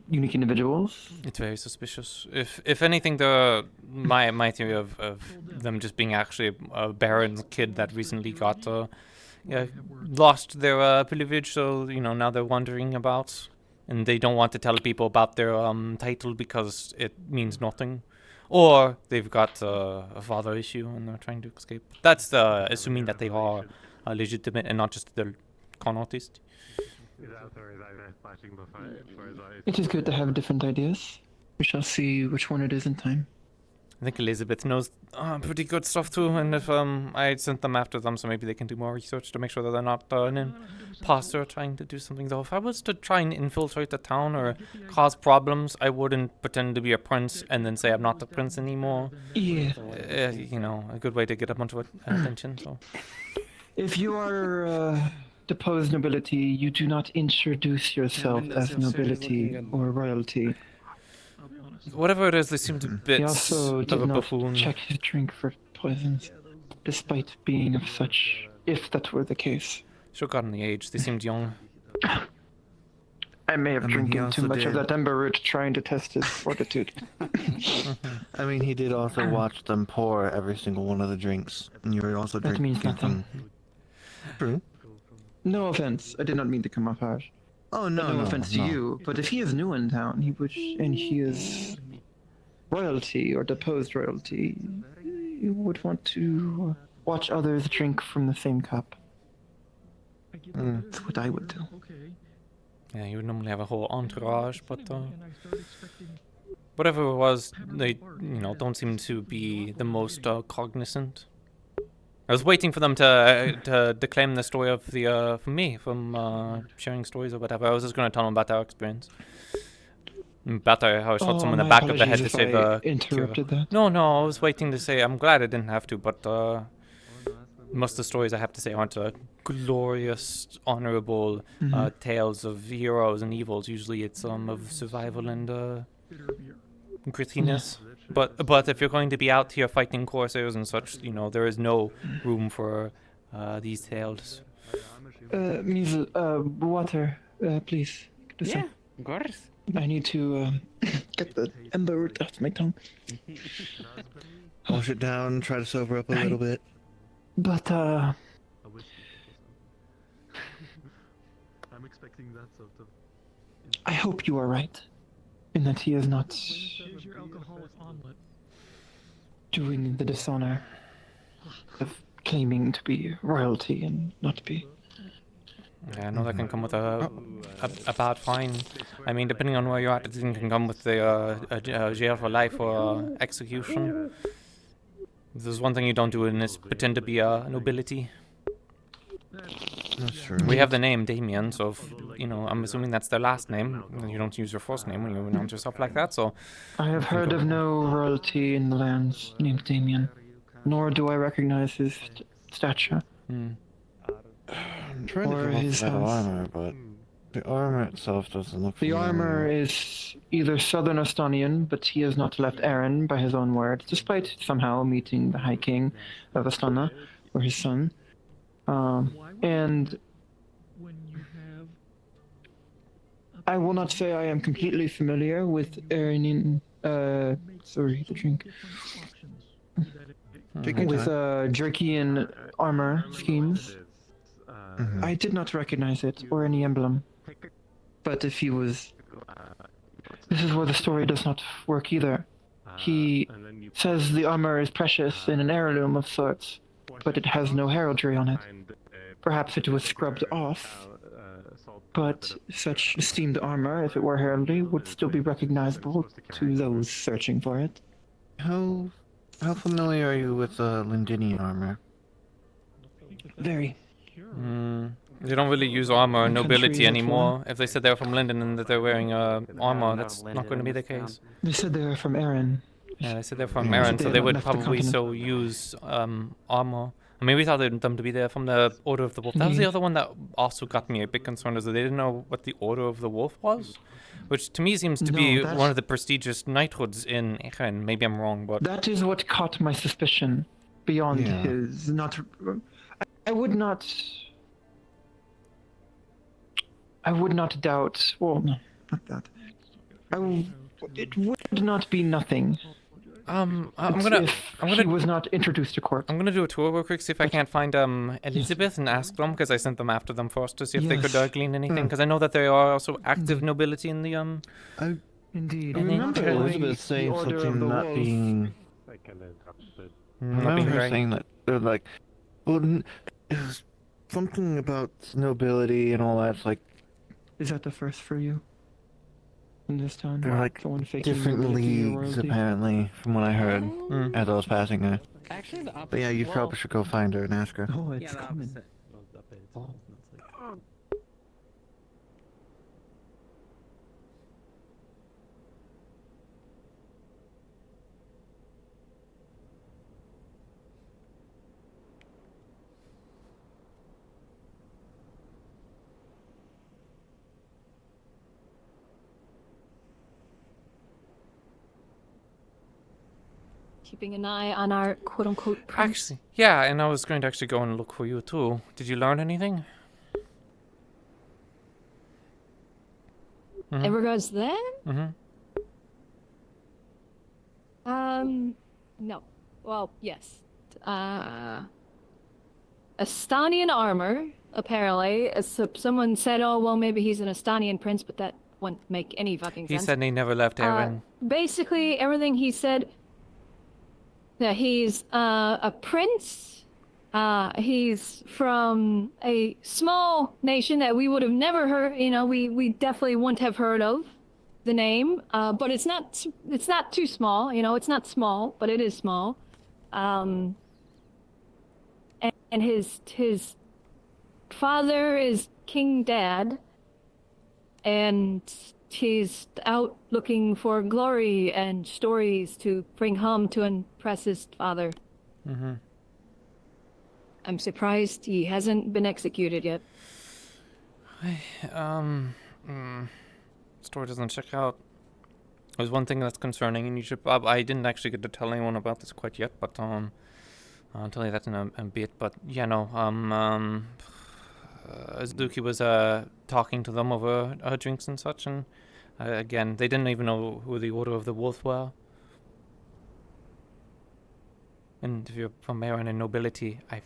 unique individuals. It's very suspicious. If anything, my theory of them just being actually a baron's kid that recently got lost their privilege, so now they're wandering about, and they don't want to tell people about their title because it means nothing, or they've got a father issue and they're trying to escape. That's assuming that they are legitimate and not just the con artist. It is good to have different ideas. We shall see which one it is in time. I think Elizabeth knows pretty good stuff too, and if I sent them after them, so maybe they can do more research to make sure that they're not an imposter trying to do something. Though, if I was to try and infiltrate the town or cause problems, I wouldn't pretend to be a prince and then say I'm not the prince anymore. Yeah. A good way to get a bunch of attention. So, If you are deposed nobility, you do not introduce yourself as nobility or royalty. whatever it is, they seem to be a He bit also of did a not buffoon. check his drink for poisons, despite being of such, if that were the case. Should have gotten the age. They seemed young. I may have I mean, he drinking too also much of did- that Ember Root trying to test his fortitude. I mean, he did also watch them pour every single one of the drinks, and you were also That drinking means nothing. from. True. No offense, I did not mean to come off harsh. Oh no, no no, offense to no. you, but if he is new in town, he is royalty or deposed royalty, you would want to watch others drink from the same cup. That's what I would do. Yeah, you would normally have a whole entourage, but whatever it was, they don't seem to be the most cognizant. I was waiting for them to declaim the story of the from sharing stories or whatever. I was just going to tell them about our experience. About how I shot someone in the back of the head to save I interrupted that. No, I was waiting to say. I'm glad I didn't have to, but most of the stories I have to say aren't glorious, honorable tales of heroes and evils. Usually, it's of survival and grittiness. But if you're going to be out here fighting corsairs and such, there is no room for these tales. Measle, water, please. Yeah, of course. I need to get the Ember Root off my tongue. Wash it down, try to sober up a little bit. But, I'm expecting that sort of. I hope you are right, in that he is not Here's your alcoholic omelet. doing the dishonor of claiming to be royalty and not be. Yeah, I know that can come with a bad fine. I mean, depending on where you're at, it can come with a jail for life or execution. If there's one thing you don't do in this, pretend to be a nobility. That's true. We have the name Damien, so if, you know, I'm assuming that's their last name. You don't use your first name when you announce yourself like that, so... I have heard of no royalty in the lands named Damien, nor do I recognize his stature. I'm trying to Or go off his that house. armor, but the armor itself doesn't look The familiar. armor is either Southern Estonian, but he has not left Erin by his own word, despite somehow meeting the High King of Astana, or his son. And I will not say I am completely familiar with Erinin. Sorry, the drink. With Drakian armor schemes. I did not recognize it or any emblem. But if he was... This is where the story does not work either. He says the armor is precious in an heirloom of sorts, but it has no heraldry on it. Perhaps it was scrubbed off, but such esteemed armor, if it were heraldry, would still be recognizable to those searching for it. How familiar are you with Lindinian armor? Very. They don't really use armor or My country nobility is anymore. If they said they're from Linden and that they're wearing armor, that's not going to be the case. They said they were from Erin. Yeah, they said they're from Yeah. Erin, They so had they not would left the probably continent. so use armor. I mean, we thought them to be there from the Order of the Wolf. That was the Indeed. other one that also got me a bit concerned, is that they didn't know what the Order of the Wolf was, which to me seems to No, be that's- one of the prestigious knighthoods in Echen. Maybe I'm wrong, but That is what caught my suspicion. Beyond Yeah. his not, I would not. I would not doubt. Well, no, not that. It would not be nothing. I'm If gonna he was not introduced to court. I'm gonna do a tour real quick, see if I can't find Elizabeth and ask them, because I sent them after them first to see if they could Yes. glean anything, Mm. because I know that there are also active nobility in the Indeed. I remember Elizabeth saying Order of something the not Wolves. being. I Not remember being her right. saying that they're like, well, it was something about nobility and all that. It's like Is that the first for you? In this town? they're like Someone faking different nobility or leagues royalty? apparently, from what I heard as I was passing her. Actually, the opposite. But yeah, you probably should go find her and ask her. Oh, Yeah, it's the coming. opposite. Keeping an eye on our quote-unquote prince. Actually, yeah, and I was going to actually go and look for you too. Did you learn anything? In regards to that? No. Well, yes. Estonian armor, apparently. Someone said, oh, well, maybe he's an Estonian prince, but that wouldn't make any fucking He sense. said he never left Erin. Basically, everything he said, that he's a prince. He's from a small nation that we would have never heard. You know, we definitely wouldn't have heard of the name. But it's not too small. You know, it's not small, but it is small. And his father is King Dad, and he's out looking for glory and stories to bring home to impress his father. I'm surprised he hasn't been executed yet. Story doesn't check out. There's one thing that's concerning, and you should. I didn't actually get to tell anyone about this quite yet, but I'll tell you that in a bit. But yeah, no. Azuki was talking to them over drinks and such, and again, they didn't even know who the Order of the Wolf were. And if you're from Erin and nobility, I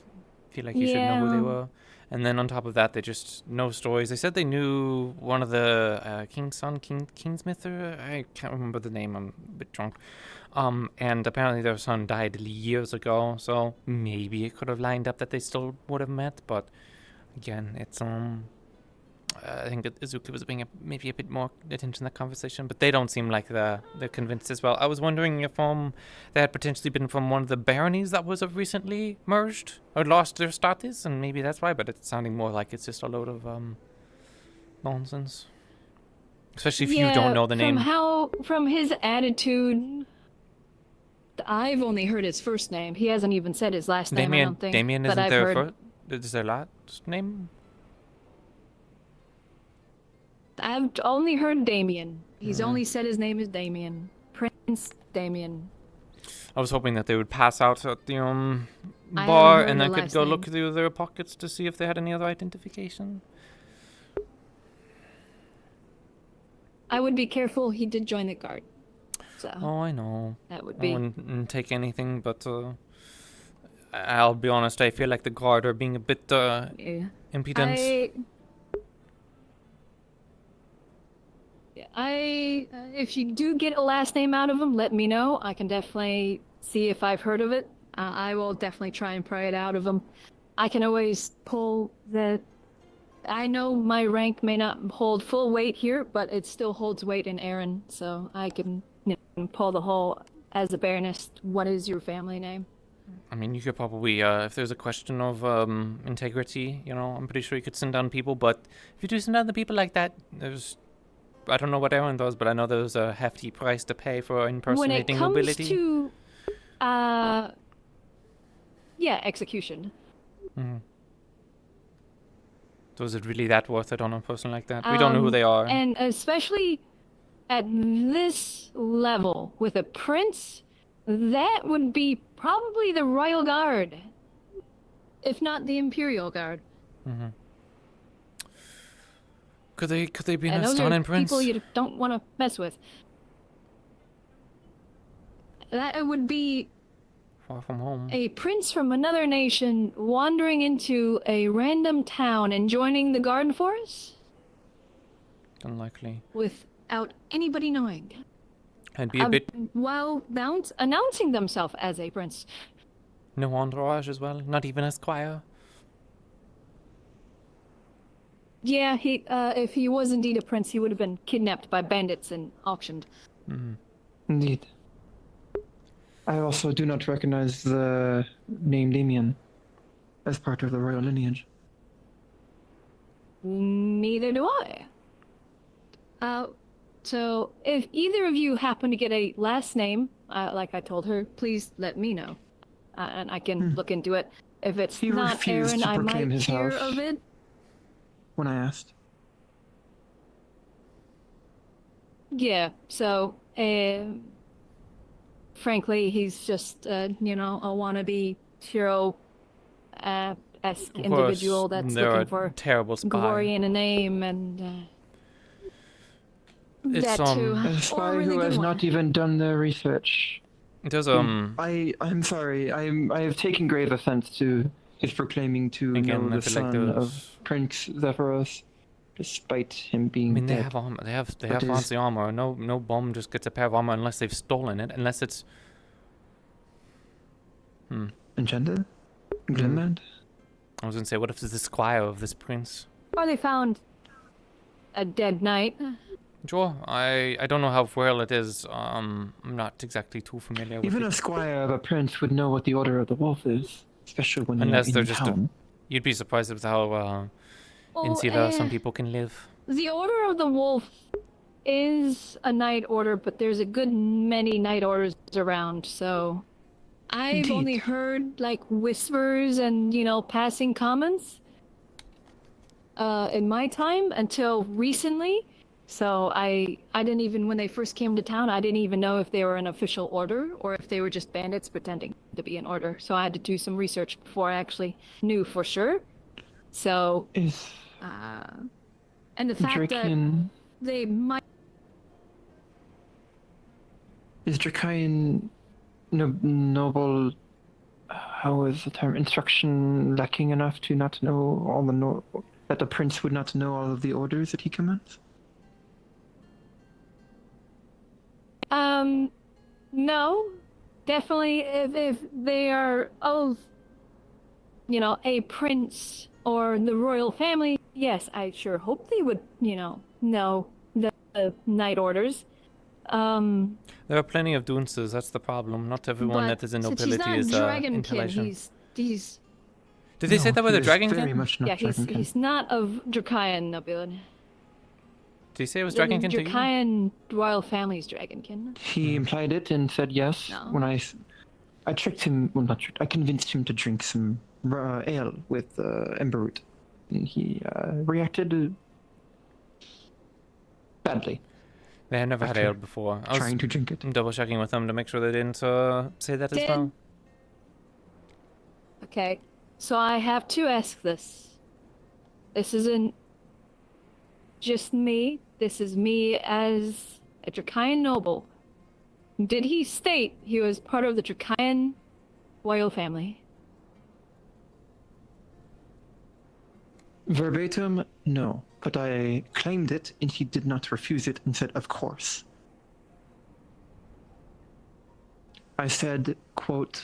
feel like you should know who they Yeah. were. And then on top of that, they just know stories. They said they knew one of the King's son, Kingsmith, or I can't remember the name. I'm a bit drunk. And apparently their son died years ago, so maybe it could have lined up that they still would have met. But again, it's I think that Izuku was being maybe a bit more attention to that conversation, but they don't seem like they're convinced as well. I was wondering if they had potentially been from one of the baronies that was recently merged or lost their status, and maybe that's why. But it's sounding more like it's just a load of nonsense, especially if you don't know the name. From his attitude, I've only heard his first name. He hasn't even said his last name. I don't think. Damien but isn't I've their heard... Is their last name? I've only heard Damien. He's only said his name is Damien. Prince Damien. I was hoping that they would pass out at the I bar, haven't and I heard the could last go name. look through their pockets to see if they had any other identification. I would be careful. He did join the guard. So. Oh, I know. That would I be. wouldn't take anything, but I'll be honest. I feel like the guard are being a bit impudent. If you do get a last name out of him, let me know. I can definitely see if I've heard of it. I will definitely try and pry it out of him. I can always pull the... I know my rank may not hold full weight here, but it still holds weight in Aaron, so I can pull the whole, as a Baroness, what is your family name? I mean, you could probably, if there's a question of integrity, I'm pretty sure you could send down people, but if you do send down the people like that, I don't know what Aaron does, but I know there's a hefty price to pay for impersonating nobility. When it comes to, execution. Mm-hmm. So is it really that worth it on a person like that? We don't know who they are. And especially at this level, with a prince, that would be probably the Royal Guard, if not the Imperial Guard. Mm-hmm. Could they be an those Astana are prince? people you don't want to mess with. That would be far from home. A prince from another nation wandering into a random town and joining the garden force? Unlikely. Without anybody knowing. And be a bit... While announcing themselves as a prince. No entourage as well? Not even a squire? Yeah, if he was indeed a prince, he would have been kidnapped by bandits and auctioned. Mm-hmm. Indeed. I also do not recognize the name Damien as part of the royal lineage. Neither do I. So if either of you happen to get a last name, like I told her, please let me know. And I can look into it. If it's He not refused Aaron, to I proclaim might his hear house. of it. When I asked. Yeah, so, frankly, he's just, a wannabe hero-esque individual that's looking for terrible spy. glory in a name, and It's, that too. A Or spy a really who good has one. not even done the research. There's I'm sorry. I have taken grave offense to his proclaiming to know the son of Prince Zephyros, despite him being they dead. have armor. They have But fancy armor. No bomb just gets a pair of armor unless they've stolen it. Unless it's Enchanted? Glenland? I was gonna say, what if it's the squire of this prince? Or they found a dead knight. Sure. I don't know how well it is. I'm not exactly too familiar with Even it. a squire of a prince would know what the Order of the Wolf is, especially when Unless you're they're in just town. you'd be surprised with how insular some people can live. The Order of the Wolf is a knight order, but there's a good many knight orders around, so I've Indeed. only heard like whispers and passing comments in my time until recently. So I didn't even, when they first came to town, I didn't even know if they were an official order or if they were just bandits pretending to be an order. So I had to do some research before I actually knew for sure. So and the fact Drakian... that they might... Is Drakian noble... how is the term? Instruction lacking enough to not know all the... that the prince would not know all of the orders that he commands? No. Definitely if they are of, a prince or the royal family, yes, I sure hope they would, know the night orders. There are plenty of dunces, that's the problem. Not everyone that is in since he's nobility not is dragonkin, intelligent. he's. Did they say that with a dragonkin? Yeah, he's not of Dracayan nobility. Did he say it was The dragonkin to you? Dracayan royal family's dragonkin. He implied it and said yes. No. When I tricked him, well, not tricked, I convinced him to drink some ale with ember root. And he reacted badly. They had never had ale before. I was trying to drink it. double checking with them to make sure they didn't say that as well. Okay, so I have to ask this. This isn't just me. This is me as a Dracayan noble. Did he state he was part of the Dracayan royal family? Verbatim, no. But I claimed it, and he did not refuse it and said, of course. I said, quote,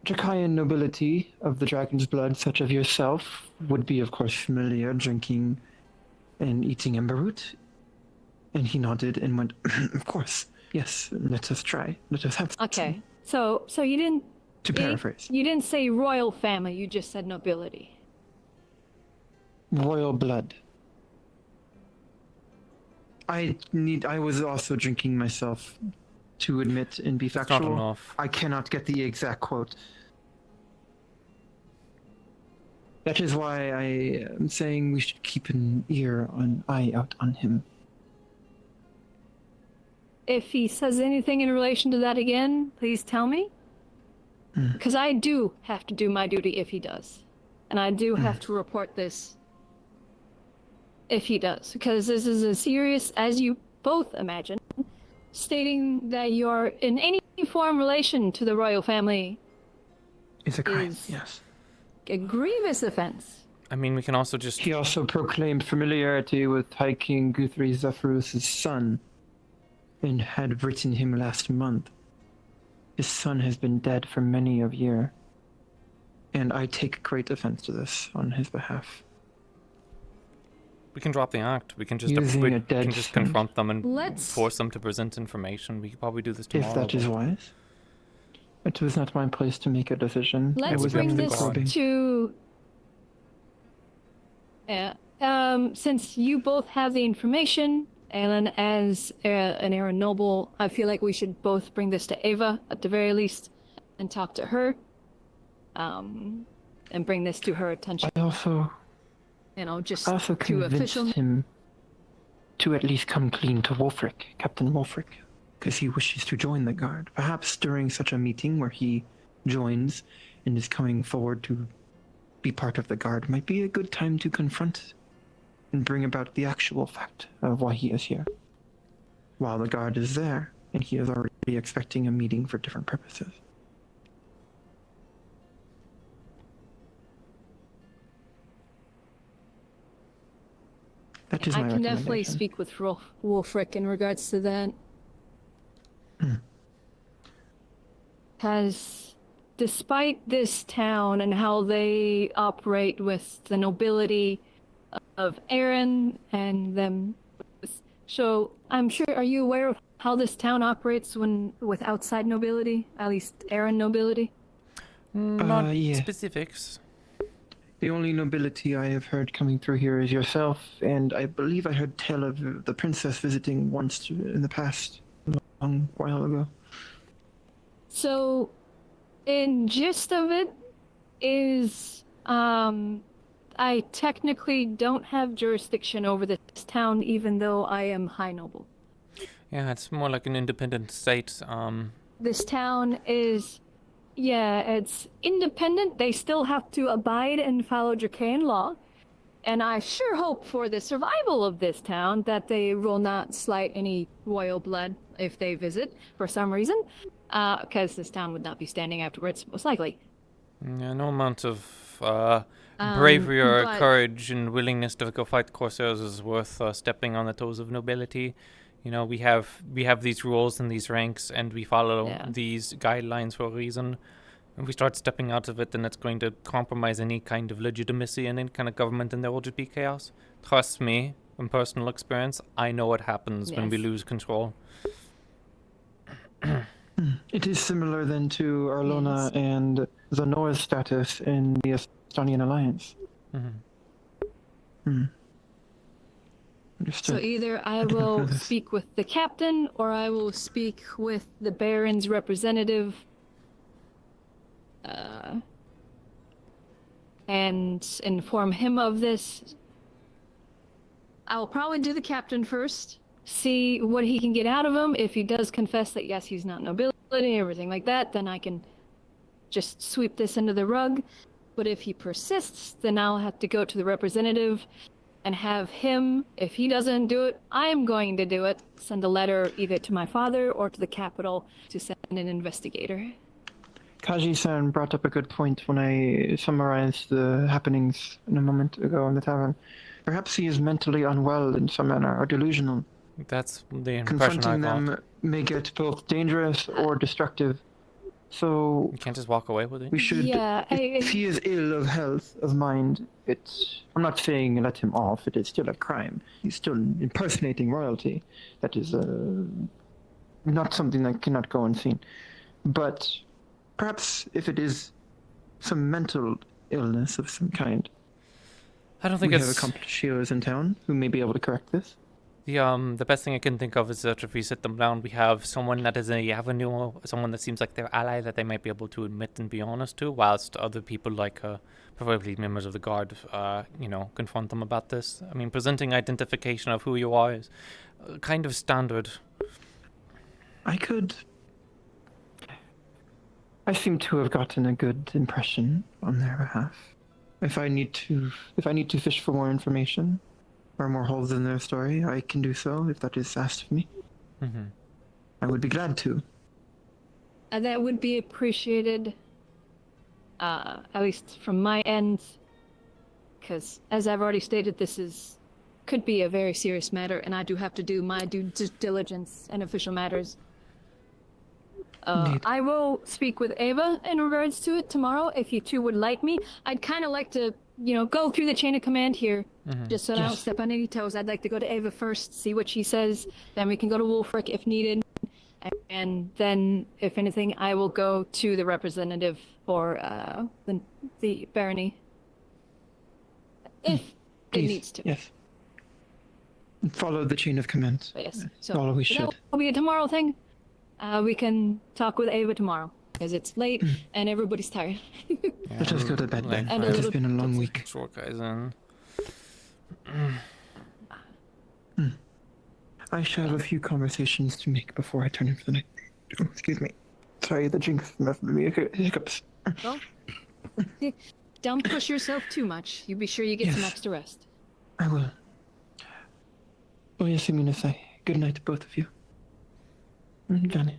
Dracayan nobility of the dragon's blood, such as yourself, would be, of course, familiar drinking and eating ember root. And he nodded and went, of course, yes, let us try. Let us have some. Okay, so you didn't... To paraphrase. You didn't say royal family, you just said nobility. Royal blood. I was also drinking myself to admit and be That's factual. not enough. I cannot get the exact quote. That is why I am saying we should keep an eye out on him. If he says anything in relation to that again, please tell me. Because I do have to do my duty if he does. And I do have to report this if he does. Because this is a serious, as you both imagine, stating that you're in any form relation to the royal family is a crime, yes. A grievous offense. I mean, we can also just... He also proclaimed familiarity with High King Guthrie Zephyrus' son, and had written him last month. His son has been dead for many a year, and I take great offense to this on his behalf. We can drop the act. We can just confront them and force them to present information. We could probably do this tomorrow. If that is wise. It was not my place to make a decision. Let's bring this to... since you both have the information, Alan, as an Aaron Noble, I feel like we should both bring this to Ava, at the very least, and talk to her. And bring this to her attention. I also to official... him to at least come clean to Wolfric, Captain Wolfric, because he wishes to join the guard. Perhaps during such a meeting where he joins and is coming forward to be part of the guard might be a good time to confront and bring about the actual fact of why he is here. While the guard is there, and he is already expecting a meeting for different purposes. That is my I can definitely recommendation. speak with Wolfric in regards to that. Because despite this town and how they operate with the nobility of Aaron and them, so I'm sure, are you aware of how this town operates with outside nobility, at least Aaron nobility? Not yeah. specifics. The only nobility I have heard coming through here is yourself, and I believe I heard tale of the princess visiting once in the past, a long while ago. So, in gist of it is, I technically don't have jurisdiction over this town, even though I am high noble. Yeah, it's more like an independent state. This town is... Yeah, it's independent. They still have to abide and follow Dracayan law. And I sure hope for the survival of this town that they will not slight any royal blood if they visit for some reason. Because this town would not be standing afterwards, most likely. Yeah, no amount of bravery or but- courage and willingness to go fight corsairs is worth stepping on the toes of nobility. You know, we have these rules and these ranks, and we follow these guidelines for a reason. if we start stepping out of it, then it's going to compromise any kind of legitimacy and any kind of government, and there will just be chaos. Trust me, from personal experience, I know what happens when we Yes. lose control. It is similar then to Arlona and Zanoa's status in the Estonian alliance. Mm-hmm. So Understood. either I did not know will this. speak with the captain, or I will speak with the Baron's representative, and inform him of this. I will probably do the captain first, see what he can get out of him. If he does confess that yes, he's not nobility, everything like that, then I can just sweep this under the rug. But if he persists, then I'll have to go to the representative and have him, if he doesn't do it, I'm going to do it. Send a letter either to my father or to the capital to send an investigator. Kaji-san brought up a good point when I summarized the happenings a moment ago in the tavern. Perhaps he is mentally unwell in some manner, or delusional. That's the impression I Confronting got. them may get both dangerous or destructive. So You can't just walk away with it. we should, Yeah, if he is ill of health, of mind, I'm not saying let him off, it is still a crime. He's still impersonating royalty. That is not something that cannot go unseen. But perhaps if it is some mental illness of some kind, I don't think we it's have accomplished healers in town who may be able to correct this. the best thing I can think of is that if we sit them down, we have someone that is a avenue, someone that seems like their ally that they might be able to admit and be honest to, whilst other people like preferably members of the guard, confront them about this. I mean, presenting identification of who you are is kind of standard. I seem to have gotten a good impression on their behalf. If I need to fish for more information or more holes in their story, I can do so if that is asked of me. Mm-hmm. I would be glad to. That would be appreciated, at least from my end, because as I've already stated, this could be a very serious matter, and I do have to do my due diligence in official matters. I will speak with Ava in regards to it tomorrow, if you two would like me. I'd kind of like to, go through the chain of command here, just so I don't step on any toes. I'd like to go to Ava first, see what she says, then we can go to Wolfric if needed, and then, if anything, I will go to the representative for the barony. If it needs to. Yes. Follow the chain of command. But yes, That's all we should. That will be a tomorrow thing. We can talk with Ava tomorrow, because it's late and everybody's tired. Let us go to bed then. And a It has little- been a long week. Short guys in. I shall have a few conversations to make before I turn in for the night. Oh, excuse me. Sorry, the jinx must be hiccups. Well, don't push yourself too much. You be sure you get some Yes. extra rest. I will. Oyasu Good night to both of you. Johnny.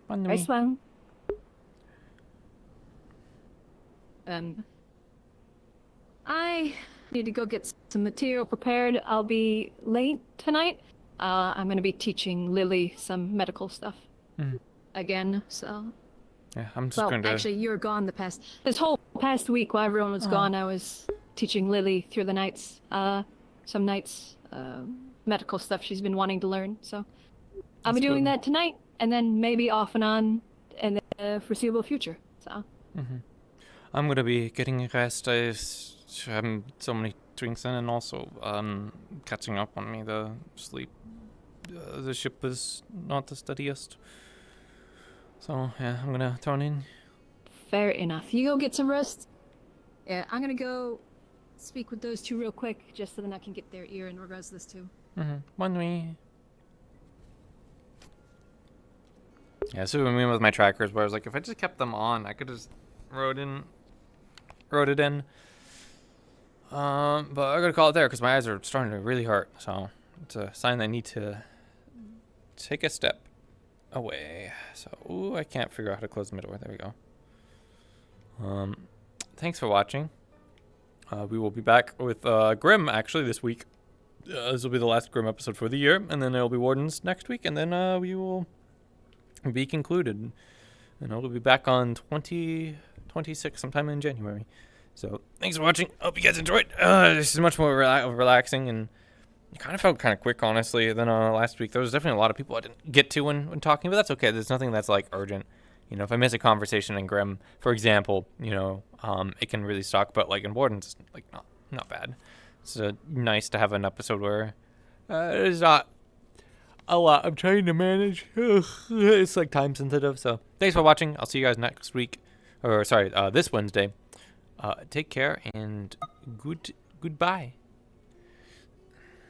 Very well. I need to go get some material prepared. I'll be late tonight. I'm going to be teaching Lily some medical stuff again, so... Yeah, I'm just Well, going to... actually, you're gone this whole past week while everyone was gone, I was teaching Lily through the nights, some nights, medical stuff she's been wanting to learn, so... I'll be doing that tonight, and then maybe off and on in the foreseeable future, so... I'm going to be getting rest. I have so many drinks in, and also catching up on me. The sleep, the ship was not the steadiest. So, yeah, I'm going to turn in. Fair enough. You go get some rest. Yeah, I'm gonna go speak with those two real quick, just so then I can get their ear in regards to this too. One way. Yeah, so I mean with my trackers, where I was like, if I just kept them on, I could just wrote it in. But I gotta call it there because my eyes are starting to really hurt. So it's a sign that I need to take a step away. So ooh, I can't figure out how to close the middle door. There we go. Thanks for watching. We will be back with Grim actually this week. This will be the last Grim episode for the year, and then there will be Wardens next week, and then we will be concluded. And we'll be back on 2026 sometime in January. So thanks for watching. Hope you guys enjoyed. This is much more relaxing, and it kind of felt kind of quick, honestly, than last week. There was definitely a lot of people I didn't get to when talking, but that's okay. There's nothing that's like urgent. You know, if I miss a conversation in Grim, for example, you know, it can really suck. But like in Wardens, it's like not bad. It's nice to have an episode where there's not a lot I'm trying to manage. It's like time sensitive. So thanks for watching. I'll see you guys next week, or sorry, this Wednesday. Take care and goodbye.